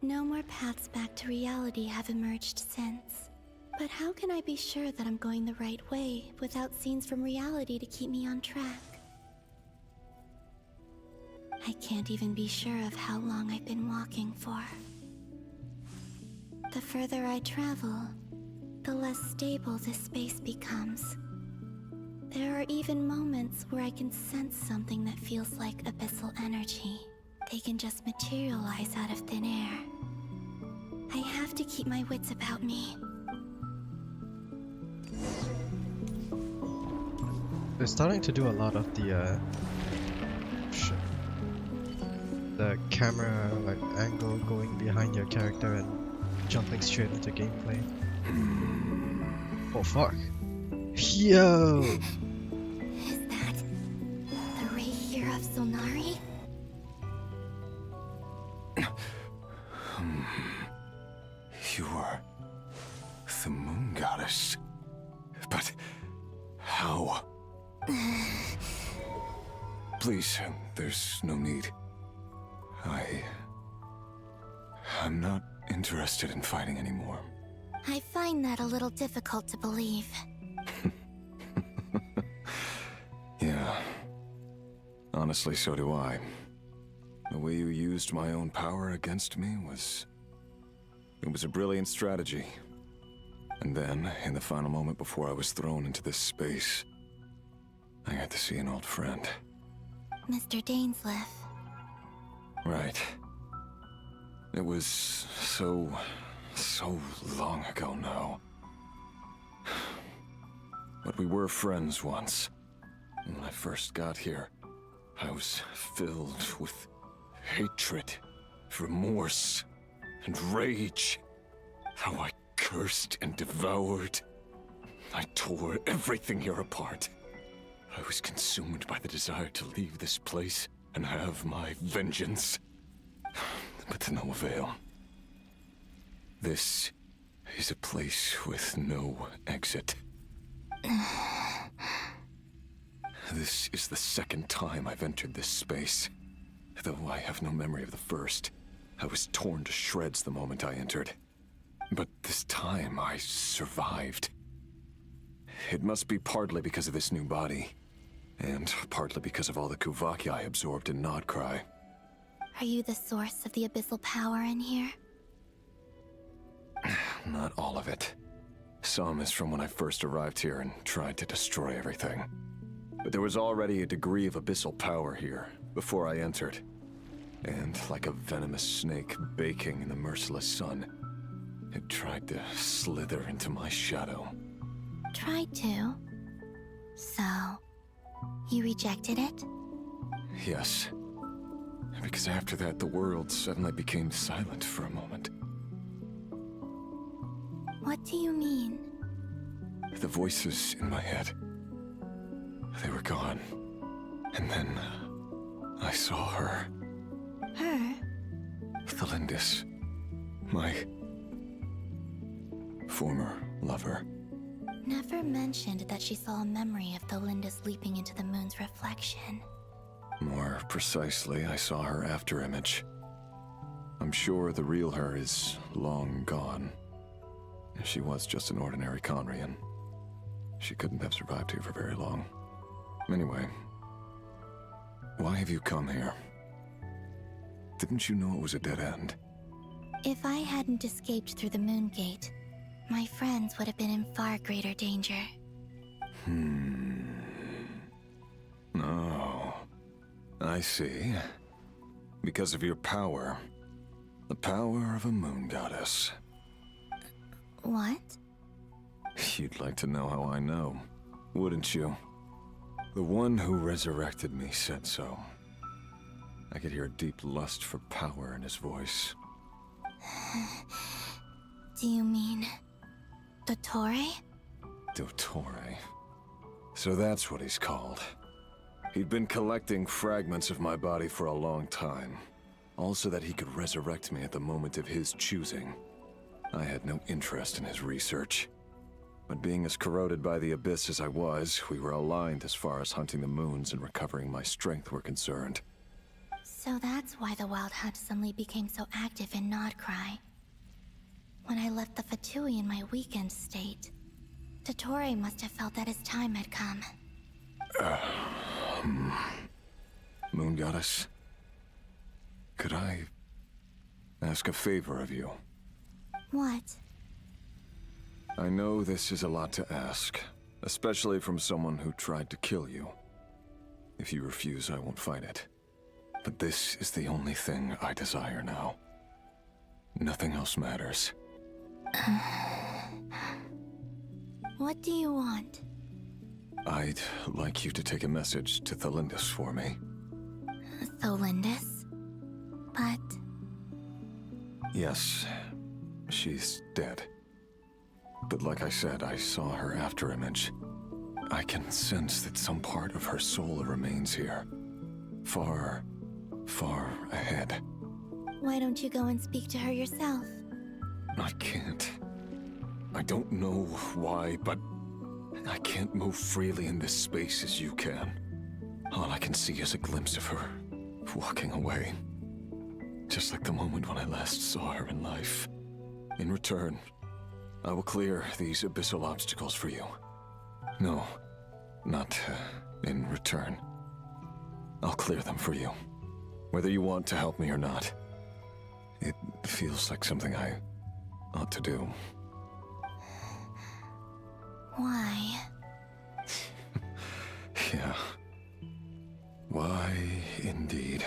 no more paths back to reality have emerged since. But how can I be sure that I'm going the right way without scenes from reality to keep me on track? I can't even be sure of how long I've been walking for. The further I travel, the less stable this space becomes. There are even moments where I can sense something that feels like abyssal energy. They can just materialize out of thin air. I have to keep my wits about me. They're starting to do a lot of the camera like angle going behind your character and jumping straight into gameplay. Oh fuck. Yo! Is that the ray here of Solnari? You are the moon goddess. But how? Please, there's no need. I'm not interested in fighting anymore. I find that a little difficult to believe. Yeah. Honestly, so do I. The way you used my own power against me was... It was a brilliant strategy. And then, in the final moment before I was thrown into this space, I got to see an old friend. Mr. Dainsleif. Right. It was so long ago now. But we were friends once. When I first got here, I was filled with hatred, remorse, and rage. How I cursed and devoured. I tore everything here apart. I was consumed by the desire to leave this place and have my vengeance. But to no avail. This is a place with no exit. This is the second time I've entered this space. Though I have no memory of the first. I was torn to shreds the moment I entered. But this time I survived. It must be partly because of this new body. And partly because of all the Kuvaki I absorbed in Nodcry. Are you the source of the abyssal power in here? Not all of it. Some is from when I first arrived here and tried to destroy everything. But there was already a degree of abyssal power here before I entered. And like a venomous snake baking in the merciless sun, it tried to slither into my shadow. Tried to? So, you rejected it? Yes. Because after that, the world suddenly became silent for a moment. What do you mean? The voices in my head, they were gone. And then I saw her. Her? Thelindis. My former lover. Never mentioned that she saw a memory of Thelindis leaping into the moon's reflection. More precisely, I saw her afterimage. I'm sure the real her is long gone. She was just an ordinary Conrian. She couldn't have survived here for very long. Anyway, why have you come here? Didn't you know it was a dead end? If I hadn't escaped through the moon gate, my friends would have been in far greater danger. Oh, I see. Because of your power. The power of a moon goddess. What? You'd like to know how I know, wouldn't you? The one who resurrected me said so. I could hear a deep lust for power in his voice. Do you mean... Dottore? Dottore. So that's what he's called. He'd been collecting fragments of my body for a long time. All so that he could resurrect me at the moment of his choosing. I had no interest in his research. But being as corroded by the Abyss as I was, we were aligned as far as hunting the moons and recovering my strength were concerned. So that's why the Wild Hunt suddenly became so active in Nodcry. When I left the Fatui in my weakened state, Dottore must have felt that his time had come. Moon Goddess, could I ask a favor of you? What? I know this is a lot to ask, especially from someone who tried to kill you. If you refuse, I won't fight it. But this is the only thing I desire now. Nothing else matters. What do you want? I'd like you to take a message to Thelindis for me. Thelindis? But... Yes, she's dead. But like I said, I saw her afterimage. I can sense that some part of her soul remains here. Far, far ahead. Why don't you go and speak to her yourself? I can't. I don't know why, but I can't move freely in this space as you can. All I can see is a glimpse of her, walking away. Just like the moment when I last saw her in life. In return, I will clear these abyssal obstacles for you. No, not in return. I'll clear them for you. Whether you want to help me or not. It feels like something I ought to do. Why? Yeah. Why, indeed.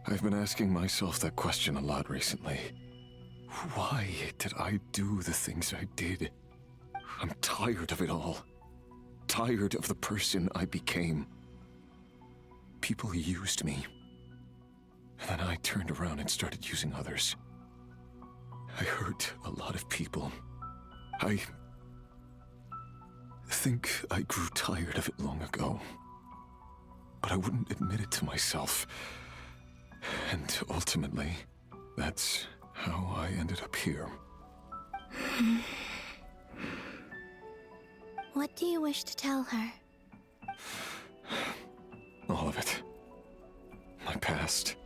I've been asking myself that question a lot recently. Why did I do the things I did? I'm tired of it all. Tired of the person I became. People used me. And then I turned around and started using others. I hurt a lot of people. I think I grew tired of it long ago. But I wouldn't admit it to myself. And ultimately, that's how I ended up here. What do you wish to tell her? All of it. My past.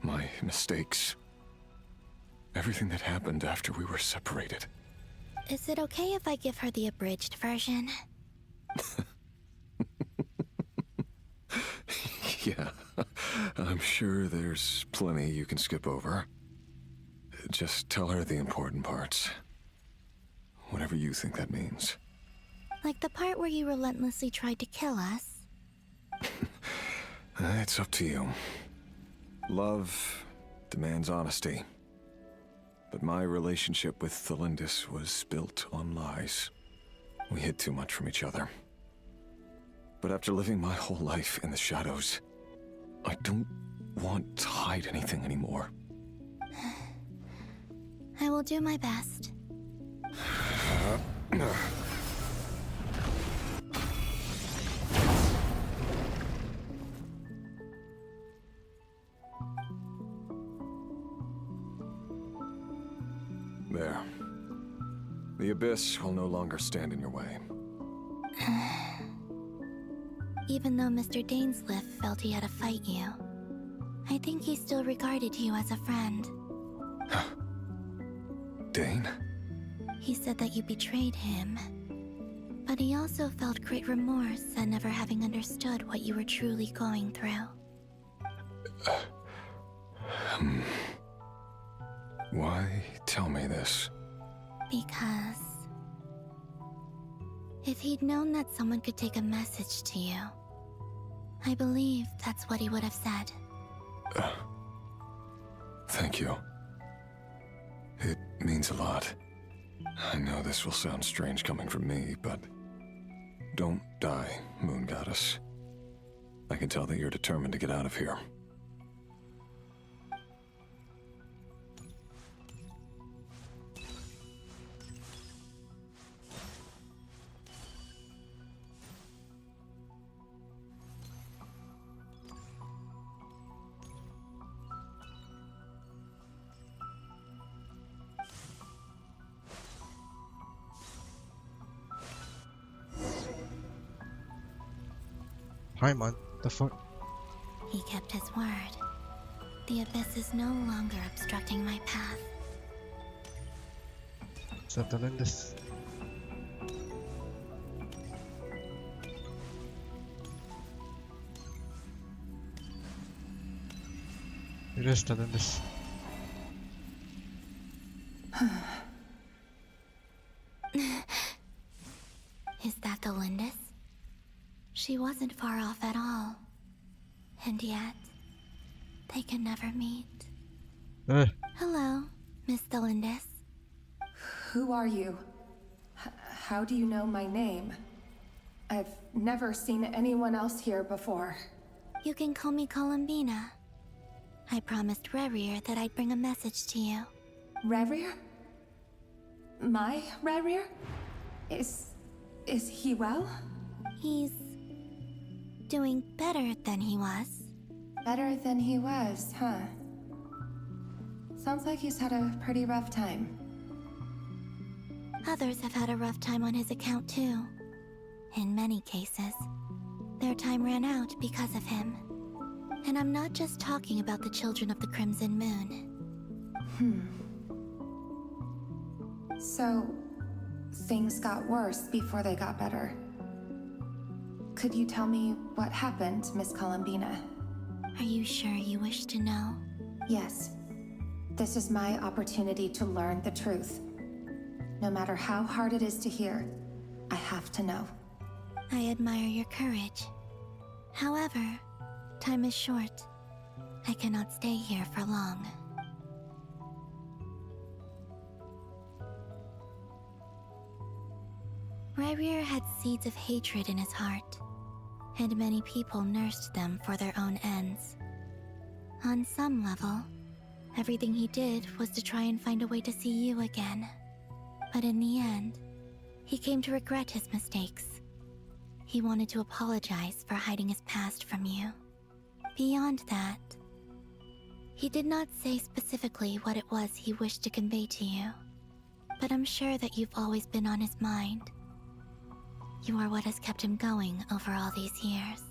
My mistakes. Everything that happened after we were separated. Is it okay if I give her the abridged version? Yeah, I'm sure there's plenty you can skip over. Just tell her the important parts. Whatever you think that means. Like the part where you relentlessly tried to kill us? It's up to you. Love demands honesty. But my relationship with Thelindis was built on lies. We hid too much from each other. But after living my whole life in the shadows, I don't want to hide anything anymore. I will do my best. There. The Abyss will no longer stand in your way. Even though Mr. Dainsliff felt he had to fight you, I think he still regarded you as a friend. Dane? He said that you betrayed him, but he also felt great remorse at never having understood what you were truly going through. Why tell me this? Because if he'd known that someone could take a message to you, I believe that's what he would have said. Thank you. It means a lot. I know this will sound strange coming from me, but don't die, Moon Goddess. I can tell that you're determined to get out of here. Paimon, the fuck? He kept his word. The Abyss is no longer obstructing my path. Settle in this. Settle in this. Is that the Lindis? She wasn't far off at all. And yet, they can never meet. Hello, Miss Delindis. Who are you? How do you know my name? I've never seen anyone else here before. You can call me Columbina. I promised Rerir that I'd bring a message to you. Rerir? My Rerir? Is he well? He's doing better than he was. Better than he was, huh? Sounds like he's had a pretty rough time. Others have had a rough time on his account too. In many cases, their time ran out because of him. And I'm not just talking about the children of the Crimson Moon. So, things got worse before they got better. Could you tell me what happened, Miss Columbina? Are you sure you wish to know? Yes. This is my opportunity to learn the truth. No matter how hard it is to hear, I have to know. I admire your courage. However, time is short. I cannot stay here for long. Rerir had seeds of hatred in his heart, and many people nursed them for their own ends. On some level, everything he did was to try and find a way to see you again. But in the end, he came to regret his mistakes. He wanted to apologize for hiding his past from you. Beyond that, he did not say specifically what it was he wished to convey to you, but I'm sure that you've always been on his mind. You are what has kept him going over all these years.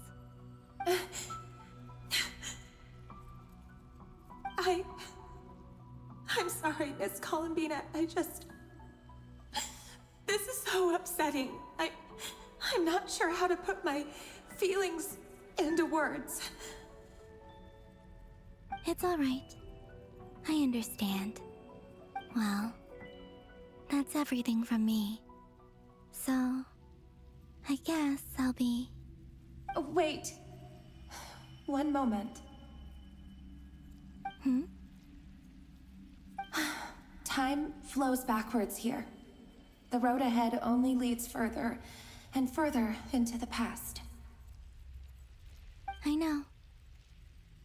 I'm sorry, Miss Columbina. This is so upsetting. I'm not sure how to put my feelings into words. It's all right. I understand. Well, that's everything from me. So, I guess I'll be... Wait. One moment. Time flows backwards here. The road ahead only leads further and further into the past. I know.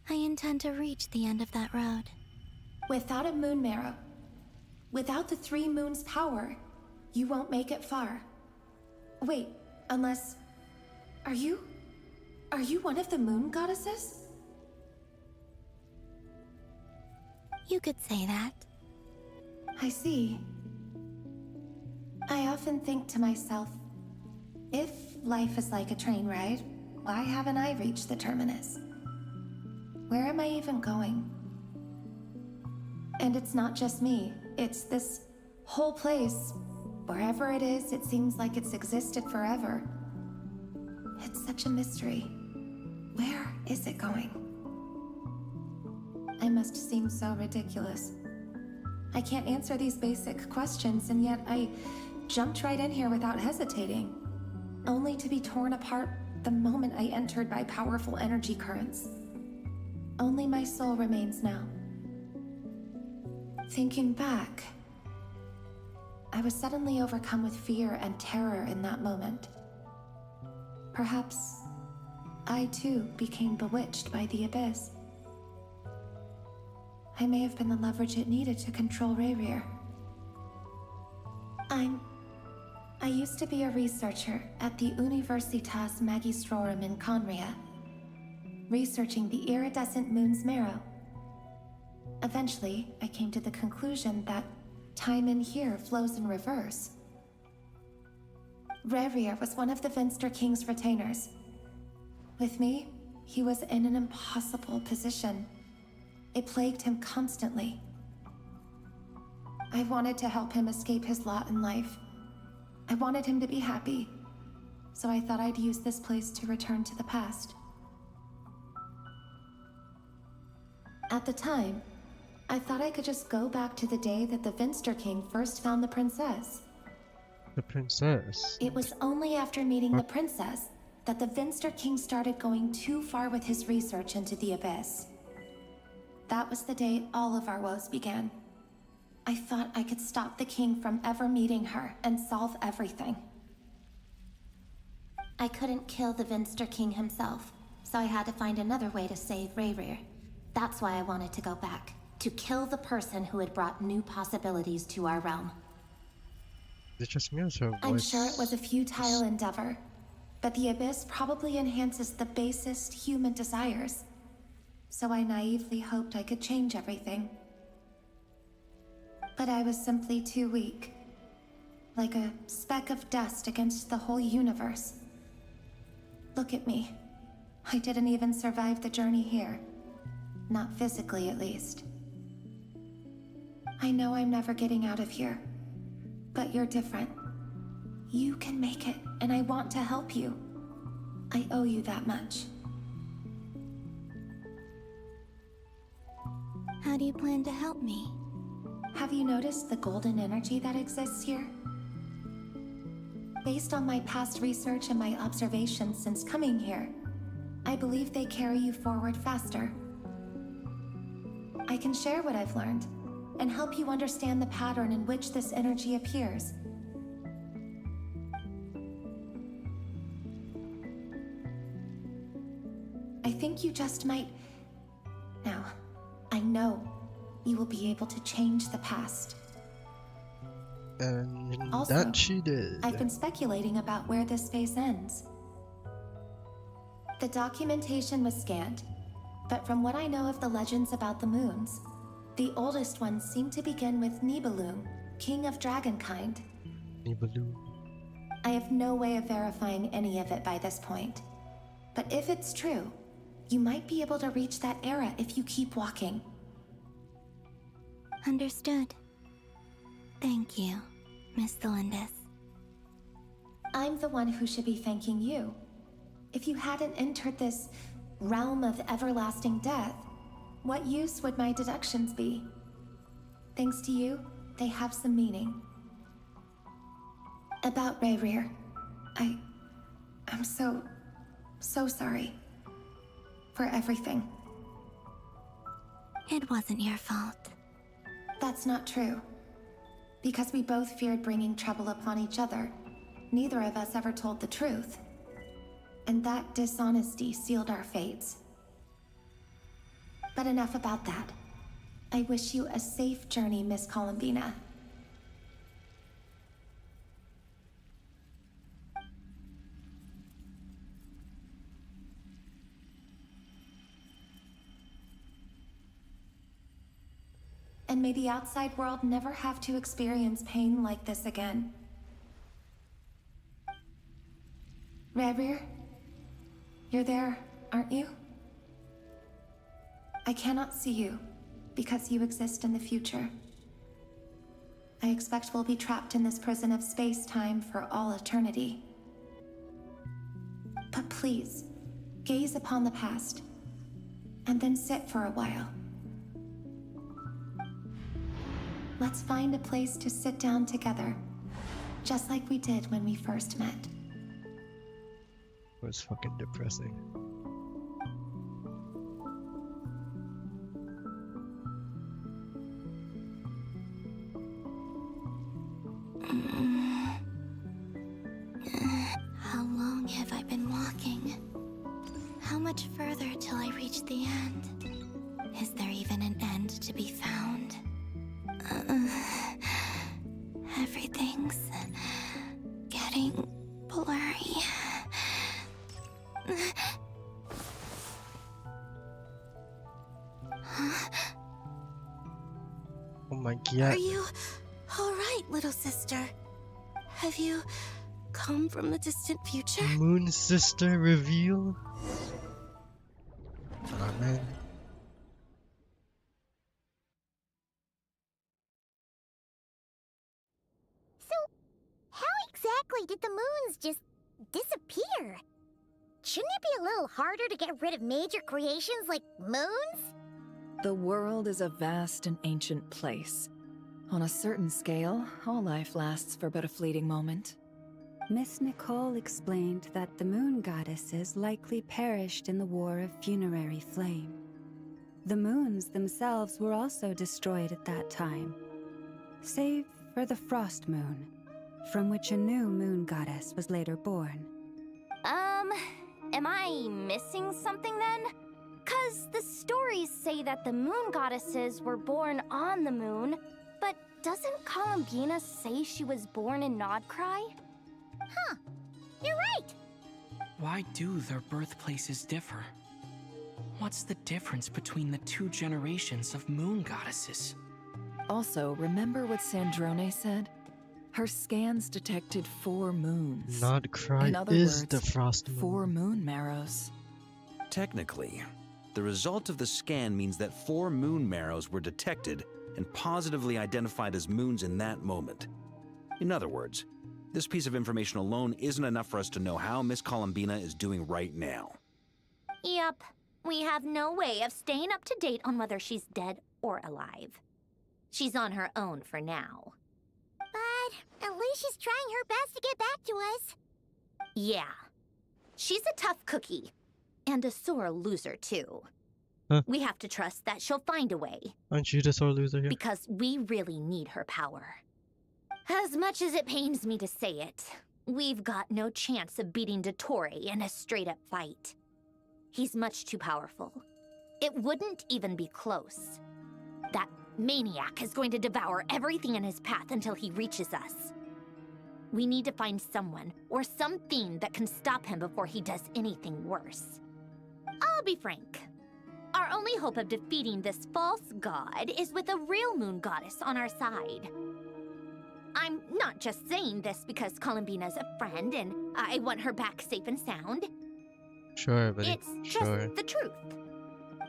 I intend to reach the end of that road. Without a moon marrow, without the 3 moons' power, you won't make it far. Wait, unless... Are you one of the moon goddesses? You could say that. I see. I often think to myself, if life is like a train ride, why haven't I reached the terminus? Where am I even going? And it's not just me, it's this whole place. Wherever it is, it seems like it's existed forever. It's such a mystery. Where is it going? I must seem so ridiculous. I can't answer these basic questions, and yet I jumped right in here without hesitating, only to be torn apart the moment I entered by powerful energy currents. Only my soul remains now. Thinking back, I was suddenly overcome with fear and terror in that moment. Perhaps I too became bewitched by the abyss. I may have been the leverage it needed to control Rayrir. I used to be a researcher at the Universitas Magistrorum in Conria, researching the iridescent moon's marrow. Eventually, I came to the conclusion that time in here flows in reverse. Rayrir was one of the Vinster King's retainers. With me, he was in an impossible position. It plagued him constantly. I wanted to help him escape his lot in life. I wanted him to be happy, so I thought I'd use this place to return to the past. At the time, I thought I could just go back to the day that the Vinster King first found the princess. The princess? It was only after meeting the princess that the Vinster King started going too far with his research into the abyss. That was the day all of our woes began. I thought I could stop the king from ever meeting her and solve everything. I couldn't kill the Vinster King himself, so I had to find another way to save Rayrir. That's why I wanted to go back, to kill the person who had brought new possibilities to our realm. Is it just me or is her voice? I'm sure it was a futile endeavor, but the abyss probably enhances the basest human desires. So I naively hoped I could change everything. But I was simply too weak. Like a speck of dust against the whole universe. Look at me. I didn't even survive the journey here. Not physically, at least. I know I'm never getting out of here. But you're different. You can make it, and I want to help you. I owe you that much. How do you plan to help me? Have you noticed the golden energy that exists here? Based on my past research and my observations since coming here, I believe they carry you forward faster. I can share what I've learned and help you understand the pattern in which this energy appears. I think you just might... Now, I know you will be able to change the past. And Also, that she did. I've been speculating about where this space ends. The documentation was scanned, but from what I know of the legends about the moons, the oldest ones seem to begin with Nibelung, king of dragonkind. Nibelung. I have no way of verifying any of it by this point. But if it's true, you might be able to reach that era if you keep walking. Understood. Thank you, Miss Delindis. I'm the one who should be thanking you. If you hadn't entered this realm of everlasting death, what use would my deductions be? Thanks to you, they have some meaning. About Rayrir, I'm so sorry. For everything. It wasn't your fault. That's not true. Because we both feared bringing trouble upon each other, neither of us ever told the truth. and that dishonesty sealed our fates. But enough about that. I wish you a safe journey, Miss Columbina. And may the outside world never have to experience pain like this again. Rerir, you're there, aren't you? I cannot see you, because you exist in the future. I expect we'll be trapped in this prison of space-time for all eternity. But please, gaze upon the past, and then sit for a while. Let's find a place to sit down together, just like we did when we first met. It was fucking depressing. How long have I been walking? How much further till I reach the end? Is there even an end to be found? Everything's getting blurry. Oh my god. Are you alright, little sister? Have you come from the distant future? Moon sister reveal? Oh man. So, how exactly did the moons just disappear? Shouldn't it be a little harder to get rid of major creations like moons? The world is a vast and ancient place. On a certain scale, all life lasts for but a fleeting moment. Miss Nicole explained that the moon goddesses likely perished in the War of Funerary Flame. The moons themselves were also destroyed at that time, save for the Frost Moon, from which a new moon goddess was later born. Am I missing something then? 'Cause the stories say that the moon goddesses were born on the moon, but doesn't Columbina say she was born in Nodcry? Huh, you're right. Why do their birthplaces differ? What's the difference between the two generations of moon goddesses? Also, remember what Sandrone said? Her scans detected 4 moons. Nodcry In other is words, the Frost Moon. 4 moon marrows. Technically, the result of the scan means that 4 moon marrows were detected and positively identified as moons in that moment. In other words, this piece of information alone isn't enough for us to know how Miss Columbina is doing right now. Yep, we have no way of staying up to date on whether she's dead or alive. She's on her own for now. But at least she's trying her best to get back to us. Yeah, she's a tough cookie. And a sore loser, too. Huh? We have to trust that she'll find a way. Aren't you the sore loser here? Because we really need her power. As much as it pains me to say it, we've got no chance of beating Dottore in a straight-up fight. He's much too powerful. It wouldn't even be close. That maniac is going to devour everything in his path until he reaches us. We need to find someone or something that can stop him before he does anything worse. I'll be frank. Our only hope of defeating this false god is with a real moon goddess on our side. I'm not just saying this because Columbina's a friend and I want her back safe and sound. Sure, buddy. It's just Sure. the truth.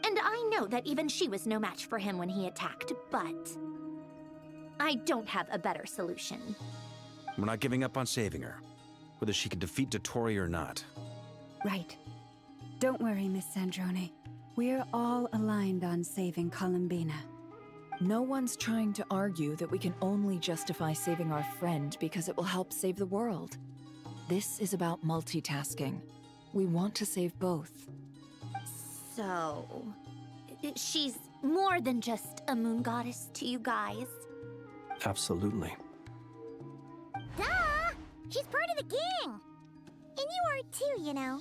And I know that even she was no match for him when he attacked, but I don't have a better solution. We're not giving up on saving her, whether she can defeat Dottore or not. Right. Don't worry, Miss Sandrone. We're all aligned on saving Columbina. No one's trying to argue that we can only justify saving our friend because it will help save the world. This is about multitasking. We want to save both. So, she's more than just a moon goddess to you guys. Absolutely. Duh! She's part of the gang! And you are too, you know.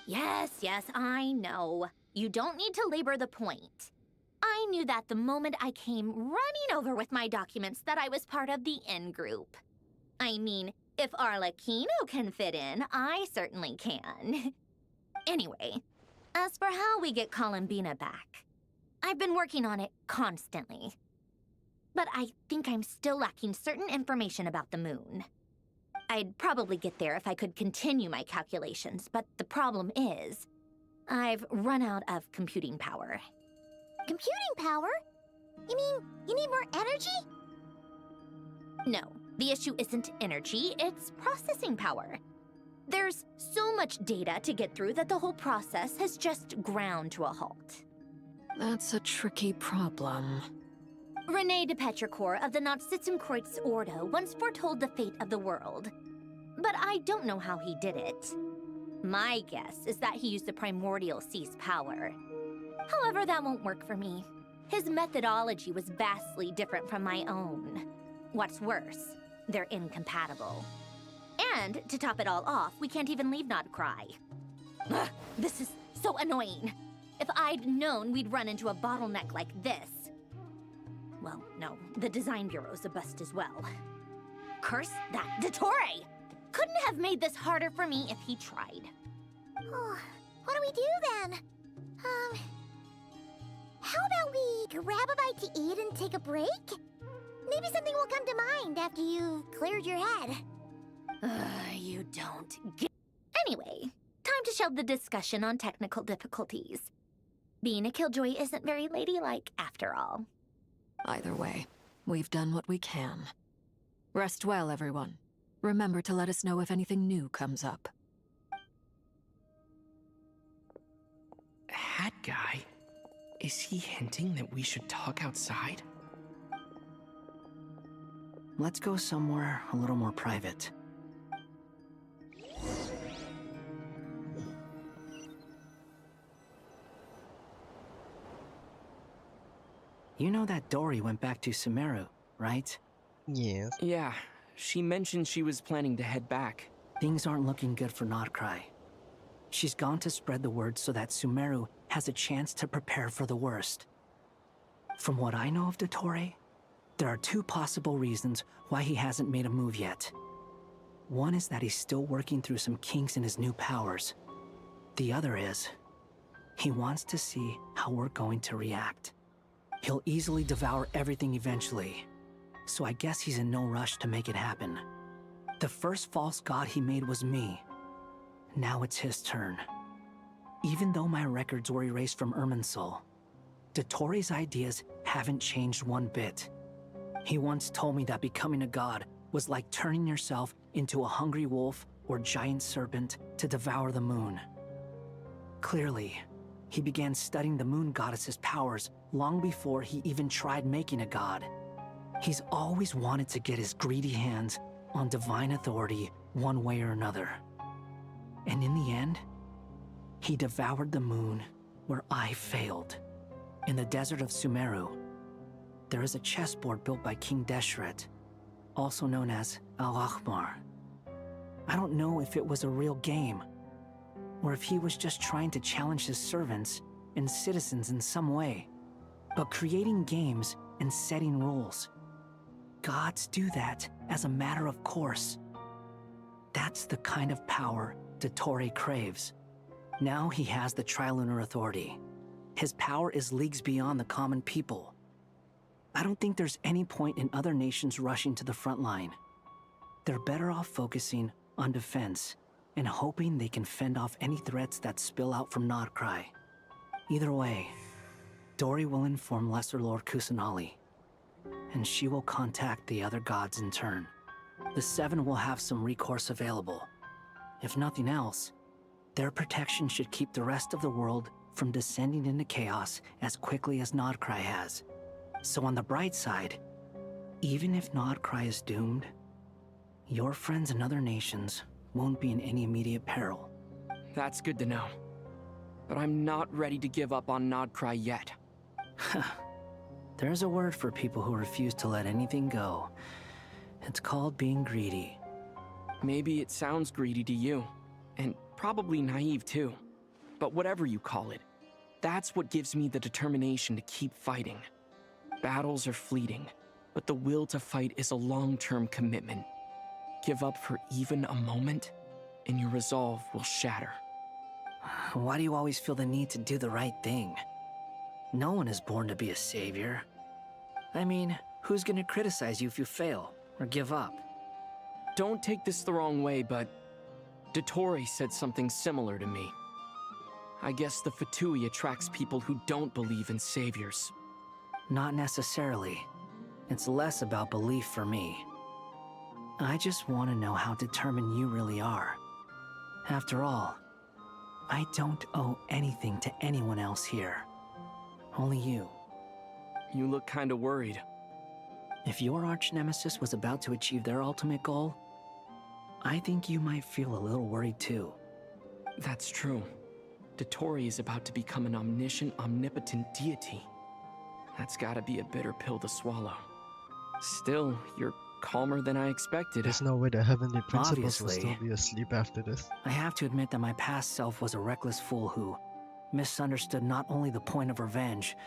Yes, I know. You don't need to labor the point. I knew that the moment I came running over with my documents that I was part of the in-group. I mean, if Arlecchino can fit in, I certainly can. Anyway, as for how we get Columbina back, I've been working on it constantly. But I think I'm still lacking certain information about the moon. I'd probably get there if I could continue my calculations, but the problem is, I've run out of computing power. Computing power? You mean you need more energy? No, the issue isn't energy, it's processing power. There's so much data to get through that the whole process has just ground to a halt. That's a tricky problem. René de Petrichor of the Nazissenkreuz Ordo once foretold the fate of the world. But I don't know how he did it. My guess is that he used the primordial sea's power. However, that won't work for me. His methodology was vastly different from my own. What's worse, they're incompatible. And, to top it all off, we can't even leave Nodcry. Ugh, this is so annoying. If I'd known we'd run into a bottleneck like this... Well, no, the design bureau's a bust as well. Curse that Dottore! Couldn't have made this harder for me if he tried. Oh, what do we do then? How about we grab a bite to eat and take a break? Maybe something will come to mind after you've cleared your head. You don't get... Anyway, time to shelve the discussion on technical difficulties. Being a killjoy isn't very ladylike, after all. Either way, we've done what we can. Rest well, everyone. Remember to let us know if anything new comes up. Hat guy? Is he hinting that we should talk outside? Let's go somewhere a little more private. You know that Dory went back to Sumeru, right? Yes. Yeah, she mentioned she was planning to head back. Things aren't looking good for Nodcry. She's gone to spread the word so that Sumeru has a chance to prepare for the worst. From what I know of Dottore, there are two possible reasons why he hasn't made a move yet. One is that he's still working through some kinks in his new powers. The other is, he wants to see how we're going to react. He'll easily devour everything eventually, so I guess he's in no rush to make it happen. The first false god he made was me. Now it's his turn. Even though my records were erased from Irminsul, Dottore's ideas haven't changed one bit. He once told me that becoming a god was like turning yourself into a hungry wolf or giant serpent to devour the moon. Clearly, he began studying the moon goddess's powers long before he even tried making a god. He's always wanted to get his greedy hands on divine authority one way or another. And in the end, he devoured the moon where I failed. In the desert of Sumeru, there is a chessboard built by King Deshret, also known as Al-Ahmar. I don't know if it was a real game, or if he was just trying to challenge his servants and citizens in some way. But creating games and setting rules, gods do that as a matter of course. That's the kind of power Dottore craves. Now he has the Trilunar Authority. His power is leagues beyond the common people. I don't think there's any point in other nations rushing to the front line. They're better off focusing on defense and hoping they can fend off any threats that spill out from Nodcry. Either way, Dory will inform Lesser Lord Kusanali, and she will contact the other gods in turn. The Seven will have some recourse available. If nothing else, their protection should keep the rest of the world from descending into chaos as quickly as Nodcry has. So on the bright side, even if Nodcry is doomed, your friends in other nations won't be in any immediate peril. That's good to know. But I'm not ready to give up on Nodcry yet. There's a word for people who refuse to let anything go. It's called being greedy. Maybe it sounds greedy to you, and probably naive too. but whatever you call it, that's what gives me the determination to keep fighting. Battles are fleeting, but the will to fight is a long-term commitment. Give up for even a moment, and your resolve will shatter. Why do you always feel the need to do the right thing? No one is born to be a savior. I mean, who's gonna criticize you if you fail or give up? Don't take this the wrong way, but Dottore said something similar to me. I guess the VIII attracts people who don't believe in saviors. Not necessarily. It's less about belief for me. I just want to know how determined you really are. After all, I don't owe anything to anyone else here. Only you. You look kinda worried. If your arch-nemesis was about to achieve their ultimate goal, I think you might feel a little worried too. That's true. Dottore is about to become an omniscient, omnipotent deity. That's gotta be a bitter pill to swallow. Still, you're calmer than I expected. There's no way the heavenly principles will Obviously. still be asleep after this. I have to admit that my past self was a reckless fool who misunderstood not only the point of revenge,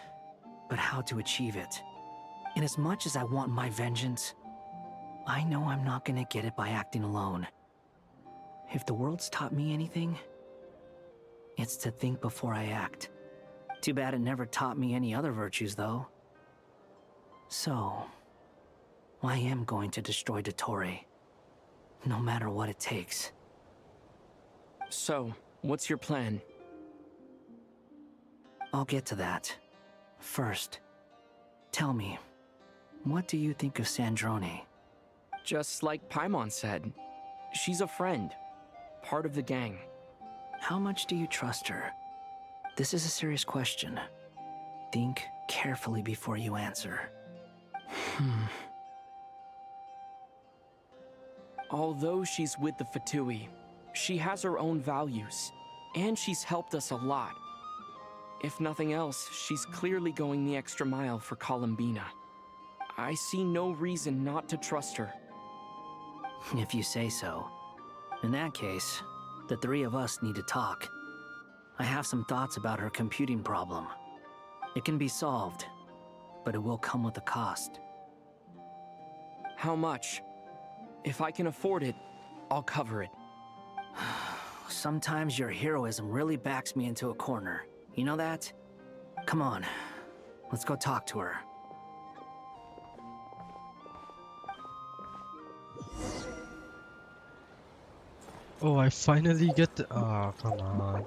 but how to achieve it. And as much as I want my vengeance, I know I'm not gonna get it by acting alone. If the world's taught me anything, it's to think before I act. Too bad it never taught me any other virtues, though. So, I am going to destroy Dottore, no matter what it takes. So, what's your plan? I'll get to that. First, tell me, what do you think of Sandrone? Just like Paimon said, she's a friend, part of the gang. How much do you trust her? This is a serious question. Think carefully before you answer. Although she's with the VIII, she has her own values, and she's helped us a lot. If nothing else, she's clearly going the extra mile for Columbina. I see no reason not to trust her. If you say so. In that case, the three of us need to talk. I have some thoughts about her computing problem. It can be solved, but it will come with a cost. How much? If I can afford it, I'll cover it. Sometimes your heroism really backs me into a corner. You know that? Come on, let's go talk to her. Oh, I finally get the— oh, come on.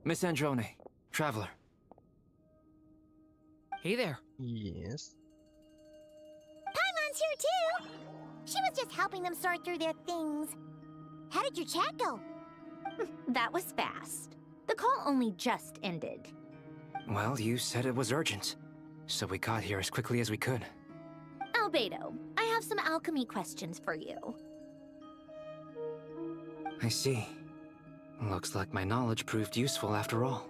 Miss Androne, Traveler. Hey there. Yes. Paimon's here too! She was just helping them sort through their things. How did your chat go? That was fast. The call only just ended. Well, you said it was urgent, so we got here as quickly as we could. Albedo, I have some alchemy questions for you. I see. Looks like my knowledge proved useful after all.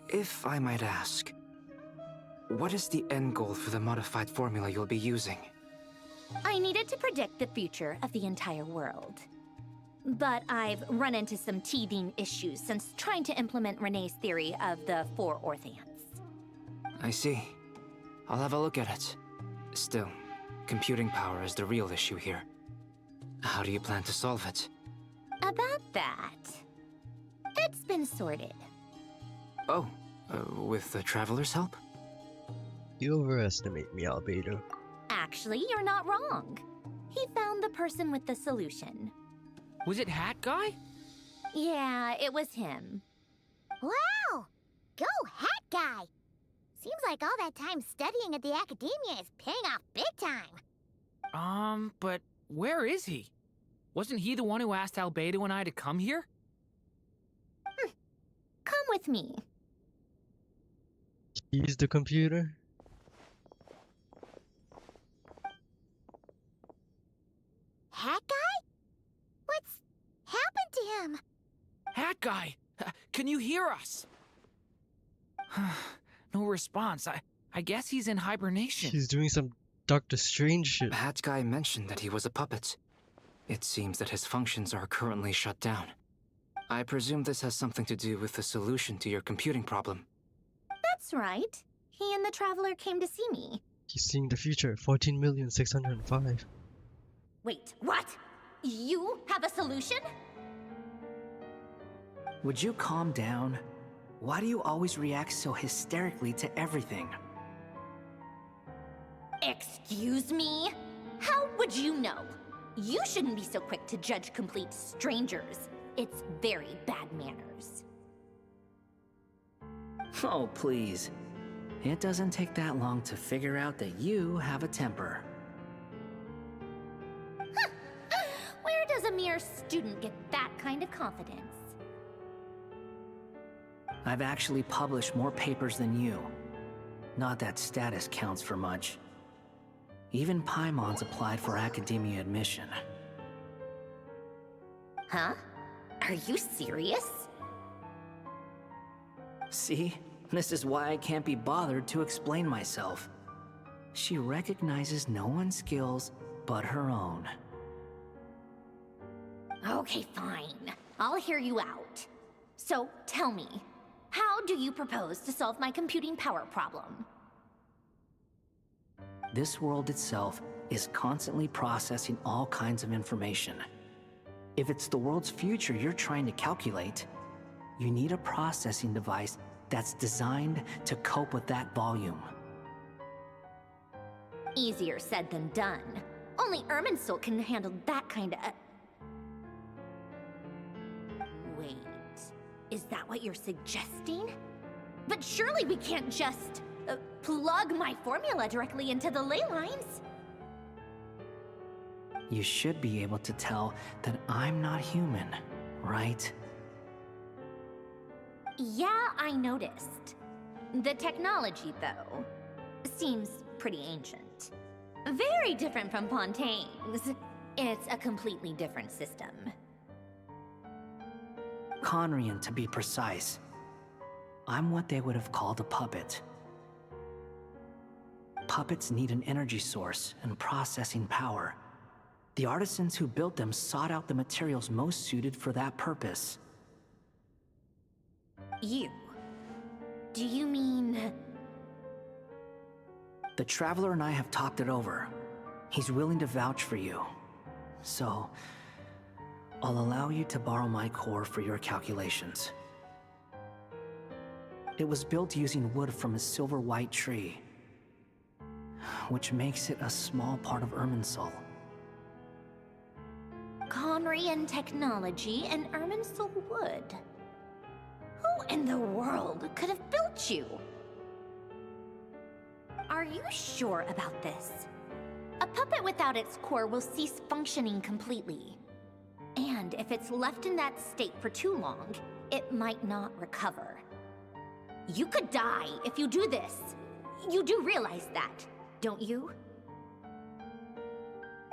If I might ask, what is the end goal for the modified formula you'll be using? I needed to predict the future of the entire world. But I've run into some teething issues since trying to implement Renee's theory of the four Orthants. I see. I'll have a look at it. Still, computing power is the real issue here. How do you plan to solve it? About that, it's been sorted. Oh, with the Traveler's help? You overestimate me, Albedo. Actually, you're not wrong. He found the person with the solution. Was it Hat Guy? Yeah, it was him. Wow! Go Hat Guy! Seems like all that time studying at the Academia is paying off big time. But where is he? Wasn't he the one who asked Albedo and I to come here? Come with me. He's the computer? Hat Guy? What's happened to him? Hat Guy, can you hear us? No response. I guess he's in hibernation. He's doing some Doctor Strange shit. Hat Guy mentioned that he was a puppet. It seems that his functions are currently shut down. I presume this has something to do with the solution to your computing problem. That's right. He and the Traveler came to see me. He's seeing the future. 14,605,000. Wait, what? You have a solution? Would you calm down? Why do you always react so hysterically to everything? Excuse me? How would you know? You shouldn't be so quick to judge complete strangers. It's very bad manners. Oh, please. It doesn't take that long to figure out that you have a temper. Where does a mere student get that kind of confidence? I've actually published more papers than you. Not that status counts for much. Even Paimon's applied for academia admission. Huh? Are you serious? See? This is why I can't be bothered to explain myself. She recognizes no one's skills but her own. Okay, fine. I'll hear you out. So, tell me, how do you propose to solve my computing power problem? This world itself is constantly processing all kinds of information. If it's the world's future you're trying to calculate, you need a processing device that's designed to cope with that volume. Easier said than done. Only Irminsul can handle that kind of... Wait, is that what you're suggesting? But surely we can't just plug my formula directly into the ley lines. You should be able to tell that I'm not human, right? Yeah, I noticed. The technology, though, seems pretty ancient. Very different from Fontaine's. It's a completely different system. Conrian, to be precise. I'm what they would have called a puppet. Puppets need an energy source and processing power. The artisans who built them sought out the materials most suited for that purpose. You? Do you mean... The Traveler and I have talked it over. He's willing to vouch for you. So, I'll allow you to borrow my core for your calculations. It was built using wood from a silver-white tree, which makes it a small part of Irminsul. Conrian technology and Irminsul wood. Who in the world could have built you? Are you sure about this? A puppet without its core will cease functioning completely. And if it's left in that state for too long, it might not recover. You could die if you do this. You do realize that, don't you?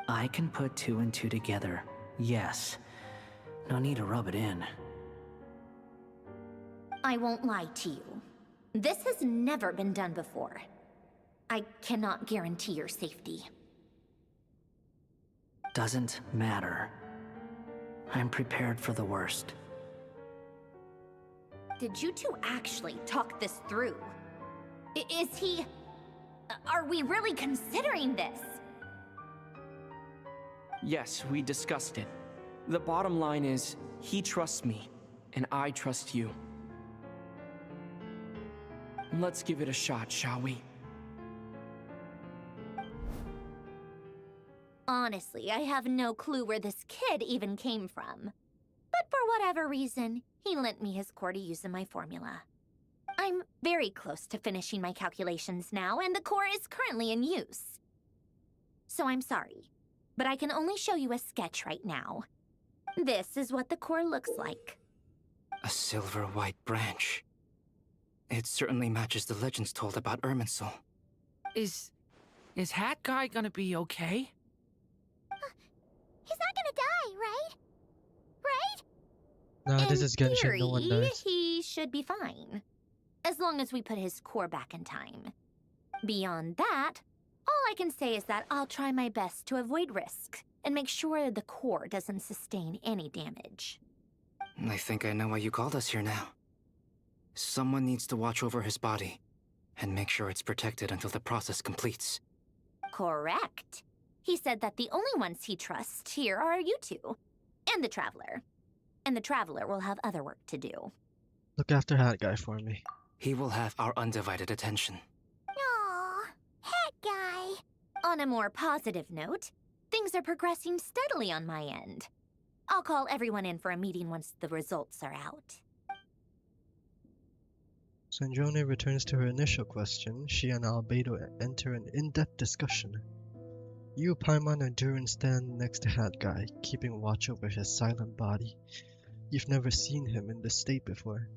I can put two and two together, yes. No need to rub it in. I won't lie to you. This has never been done before. I cannot guarantee your safety. Doesn't matter. I'm prepared for the worst. Did you two actually talk this through? Is he... Are we really considering this? Yes, we discussed it. The bottom line is, he trusts me, and I trust you. Let's give it a shot, shall we? Honestly, I have no clue where this kid even came from. But for whatever reason, he lent me his core to use in my formula. I'm very close to finishing my calculations now, and the core is currently in use. So I'm sorry, but I can only show you a sketch right now. This is what the core looks like. A silver-white branch. It certainly matches the legends told about Irminsul. Is Hat Guy gonna be okay? He's not gonna die, right? Right? No, this is Genshin, no one Theory, dies. he should be fine. As long as we put his core back in time. Beyond that, all I can say is that I'll try my best to avoid risk and make sure the core doesn't sustain any damage. I think I know why you called us here now. Someone needs to watch over his body and make sure it's protected until the process completes. Correct. He said that the only ones he trusts here are you two, and the Traveler. And the Traveler will have other work to do. Look after Hat Guy for me. He will have our undivided attention. Aww, Hat Guy. On a more positive note, things are progressing steadily on my end. I'll call everyone in for a meeting once the results are out. Sanjone returns to her initial question. She and Albedo enter an in-depth discussion. You, Paimon, and Durin stand next to Hat Guy, keeping watch over his silent body. You've never seen him in this state before.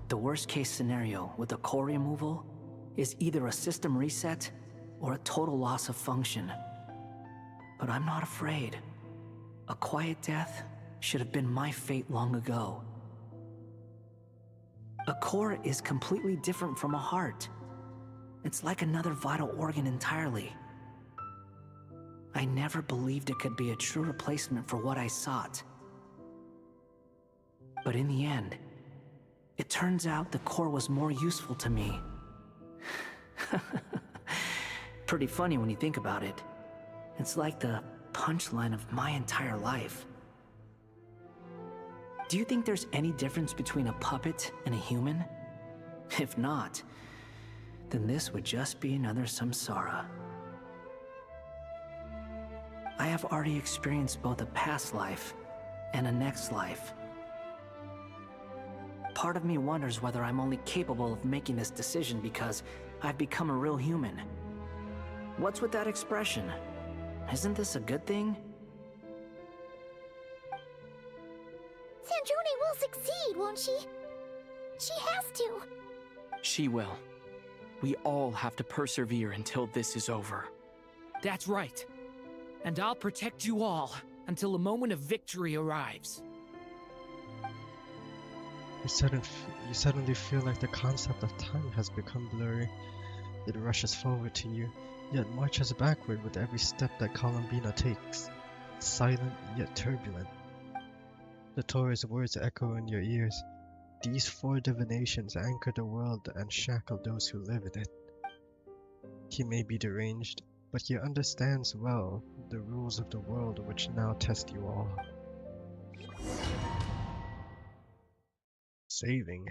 The worst case scenario with the core removal is either a system reset or a total loss of function. But I'm not afraid. A quiet death should have been my fate long ago. A core is completely different from a heart. It's like another vital organ entirely. I never believed it could be a true replacement for what I sought. But in the end, it turns out the core was more useful to me. Pretty funny when you think about it. It's like the punchline of my entire life. Do you think there's any difference between a puppet and a human? If not, then this would just be another samsara. I have already experienced both a past life and a next life. Part of me wonders whether I'm only capable of making this decision because I've become a real human. What's with that expression? Isn't this a good thing? Sanjone will succeed, won't she? She has to. She will. We all have to persevere until this is over. That's right. And I'll protect you all until a moment of victory arrives. You suddenly feel like the concept of time has become blurry. It rushes forward to you, yet marches backward with every step that Columbina takes. Silent yet turbulent. The Torah's words echo in your ears. These 4 divinations anchor the world and shackle those who live in it. He may be deranged, but he understands well the rules of the world which now test you all. Saving.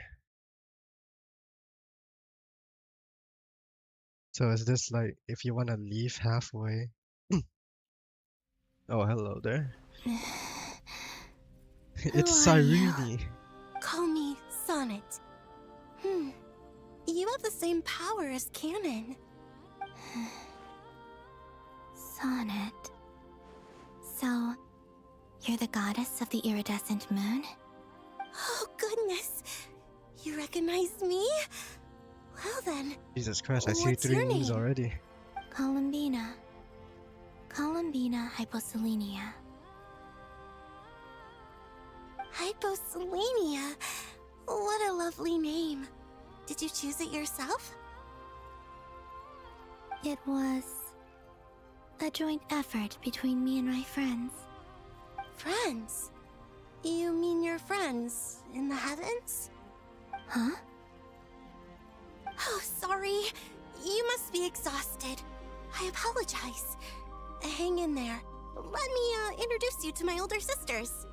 So is this like if you want to leave halfway? Oh, hello there. It's Cyrene. Call me Sonnet. You have the same power as Canon. Sonnet. So, you're the goddess of the iridescent moon? Oh, goodness. You recognize me? Well then. Jesus Christ, I see What's 3 your moons name? already. Columbina. Columbina Hyposelenia. Hyposelenia. What a lovely name. Did you choose it yourself? It was a joint effort between me and my friends. Friends? You mean your friends in the heavens? Huh? Oh, sorry. You must be exhausted. I apologize. Hang in there. Let me introduce you to my older sisters.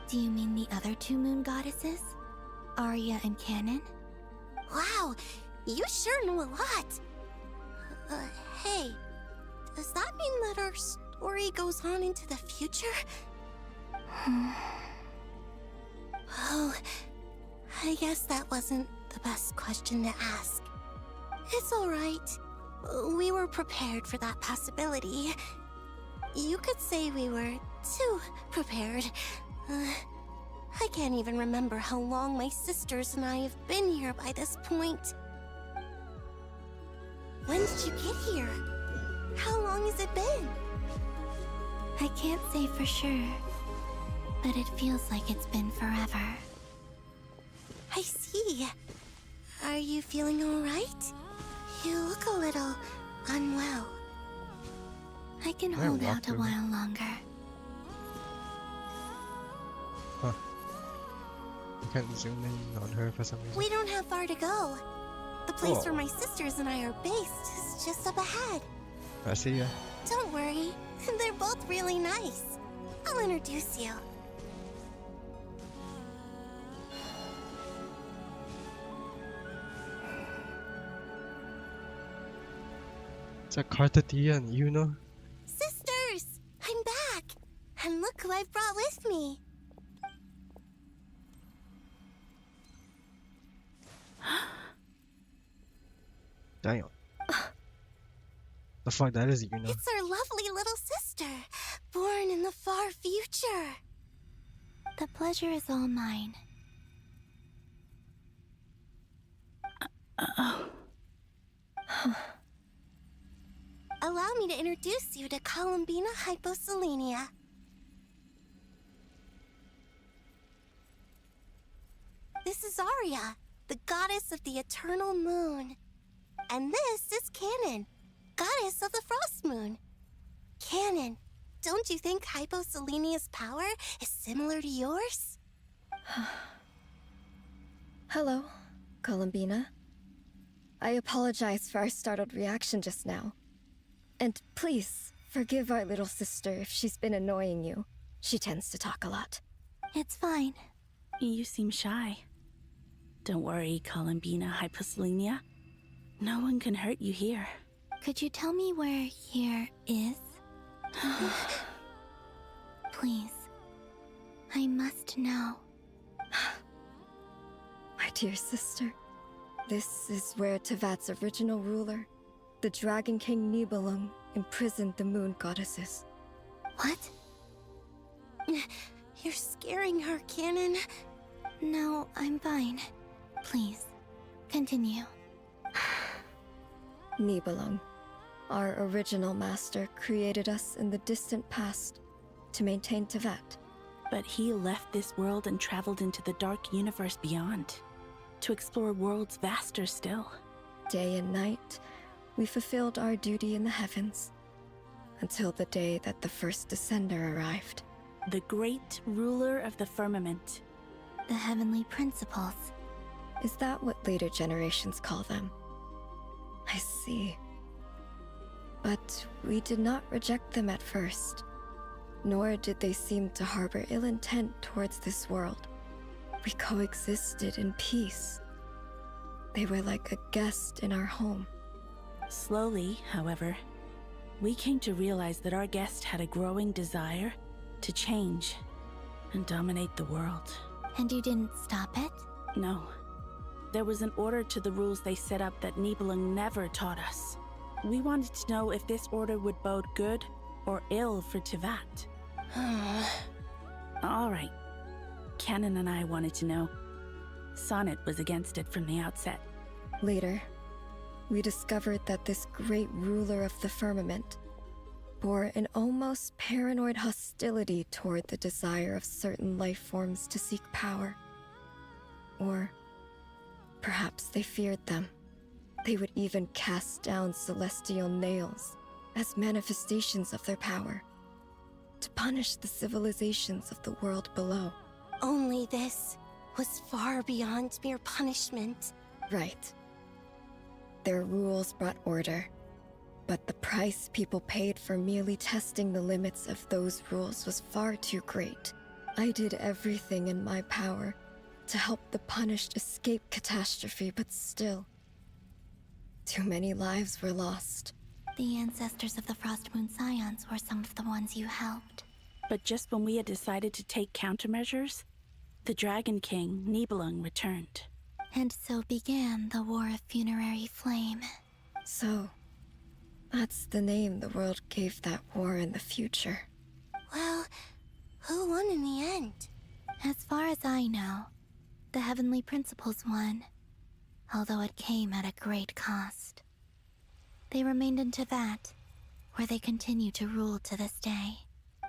Do you mean the other 2 moon goddesses? Arya and Canon? Wow, you sure know a lot. Hey, does that mean that our story goes on into the future? Oh, I guess that wasn't the best question to ask. It's alright. We were prepared for that possibility. You could say we were too prepared. I can't even remember how long my sisters and I have been here by this point. When did you get here? How long has it been? I can't say for sure, but it feels like it's been forever. I see. Are you feeling alright? You look a little unwell. I can Can I hold walk out a over? while longer. Huh. You can't zoom in on her for some reason. We don't have far to go. The place where Oh. my sisters and I are based is just up ahead. I see ya. Don't worry, they're both really nice. I'll introduce you. It's a Cartatian, you know? Sisters! I'm back! And look who I've brought with me. Damn. The fuck, that is you know? It's our lovely little sister, born in the far future. The pleasure is all mine. Allow me to introduce you to Columbina Hyposelenia. This is Arya, the goddess of the eternal moon. And this is Canon, goddess of the frost moon. Canon, don't you think Hyposelenia's power is similar to yours? Hello, Columbina. I apologize for our startled reaction just now. And please, forgive our little sister if she's been annoying you. She tends to talk a lot. It's fine. You seem shy. Don't worry, Columbina Hyposelenia. No one can hurt you here. Could you tell me where here is? Please. I must know. My dear sister, this is where Tevat's original ruler, the Dragon King Nibelung, imprisoned the moon goddesses. What? You're scaring her, Canon. No, I'm fine. Please, continue. Nibelung, our original master, created us in the distant past to maintain Tevat. But he left this world and traveled into the dark universe beyond, to explore worlds vaster still. Day and night, we fulfilled our duty in the heavens, until the day that the first Descender arrived. The great ruler of the firmament. The heavenly principles. Is that what later generations call them? I see. But we did not reject them at first, nor did they seem to harbor ill intent towards this world. We coexisted in peace. They were like a guest in our home. Slowly, however, we came to realize that our guest had a growing desire to change and dominate the world. And you didn't stop it? No. There was an order to the rules they set up that Nibelung never taught us. We wanted to know if this order would bode good or ill for Tevat. All right. Canon and I wanted to know. Sonnet was against it from the outset. Later, we discovered that this great ruler of the firmament bore an almost paranoid hostility toward the desire of certain life forms to seek power. Or perhaps they feared them. They would even cast down celestial nails as manifestations of their power, to punish the civilizations of the world below. Only this was far beyond mere punishment. Right. Their rules brought order, but the price people paid for merely testing the limits of those rules was far too great. I did everything in my power to help the punished escape catastrophe, but still, too many lives were lost. The ancestors of the Frost Moon Scions were some of the ones you helped. But just when we had decided to take countermeasures, the Dragon King, Nibelung, returned. And so began the War of Funerary Flame. So, that's the name the world gave that war in the future. Well, who won in the end? As far as I know, the Heavenly Principles won, although it came at a great cost. They remained in Tevat, where they continue to rule to this day.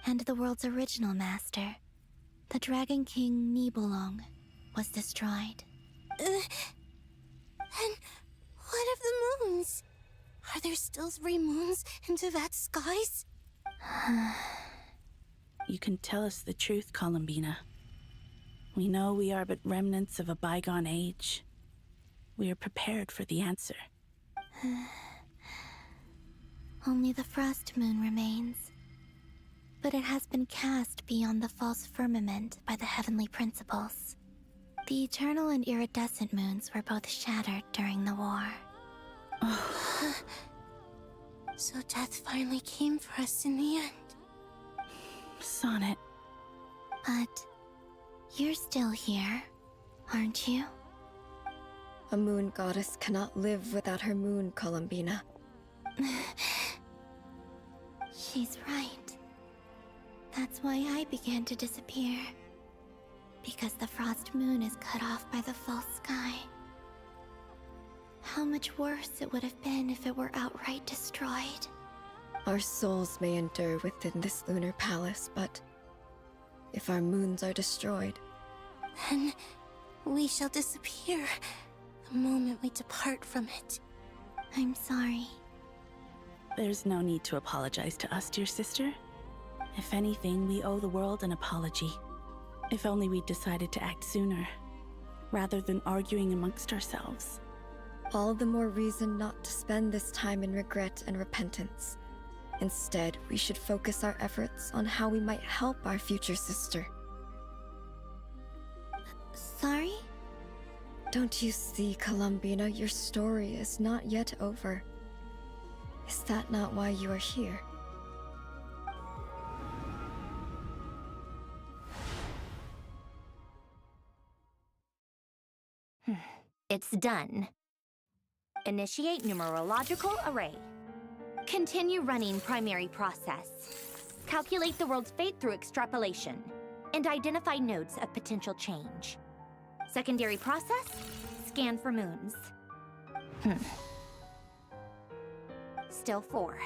And the world's original master, the Dragon King Nibelung, was destroyed. And what of the moons? Are there still 3 moons in Teyvat's skies? You can tell us the truth, Columbina. We know we are but remnants of a bygone age. We are prepared for the answer. Only the frost moon remains. But it has been cast beyond the false firmament by the heavenly principles. The eternal and iridescent moons were both shattered during the war. So death finally came for us in the end. Sonnet. But you're still here, aren't you? A moon goddess cannot live without her moon, Columbina. She's right. That's why I began to disappear. Because the frost moon is cut off by the false sky. How much worse it would have been if it were outright destroyed. Our souls may endure within this lunar palace, but if our moons are destroyed, then we shall disappear the moment we depart from it. I'm sorry. There's no need to apologize to us, dear sister. If anything, we owe the world an apology. If only we'd decided to act sooner, rather than arguing amongst ourselves. all the more reason not to spend this time in regret and repentance. Instead, we should focus our efforts on how we might help our future sister. Sorry? Don't you see, Columbina, your story is not yet over. Is that not why you are here? It's done. Initiate numerological array. Continue running primary process. Calculate the world's fate through extrapolation. And identify nodes of potential change. Secondary process, scan for moons. Still 4.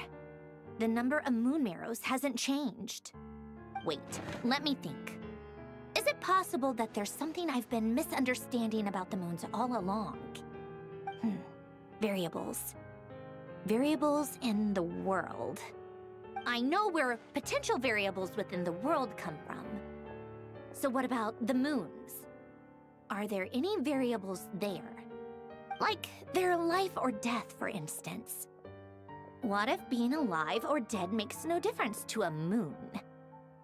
The number of moon marrows hasn't changed. Wait, let me think. Is it possible that there's something I've been misunderstanding about the moons all along? Variables. Variables in the world. I know where potential variables within the world come from. So what about the moons? Are there any variables there? Like their life or death, for instance. What if being alive or dead makes no difference to a moon?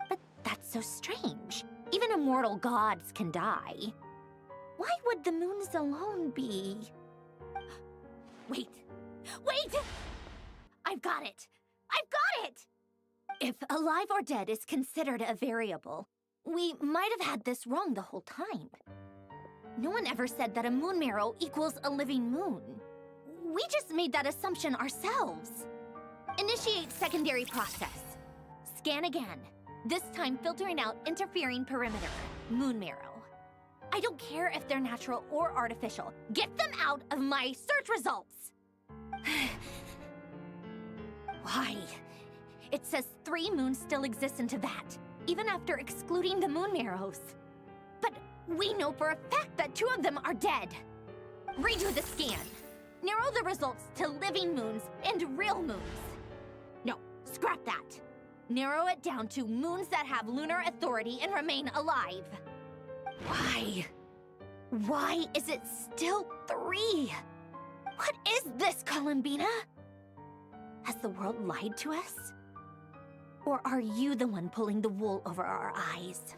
But that's so strange. Even immortal gods can die. Why would the moons alone be? Wait! Wait! I've got it! I've got it! If alive or dead is considered a variable, we might have had this wrong the whole time. No one ever said that a moon marrow equals a living moon. We just made that assumption ourselves. Initiate secondary process. Scan again. This time filtering out interfering perimeter, moon marrow. I don't care if they're natural or artificial. Get them out of my search results! Why? It says 3 moons still exist in Teyvat, even after excluding the moon marrows. But we know for a fact that 2 of them are dead. Redo the scan. Narrow the results to living moons and real moons. No, scrap that. Narrow it down to moons that have lunar authority and remain alive. Why? Why is it still 3? What is this, Columbina? Has the world lied to us? Or are you the one pulling the wool over our eyes?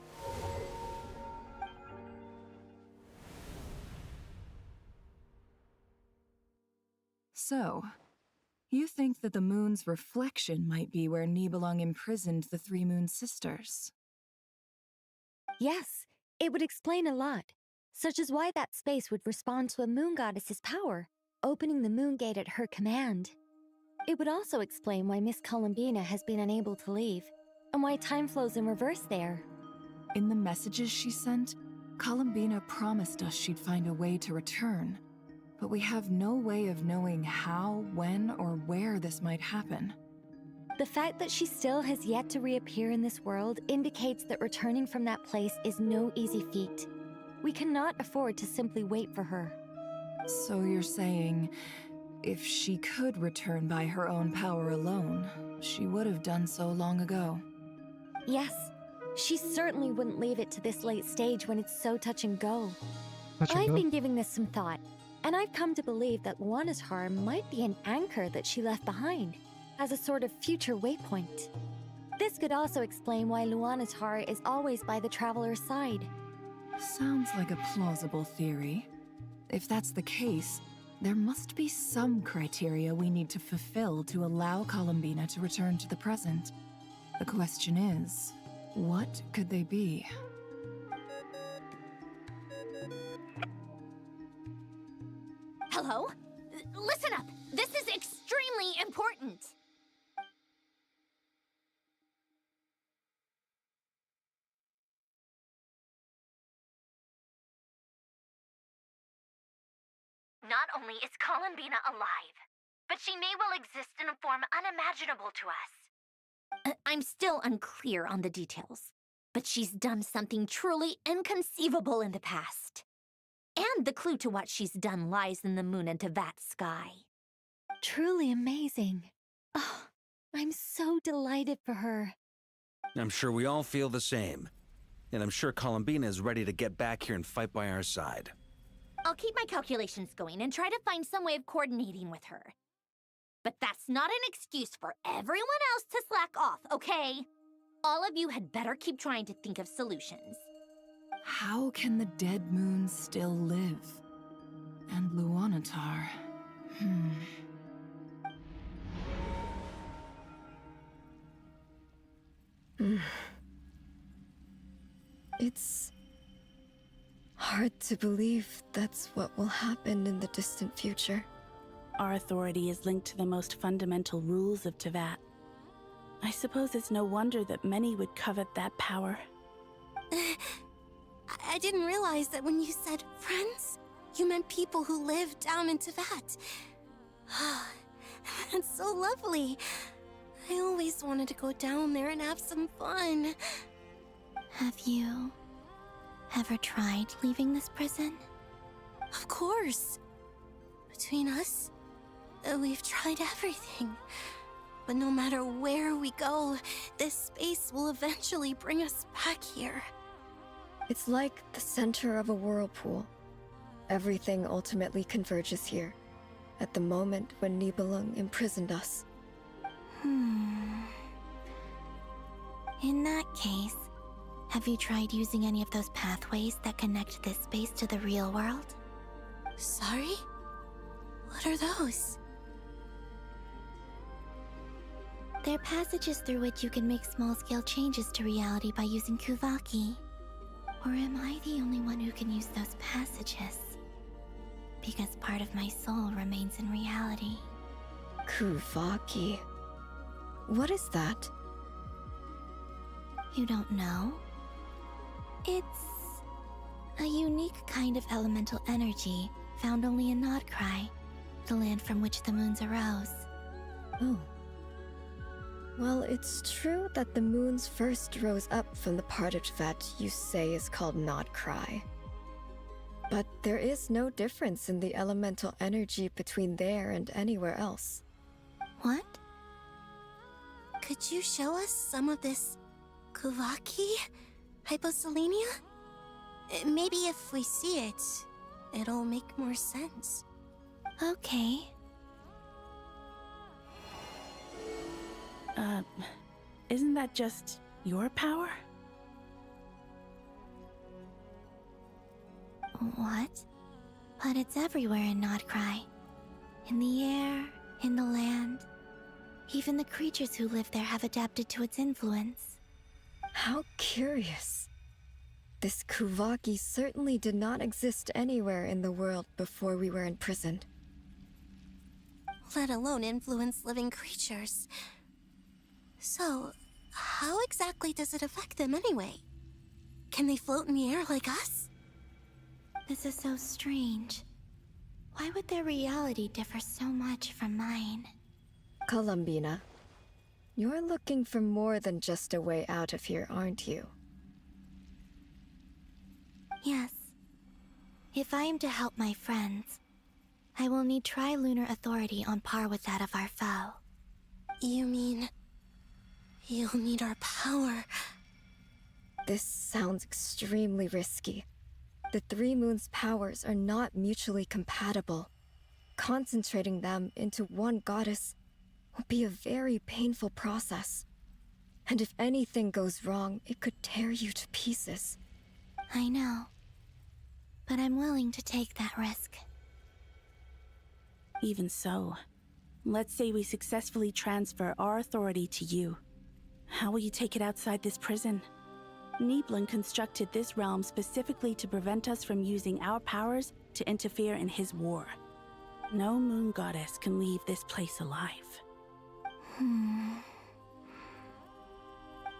So, you think that the moon's reflection might be where Nibelung imprisoned the 3 moon sisters? Yes, it would explain a lot, such as why that space would respond to a moon goddess's power, opening the moon gate at her command. It would also explain why Miss Columbina has been unable to leave, and why time flows in reverse there. In the messages she sent, Columbina promised us she'd find a way to return. But we have no way of knowing how, when, or where this might happen. The fact that she still has yet to reappear in this world indicates that returning from that place is no easy feat. We cannot afford to simply wait for her. So you're saying, if she could return by her own power alone, she would have done so long ago? Yes, she certainly wouldn't leave it to this late stage when it's so touch and go. I've been giving this some thought, and I've come to believe that Luana's harm might be an anchor that she left behind, as a sort of future waypoint. This could also explain why Luana's heart is always by the Traveler's side. Sounds like a plausible theory. If that's the case, there must be some criteria we need to fulfill to allow Columbina to return to the present. The question is, what could they be? Hello? Listen up! This is extremely important! Not only is Columbina alive, but she may well exist in a form unimaginable to us. I'm still unclear on the details, but she's done something truly inconceivable in the past. And the clue to what she's done lies in the moon and Tevat's sky. Truly amazing. Oh, I'm so delighted for her. I'm sure we all feel the same. And I'm sure Columbina is ready to get back here and fight by our side. I'll keep my calculations going and try to find some way of coordinating with her. But that's not an excuse for everyone else to slack off, okay? All of you had better keep trying to think of solutions. How can the dead moon still live? And Luanatar... It's hard to believe that's what will happen in the distant future. Our authority is linked to the most fundamental rules of Tevat. I suppose it's no wonder that many would covet that power. I didn't realize that when you said friends, you meant people who live down in Tevat. That's so lovely. I always wanted to go down there and have some fun. Have you ever tried leaving this prison? Of course. Between us, we've tried everything. But no matter where we go, this space will eventually bring us back here. It's like the center of a whirlpool. Everything ultimately converges here, at the moment when Nibelung imprisoned us. In that case, have you tried using any of those pathways that connect this space to the real world? Sorry? What are those? They're passages through which you can make small-scale changes to reality by using Kuvaki. Or am I the only one who can use those passages? Because part of my soul remains in reality. Kuvaki. What is that? You don't know? It's a unique kind of elemental energy found only in Nodcry, the land from which the moons arose. Oh. Well, it's true that the moons first rose up from the part of Tevat you say is called Nodcry. But there is no difference in the elemental energy between there and anywhere else. What? Could you show us some of this Kuvaki? Hyposelenia? Maybe if we see it, it'll make more sense. Okay. Isn't that just your power? What? But it's everywhere in Nodcry. In the air, in the land. Even the creatures who live there have adapted to its influence. How curious. This Kuvaki certainly did not exist anywhere in the world before we were imprisoned. Let alone influence living creatures. So, how exactly does it affect them anyway? Can they float in the air like us? This is so strange. Why would their reality differ so much from mine? Columbina, You're looking for more than just a way out of here, aren't you? Yes. If I am to help my friends, I will need trilunar authority on par with that of our foe. You mean... you'll need our power? This sounds extremely risky. The Three Moons' powers are not mutually compatible. Concentrating them into one goddess will be a very painful process. And if anything goes wrong, it could tear you to pieces. I know. But I'm willing to take that risk. Even so, let's say we successfully transfer our authority to you. How will you take it outside this prison? Niblin constructed this realm specifically to prevent us from using our powers to interfere in his war. No moon goddess can leave this place alive.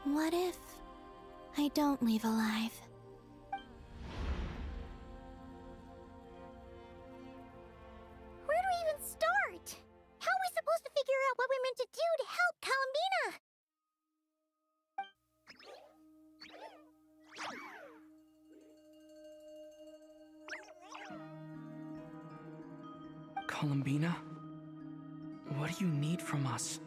What if I don't leave alive? Where do we even start? How are we supposed to figure out what we're meant to do to help Columbina? Columbina? What do you need from us?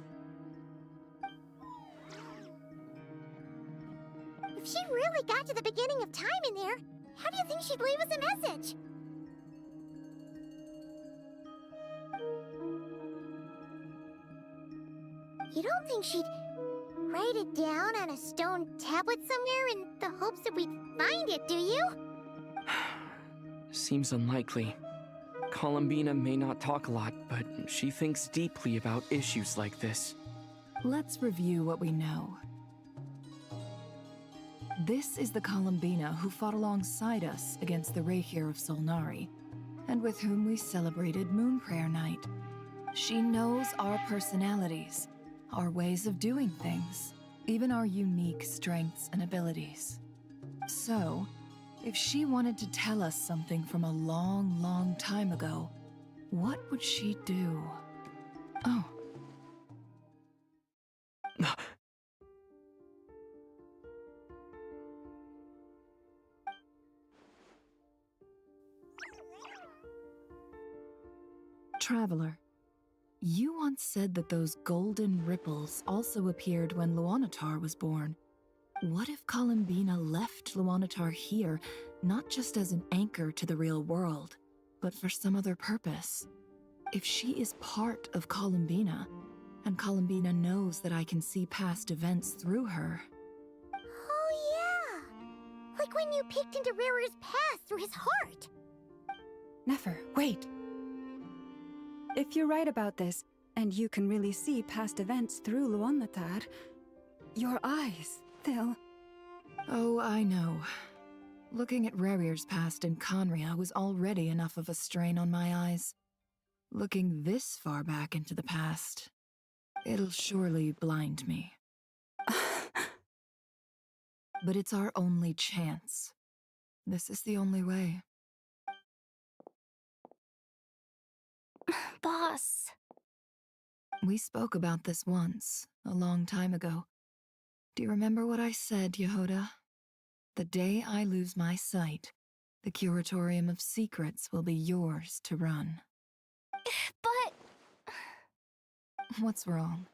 If she really got to the beginning of time in there, how do you think she'd leave us a message? You don't think she'd write it down on a stone tablet somewhere in the hopes that we'd find it, do you? Seems unlikely. Columbina may not talk a lot, but she thinks deeply about issues like this. Let's review what we know. This is the Columbina who fought alongside us against the Rahir of Solnari, and with whom we celebrated Moon Prayer Night. She knows our personalities, our ways of doing things, even our unique strengths and abilities. So, if she wanted to tell us something from a long, long time ago, what would she do? Oh. Traveler, you once said that those golden ripples also appeared when Luanatar was born. What if Columbina left Luanatar here, not just as an anchor to the real world, but for some other purpose? If she is part of Columbina, and Columbina knows that I can see past events through her... Oh yeah! Like when you peeked into Rare's past through his heart! Nefer, wait! If you're right about this, and you can really see past events through Luanatar, your eyes, they'll... Oh, I know. Looking at Rarir's past in Conria was already enough of a strain on my eyes. Looking this far back into the past, it'll surely blind me. But it's our only chance. This is the only way. Boss. We spoke about this once, a long time ago. Do you remember what I said, Yehoda? The day I lose my sight, the Curatorium of Secrets will be yours to run. But... What's wrong?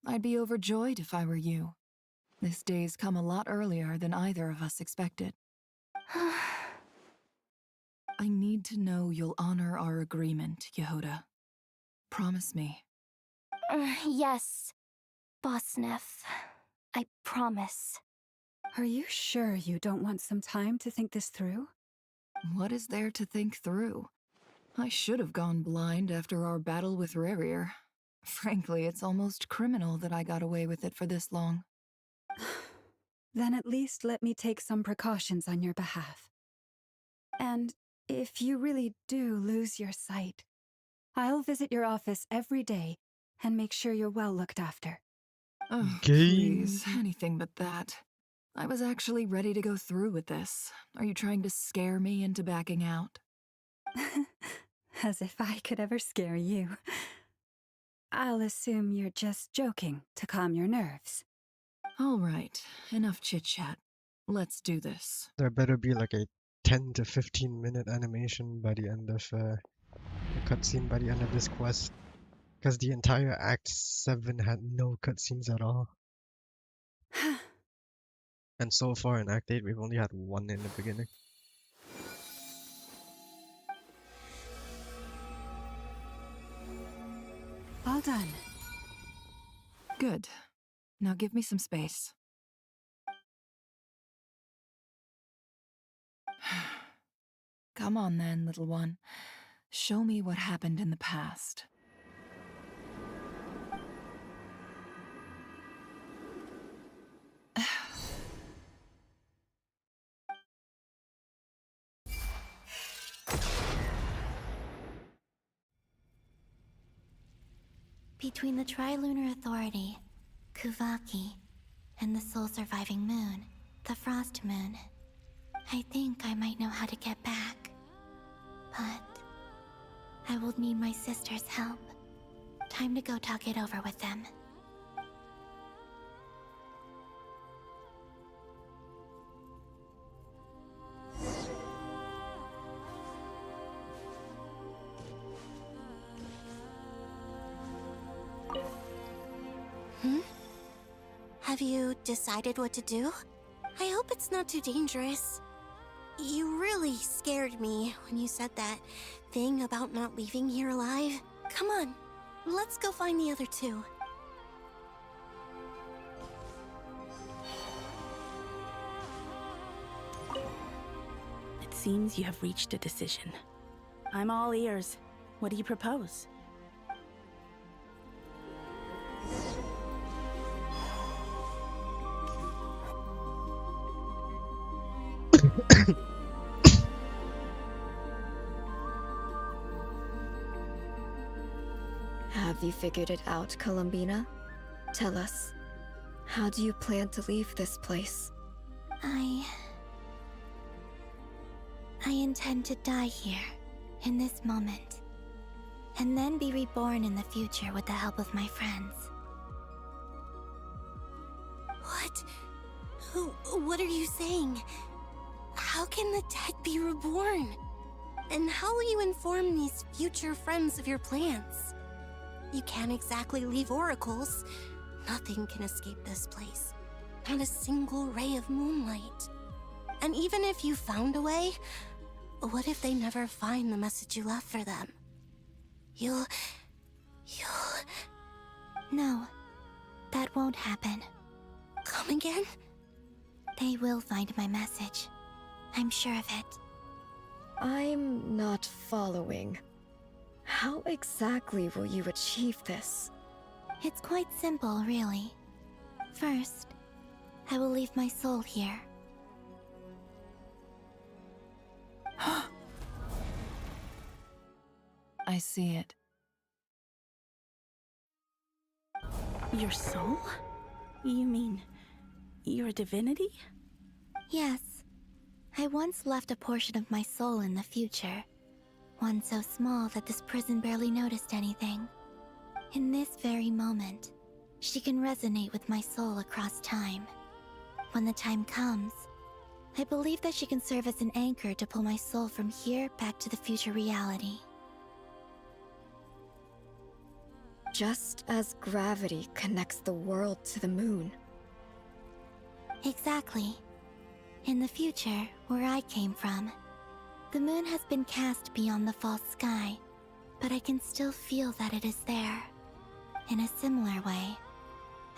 I'd be overjoyed if I were you. This day's come a lot earlier than either of us expected. I need to know you'll honor our agreement, Yehoda. Promise me. Yes, Boss Neff. I promise. Are you sure you don't want some time to think this through? What is there to think through? I should have gone blind after our battle with Rarir. Frankly, it's almost criminal that I got away with it for this long. Then at least let me take some precautions on your behalf. And if you really do lose your sight, I'll visit your office every day and make sure you're well looked after. Oh, please, anything but that. I was actually ready to go through with this. Are you trying to scare me into backing out? As if I could ever scare you. I'll assume you're just joking to calm your nerves. All right, enough chit-chat. Let's do this. There better be like a 10 to 15-minute animation by the end of the cutscene by the end of this quest, because the entire Act 7 had no cutscenes at all. And so far in Act 8, we've only had one in the beginning. All done. Good. Now give me some space. Come on then, little one. Show me what happened in the past. Between the Trilunar Authority, Kuvaki, and the soul-surviving moon, the Frost Moon, I think I might know how to get back. But I will need my sister's help. Time to go talk it over with them. Have you decided what to do? I hope it's not too dangerous. You really scared me when you said that thing about not leaving here alive. Come on, let's go find the other two. It seems you have reached a decision. I'm all ears. What do you propose? Have you figured it out, Columbina? Tell us, how do you plan to leave this place? I intend to die here, in this moment, and then be reborn in the future with the help of my friends. What? What are you saying? How can the dead be reborn? And how will you inform these future friends of your plans? You can't exactly leave oracles. Nothing can escape this place. Not a single ray of moonlight. And even if you found a way, what if they never find the message you left for them? You'll... No, that won't happen. Come again? They will find my message. I'm sure of it. I'm not following. How exactly will you achieve this? It's quite simple, really. First, I will leave my soul here. I see it. Your soul? You mean you're a divinity? Yes. I once left a portion of my soul in the future. One so small that this prison barely noticed anything. In this very moment, she can resonate with my soul across time. When the time comes, I believe that she can serve as an anchor to pull my soul from here back to the future reality. Just as gravity connects the world to the moon. Exactly. In the future, where I came from, the moon has been cast beyond the false sky, but I can still feel that it is there. In a similar way,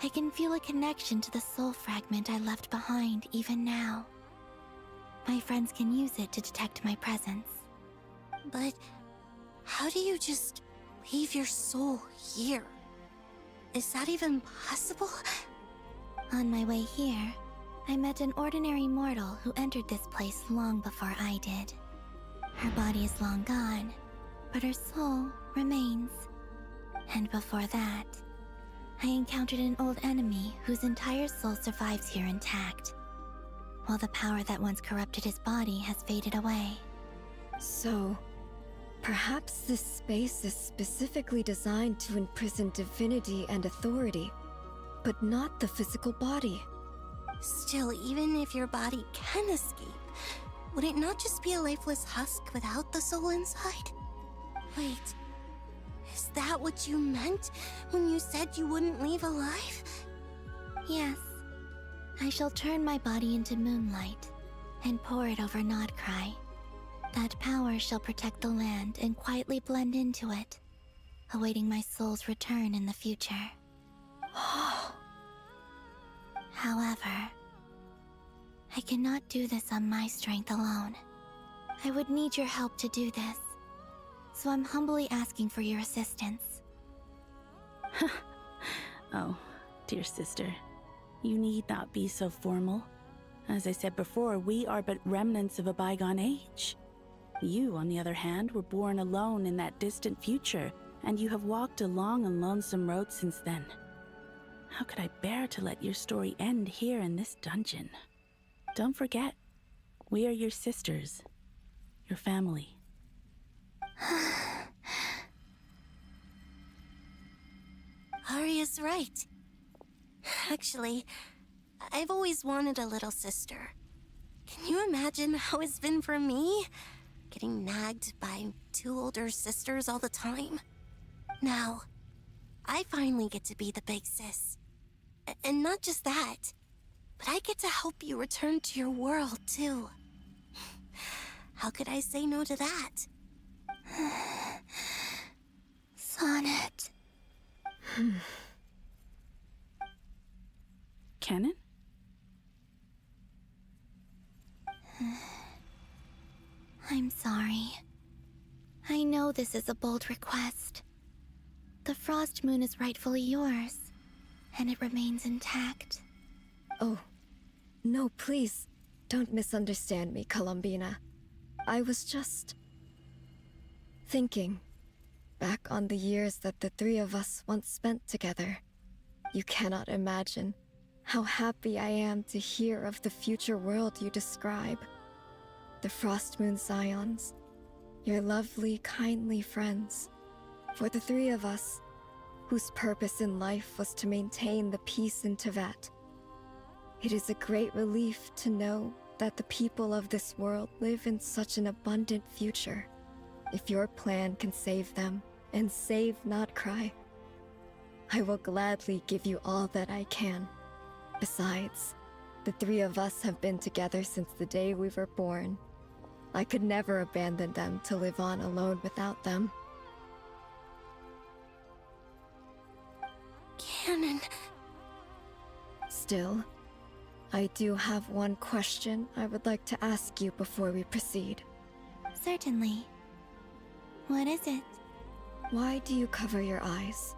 I can feel a connection to the soul fragment I left behind even now. My friends can use it to detect my presence. But how do you just leave your soul here? Is that even possible? On my way here, I met an ordinary mortal who entered this place long before I did. Her body is long gone, but her soul remains. And before that, I encountered an old enemy whose entire soul survives here intact, while the power that once corrupted his body has faded away. So, Perhaps this space is specifically designed to imprison divinity and authority, but not the physical body. Still, even if your body can escape, would it not just be a lifeless husk without the soul inside? Wait, is that what you meant when you said you wouldn't leave alive? Yes. I shall turn my body into moonlight and pour it over Nodcry. That power shall protect the land and quietly blend into it, awaiting my soul's return in the future. However, I cannot do this on my strength alone. I would need your help to do this, so I'm humbly asking for your assistance. Oh, dear sister, you need not be so formal. As I said before, we are but remnants of a bygone age. You, on the other hand, were born alone in that distant future, and you have walked a long and lonesome road since then. How could I bear to let your story end here in this dungeon? Don't forget, we are your sisters, your family. Arya's right. Actually, I've always wanted a little sister. Can you imagine how it's been for me? Getting nagged by 2 older sisters all the time. Now, I finally get to be the big sis. And not just that, but I get to help you return to your world, too. How could I say no to that? Sonnet. Canon? I'm sorry. I know this is a bold request. The Frost Moon is rightfully yours, and it remains intact. Oh, no, please, don't misunderstand me, Columbina. I was just thinking back on the years that the 3 of us once spent together. You cannot imagine how happy I am to hear of the future world you describe. The Frost Moon Scions, your lovely, kindly friends. For the 3 of us, whose purpose in life was to maintain the peace in Teyvat. It is a great relief to know that the people of this world live in such an abundant future. If your plan can save them, and save Nodcry, I will gladly give you all that I can. Besides, the 3 of us have been together since the day we were born. I could never abandon them to live on alone without them. Canon. Still, I do have one question I would like to ask you before we proceed. Certainly. What is it? Why do you cover your eyes?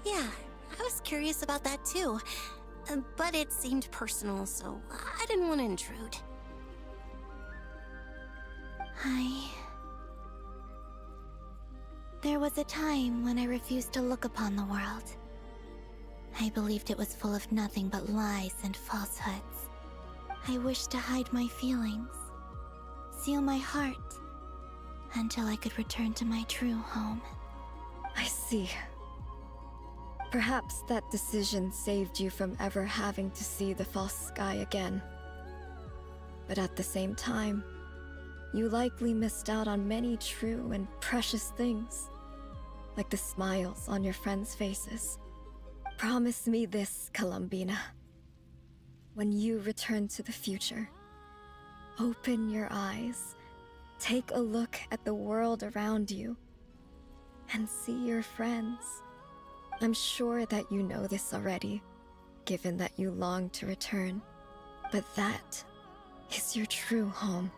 Yeah, I was curious about that too. But it seemed personal, so I didn't want to intrude. There was a time when I refused to look upon the world. I believed it was full of nothing but lies and falsehoods. I wished to hide my feelings, seal my heart, until I could return to my true home. I see. Perhaps that decision saved you from ever having to see the false sky again. But at the same time, you likely missed out on many true and precious things, like the smiles on your friends' faces. Promise me this, Columbina. When you return to the future, open your eyes, take a look at the world around you, and see your friends. I'm sure that you know this already, given that you long to return, but that is your true home.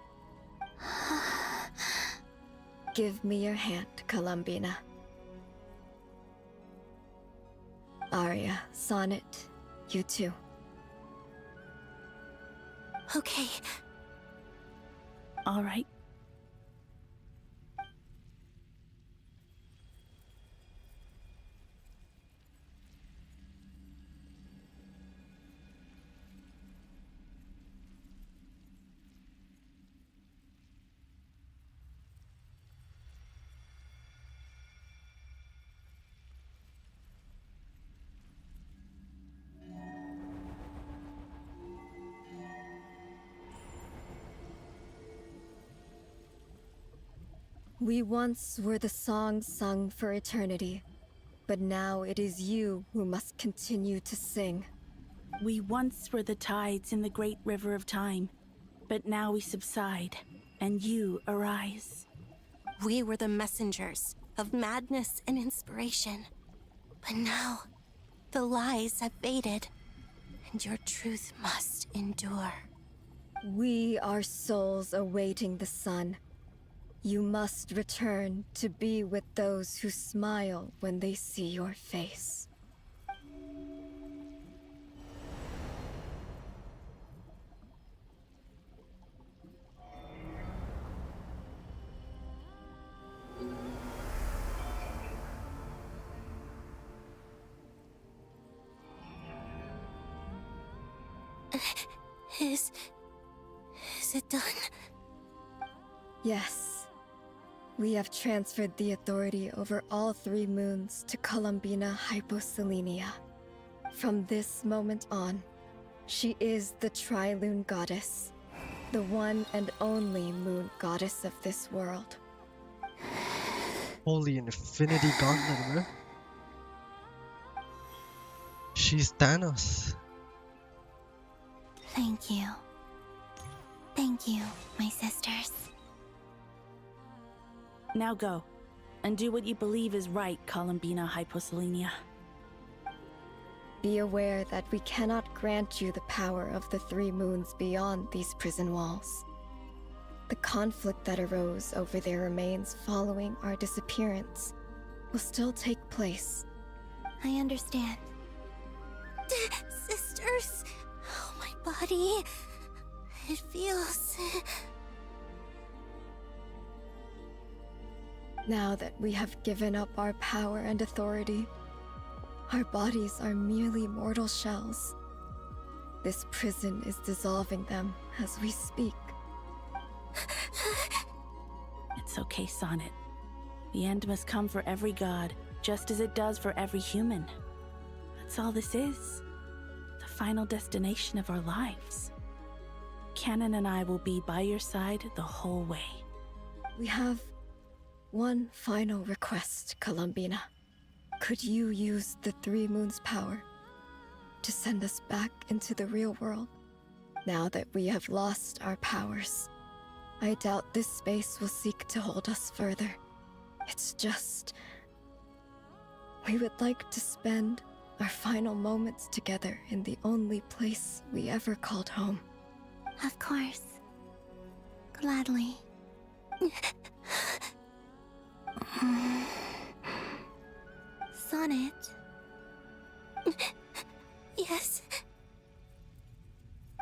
Give me your hand, Columbina. Arya, Sonnet, you too. Okay. All right. We once were the song sung for eternity, but now it is you who must continue to sing. We once were the tides in the great river of time, but now we subside, and you arise. We were the messengers of madness and inspiration, but now the lies have faded, and your truth must endure. We are souls awaiting the sun. You must return to be with those who smile when they see your face. Is it done? Yes. We have transferred the authority over all 3 moons to Columbina Hyposelenia. From this moment on, she is the Tri-Lune Goddess, the one and only moon goddess of this world. Holy Infinity Gauntlet, bro. She's Thanos. Thank you. Thank you, my sisters. Now go, and do what you believe is right, Columbina Hyposelenia. Be aware that we cannot grant you the power of the 3 moons beyond these prison walls. The conflict that arose over their remains following our disappearance will still take place. I understand. Sisters, oh, my body, it feels... Now that we have given up our power and authority, our bodies are merely mortal shells. This prison is dissolving them as we speak. It's okay, Sonnet. The end must come for every god, just as it does for every human. That's all this is. The final destination of our lives. Canon and I will be by your side the whole way. We have one final request, Columbina. Could you use the 3 moons' power to send us back into the real world? Now that we have lost our powers, I doubt this space will seek to hold us further. It's just... we would like to spend our final moments together in the only place we ever called home. Of course. Gladly. Sonnet? Yes?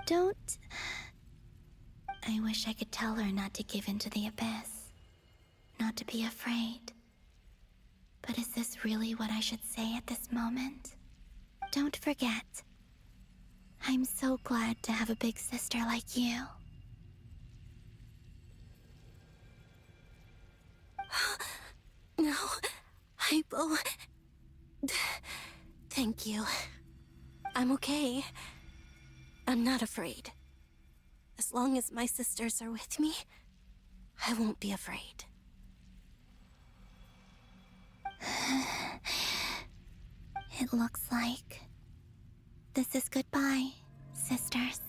Don't... I wish I could tell her not to give in to the abyss. Not to be afraid. But is this really what I should say at this moment? Don't forget. I'm so glad to have a big sister like you. No, Hypo. Thank you. I'm okay. I'm not afraid. As long as my sisters are with me, I won't be afraid. It looks like this is goodbye, sisters.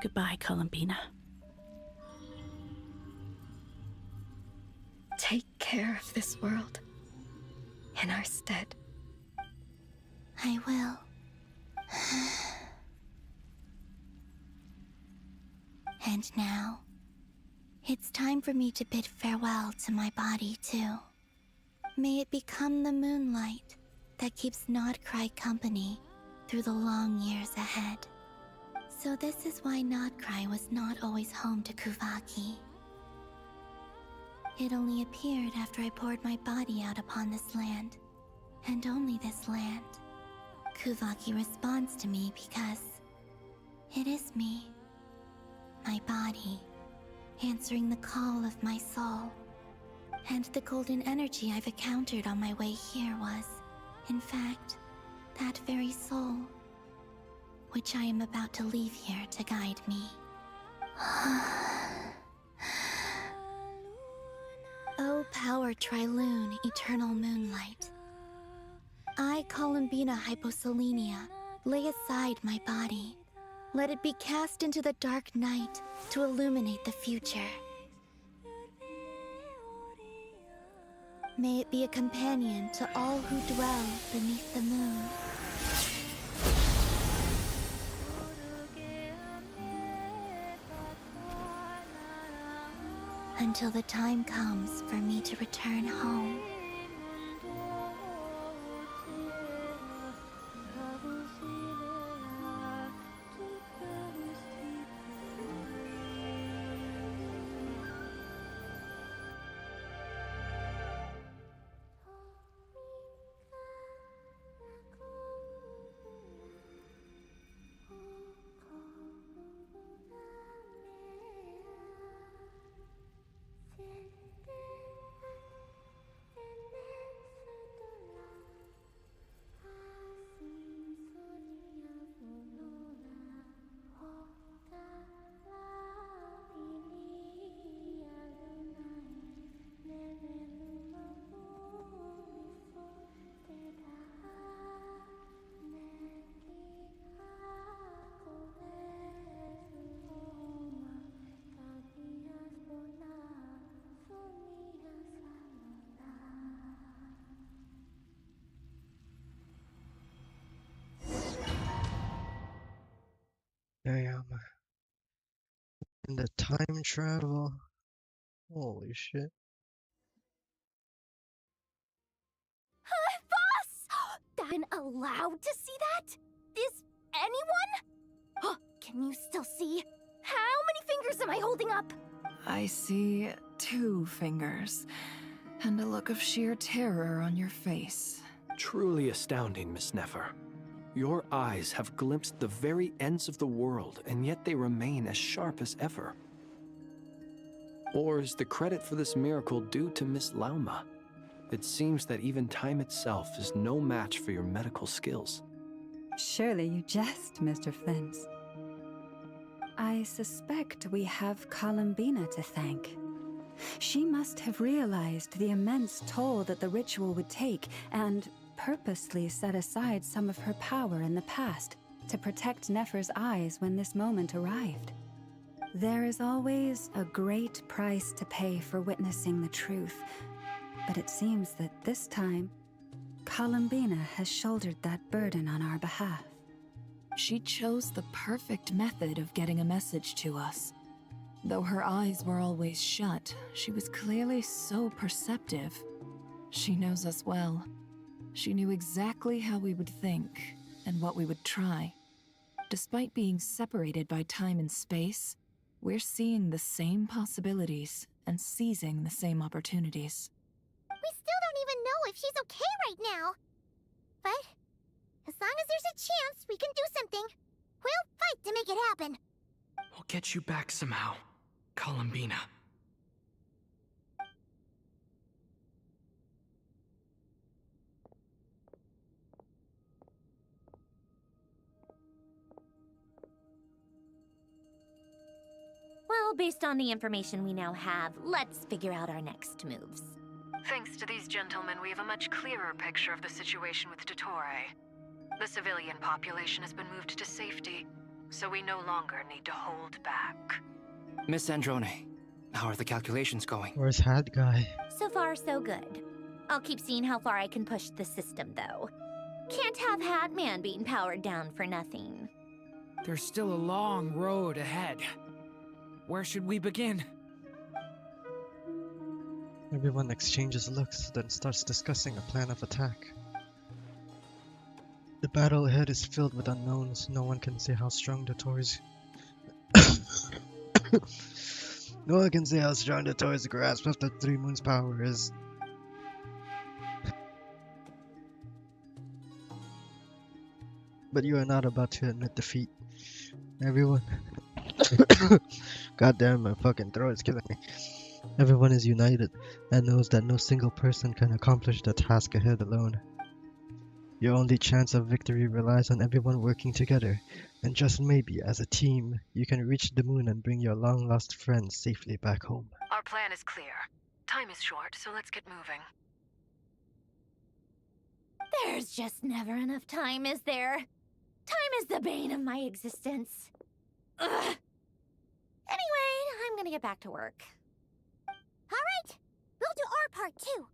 Goodbye, Columbina. Take care of this world in our stead. I will. And now, it's time for me to bid farewell to my body, too. May it become the moonlight that keeps Nodcry company through the long years ahead. So this is why Nodcry was not always home to Kuvaki. It only appeared after I poured my body out upon this land, and only this land. Kuvaki responds to me because it is me, my body, answering the call of my soul. And the golden energy I've encountered on my way here was, in fact, that very soul, which I am about to leave here to guide me. power Trilune, eternal moonlight. I, Columbina Hyposelenia, lay aside my body. Let it be cast into the dark night to illuminate the future. May it be a companion to all who dwell beneath the moon. Until the time comes for me to return home. Damn. And the time travel. Holy shit. Boss! Been allowed to see that? Is anyone? Can you still see? How many fingers am I holding up? I see 2 fingers, and a look of sheer terror on your face. Truly astounding, Miss Nefer. Your eyes have glimpsed the very ends of the world, and yet they remain as sharp as ever. Or is the credit for this miracle due to Miss Lauma? It seems that even time itself is no match for your medical skills. Surely you jest, Mr. Flint. I suspect we have Columbina to thank. She must have realized the immense toll that the ritual would take and purposely set aside some of her power in the past to protect Nefer's eyes when this moment arrived. There is always a great price to pay for witnessing the truth, but it seems that this time, Columbina has shouldered that burden on our behalf. She chose the perfect method of getting a message to us. Though her eyes were always shut, she was clearly so perceptive. She knows us well. She knew exactly how we would think and what we would try. Despite being separated by time and space, we're seeing the same possibilities and seizing the same opportunities. We still don't even know if she's okay right now. But as long as there's a chance we can do something, we'll fight to make it happen. We'll get you back somehow, Columbina. Well, based on the information we now have, let's figure out our next moves. Thanks to these gentlemen, we have a much clearer picture of the situation with Dottore. The civilian population has been moved to safety, so we no longer need to hold back. Miss Androne, how are the calculations going? Where's Hat Guy? So far, so good. I'll keep seeing how far I can push the system, though. Can't have Hat Man being powered down for nothing. There's still a long road ahead. Where should we begin? Everyone exchanges looks, then starts discussing a plan of attack. The battle ahead is filled with unknowns. No one can say how strong Dottore's No one can say how strong Dottore's grasp of the Three Moons' power is. But you are not about to admit defeat. Everyone. God damn, my fucking throat is killing me. Everyone is united and knows that no single person can accomplish the task ahead alone. Your only chance of victory relies on everyone working together, and just maybe, as a team, you can reach the moon and bring your long-lost friends safely back home. Our plan is clear. Time Time is short, so let's get moving. There's just never enough time, is there? Time is the bane of my existence. Ugh. Anyway, I'm gonna get back to work. Alright, we'll do our part too.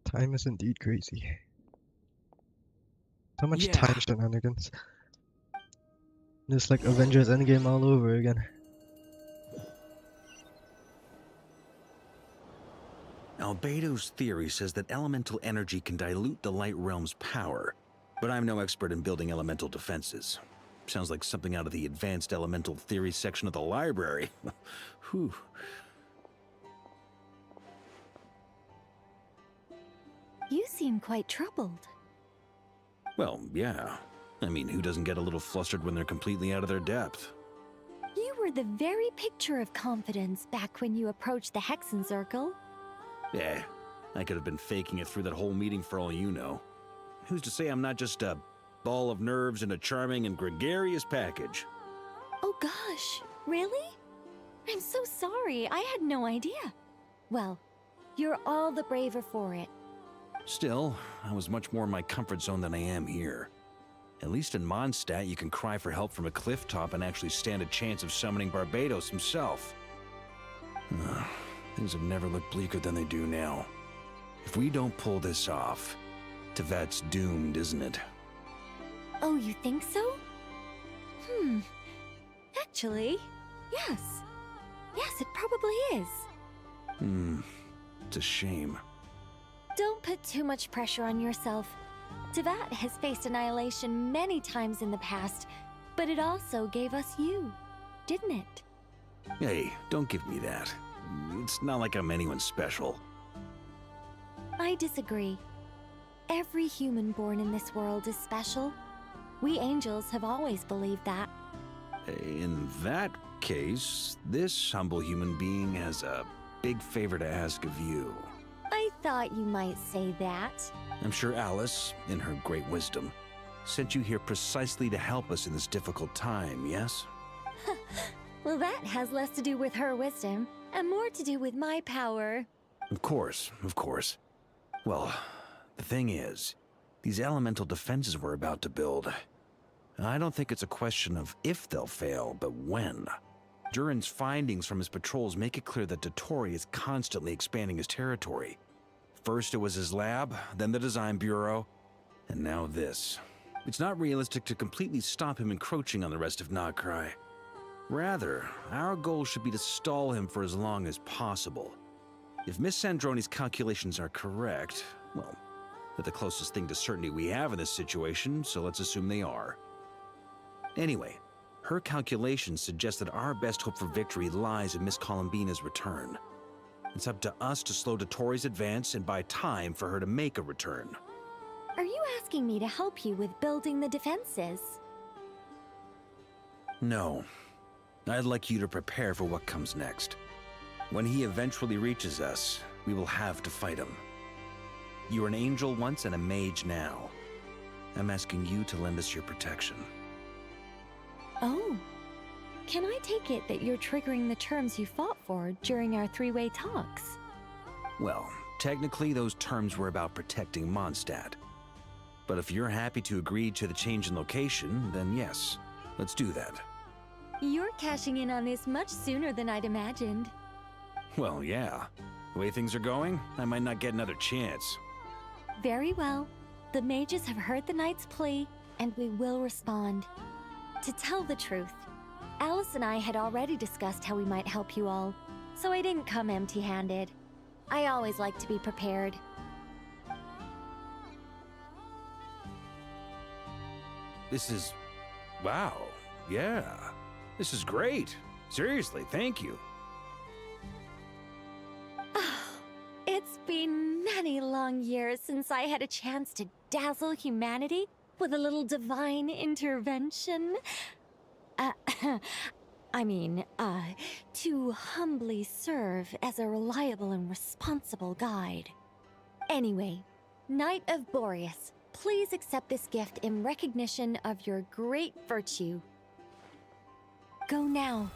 Time is indeed crazy. So much Yeah. time shenanigans. It's like Avengers Endgame all over again. Albedo's theory says that elemental energy can dilute the light realm's power, but I'm no expert in building elemental defenses. Sounds like something out of the advanced elemental theory section of the library. Whew. You seem quite troubled. Well, yeah. I mean, who doesn't get a little flustered when they're completely out of their depth? You were the very picture of confidence back when you approached the Hexen Circle. Eh, I could have been faking it through that whole meeting for all you know. Who's to say I'm not just a ball of nerves in a charming and gregarious package? Oh gosh, really? I'm so sorry, I had no idea. Well, you're all the braver for it. Still, I was much more in my comfort zone than I am here. At least in Mondstadt, you can cry for help from a cliff top and actually stand a chance of summoning Barbados himself. Things have never looked bleaker than they do now. If we don't pull this off, Tevat's doomed, isn't it? Oh, you think so? Actually, yes. Yes, it probably is. It's a shame. Don't put too much pressure on yourself. Tevat has faced annihilation many times in the past, but it also gave us you, didn't it? Hey, don't give me that. It's not like I'm anyone special. I disagree. Every human born in this world is special. We angels have always believed that. In that case, this humble human being has a big favor to ask of you. I thought you might say that. I'm sure Alice, in her great wisdom, sent you here precisely to help us in this difficult time, yes? Well, that has less to do with her wisdom and more to do with my power. Of course, of course. Well, the thing is, these elemental defenses we're about to build, I don't think it's a question of if they'll fail, but when. Durin's findings from his patrols make it clear that Dottore is constantly expanding his territory. First it was his lab, then the design bureau, and now this. It's not realistic to completely stop him encroaching on the rest of Nagcry. Rather, our goal should be to stall him for as long as possible. If Miss Sandroni's calculations are correct, well, they're the closest thing to certainty we have in this situation, so let's assume they are. Anyway, her calculations suggest that our best hope for victory lies in Miss Columbina's return. It's up to us to slow Dottore's advance and buy time for her to make a return. Are you asking me to help you with building the defenses? No. I'd like you to prepare for what comes next. When he eventually reaches us, we will have to fight him. You were an angel once and a mage now. I'm asking you to lend us your protection. Oh. Can I take it that you're triggering the terms you fought for during our three-way talks? Well, technically those terms were about protecting Mondstadt. But if you're happy to agree to the change in location, then yes, let's do that. You're cashing in on this much sooner than I'd imagined. Well, yeah. The way things are going, I might not get another chance. Very well. The mages have heard the knight's plea, and we will respond. To tell the truth, Alice and I had already discussed how we might help you all, so I didn't come empty-handed. I always like to be prepared. This is... wow. Yeah. This is great. Seriously, thank you. It's been many long years since I had a chance to dazzle humanity with a little divine intervention. To humbly serve as a reliable and responsible guide. Anyway, Knight of Boreas, please accept this gift in recognition of your great virtue. Go now.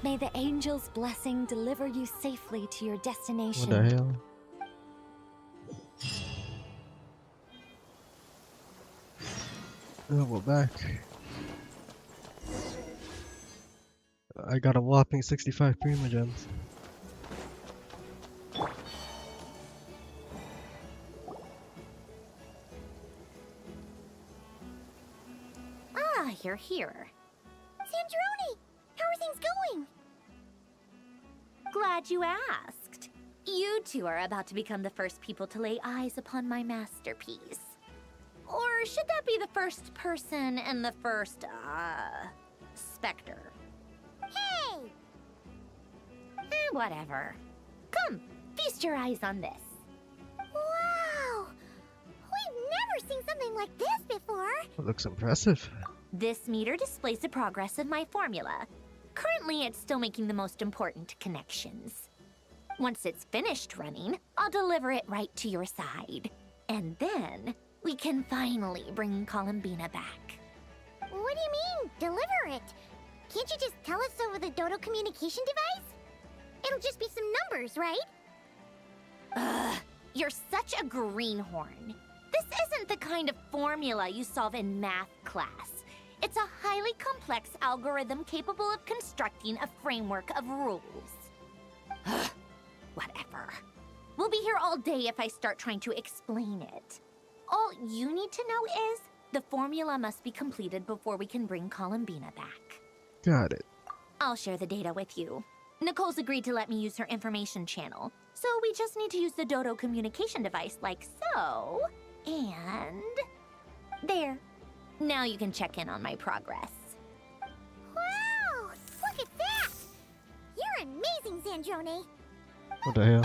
May the angel's blessing deliver you safely to your destination. What the hell? Oh, we're back. I got a whopping 65 Prima Gems. Ah, you're here. Sandrone! How are things going? Glad you asked. You two are about to become the first people to lay eyes upon my masterpiece. Or should that be the first person and the first, specter? Hey! Whatever. Come, feast your eyes on this. Wow! We've never seen something like this before! That looks impressive. This meter displays the progress of my formula. Currently, it's still making the most important connections. Once it's finished running, I'll deliver it right to your side. And then, we can finally bring Columbina back. What do you mean, deliver it? Can't you just tell us over the Dodo communication device? It'll just be some numbers, right? Ugh, you're such a greenhorn. This isn't the kind of formula you solve in math class. It's a highly complex algorithm capable of constructing a framework of rules. Ugh, whatever. We'll be here all day if I start trying to explain it. All you need to know is the formula must be completed before we can bring Columbina back. Got it. I'll share the data with you. Nicole's agreed to let me use her information channel, so we just need to use the Dodo communication device like so. And... there. Now you can check in on my progress. Wow! Look at that! You're amazing, Sandrone! What the hell?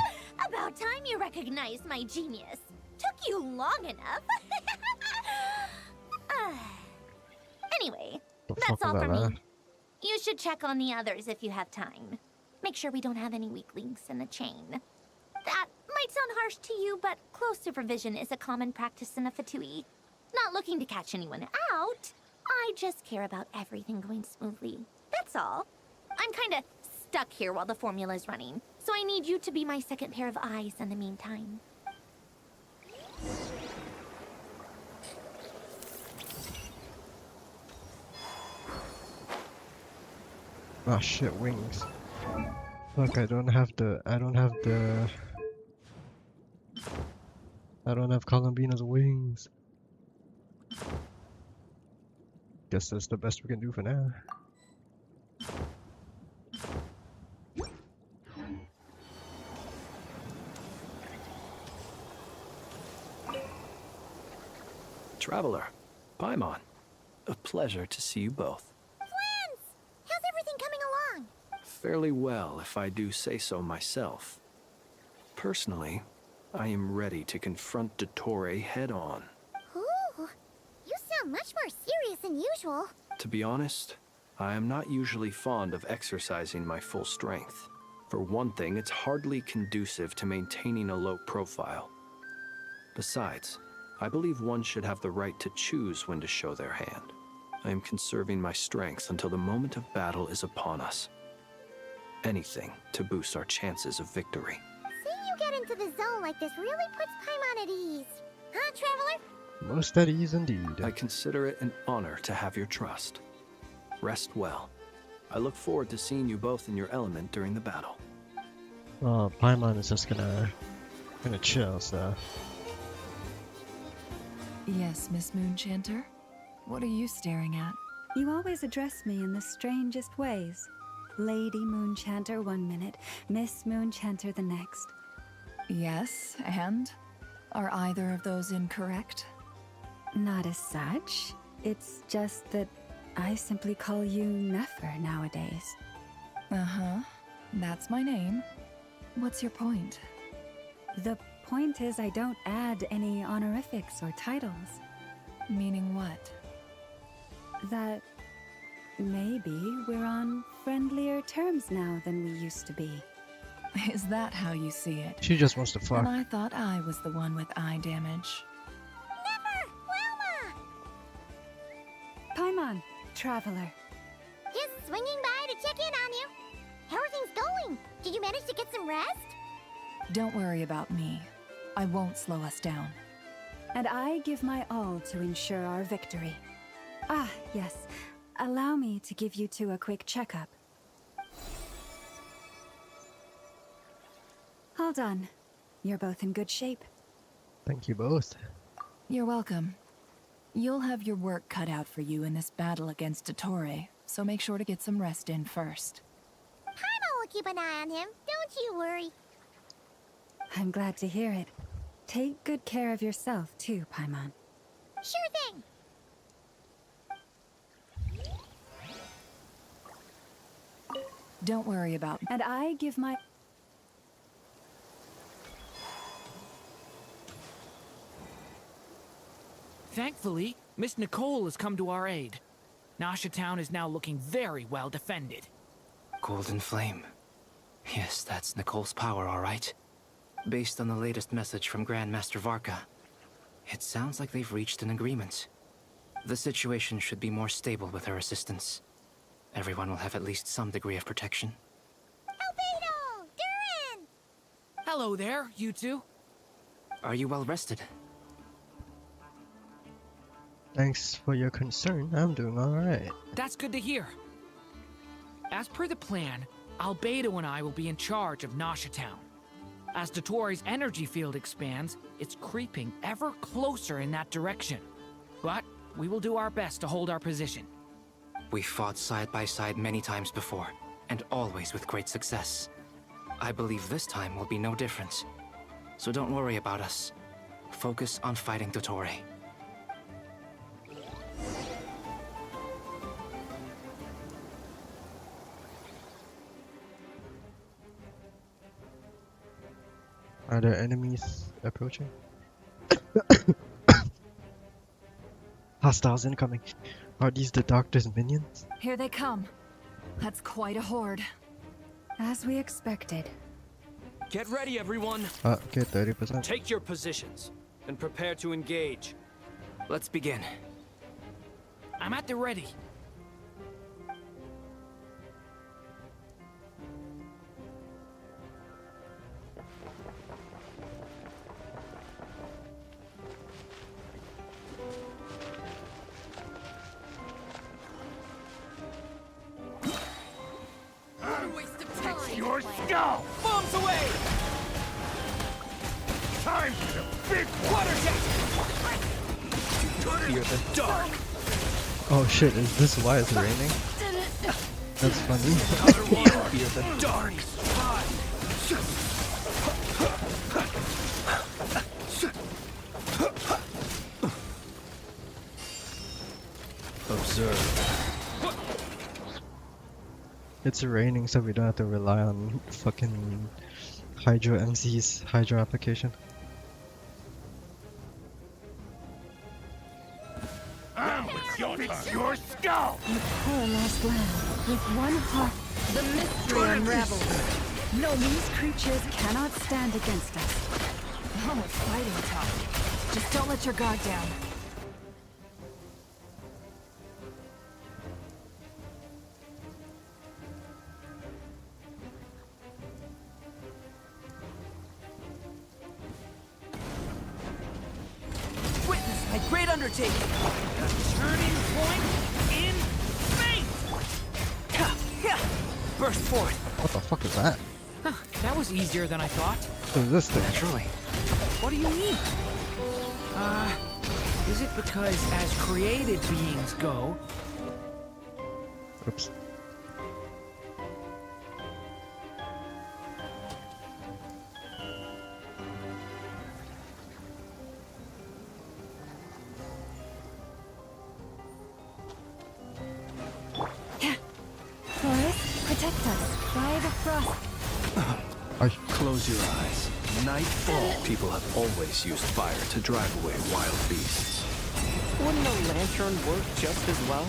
About time you recognized my genius. Took you long enough. Anyway, that's all for me. You should check on the others if you have time. Make sure we don't have any weak links in the chain. That might sound harsh to you, but close supervision is a common practice in the Fatui. Not looking to catch anyone out. I just care about everything going smoothly. That's all. I'm kinda stuck here while the formula's running, so I need you to be my second pair of eyes in the meantime. Oh shit, wings. Look, I don't have Columbina's wings. Guess that's the best we can do for now. Traveler, Paimon, a pleasure to see you both. Friends! How's everything coming along? Fairly well, if I do say so myself. Personally, I am ready to confront Dottore head-on. Ooh, you sound much more serious than usual. To be honest, I am not usually fond of exercising my full strength. For one thing, it's hardly conducive to maintaining a low profile. Besides, I believe one should have the right to choose when to show their hand. I am conserving my strength until the moment of battle is upon us. Anything to boost our chances of victory. Seeing you get into the zone like this really puts Paimon at ease. Huh, Traveler? Most at ease indeed. I consider it an honor to have your trust. Rest well. I look forward to seeing you both in your element during the battle. Oh, Paimon is just gonna chill, so. Yes, Miss Moonchanter? What are you staring at? You always address me in the strangest ways. Lady Moonchanter 1 minute, Miss Moonchanter the next. Yes, and? Are either of those incorrect? Not as such. It's just that I simply call you Nefer nowadays. Uh-huh. That's my name. What's your point? The point is I don't add any honorifics or titles. Meaning what? That maybe we're on friendlier terms now than we used to be. Is that how you see it? She just wants to fuck. And I thought I was the one with eye damage. Never! Wilma! Paimon, Traveler. Just swinging by to check in on you. How are things going? Did you manage to get some rest? Don't worry about me. I won't slow us down. And I give my all to ensure our victory. Ah, yes. Allow me to give you two a quick checkup. All done. You're both in good shape. Thank you both. You're welcome. You'll have your work cut out for you in this battle against Dottore, so make sure to get some rest in first. Paimon will keep an eye on him. Don't you worry. I'm glad to hear it. Take good care of yourself, too, Paimon. Sure thing. Don't worry about me. And I give my... Thankfully, Miss Nicole has come to our aid. Nasha Town is now looking very well defended. Golden Flame. Yes, that's Nicole's power, all right. Based on the latest message from Grandmaster Varka, it sounds like they've reached an agreement. The situation should be more stable with her assistance. Everyone will have at least some degree of protection. Albedo! Durin! Hello there, you two. Are you well rested? Thanks for your concern. I'm doing alright. That's good to hear. As per the plan, Albedo and I will be in charge of Nasha Town. As Dottore's energy field expands, it's creeping ever closer in that direction. But we will do our best to hold our position. We fought side by side many times before, and always with great success. I believe this time will be no different. So don't worry about us. Focus on fighting Dottore. Are there enemies approaching? Hostiles incoming. Are these the Doctor's minions? Here they come. That's quite a horde. As we expected. Get ready, everyone. Okay, 30%. Take your positions and prepare to engage. Let's begin. I'm at the ready. Your skull! Bombs away! Time for the big water jet! Hear the dark! Oh shit, is this why it's raining? That's funny. Hear the dark! Observe. It's raining, so we don't have to rely on fucking Hydro MC's Hydro application. Your skull! Poor lost land. With one heart, the mystery unravels. No, these creatures cannot stand against us. Oh, it's fighting time. Just don't let your guard down. Witness my great undertaking. The turning point in fate! Burst forth. What the fuck is that? Huh, that was easier than I thought. What is this thing? Naturally. What do you mean? Is it because as created beings go... Oops. Forest, protect us. By the frost. Close your eyes. Nightfall. People have always used fire to drive away wild beasts. Wouldn't a lantern work just as well?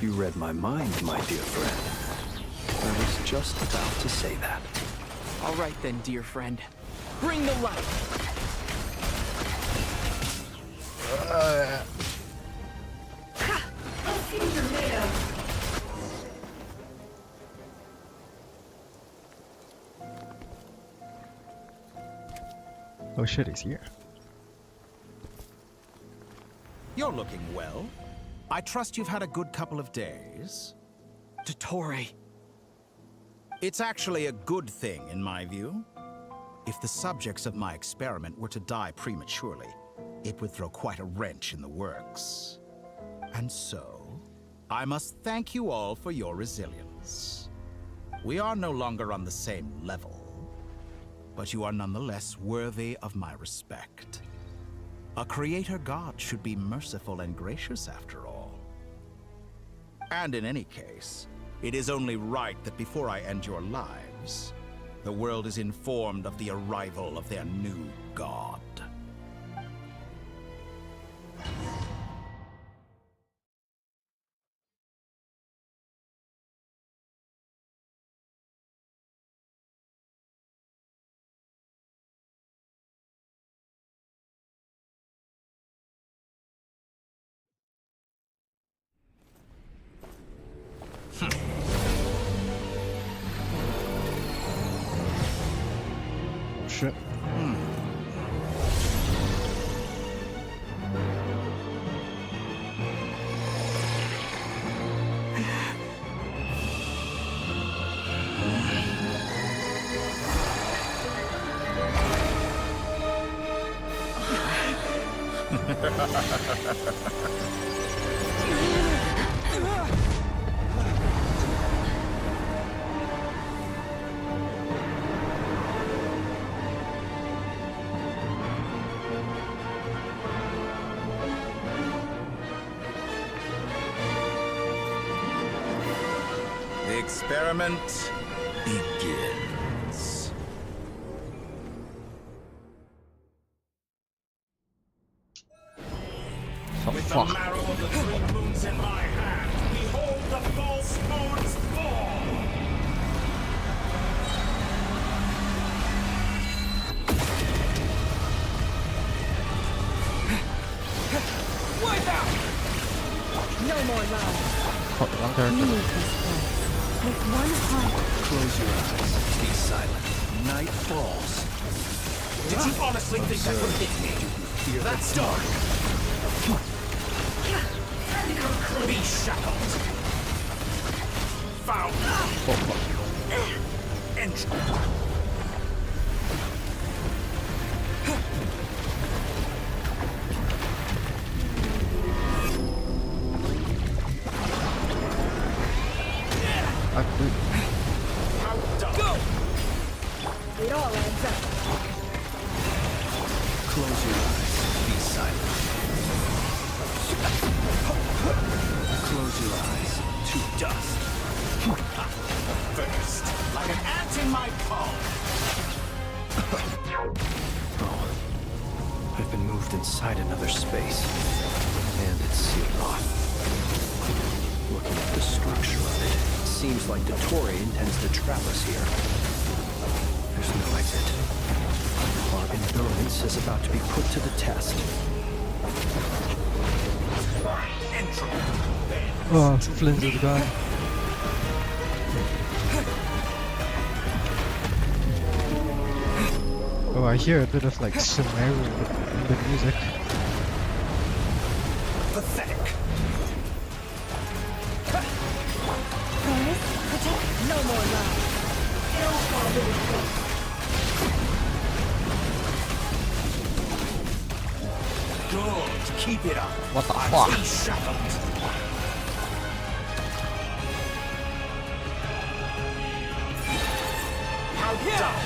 You read my mind, my dear friend. I was just about to say that. All right then, dear friend. Bring the light. Oh shit, he's here. You're looking well. I trust you've had a good couple of days. Dottore. It's actually a good thing, in my view. If the subjects of my experiment were to die prematurely, it would throw quite a wrench in the works. And so, I must thank you all for your resilience. We are no longer on the same level, but you are nonetheless worthy of my respect. A creator god should be merciful and gracious after all. And in any case, it is only right that before I end your lives, the world is informed of the arrival of their new god. Shit. The experiment begins. With the marrow of the three moons in my hand, behold the false moon's fall! Wipe out! No more love. Oh, wrong character. Leave this place with one heart. Close your eyes. Be silent. Night falls. Did you honestly think that would hit me? That's dark! Be shackled! Found! Entry! Go! It all adds up. Close your eyes. Be silent. Close your eyes. To dust. First, like an ant in my palm! Oh. I've been moved inside another space. And it's sealed off. Looking at the structure of it, seems like Dottore intends to trap us here. There's no exit. Our endurance is about to be put to the test. Oh, Flint is gone. Oh, I hear a bit of like Sumeru in the music. Pathetic. No more love. Good. Keep it up. What the I'm fuck? shackled. How dumb.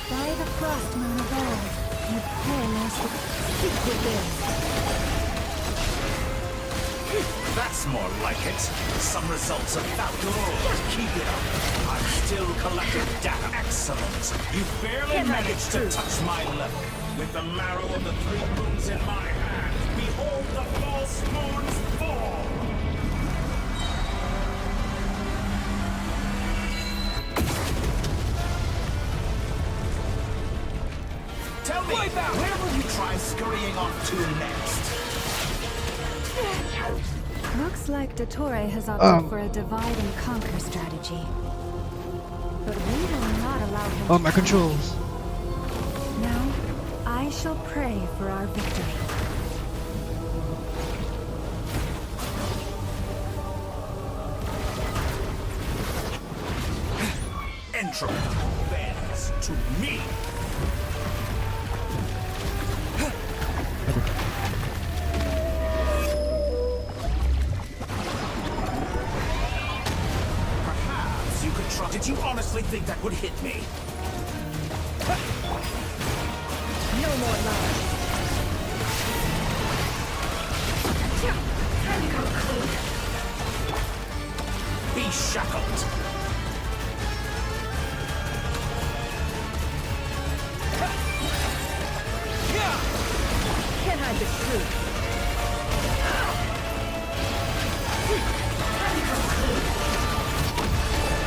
By the frost moon of old, you paralyzed the secret there. That's more like it. Some results of that. Good. Keep it up. I'm still collecting data. Excellent. You barely managed to touch my level. With the marrow of the three moons in my hand, behold the false moon's fall. Tell me, where will you try scurrying off to next? Looks like Dottore has opted for a divide and conquer strategy. But we will not allow him Oh, my controls. Now, I shall pray for our victory. Entropy bends to me. Perhaps you could try. Did you honestly think that would hit me? No more love. Be shackled. Can't hide the truth.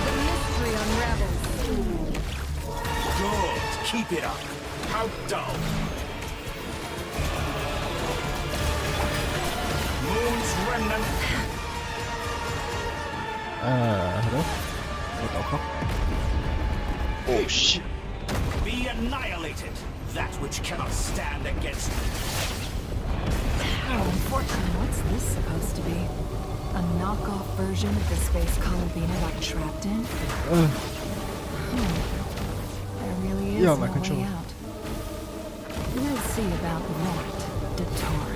The mystery unravels. Good. Keep it up. How dull. Moon's remnant. Hello? What the fuck? Oh shit. Be annihilated. That which cannot stand against me. Oh, unfortunately, what's this supposed to be? A knockoff version of the space Columbina got trapped in? There really is Yeah, no my control. way out. We'll see about that, Dottore.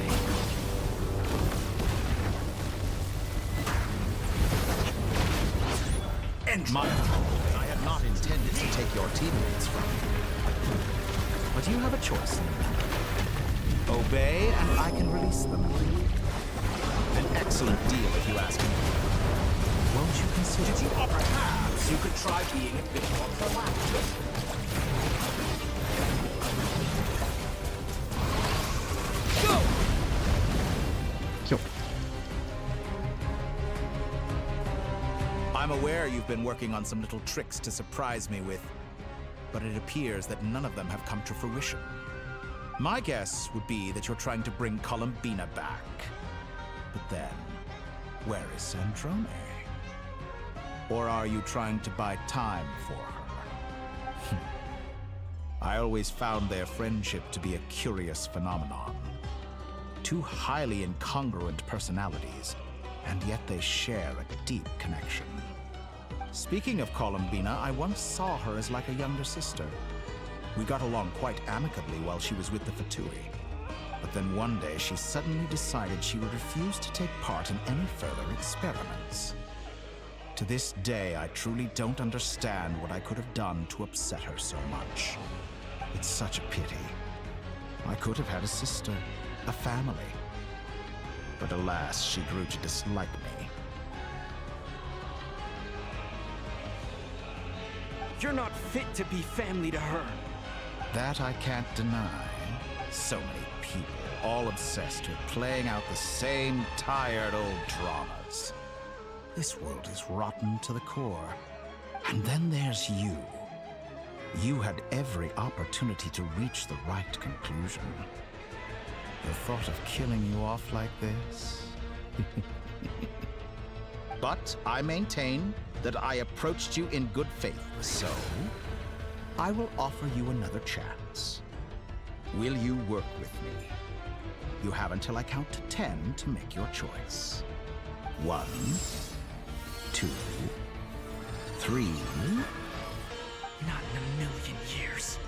And my fault. I had not intended to take your teammates from you. But you have a choice. Obey, and I can release them. An excellent deal, if you ask me. Won't you consider? Did you, or perhaps you could try being a bit more proactive. Go! Yo. I'm aware you've been working on some little tricks to surprise me with, but it appears that none of them have come to fruition. My guess would be that you're trying to bring Columbina back. But then, where is Sandrone? Or are you trying to buy time for her? I always found their friendship to be a curious phenomenon. Two highly incongruent personalities, and yet they share a deep connection. Speaking of Columbina, I once saw her as like a younger sister. We got along quite amicably while she was with the VIII. But then one day she suddenly decided she would refuse to take part in any further experiments. To this day, I truly don't understand what I could have done to upset her so much. It's such a pity. I could have had a sister, a family. But alas, she grew to dislike me. You're not fit to be family to her. That I can't deny. So many people, all obsessed with playing out the same tired old dramas. This world is rotten to the core. And then there's you. You had every opportunity to reach the right conclusion. The thought of killing you off like this? But I maintain that I approached you in good faith, so I will offer you another chance. Will you work with me? You have until I count to 10 to make your choice. 1, 2, 3. Not in a million years.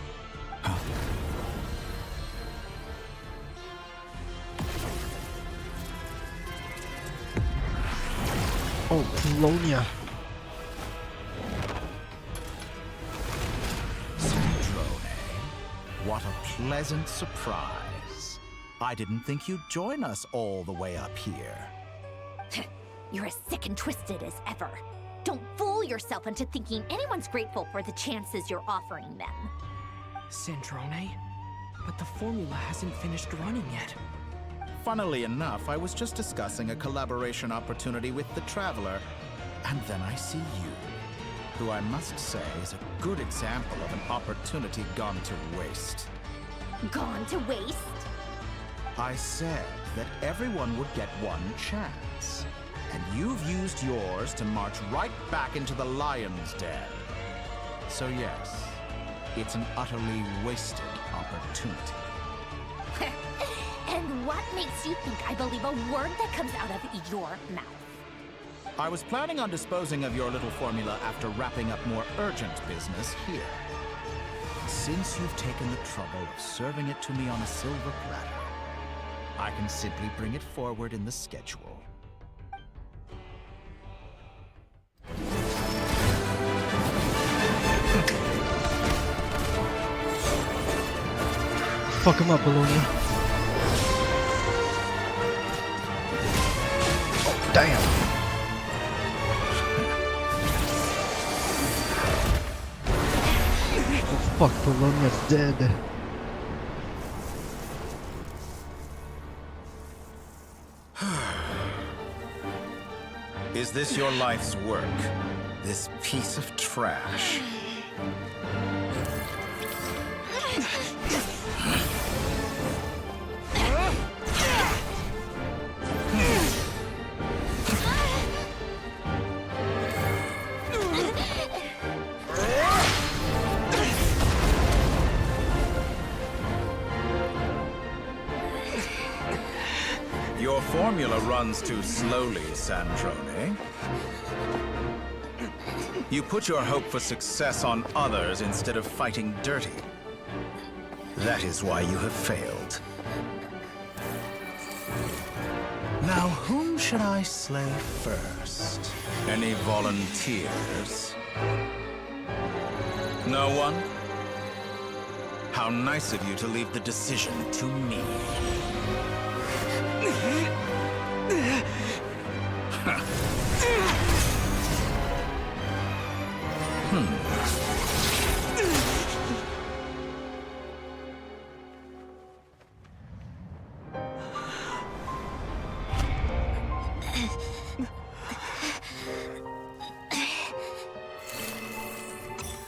Oh, Polonia. What a pleasant surprise. I didn't think you'd join us all the way up here. You're as sick and twisted as ever. Don't fool yourself into thinking anyone's grateful for the chances you're offering them. Sandrone? But the formula hasn't finished running yet. Funnily enough, I was just discussing a collaboration opportunity with the Traveler, and then I see you, who I must say is a good example of an opportunity gone to waste. Gone to waste? I said that everyone would get one chance, and you've used yours to march right back into the lion's den. So yes, it's an utterly wasted opportunity. And what makes you think I believe a word that comes out of your mouth? I was planning on disposing of your little formula after wrapping up more urgent business here. Since you've taken the trouble of serving it to me on a silver platter, I can simply bring it forward in the schedule. Fuck him up, Bologna. Oh, damn. Oh, fuck, Bologna's dead. Is this your life's work? This piece of trash? Your formula runs too slowly, Sandrone. You put your hope for success on others instead of fighting dirty. That is why you have failed. Now, whom should I slay first? Any volunteers? No one? How nice of you to leave the decision to me.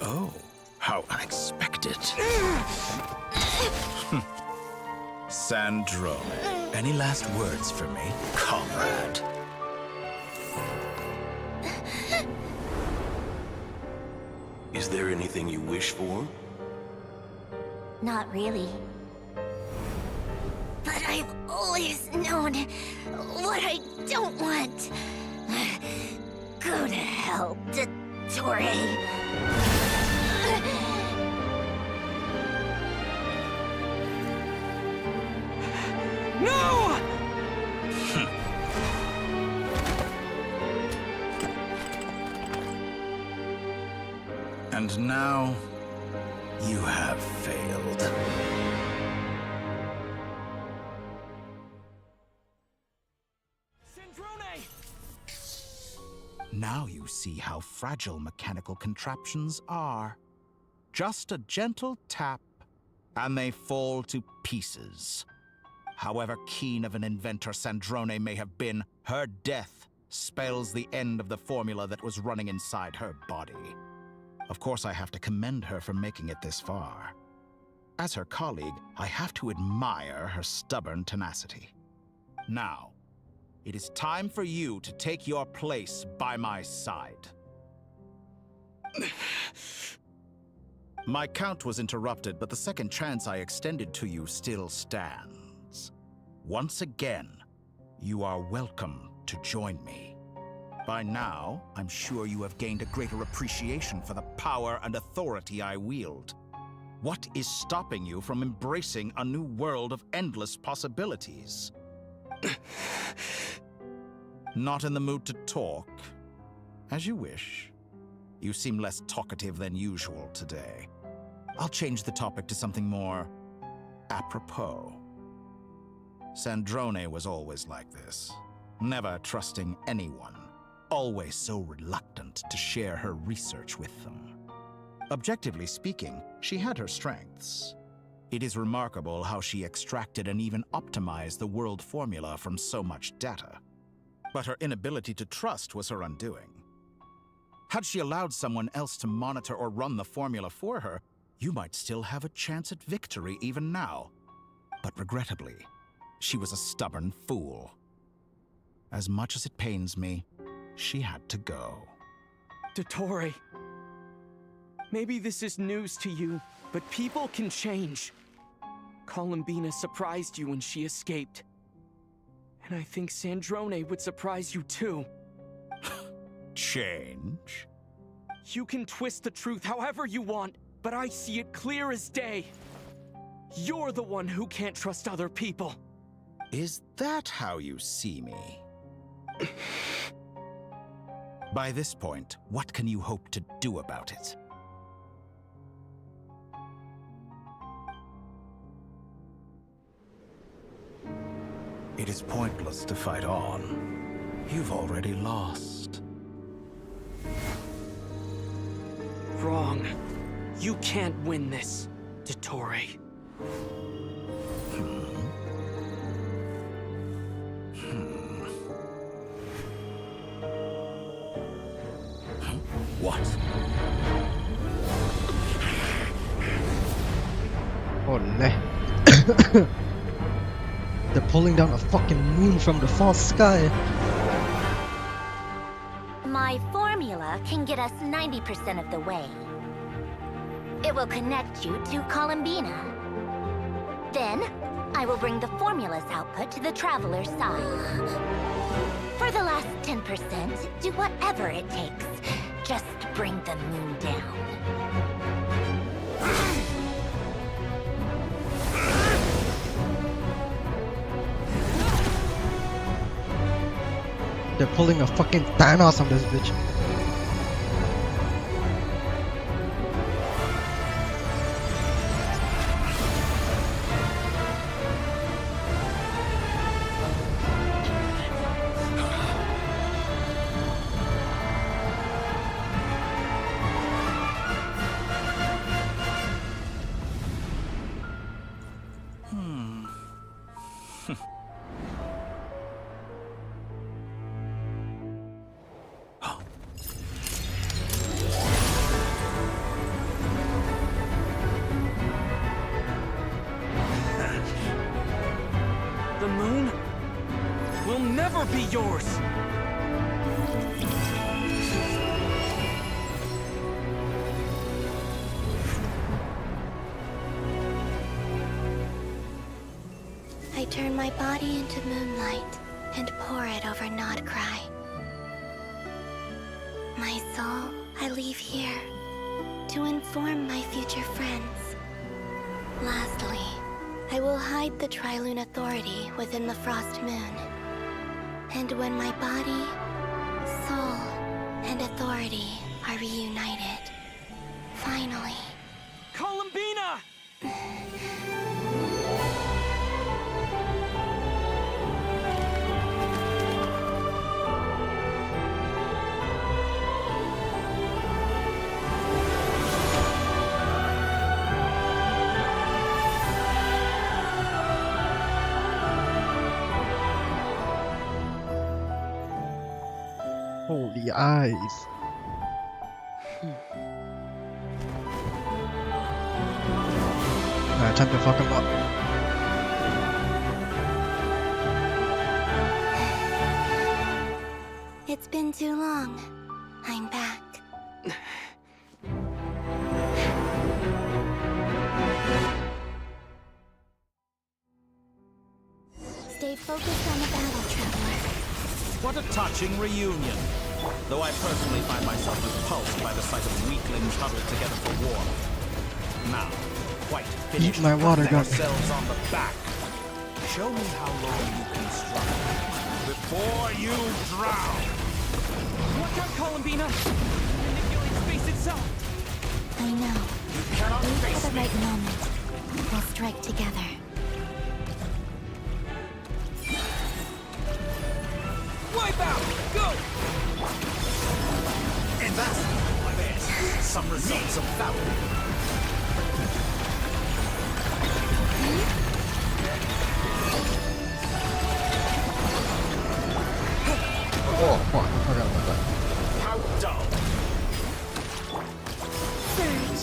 Oh, how unexpected. Sandrone, any last words for me, comrade? Is there anything you wish for? Not really. But I've always known what I don't want. Go to hell, Dottore. No! And now, you have failed. Now you see how fragile mechanical contraptions are. Just a gentle tap, and they fall to pieces. However keen of an inventor Sandrone may have been, her death spells the end of the formula that was running inside her body. Of course, I have to commend her for making it this far. As her colleague, I have to admire her stubborn tenacity. Now, it is time for you to take your place by my side. My count was interrupted, but the second chance I extended to you still stands. Once again, you are welcome to join me. By now, I'm sure you have gained a greater appreciation for the power and authority I wield. What is stopping you from embracing a new world of endless possibilities? Not in the mood to talk? As you wish. You seem less talkative than usual today. I'll change the topic to something more apropos. Sandrone was always like this, never trusting anyone, always so reluctant to share her research with them. Objectively speaking, she had her strengths. It is remarkable how she extracted and even optimized the world formula from so much data. But her inability to trust was her undoing. Had she allowed someone else to monitor or run the formula for her, you might still have a chance at victory even now. But regrettably, she was a stubborn fool. As much as it pains me, she had to go. Dottore, maybe this is news to you, but people can change. Columbina surprised you when she escaped. And I think Sandrone would surprise you too. Change? You can twist the truth however you want, but I see it clear as day. You're the one who can't trust other people. Is that how you see me? By this point, what can you hope to do about it? It is pointless to fight on. You've already lost. Wrong. You can't win this, Dottore. What? Oh no. They're pulling down a fucking moon from the false sky. My formula can get us 90% of the way. It will connect you to Columbina. Then, I will bring the formula's output to the Traveler's side. For the last 10%, do whatever it takes. Just bring the moon down. They're pulling a fucking Thanos on this bitch. The moon will never be yours! I turn my body into moonlight and pour it over Nodcry. My soul I leave here to inform my future friends. Lastly, I will hide the Trilune Authority within the Frost Moon. And when my body, soul, and authority are reunited, finally... Columbina! Holy eyes. Alright, time to fuck him up. It's been too long. I'm back. Stay focused on the battle, Traveler. What a touching reunion. Though I personally find myself repulsed by the sight of weaklings huddled together for war. Now, quite finished, Eat my water gun. themselves on the back. Show me how long you can struggle before you drown. Watch out, Columbina! Manipulate space itself! I know. You cannot Wait face for the me. right moment. We'll strike together. Wipe out! Go! And that's like this. Some results of valor. Oh, fuck, I forgot about that. How dull. Surge.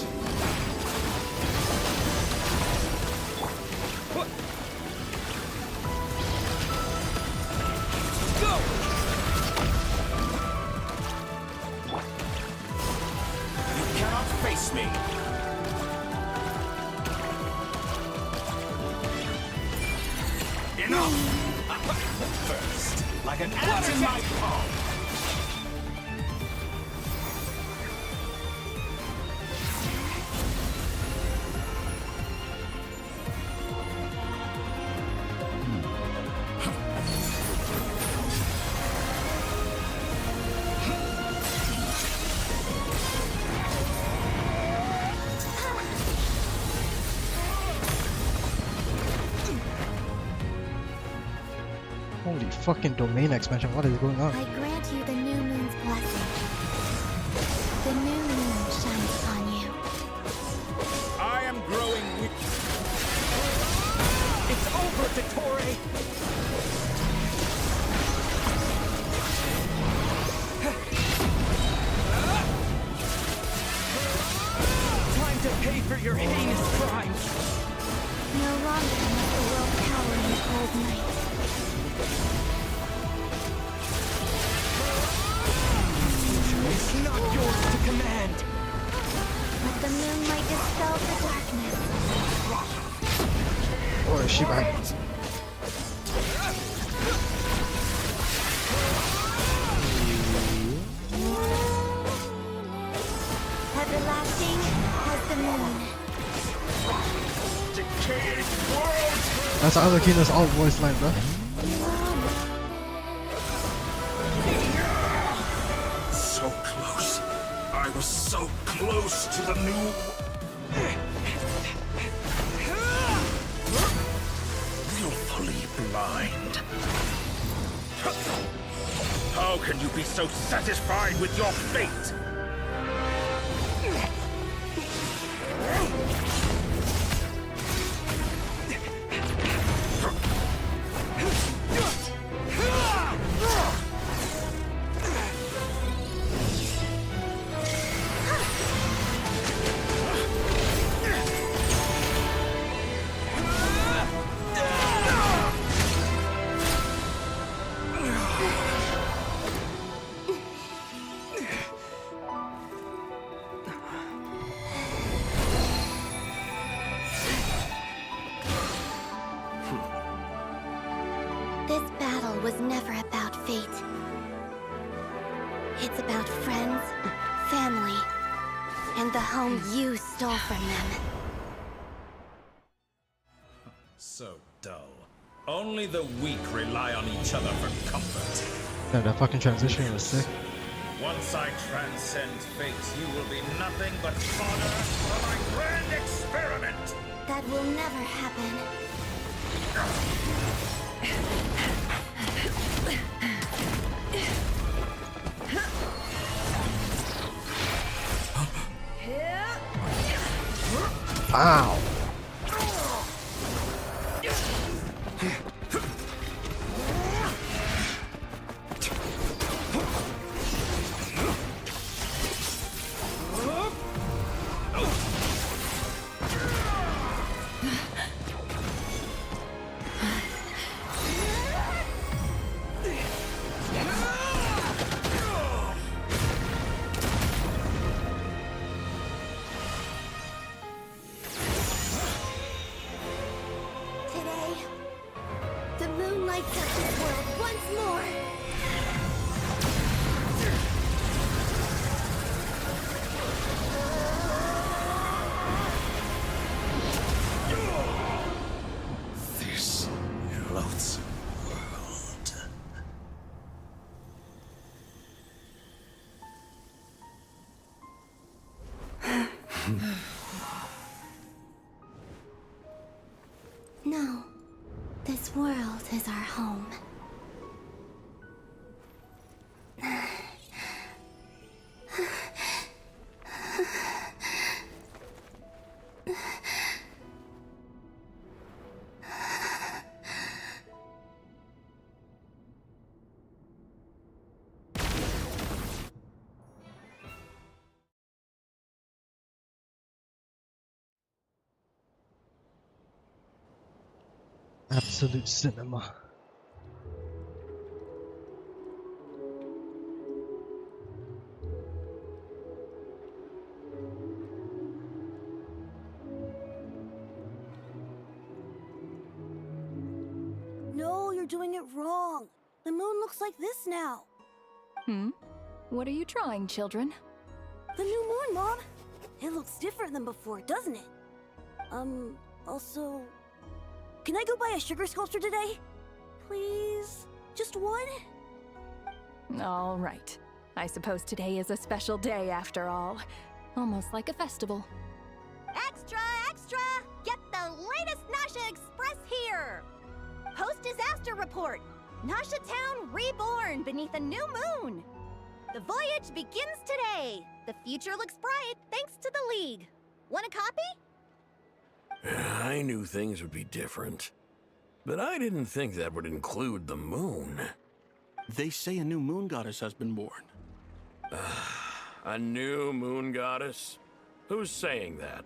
Go! You cannot face me. like an ant in my palm! Holy fucking domain expansion, what is going on? I grant you the new moon's blessing. The new moon shines upon you. I am growing weak. It's over, Dottore! Time to pay for your heinous crimes! No longer must the world cower in the cold night. It's not yours to command! But the moonlight dispels the darkness. Oh, is she back? Everlasting as the moon. That's Alakina's alt voice line, bro. So close. I was so close to the new... Willfully blind. How can you be so satisfied with your fate? This battle was never about fate. It's about friends, family, and the home you stole from them. So dull. Only the weak rely on each other for comfort. Yeah, that fucking transition was sick. Once I transcend fate, you will be nothing but fodder for my grand experiment! That will never happen. Wow. Today, the moon lights up this world once more. This loathsome world. No, this world is our home. Absolute cinema. No, you're doing it wrong. The moon looks like this now. What are you trying, children? The new moon, Mom. It looks different than before, doesn't it? Also... Can I go buy a sugar sculpture today? Please? Just one? All right. I suppose today is a special day after all. Almost like a festival. Extra, extra! Get the latest Nasha Express here! Post-disaster report! Nasha Town reborn beneath a new moon! The voyage begins today! The future looks bright thanks to the League. Want a copy? I knew things would be different, but I didn't think that would include the moon. They say a new moon goddess has been born. A new moon goddess? Who's saying that?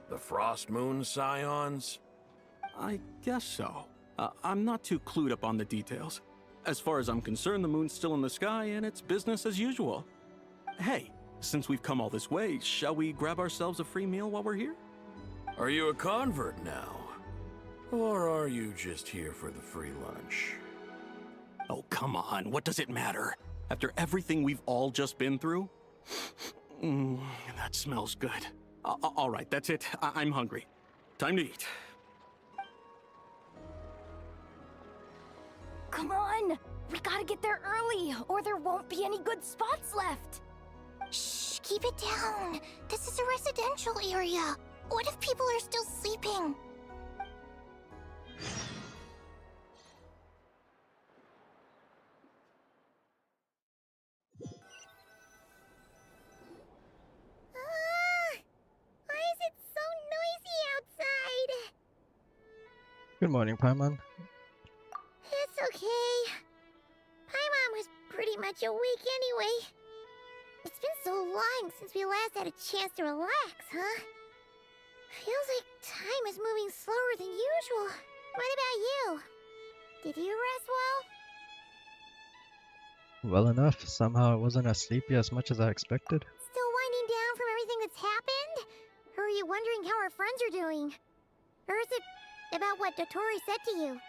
The Frost Moon Scions? I guess so. I'm not too clued up on the details. As far as I'm concerned, the moon's still in the sky and it's business as usual. Hey, since we've come all this way, shall we grab ourselves a free meal while we're here? Are you a convert now? Or are you just here for the free lunch? Oh, come on. What does it matter? After everything we've all just been through? That smells good. All right, that's it. I'm hungry. Time to eat. Come on! We gotta get there early, or there won't be any good spots left! Shh, keep it down. This is a residential area. What if people are still sleeping? Why is it so noisy outside? Good morning, Paimon. It's okay. Paimon was pretty much awake anyway. It's been so long since we last had a chance to relax, huh? Feels like time is moving slower than usual. What about you? Did you rest well? Well enough. Somehow I wasn't as sleepy as much as I expected. Still winding down from everything that's happened? Or are you wondering how our friends are doing? Or is it about what Dotori said to you?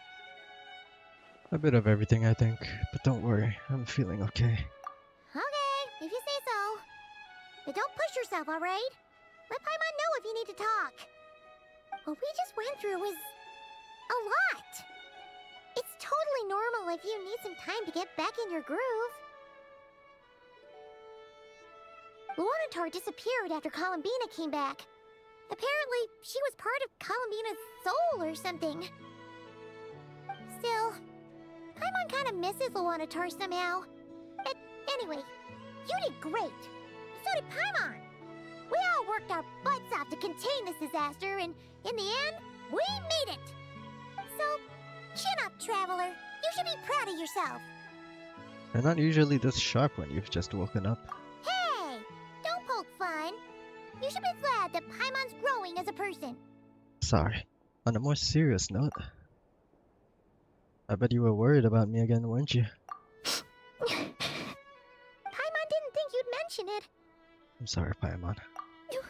A bit of everything, I think. But don't worry, I'm feeling okay. Okay, if you say so. But don't push yourself, alright? Let Paimon know if you need to talk. What we just went through was a lot. It's totally normal if you need some time to get back in your groove. Luonatar disappeared after Columbina came back. Apparently, she was part of Columbina's soul or something. Still, Paimon kind of misses Luonatar somehow. But anyway, you did great. So did Paimon. We all worked our butts off to contain this disaster, and in the end, we made it. So, chin up, Traveler. You should be proud of yourself. You're not usually this sharp when you've just woken up. Hey, don't poke fun. You should be glad that Paimon's growing as a person. Sorry. On a more serious note, I bet you were worried about me again, weren't you? Paimon didn't think you'd mention it. I'm sorry, Paimon. You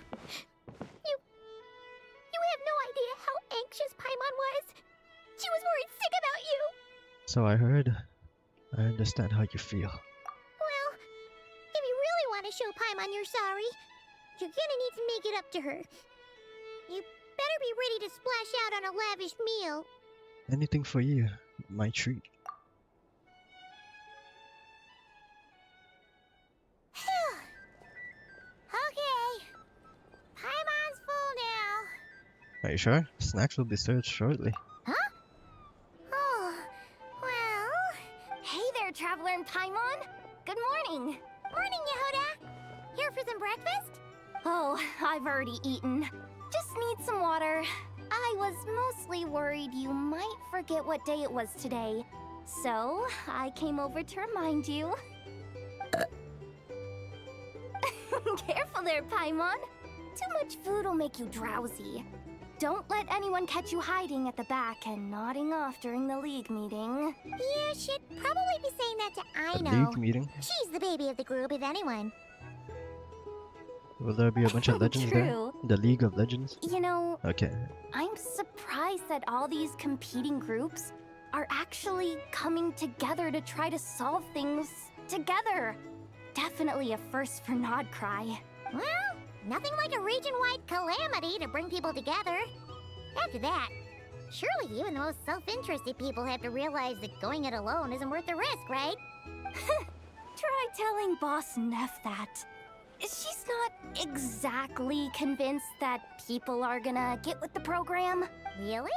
have no idea how anxious Paimon was. She was worried sick about you. So I heard. I understand how you feel. Well, if you really want to show Paimon you're sorry, you're gonna need to make it up to her. You better be ready to splash out on a lavish meal. Anything for you. My treat. Okay. Paimon's full now. Are you sure? Snacks will be served shortly. Huh? Oh, well... Hey there, Traveler and Paimon! Good morning! Morning, Yehuda! Here for some breakfast? Oh, I've already eaten. Just need some water. I was mostly worried you might forget what day it was today. So, I came over to remind you. Careful there, Paimon. Too much food will make you drowsy. Don't let anyone catch you hiding at the back and nodding off during the League meeting. Yeah, she'd probably be saying that to The Aino. League meeting? She's the baby of the group, if anyone. Will there be a bunch of legends there? True. The League of Legends? You know, Okay. I'm surprised that all these competing groups are actually coming together to try to solve things together. Definitely a first for Nodcry. Well, nothing like a region-wide calamity to bring people together. After that, surely even the most self-interested people have to realize that going it alone isn't worth the risk, right? Try telling Boss Neff that. She's not exactly convinced that people are gonna get with the program. Really?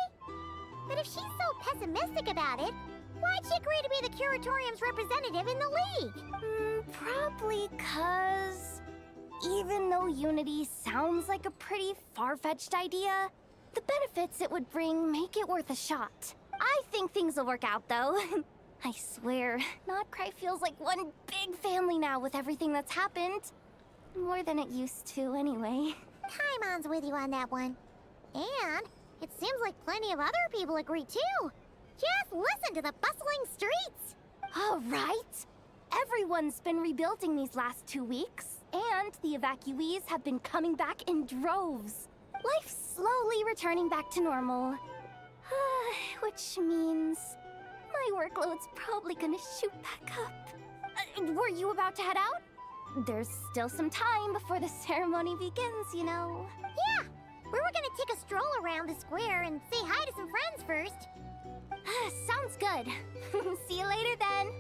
But if she's so pessimistic about it, why'd she agree to be the Curatorium's representative in the League? Probably 'cause even though Unity sounds like a pretty far-fetched idea, the benefits it would bring make it worth a shot. I think things will work out, though. I swear, Nodcry feels like one big family now with everything that's happened. More than it used to, anyway. Paimon's with you on that one. And it seems like plenty of other people agree, too. Just listen to the bustling streets. All right. Everyone's been rebuilding these last 2 weeks, and the evacuees have been coming back in droves. Life's slowly returning back to normal. Which means my workload's probably gonna shoot back up. Were you about to head out? There's still some time before the ceremony begins, you know. Yeah, we were gonna take a stroll around the square and say hi to some friends first. Sounds good. See you later then.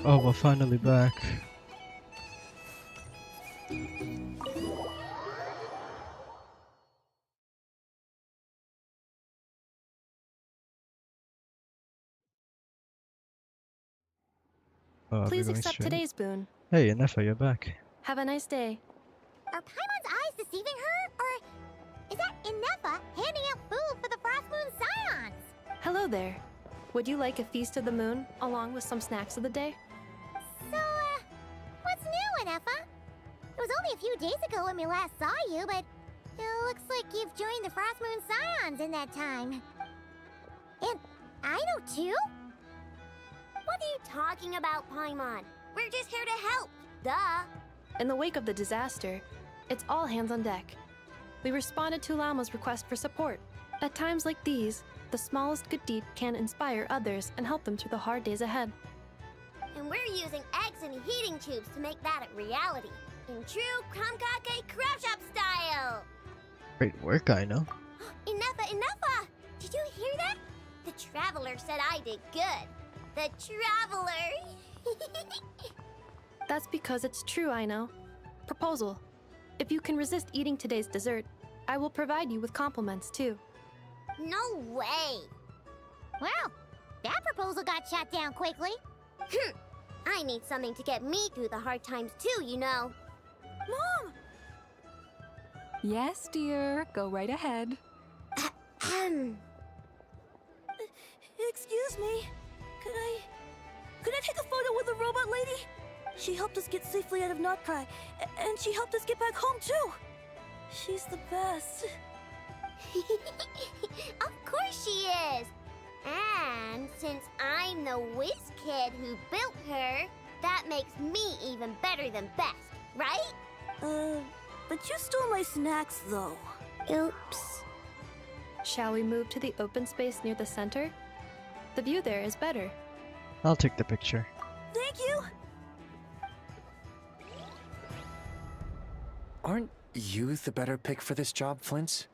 Oh, we're finally back. Oh, Please we're going accept straight. today's boon. Hey, Nefa, you're back. Have a nice day. Are Paimon's eyes deceiving her? Or is that Inefa handing out food for the Frost Moon Scions? Hello there. Would you like a feast of the moon, along with some snacks of the day? So, what's new, Inefa? It was only a few days ago when we last saw you, but it looks like you've joined the Frost Moon Scions in that time. And I know too? What are you talking about, Paimon? We're just here to help. Duh. In the wake of the disaster, it's all hands on deck. We responded to Lama's request for support. At times like these, the smallest good deed can inspire others and help them through the hard days ahead. And we're using eggs and heating tubes to make that a reality. In true Kamkake Craft Shop style! Great work, I know. Enough! Did you hear that? The Traveler said I did good. The Traveler! That's because it's true, I know. Proposal. If you can resist eating today's dessert, I will provide you with compliments, too. No way! Well, that proposal got shot down quickly. I need something to get me through the hard times too, you know. Mom! Yes, dear. Go right ahead. Excuse me. Could I take a photo with the robot lady? She helped us get safely out of Nodcry, and she helped us get back home too. She's the best. Of course she is! And since I'm the whiz kid who built her, that makes me even better than best, right? But you stole my snacks though. Oops. Shall we move to the open space near the center? The view there is better. I'll take the picture. Thank you! Aren't you the better pick for this job, Flint's?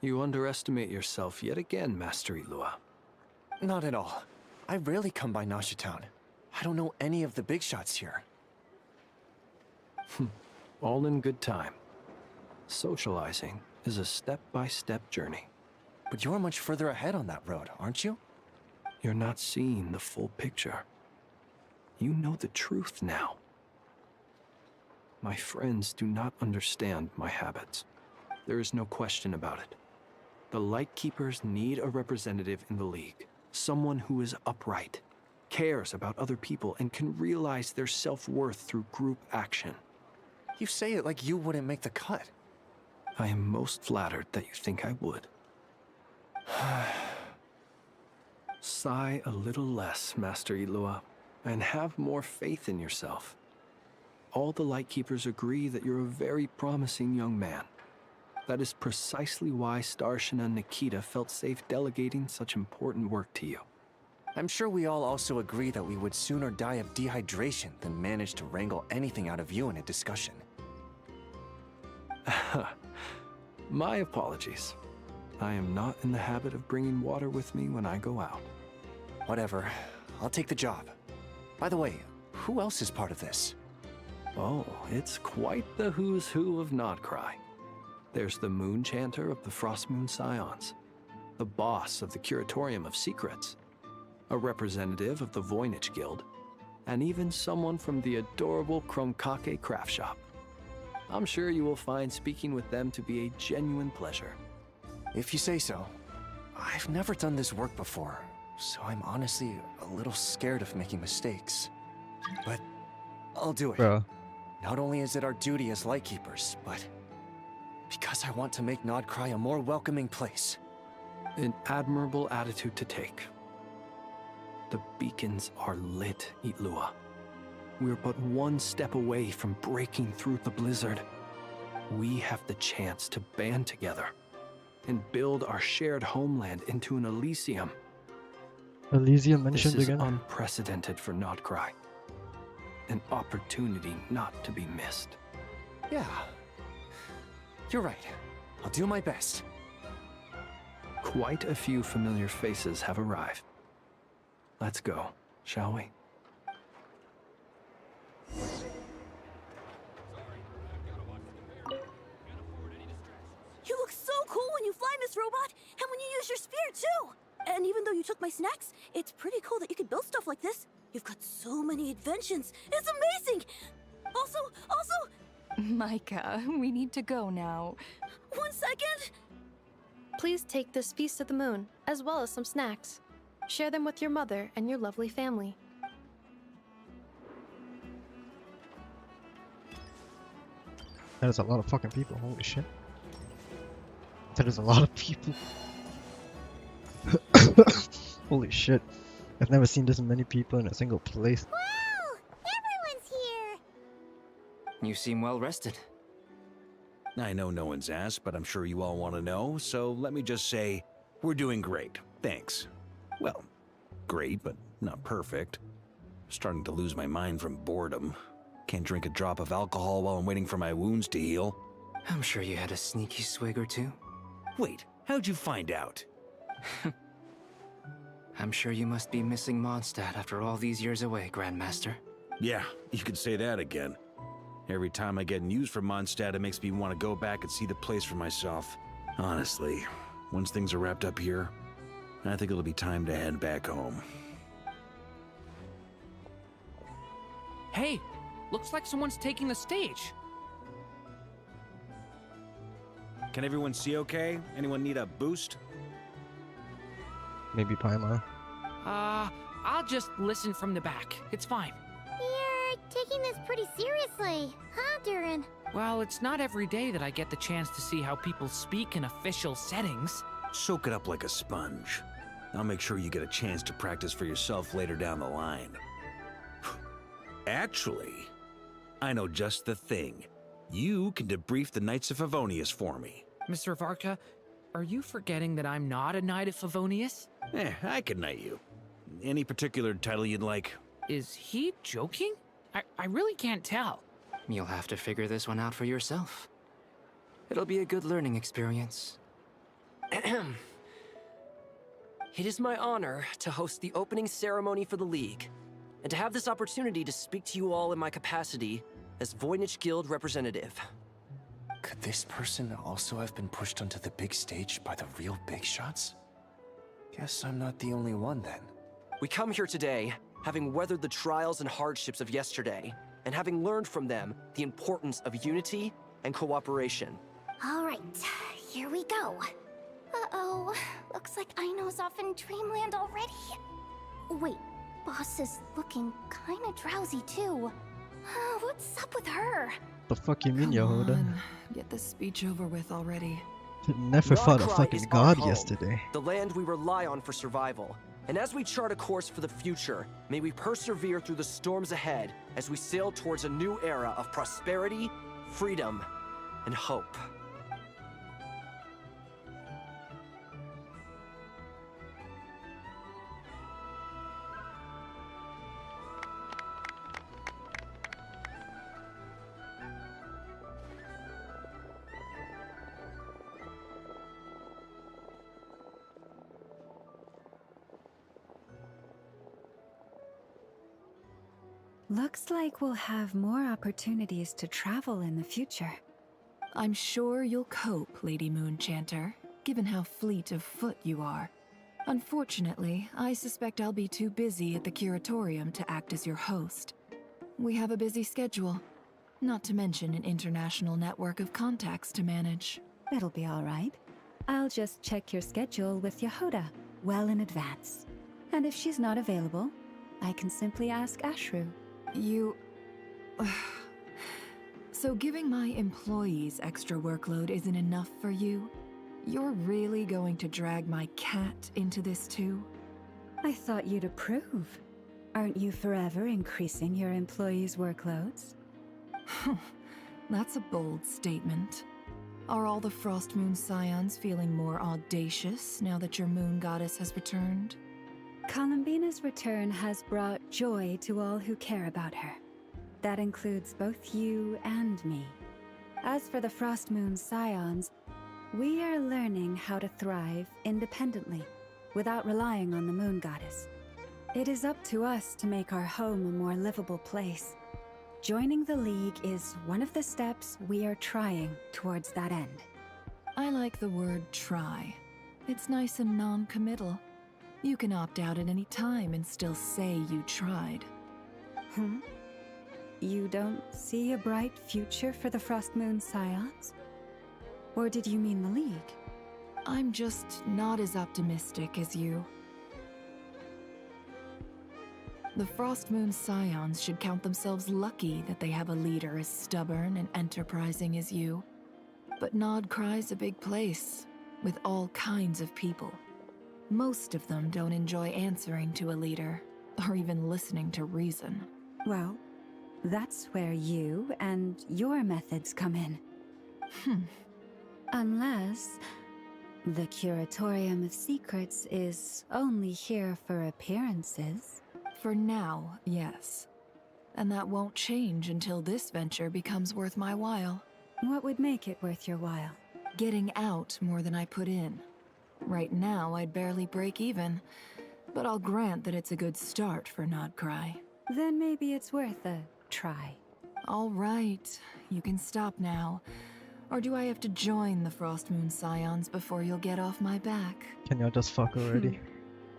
You underestimate yourself yet again, Master Ilua. Not at all. I rarely come by Nasha Town. I don't know any of the big shots here. All in good time. Socializing is a step-by-step journey. But you're much further ahead on that road, aren't you? You're not seeing the full picture. You know the truth now. My friends do not understand my habits. There is no question about it. The Lightkeepers need a representative in the League. Someone who is upright, cares about other people, and can realize their self-worth through group action. You say it like you wouldn't make the cut. I am most flattered that you think I would. Sigh a little less, Master Ilua, and have more faith in yourself. All the Lightkeepers agree that you're a very promising young man. That is precisely why Starshin and Nikita felt safe delegating such important work to you. I'm sure we all also agree that we would sooner die of dehydration than manage to wrangle anything out of you in a discussion. My apologies. I am not in the habit of bringing water with me when I go out. Whatever. I'll take the job. By the way, who else is part of this? Oh, it's quite the who's who of Nodcry. There's the Moon Chanter of the Frostmoon Scions, the boss of the Curatorium of Secrets, a representative of the Voynich Guild, and even someone from the adorable Kromkake craft shop. I'm sure you will find speaking with them to be a genuine pleasure. If you say so. I've never done this work before, so I'm honestly a little scared of making mistakes. But I'll do it. Bro. Not only is it our duty as Lightkeepers, but because I want to make Nodcry a more welcoming place. An admirable attitude to take. The beacons are lit, Itlua. We're but one step away from breaking through the blizzard. We have the chance to band together and build our shared homeland into an Elysium. Elysium mentioned this is again? unprecedented for Nodcry. An opportunity not to be missed. Yeah. You're right. I'll do my best. Quite a few familiar faces have arrived. Let's go, shall we? You look so cool when you fly, Miss Robot, and when you use your spear, too! And even though you took my snacks, it's pretty cool that you can build stuff like this. You've got so many inventions. It's amazing! Also... Micah, we need to go now. 1 second! Please take this feast of the moon, as well as some snacks. Share them with your mother and your lovely family. That is a lot of fucking people, holy shit. That is a lot of people. Holy shit. I've never seen this many people in a single place. Wow! Everyone's here! You seem well rested. I know no one's asked, but I'm sure you all want to know, so let me just say, we're doing great. Thanks. Well, great, but not perfect. Starting to lose my mind from boredom. Can't drink a drop of alcohol while I'm waiting for my wounds to heal. I'm sure you had a sneaky swig or two. Wait, how'd you find out? I'm sure you must be missing Mondstadt after all these years away, Grandmaster. Yeah, you could say that again. Every time I get news from Mondstadt, it makes me want to go back and see the place for myself. Honestly, once things are wrapped up here, I think it'll be time to head back home. Hey, looks like someone's taking the stage. Can everyone see okay? Anyone need a boost? Maybe Paimon. I'll just listen from the back. It's fine. You're taking this pretty seriously, huh, Durin? Well, it's not every day that I get the chance to see how people speak in official settings. Soak it up like a sponge. I'll make sure you get a chance to practice for yourself later down the line. Actually, I know just the thing. You can debrief the Knights of Favonius for me. Mr. Varka, are you forgetting that I'm not a Knight of Favonius? I can knight you. Any particular title you'd like? Is he joking? I really can't tell. You'll have to figure this one out for yourself. It'll be a good learning experience. It is my honor to host the opening ceremony for the League, and to have this opportunity to speak to you all in my capacity as Voynich Guild representative. Could this person also have been pushed onto the big stage by the real big shots? Guess I'm not the only one then. We come here today, having weathered the trials and hardships of yesterday, and having learned from them the importance of unity and cooperation. All right, here we go. Uh-oh, looks like Aino's off in dreamland already. Wait, Boss is looking kinda drowsy too. What's up with her? The fuck you mean, Yehuda? Get this speech over with already. Never fought a Nodcry fucking is our god home, yesterday. the land we rely on for survival. And as we chart a course for the future, may we persevere through the storms ahead as we sail towards a new era of prosperity, freedom, and hope. Looks like we'll have more opportunities to travel in the future. I'm sure you'll cope, Lady Moonchanter, given how fleet of foot you are. Unfortunately, I suspect I'll be too busy at the curatorium to act as your host. We have a busy schedule, not to mention an international network of contacts to manage. It'll be all right. I'll just check your schedule with Yehoda well in advance. And if she's not available, I can simply ask Ashru. You... So giving my employees extra workload isn't enough for you? You're really going to drag my cat into this too? I thought you'd approve. Aren't you forever increasing your employees' workloads? That's a bold statement. Are all the Frost Moon Scions feeling more audacious now that your moon goddess has returned? Columbina's return has brought joy to all who care about her. That includes both you and me. As for the Frost Moon Scions, we are learning how to thrive independently, without relying on the moon goddess. It is up to us to make our home a more livable place. Joining the League is one of the steps we are trying towards that end. I like the word try. It's nice and non-committal. You can opt out at any time and still say you tried. You don't see a bright future for the Frost Moon Scions? Or did you mean the League? I'm just not as optimistic as you. The Frost Moon Scions should count themselves lucky that they have a leader as stubborn and enterprising as you. But Nodcry's a big place, with all kinds of people. Most of them don't enjoy answering to a leader, or even listening to reason. Well, that's where you and your methods come in. Unless the Curatorium of Secrets is only here for appearances. For now, yes. And that won't change until this venture becomes worth my while. What would make it worth your while? Getting out more than I put in. Right now, I'd barely break even, but I'll grant that it's a good start for Nodcry. Then maybe it's worth a try. All right, you can stop now. Or do I have to join the Frost Moon Scions before you'll get off my back? Can y'all just fuck already?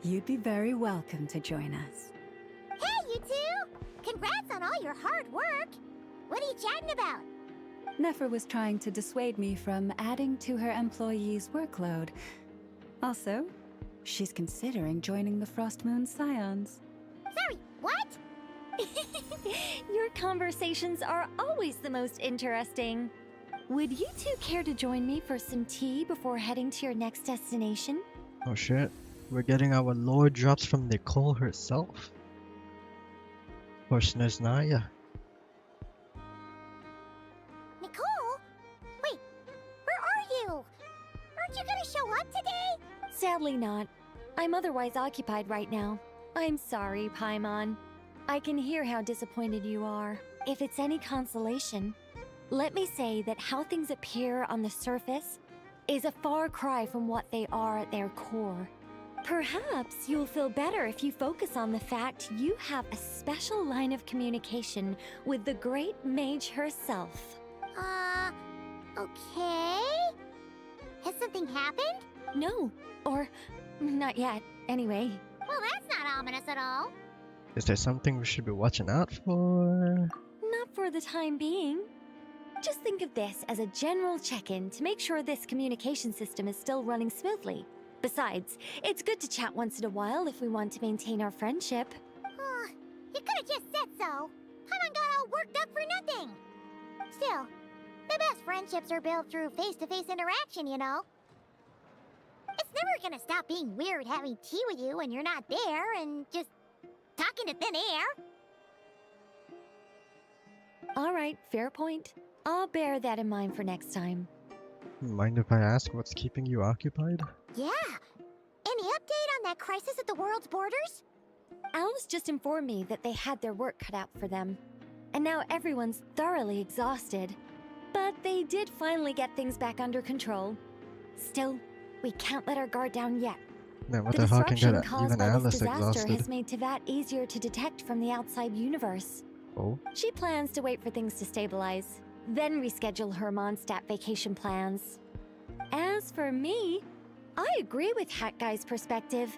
You'd be very welcome to join us. Hey, you two! Congrats on all your hard work! What are you chatting about? Nefer was trying to dissuade me from adding to her employees' workload. Also, she's considering joining the Frost Moon Scions. Sorry, what? Your conversations are always the most interesting. Would you two care to join me for some tea before heading to your next destination? Oh shit. We're getting our lore drops from Nicole herself. Or Sneznaya. Nicole? Wait, where are you? Aren't you gonna show up today? Sadly not. I'm otherwise occupied right now. I'm sorry, Paimon. I can hear how disappointed you are. If it's any consolation, let me say that how things appear on the surface is a far cry from what they are at their core. Perhaps you'll feel better if you focus on the fact you have a special line of communication with the great mage herself. Okay? Has something happened? No, or not yet, anyway. Well, that's not ominous at all. Is there something we should be watching out for? Not for the time being. Just think of this as a general check-in to make sure this communication system is still running smoothly. Besides, it's good to chat once in a while if we want to maintain our friendship. You could have just said so. Paimon got all worked up for nothing. Still, the best friendships are built through face-to-face interaction, you know. It's never gonna stop being weird having tea with you when you're not there and just talking to thin air. All right, fair point. I'll bear that in mind for next time. Mind if I ask what's keeping you occupied? Yeah. Any update on that crisis at the world's borders? Owls just informed me that they had their work cut out for them. And now everyone's thoroughly exhausted. But they did finally get things back under control. Still, we can't let our guard down yet. Man, what The the hell can disruption get caused even by Alice this disaster exhausted? has made Teyvat easier to detect from the outside universe. Oh? She plans to wait for things to stabilize, then reschedule her Mondstadt vacation plans. As for me, I agree with Hat Guy's perspective.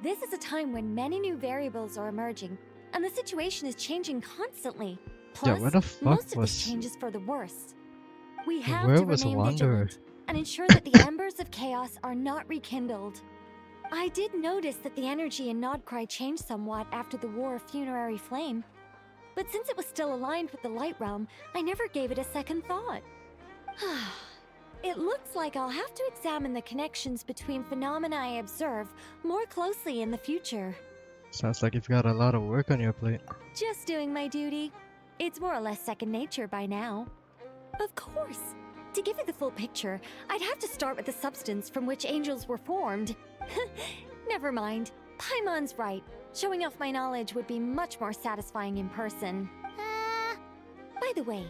This is a time when many new variables are emerging, and the situation is changing constantly. Plus, where the fuck most of was- this change is for the worse. We have Where to was remain Wanderer? vigilant and ensure that the embers of chaos are not rekindled. I did notice that the energy in Nodcry changed somewhat after the War of Funerary Flame, but since it was still aligned with the Light Realm, I never gave it a second thought. It looks like I'll have to examine the connections between phenomena I observe more closely in the future. Sounds like you've got a lot of work on your plate. Just doing my duty. It's more or less second nature by now. Of course. To give you the full picture, I'd have to start with the substance from which angels were formed. Never mind. Paimon's right. Showing off my knowledge would be much more satisfying in person. By the way,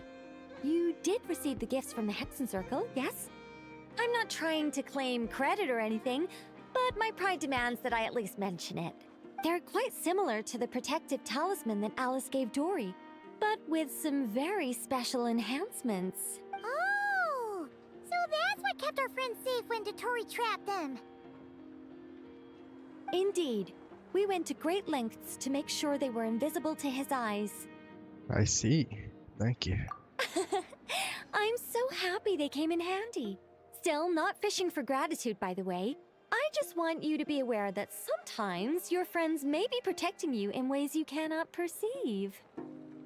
you did receive the gifts from the Hexen Circle, yes? I'm not trying to claim credit or anything, but my pride demands that I at least mention it. They're quite similar to the protective talisman that Alice gave Dory, but with some very special enhancements. Oh! So that's what kept our friends safe when Dotori trapped them. Indeed. We went to great lengths to make sure they were invisible to his eyes. I see. Thank you. I'm so happy they came in handy. Still, not fishing for gratitude, by the way. I just want you to be aware that sometimes your friends may be protecting you in ways you cannot perceive.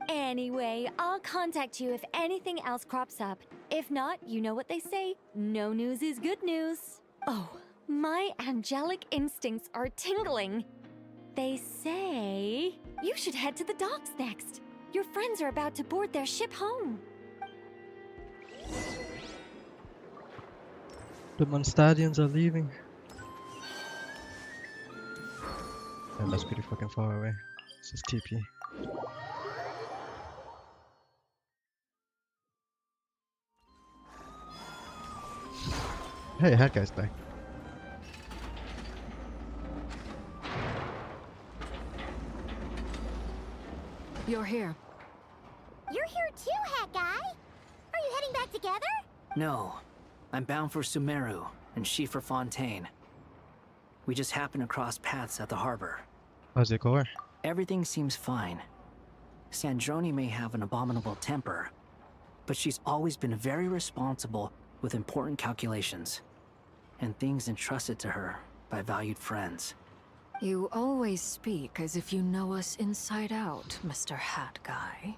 Anyway, I'll contact you if anything else crops up. If not, you know what they say, no news is good news. Oh, my angelic instincts are tingling. They say you should head to the docks next. Your friends are about to board their ship home. The Mondstadians are leaving. And that's pretty fucking far away. This is TP. Hey, Hat Guy's back. You're here. You're here too, Hat Guy. Are you heading back together? No. I'm bound for Sumeru, and she for Fontaine. We just happened to cross paths at the harbor. How's it going? Everything seems fine. Sandrone may have an abominable temper, but she's always been very responsible with important calculations, and things entrusted to her by valued friends. You always speak as if you know us inside out, Mr. Hat Guy.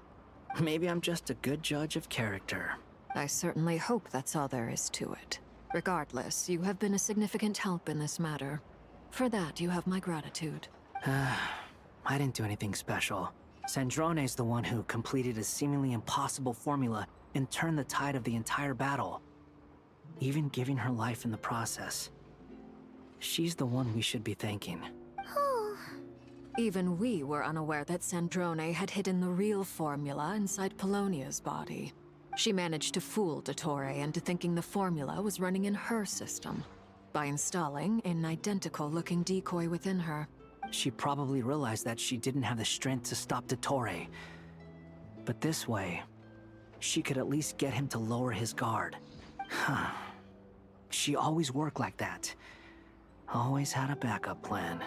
Maybe I'm just a good judge of character. I certainly hope that's all there is to it. Regardless, you have been a significant help in this matter. For that, you have my gratitude. I didn't do anything special. Sandrone's the one who completed a seemingly impossible formula and turned the tide of the entire battle, even giving her life in the process. She's the one we should be thanking. Even we were unaware that Sandrone had hidden the real formula inside Polonia's body. She managed to fool Dottore into thinking the formula was running in her system by installing an identical-looking decoy within her. She probably realized that she didn't have the strength to stop Dottore. But this way, she could at least get him to lower his guard. She always worked like that. Always had a backup plan.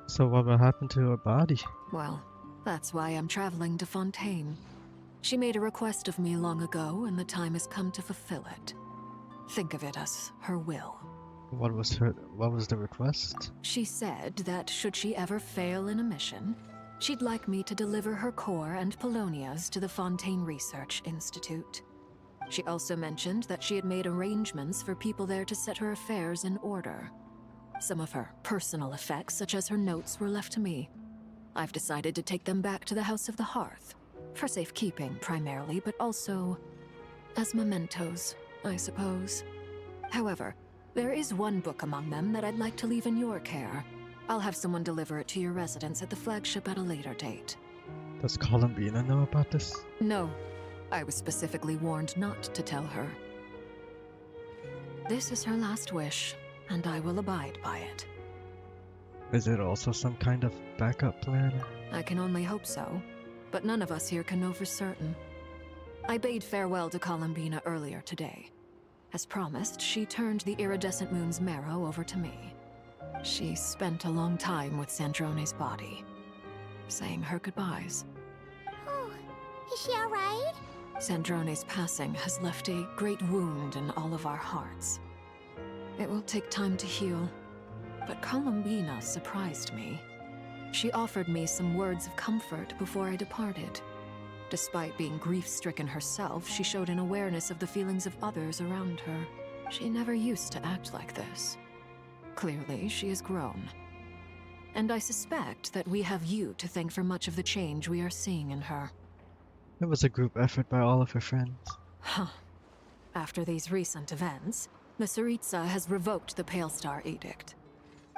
So what will happen to her body? Well, that's why I'm traveling to Fontaine. She made a request of me long ago, and the time has come to fulfill it. Think of it as her will. What was the request? She said that should she ever fail in a mission, she'd like me to deliver her core and Polonia's to the Fontaine Research Institute. She also mentioned that she had made arrangements for people there to set her affairs in order. Some of her personal effects, such as her notes, were left to me. I've decided to take them back to the House of the Hearth. For safekeeping, primarily, but also as mementos, I suppose. However, there is one book among them that I'd like to leave in your care. I'll have someone deliver it to your residence at the flagship at a later date. Does Columbina know about this? No. I was specifically warned not to tell her. This is her last wish, and I will abide by it. Is it also some kind of backup plan? I can only hope so, but none of us here can know for certain. I bade farewell to Columbina earlier today. As promised, she turned the iridescent moon's marrow over to me. She spent a long time with Sandrone's body, saying her goodbyes. Oh, is she alright? Sandrone's passing has left a great wound in all of our hearts. It will take time to heal, but Columbina surprised me. She offered me some words of comfort before I departed. Despite being grief-stricken herself, she showed an awareness of the feelings of others around her. She never used to act like this. Clearly, she has grown. And I suspect that we have you to thank for much of the change we are seeing in her. It was a group effort by all of her friends. Huh. After these recent events, the Tsaritsa has revoked the Pale Star Edict.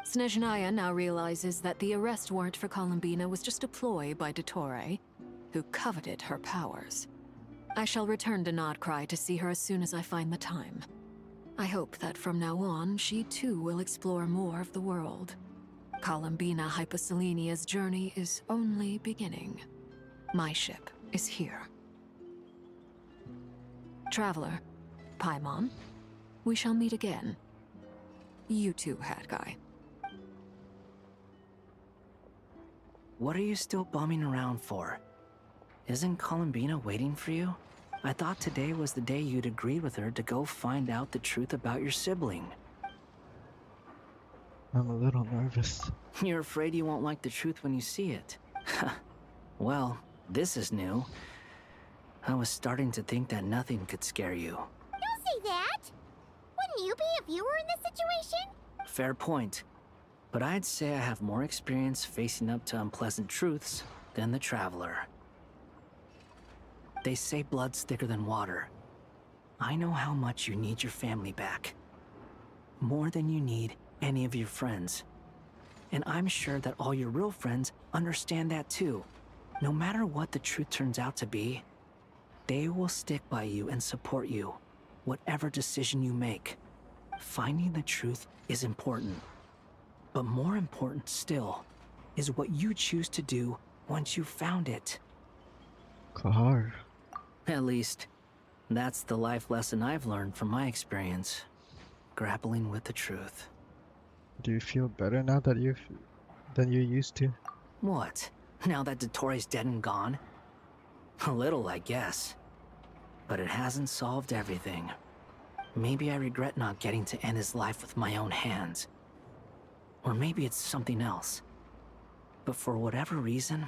Snezhnaya now realizes that the arrest warrant for Columbina was just a ploy by Dottore, who coveted her powers. I shall return to Nodcry to see her as soon as I find the time. I hope that from now on, she too will explore more of the world. Columbina Hyposelenia's journey is only beginning. My ship is here. Traveler, Paimon, we shall meet again. You too, Hat Guy. What are you still bumming around for? Isn't Columbina waiting for you? I thought today was the day you'd agreed with her to go find out the truth about your sibling. I'm a little nervous. You're afraid you won't like the truth when you see it. Well, this is new. I was starting to think that nothing could scare you. Don't say that! Wouldn't you be if you were in this situation? Fair point. But I'd say I have more experience facing up to unpleasant truths than the Traveler. They say blood's thicker than water. I know how much you need your family back. More than you need any of your friends. And I'm sure that all your real friends understand that too. No matter what the truth turns out to be, they will stick by you and support you, whatever decision you make. Finding the truth is important. But more important still is what you choose to do once you've found it. Kahar. At least, that's the life lesson I've learned from my experience, grappling with the truth. Do you feel better now that than you used to? What? Now that Dottore's dead and gone? A little, I guess. But it hasn't solved everything. Maybe I regret not getting to end his life with my own hands. Or maybe it's something else. But for whatever reason,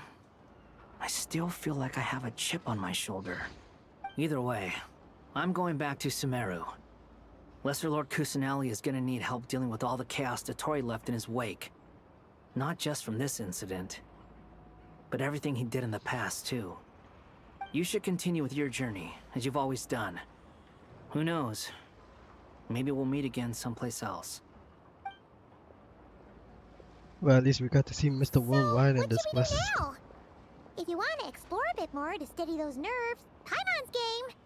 I still feel like I have a chip on my shoulder. Either way, I'm going back to Sumeru. Lesser Lord Kusanali is gonna need help dealing with all the chaos Dottore left in his wake. Not just from this incident, but everything he did in the past, too. You should continue with your journey, as you've always done. Who knows? Maybe we'll meet again someplace else. Well, at least we got to see Mr. Worldwide in this quest. Now, if you want to explore a bit more to steady those nerves, Paimon's game.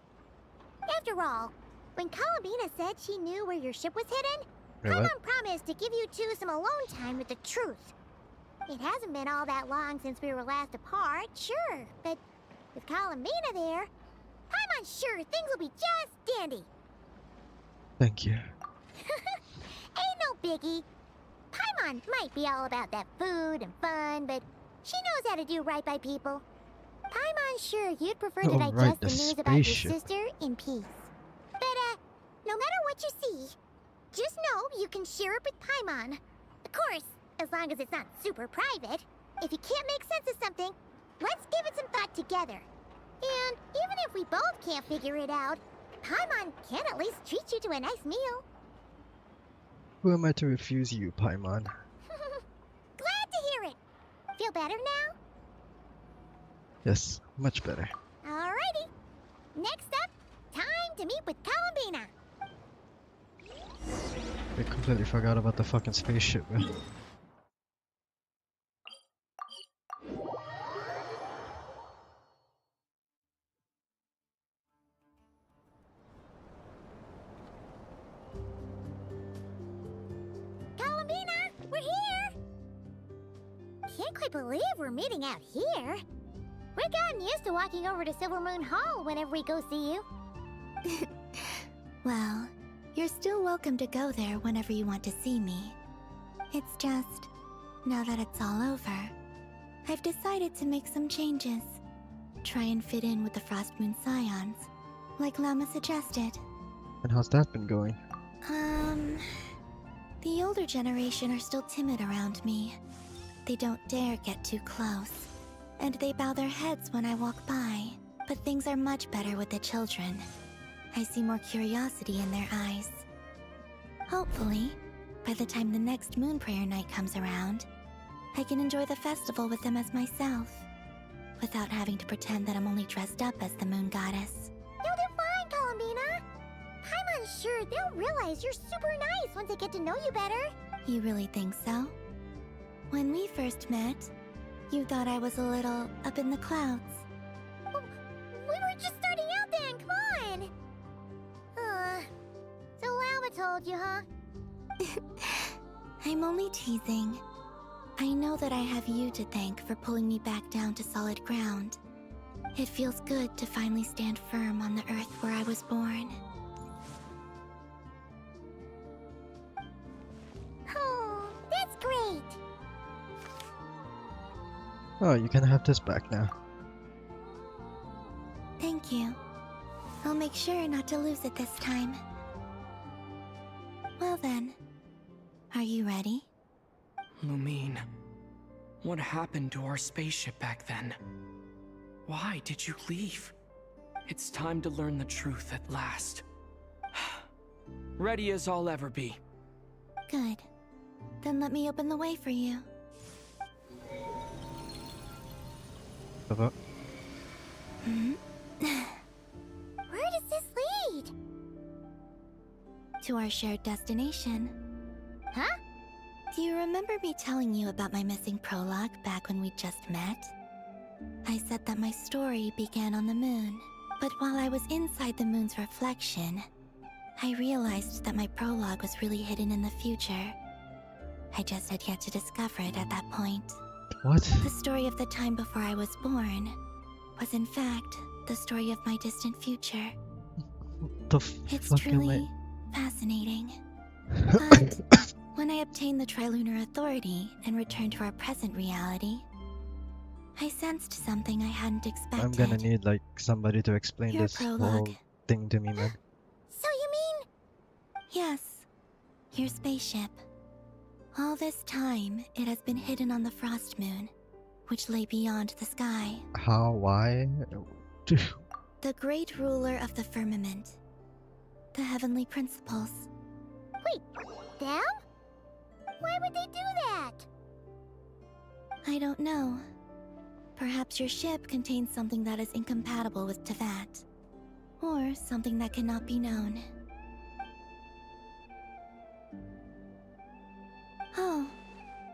After all, when Columbina said she knew where your ship was hidden, Paimon promised to give you two some alone time with the truth. It hasn't been all that long since we were last apart, sure, but with Columbina there, Paimon's sure things will be just dandy. Thank you. Ain't no biggie. Paimon might be all about that food and fun, but she knows how to do right by people. Paimon's sure you'd prefer to digest the news about your sister in peace. But, no matter what you see, just know you can share it with Paimon. Of course, as long as it's not super private. If you can't make sense of something, let's give it some thought together. And even if we both can't figure it out, Paimon can at least treat you to a nice meal. Who am I to refuse you, Paimon? Glad to hear it. Feel better now? Yes, much better. Alrighty. Next up, time to meet with Columbina. I completely forgot about the fucking spaceship, man. Columbina, we're here! can't quite believe we're meeting out here. We've gotten used to walking over to Silver Moon Hall whenever we go see you. Well, you're still welcome to go there whenever you want to see me. It's just, now that it's all over, I've decided to make some changes. Try and fit in with the Frost Moon Scions, like Llama suggested. And how's that been going? The older generation are still timid around me. They don't dare get too close, and they bow their heads when I walk by. But things are much better with the children. I see more curiosity in their eyes. Hopefully, by the time the next Moon Prayer Night comes around, I can enjoy the festival with them as myself, without having to pretend that I'm only dressed up as the Moon Goddess. You'll do fine, Columbina. Paimon's sure they'll realize you're super nice once they get to know you better. You really think so? When we first met, you thought I was a little up in the clouds. We were just starting out then, come on! So Llama told you, huh? I'm only teasing. I know that I have you to thank for pulling me back down to solid ground. It feels good to finally stand firm on the earth where I was born. Oh, that's great! Oh, you can have this back now. Thank you. I'll make sure not to lose it this time. Well then, are you ready? Lumine, what happened to our spaceship back then? Why did you leave? It's time to learn the truth at last. Ready as I'll ever be. Good. Then let me open the way for you. Hello? Where does this lead? To our shared destination. Huh? Do you remember me telling you about my missing prologue back when we just met? I said that my story began on the moon, but while I was inside the moon's reflection, I realized that my prologue was really hidden in the future. I just had yet to discover it at that point. What? The story of the time before I was born was in fact the story of my distant future. It's truly fascinating. But when I obtained the Trilunar Authority and returned to our present reality, I sensed something I hadn't expected. I'm gonna need like somebody to explain Your this prologue. whole thing to me, man. So you mean... Yes, your spaceship. All this time, it has been hidden on the Frost Moon, which lay beyond the sky. How? Why? The great ruler of the firmament. The heavenly principles. Wait, them? Why would they do that? I don't know. Perhaps your ship contains something that is incompatible with Tevat. Or something that cannot be known. Oh,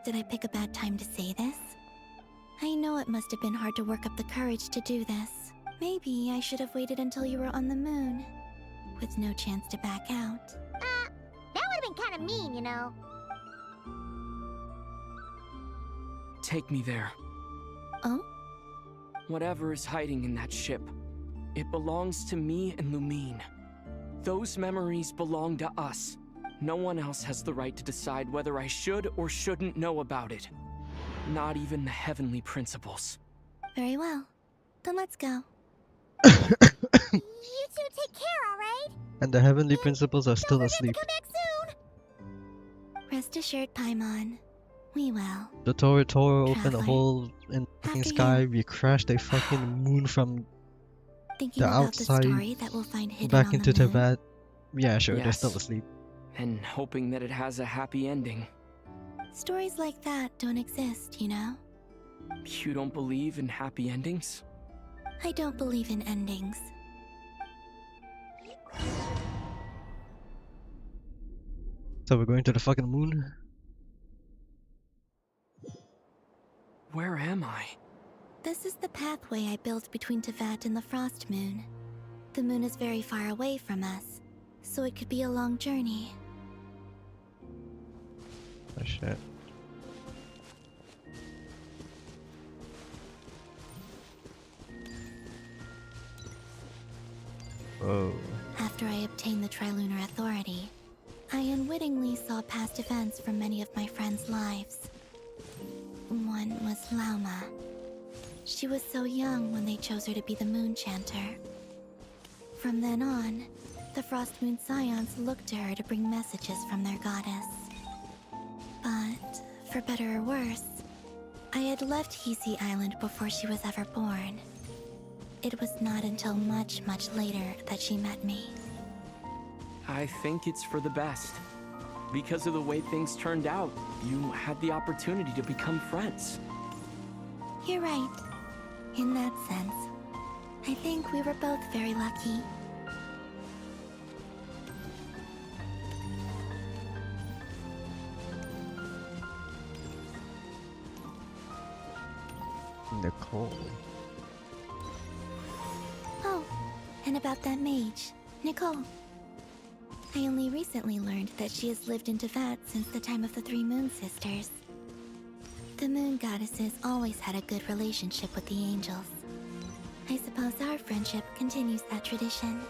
did I pick a bad time to say this? I know it must have been hard to work up the courage to do this. Maybe I should have waited until you were on the moon, with no chance to back out. That would have been kind of mean, you know. Take me there. Oh? Whatever is hiding in that ship, it belongs to me and Lumine. Those memories belong to us. No one else has the right to decide whether I should or shouldn't know about it. Not even the heavenly principles. Very well. Then let's go. You two take care, alright? And the heavenly principles are still asleep. Come back soon! Rest assured, Paimon. We will. The Toro opened a Traveler. hole in the fucking After sky. We crashed a fucking moon from Thinking the about outside the story that we'll find hidden back on into the moon. Tibet. Yeah, sure, they're Yes. still asleep. And hoping that it has a happy ending. Stories like that don't exist, you know? You don't believe in happy endings? I don't believe in endings. So we're going to the fucking moon? Where am I? This is the pathway I built between Tevat and the Frost Moon. The moon is very far away from us, so it could be a long journey. Oh shit. obtain the Trilunar Authority, I unwittingly saw past events from many of my friends' lives. One was Lauma. She was so young when they chose her to be the Moon Chanter. From then on, the Frost Moon Scions looked to her to bring messages from their goddess. But, for better or worse, I had left Hisi Island before she was ever born. It was not until much, much later that she met me. I think it's for the best. Because of the way things turned out, you had the opportunity to become friends. You're right. In that sense, I think we were both very lucky. Nicole. Oh, and about that mage, Nicole. I only recently learned that she has lived in VIII since the time of the Three Moon Sisters. The Moon Goddesses always had a good relationship with the angels. I suppose our friendship continues that tradition.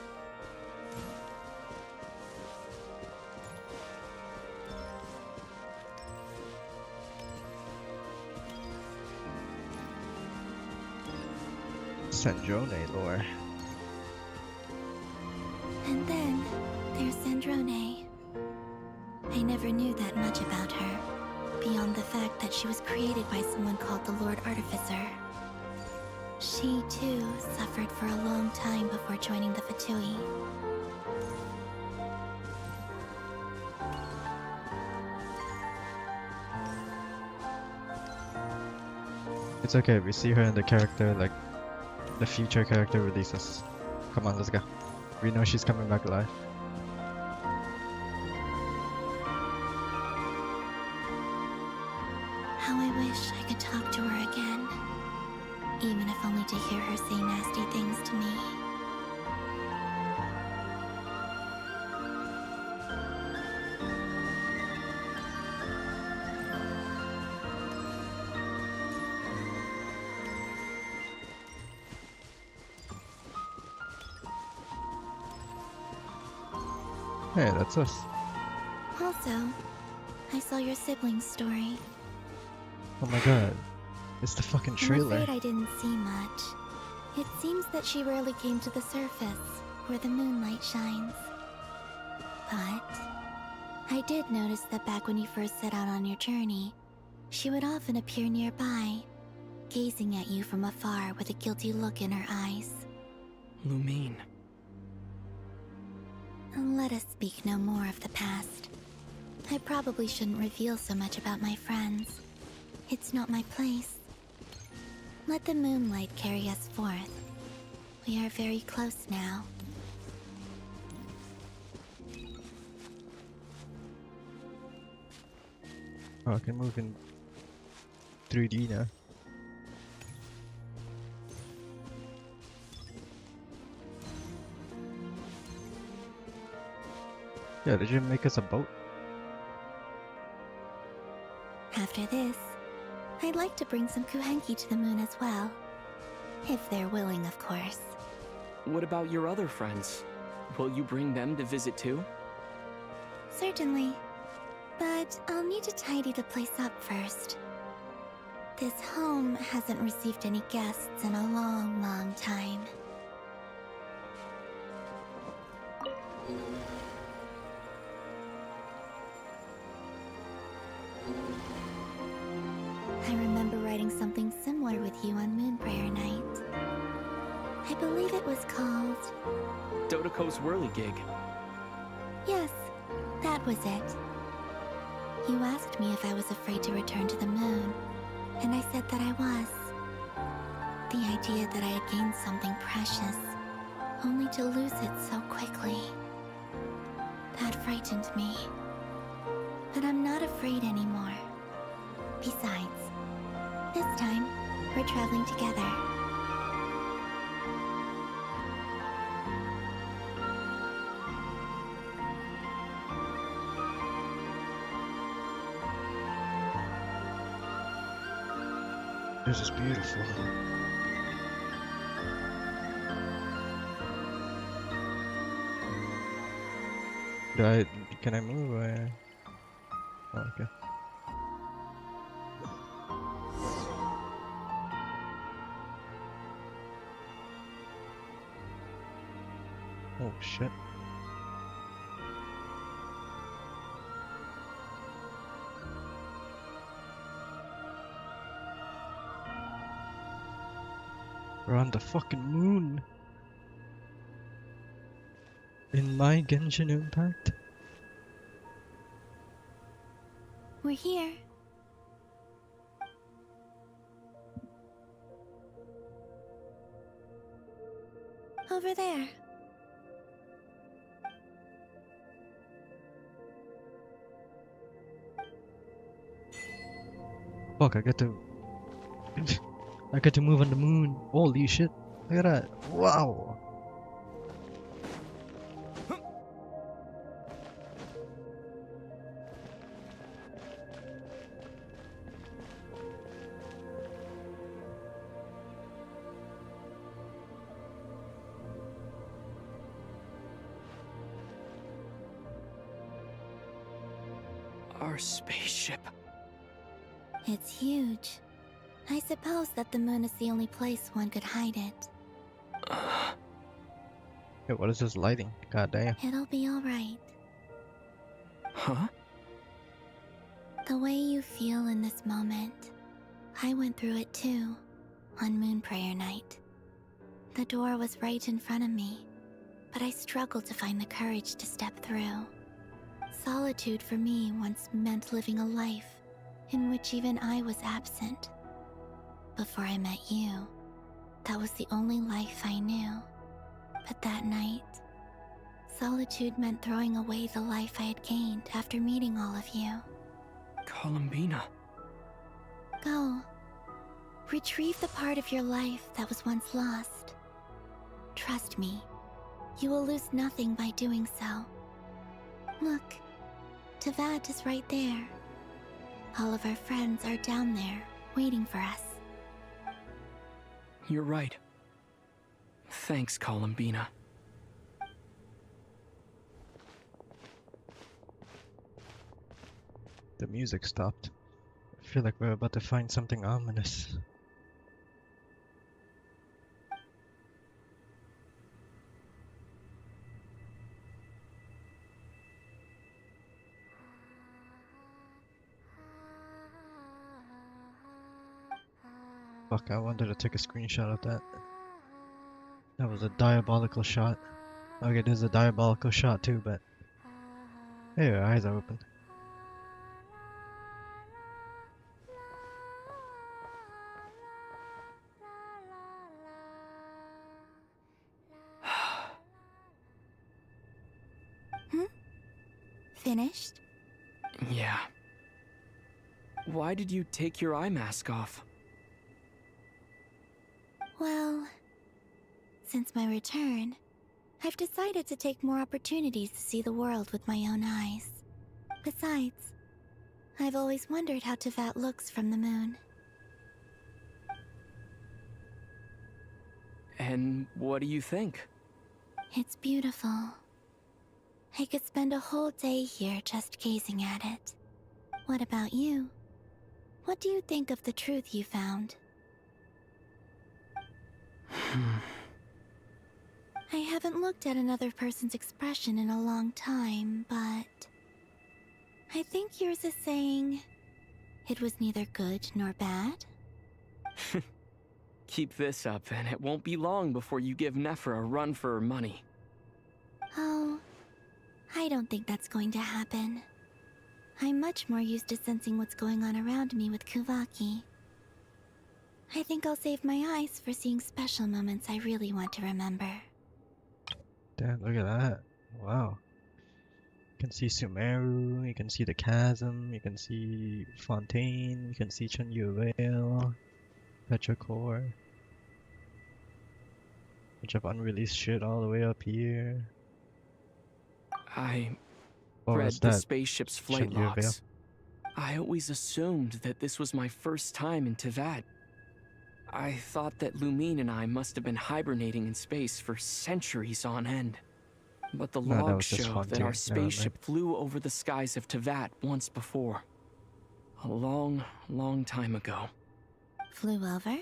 Sandrone lore. And then, there's Sandrone. I never knew that much about her, beyond the fact that she was created by someone called the Lord Artificer. She, too, suffered for a long time before joining the VIII. It's okay, we see her in the character, like, the future character releases. Come on, let's go. We know she's coming back alive. How I wish I could talk to her again. Even if only to hear her say nasty things to me. Hey, that's us. Also, I saw your siblings' story. Oh my god. It's the fucking I'm trailer. afraid I didn't see much. It seems that she rarely came to the surface, where the moonlight shines. But I did notice that back when you first set out on your journey, she would often appear nearby, gazing at you from afar with a guilty look in her eyes. Lumine. Let us speak no more of the past. I probably shouldn't reveal so much about my friends. It's not my place. Let the moonlight carry us forth. We are very close now. Oh, I can move in 3D now. Yeah, did you make us a boat? After this, I'd like to bring some Kuhenki to the moon as well. If they're willing, of course. What about your other friends? Will you bring them to visit too? Certainly. But I'll need to tidy the place up first. This home hasn't received any guests in a long, long time. I remember writing something similar with you on Moonprayer Night. I believe it was called... Dodoko's Whirligig. Yes, that was it. You asked me if I was afraid to return to the moon, and I said that I was. The idea that I had gained something precious, only to lose it so quickly. That frightened me. But I'm not afraid anymore. Besides, this time, we're traveling together. This is beautiful. Can I move or? Oh, okay. Oh shit. We're on the fucking moon. In my Genshin Impact. We're here. Over there. Fuck, I get to I get to move on the moon. Holy shit. Look at that. Wow. Our spaceship. It's huge. I suppose that the moon is the only place one could hide it. Hey, what is this lighting? God damn. It'll be alright. Huh? The way you feel in this moment, I went through it too, on Moon Prayer Night. The door was right in front of me, but I struggled to find the courage to step through. Solitude for me once meant living a life in which even I was absent. Before I met you, that was the only life I knew. But that night, solitude meant throwing away the life I had gained after meeting all of you. Columbina. Go. Retrieve the part of your life that was once lost. Trust me, you will lose nothing by doing so. Look, Tevat is right there. All of our friends are down there, waiting for us. You're right. Thanks, Columbina. The music stopped. I feel like we're about to find something ominous. Fuck, I wanted to take a screenshot of that. That was a diabolical shot. Okay, there's a diabolical shot too, but... Hey, your eyes are open. Finished? Yeah. Why did you take your eye mask off? Well, since my return, I've decided to take more opportunities to see the world with my own eyes. Besides, I've always wondered how Tevat looks from the moon. And what do you think? It's beautiful. I could spend a whole day here just gazing at it. What about you? What do you think of the truth you found? I haven't looked at another person's expression in a long time, but... I think yours is saying... it was neither good nor bad? Keep this up, and it won't be long before you give Nephra a run for her money. Oh, I don't think that's going to happen. I'm much more used to sensing what's going on around me with Kuvaki. I think I'll save my eyes for seeing special moments I really want to remember. Damn, look at that. Wow. You can see Sumeru, you can see the chasm, you can see Fontaine, you can see Chunyu Vale, Petrichor. Bunch of unreleased shit all the way up here. I What read was the that? spaceship's flight Chunyu Vale? logs. I always assumed that this was my first time in Tevat. I thought that Lumine and I must have been hibernating in space for centuries on end. but the No, that logs was just show fun that too. our Never spaceship flew over the skies of Tevat once before. A long, long time ago. Flew over?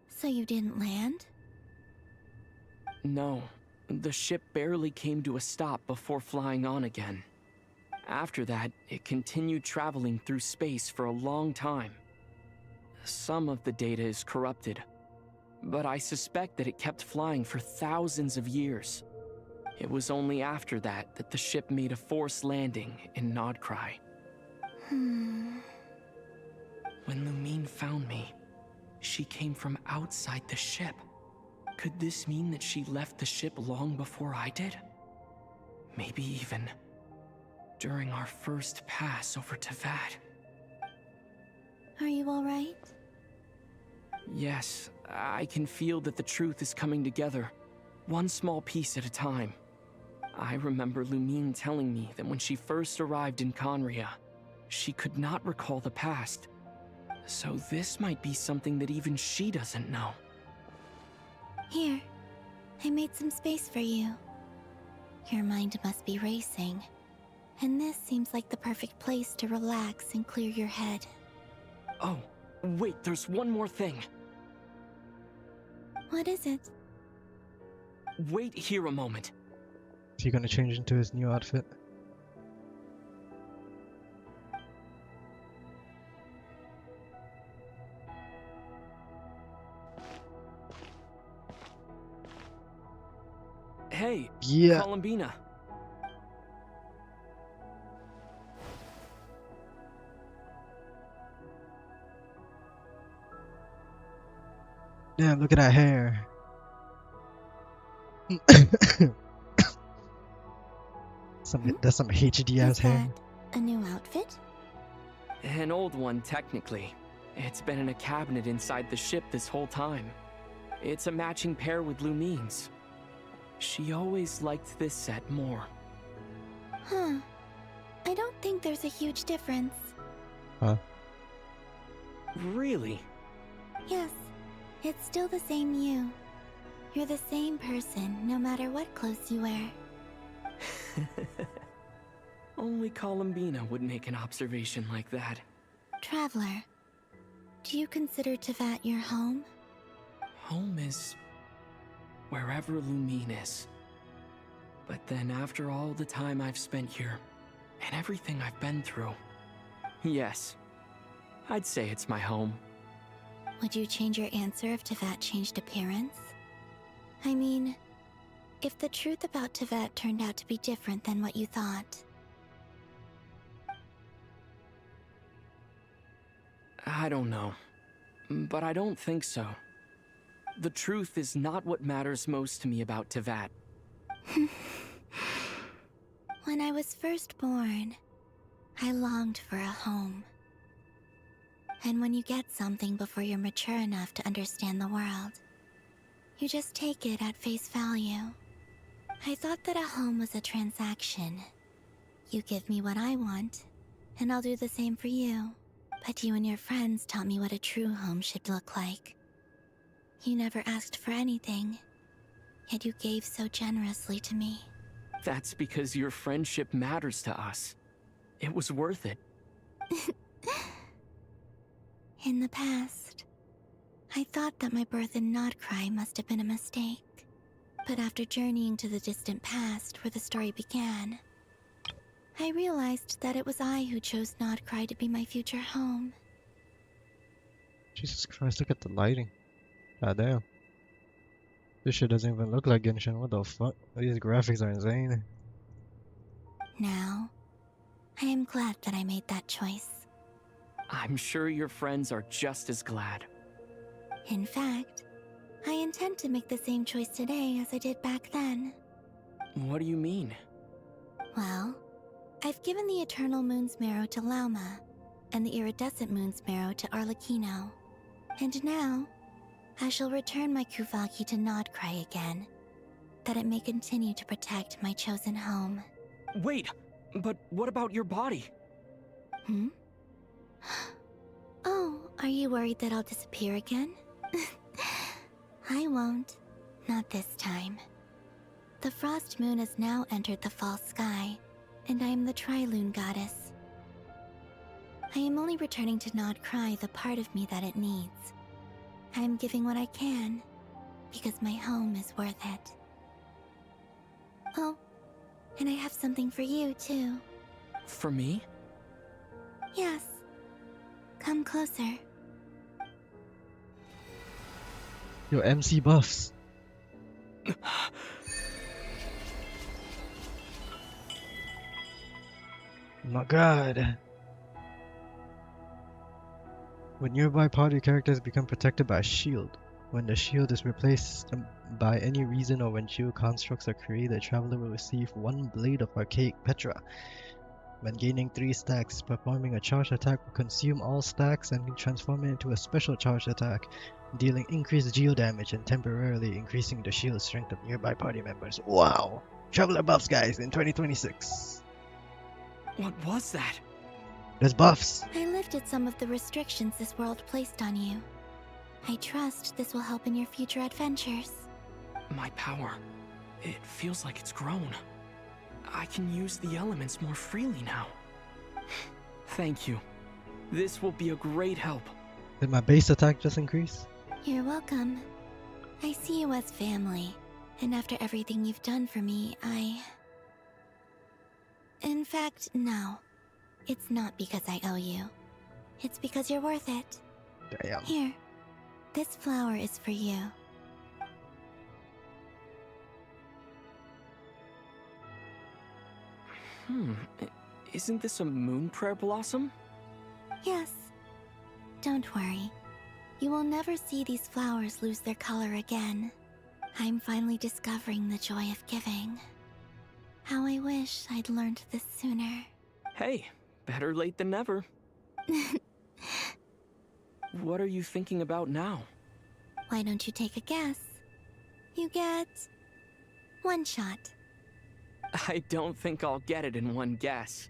So you didn't land? No, the ship barely came to a stop before flying on again. After that, it continued traveling through space for a long time. Some of the data is corrupted, but I suspect that it kept flying for thousands of years. It was only after that that the ship made a forced landing in Nodcry. When Lumine found me, she came from outside the ship. Could this mean that she left the ship long before I did? Maybe even during our first pass over Tevat. Are you alright? Yes, I can feel that the truth is coming together, one small piece at a time. I remember Lumine telling me that when she first arrived in Conria, she could not recall the past. So this might be something that even she doesn't know. Here, I made some space for you. Your mind must be racing, and this seems like the perfect place to relax and clear your head. Oh, wait, there's one more thing. What is it? Wait here a moment. Is he gonna change into his new outfit? Hey, Yeah. Columbina. Damn, look at that hair. That's some HD ass hair. A new outfit? An old one, technically. It's been in a cabinet inside the ship this whole time. It's a matching pair with Lumine's. She always liked this set more. Huh. I don't think there's a huge difference. Huh? Really? Yes, it's still the same you. You're the same person, no matter what clothes you wear. Only Columbina would make an observation like that. Traveler, do you consider Tevat your home? Home is wherever Lumine is. But then after all the time I've spent here, and everything I've been through, yes, I'd say it's my home. Would you change your answer if Tevat changed appearance? I mean, if the truth about Tevat turned out to be different than what you thought. I don't know, but I don't think so. The truth is not what matters most to me about Tevat. When I was first born, I longed for a home. And when you get something before you're mature enough to understand the world, you just take it at face value. I thought that a home was a transaction. You give me what I want, and I'll do the same for you. But you and your friends taught me what a true home should look like. You never asked for anything, yet you gave so generously to me. That's because your friendship matters to us. It was worth it. In the past, I thought that my birth in Nodcry must have been a mistake. But after journeying to the distant past where the story began, I realized that it was I who chose Nodcry to be my future home. Jesus Christ, look at the lighting. God damn. This shit doesn't even look like Genshin. What the fuck? These graphics are insane. Now, I am glad that I made that choice. I'm sure your friends are just as glad. In fact, I intend to make the same choice today as I did back then. What do you mean? Well, I've given the Eternal Moon's Marrow to Lauma, and the Iridescent Moon's Marrow to Arlecchino. And now, I shall return my Kuvagi to Nodcry again, that it may continue to protect my chosen home. Wait, but what about your body? Hmm? Oh, are you worried that I'll disappear again? I won't. Not this time. The frost moon has now entered the fall sky, and I am the Trilune goddess. I am only returning to not cry the part of me that it needs. I am giving what I can, because my home is worth it. Oh, and I have something for you, too. For me? Yes. Come closer. Yo, MC buffs. My god. When nearby party characters become protected by a shield, when the shield is replaced by any reason or when shield constructs are created, the traveler will receive 1 blade of archaic Petra. When gaining 3 stacks, performing a charge attack will consume all stacks and transform it into a special charge attack, dealing increased geo damage and temporarily increasing the shield strength of nearby party members. Wow! Traveler buffs, guys, in 2026. What was that? There's buffs! I lifted some of the restrictions this world placed on you. I trust this will help in your future adventures. My power. It feels like it's grown. I can use the elements more freely now. Thank you. This will be a great help. Did my base attack just increase? You're welcome. I see you as family, and after everything you've done for me, In fact, no. It's not because I owe you. It's because you're worth it. Damn. Here. This flower is for you. Isn't this a moon prayer blossom? Yes. Don't worry. You will never see these flowers lose their color again. I'm finally discovering the joy of giving. How I wish I'd learned this sooner. Hey, better late than never. What are you thinking about now? Why don't you take a guess? You get 1 shot. I don't think I'll get it in 1 guess.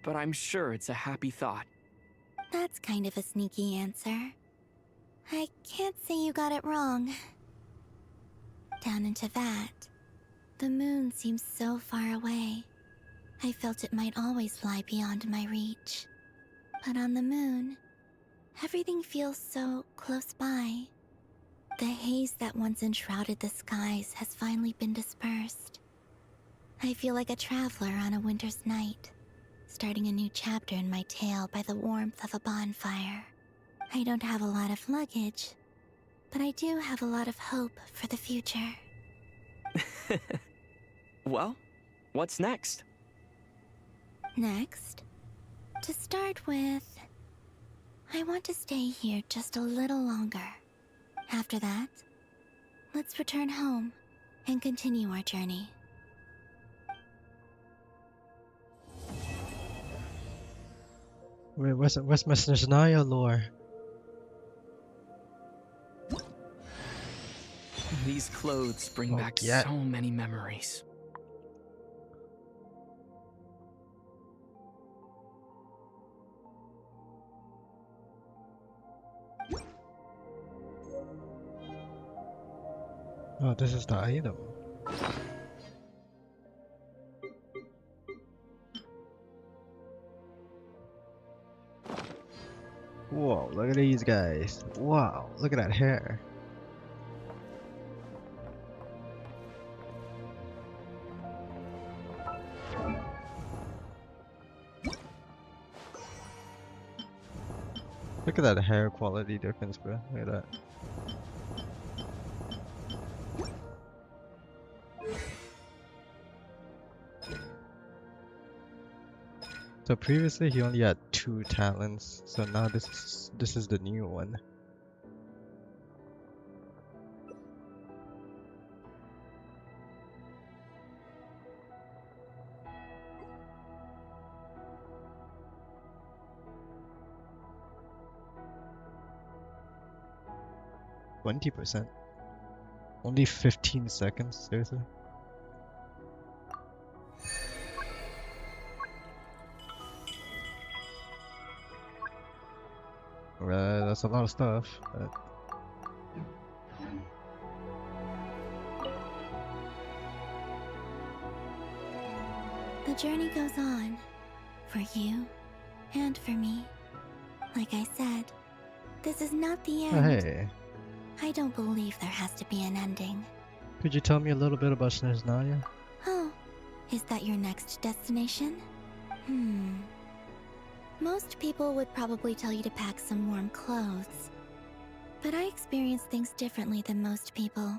But I'm sure it's a happy thought. That's kind of a sneaky answer. I can't say you got it wrong. Down into that, the moon seems so far away. I felt it might always lie beyond my reach. But on the moon, everything feels so close by. The haze that once enshrouded the skies has finally been dispersed. I feel like a traveler on a winter's night, starting a new chapter in my tale by the warmth of a bonfire. I don't have a lot of luggage, but I do have a lot of hope for the future. Well, what's next? Next, to start with, I want to stay here just a little longer. After that, let's return home and continue our journey. Wait, where's my Snezhnaya lore? These clothes bring back so many memories. Oh, this is the item. Whoa, look at these guys. Wow, look at that hair. Look at that hair quality difference, bro. Look at that. So previously he only had 2 talents, so now this is the new one. %. Only 15 seconds, seriously? That's a lot of stuff, but... The journey goes on. For you, and for me. Like I said, this is not the Oh, end. hey, I don't believe there has to be an ending. could you tell me a little bit about Snezhnaya? Oh, is that your next destination? Most people would probably tell you to pack some warm clothes. But I experience things differently than most people,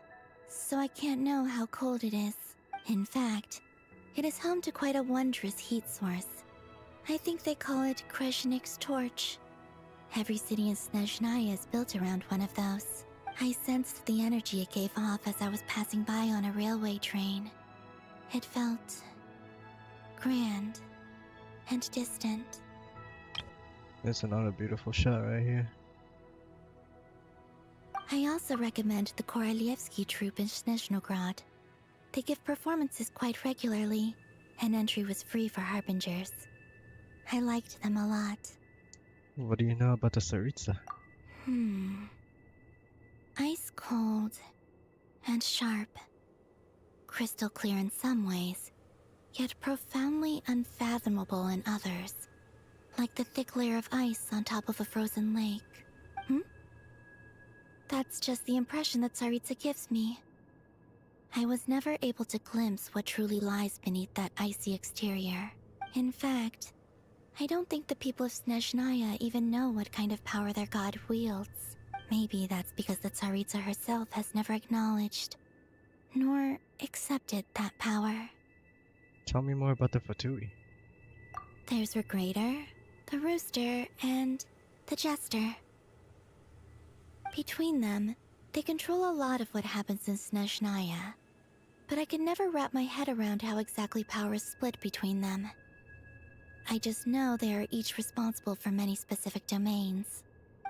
so I can't know how cold it is. In fact, it is home to quite a wondrous heat source. I think they call it Kreshnik's torch. Every city in Snezhnaya is built around one of those. I sensed the energy it gave off as I was passing by on a railway train. It felt grand and distant. It's another beautiful shot right here. I also recommend the Korolievsky troupe in Snezhnograd. They give performances quite regularly, and entry was free for harbingers. I liked them a lot. What do you know about the Tsaritsa? Ice cold and sharp. Crystal clear in some ways, yet profoundly unfathomable in others. Like the thick layer of ice on top of a frozen lake. That's just the impression that Tsaritsa gives me. I was never able to glimpse what truly lies beneath that icy exterior. In fact, I don't think the people of Snezhnaya even know what kind of power their god wields. Maybe that's because the Tsaritsa herself has never acknowledged, nor accepted that power. Tell me more about the Fatui. There's Regrator, the Rooster, and the Jester. Between them, they control a lot of what happens in Snezhnaya, but I can never wrap my head around how exactly power is split between them. I just know they are each responsible for many specific domains.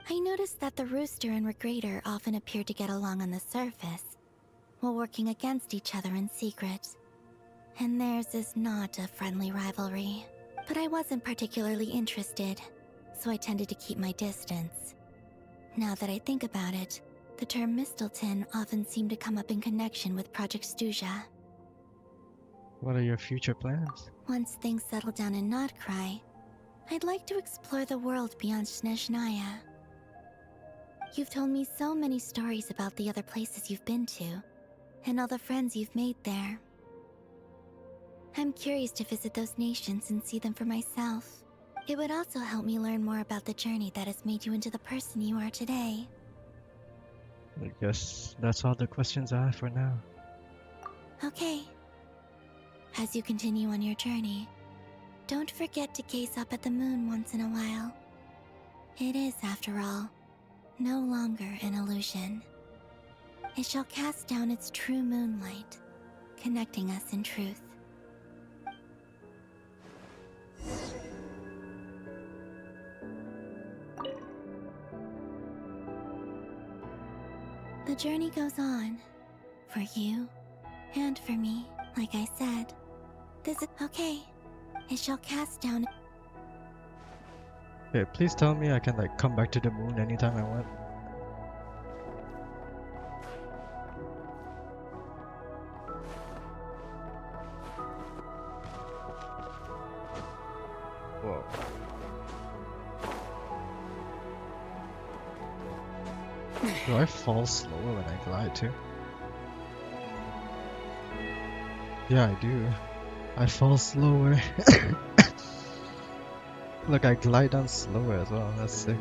I noticed that the Rooster and Regrator often appear to get along on the surface, while working against each other in secret. And theirs is not a friendly rivalry. But I wasn't particularly interested, so I tended to keep my distance. Now that I think about it, the term Mistelton often seemed to come up in connection with Project Stuja. What are your future plans? Once things settle down in Notcry, I'd like to explore the world beyond Snezhnaya. You've told me so many stories about the other places you've been to, and all the friends you've made there. I'm curious to visit those nations and see them for myself. It would also help me learn more about the journey that has made you into the person you are today. I guess that's all the questions I have for now. Okay. As you continue on your journey, don't forget to gaze up at the moon once in a while. It is, after all, no longer an illusion. It shall cast down its true moonlight, connecting us in truth. The journey goes on. For you, and for me, like I said. This is okay. It shall cast down. Okay, please tell me I can like come back to the moon anytime I want. Whoa. Do I fall slower when I glide too? Yeah, I do. I fall slower. Look, I glide down slower as well. That's sick.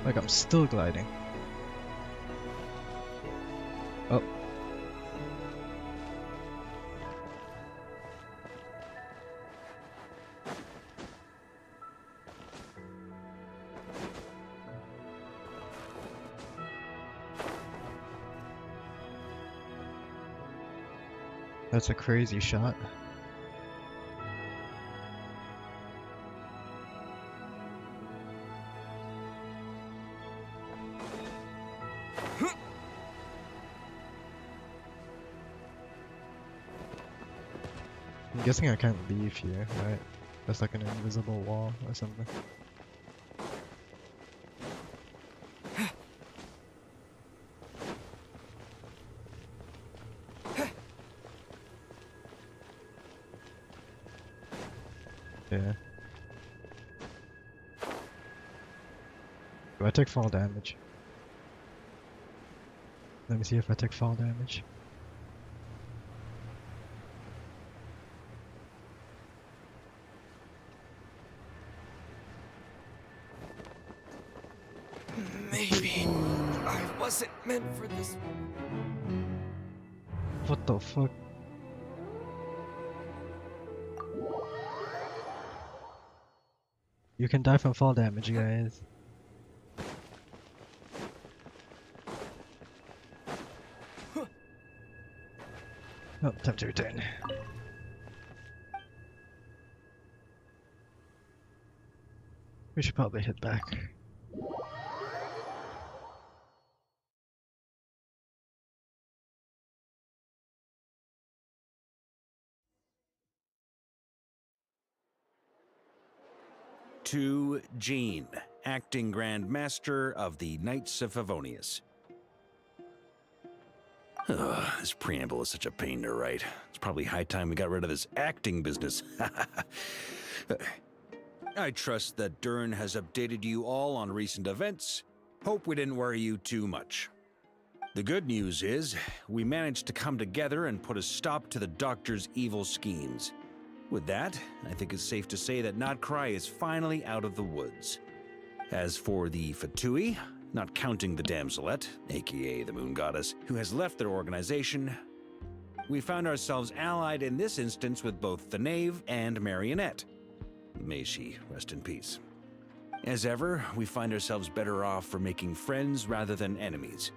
Like I'm still gliding. Oh. That's a crazy shot. I'm guessing I can't leave here, right? There's like an invisible wall or something. Yeah. Do I take fall damage? Let me see if I take fall damage. Maybe I wasn't meant for this. What the fuck? You can die from fall damage, guys. Oh, time to return. We should probably head back. To Jean, acting Grand Master of the Knights of Favonius. Ugh, this preamble is such a pain to write. It's probably high time we got rid of this acting business. I trust that Dern has updated you all on recent events. Hope we didn't worry you too much. The good news is, we managed to come together and put a stop to the Doctor's evil schemes. With that, I think it's safe to say that Notcry is finally out of the woods. As for the Fatui, not counting the Damselette, aka the Moon Goddess, who has left their organization, we found ourselves allied in this instance with both the Knave and Marionette. May she rest in peace. As ever, we find ourselves better off for making friends rather than enemies.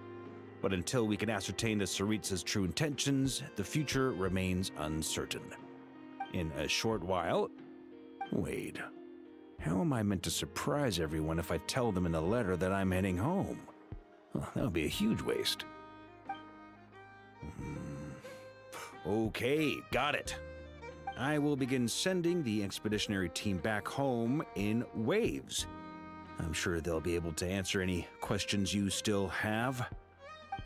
But until we can ascertain the Tsaritsa's true intentions, the future remains uncertain. In a short while... Wait. How am I meant to surprise everyone if I tell them in a letter that I'm heading home? Well, that would be a huge waste. Okay, got it. I will begin sending the expeditionary team back home in waves. I'm sure they'll be able to answer any questions you still have.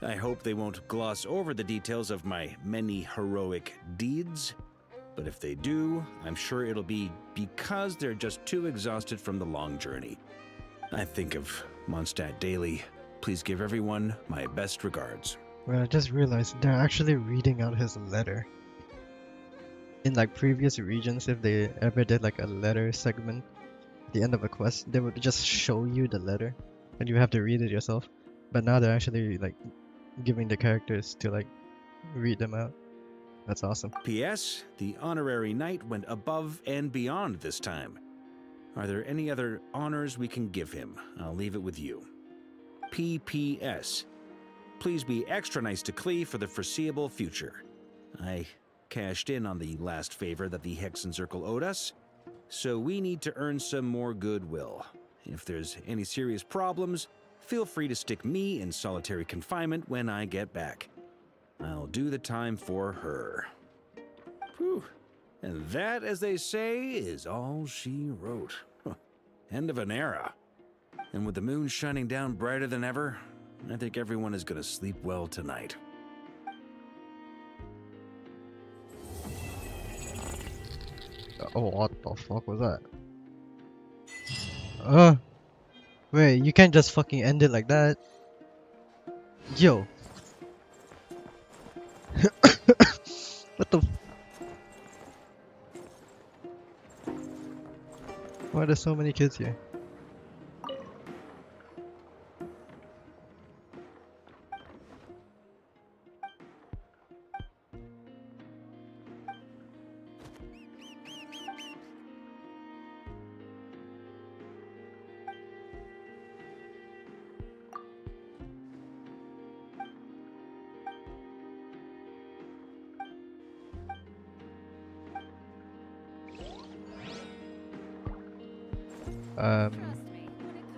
I hope they won't gloss over the details of my many heroic deeds. But if they do, I'm sure it'll be because they're just too exhausted from the long journey. I think of Mondstadt daily. Please give everyone my best regards. Well, I just realized they're actually reading out his letter. In like previous regions, if they ever did like a letter segment at the end of a quest, they would just show you the letter and you have to read it yourself. But now they're actually like giving the characters to like read them out. That's awesome. P.S. The honorary knight went above and beyond this time. Are there any other honors we can give him? I'll leave it with you. P.P.S. Please be extra nice to Klee for the foreseeable future. I cashed in on the last favor that the Hexen Circle owed us, so we need to earn some more goodwill. If there's any serious problems, feel free to stick me in solitary confinement when I get back. I'll do the time for her. Whew. And that, as they say, is all she wrote. End of an era. And with the moon shining down brighter than ever, I think everyone is gonna sleep well tonight. Oh, what the fuck was that? Wait, you can't just fucking end it like that. Yo. What the? Why are there so many kids here?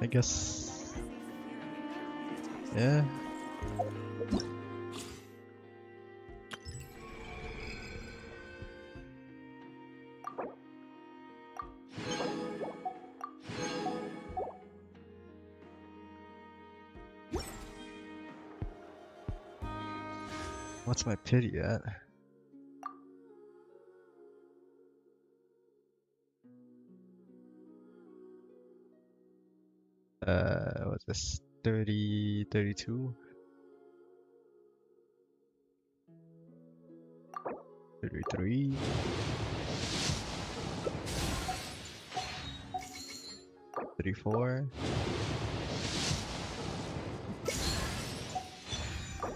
I guess... Yeah. What's my pity at? What's this? 30, 32? 33. 34.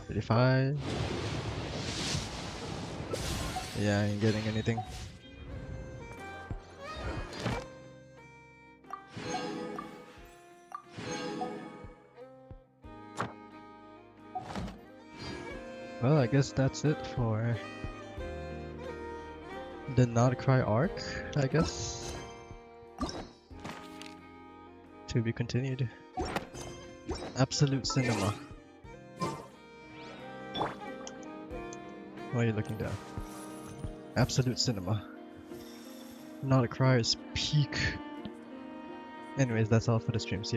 35. Yeah, I ain't getting anything. Well, I guess that's it for the Not Cry arc, I guess. To be continued. Absolute Cinema. Why are you looking down? Absolute Cinema. Not Cry's peak. Anyways, that's all for the stream. See you.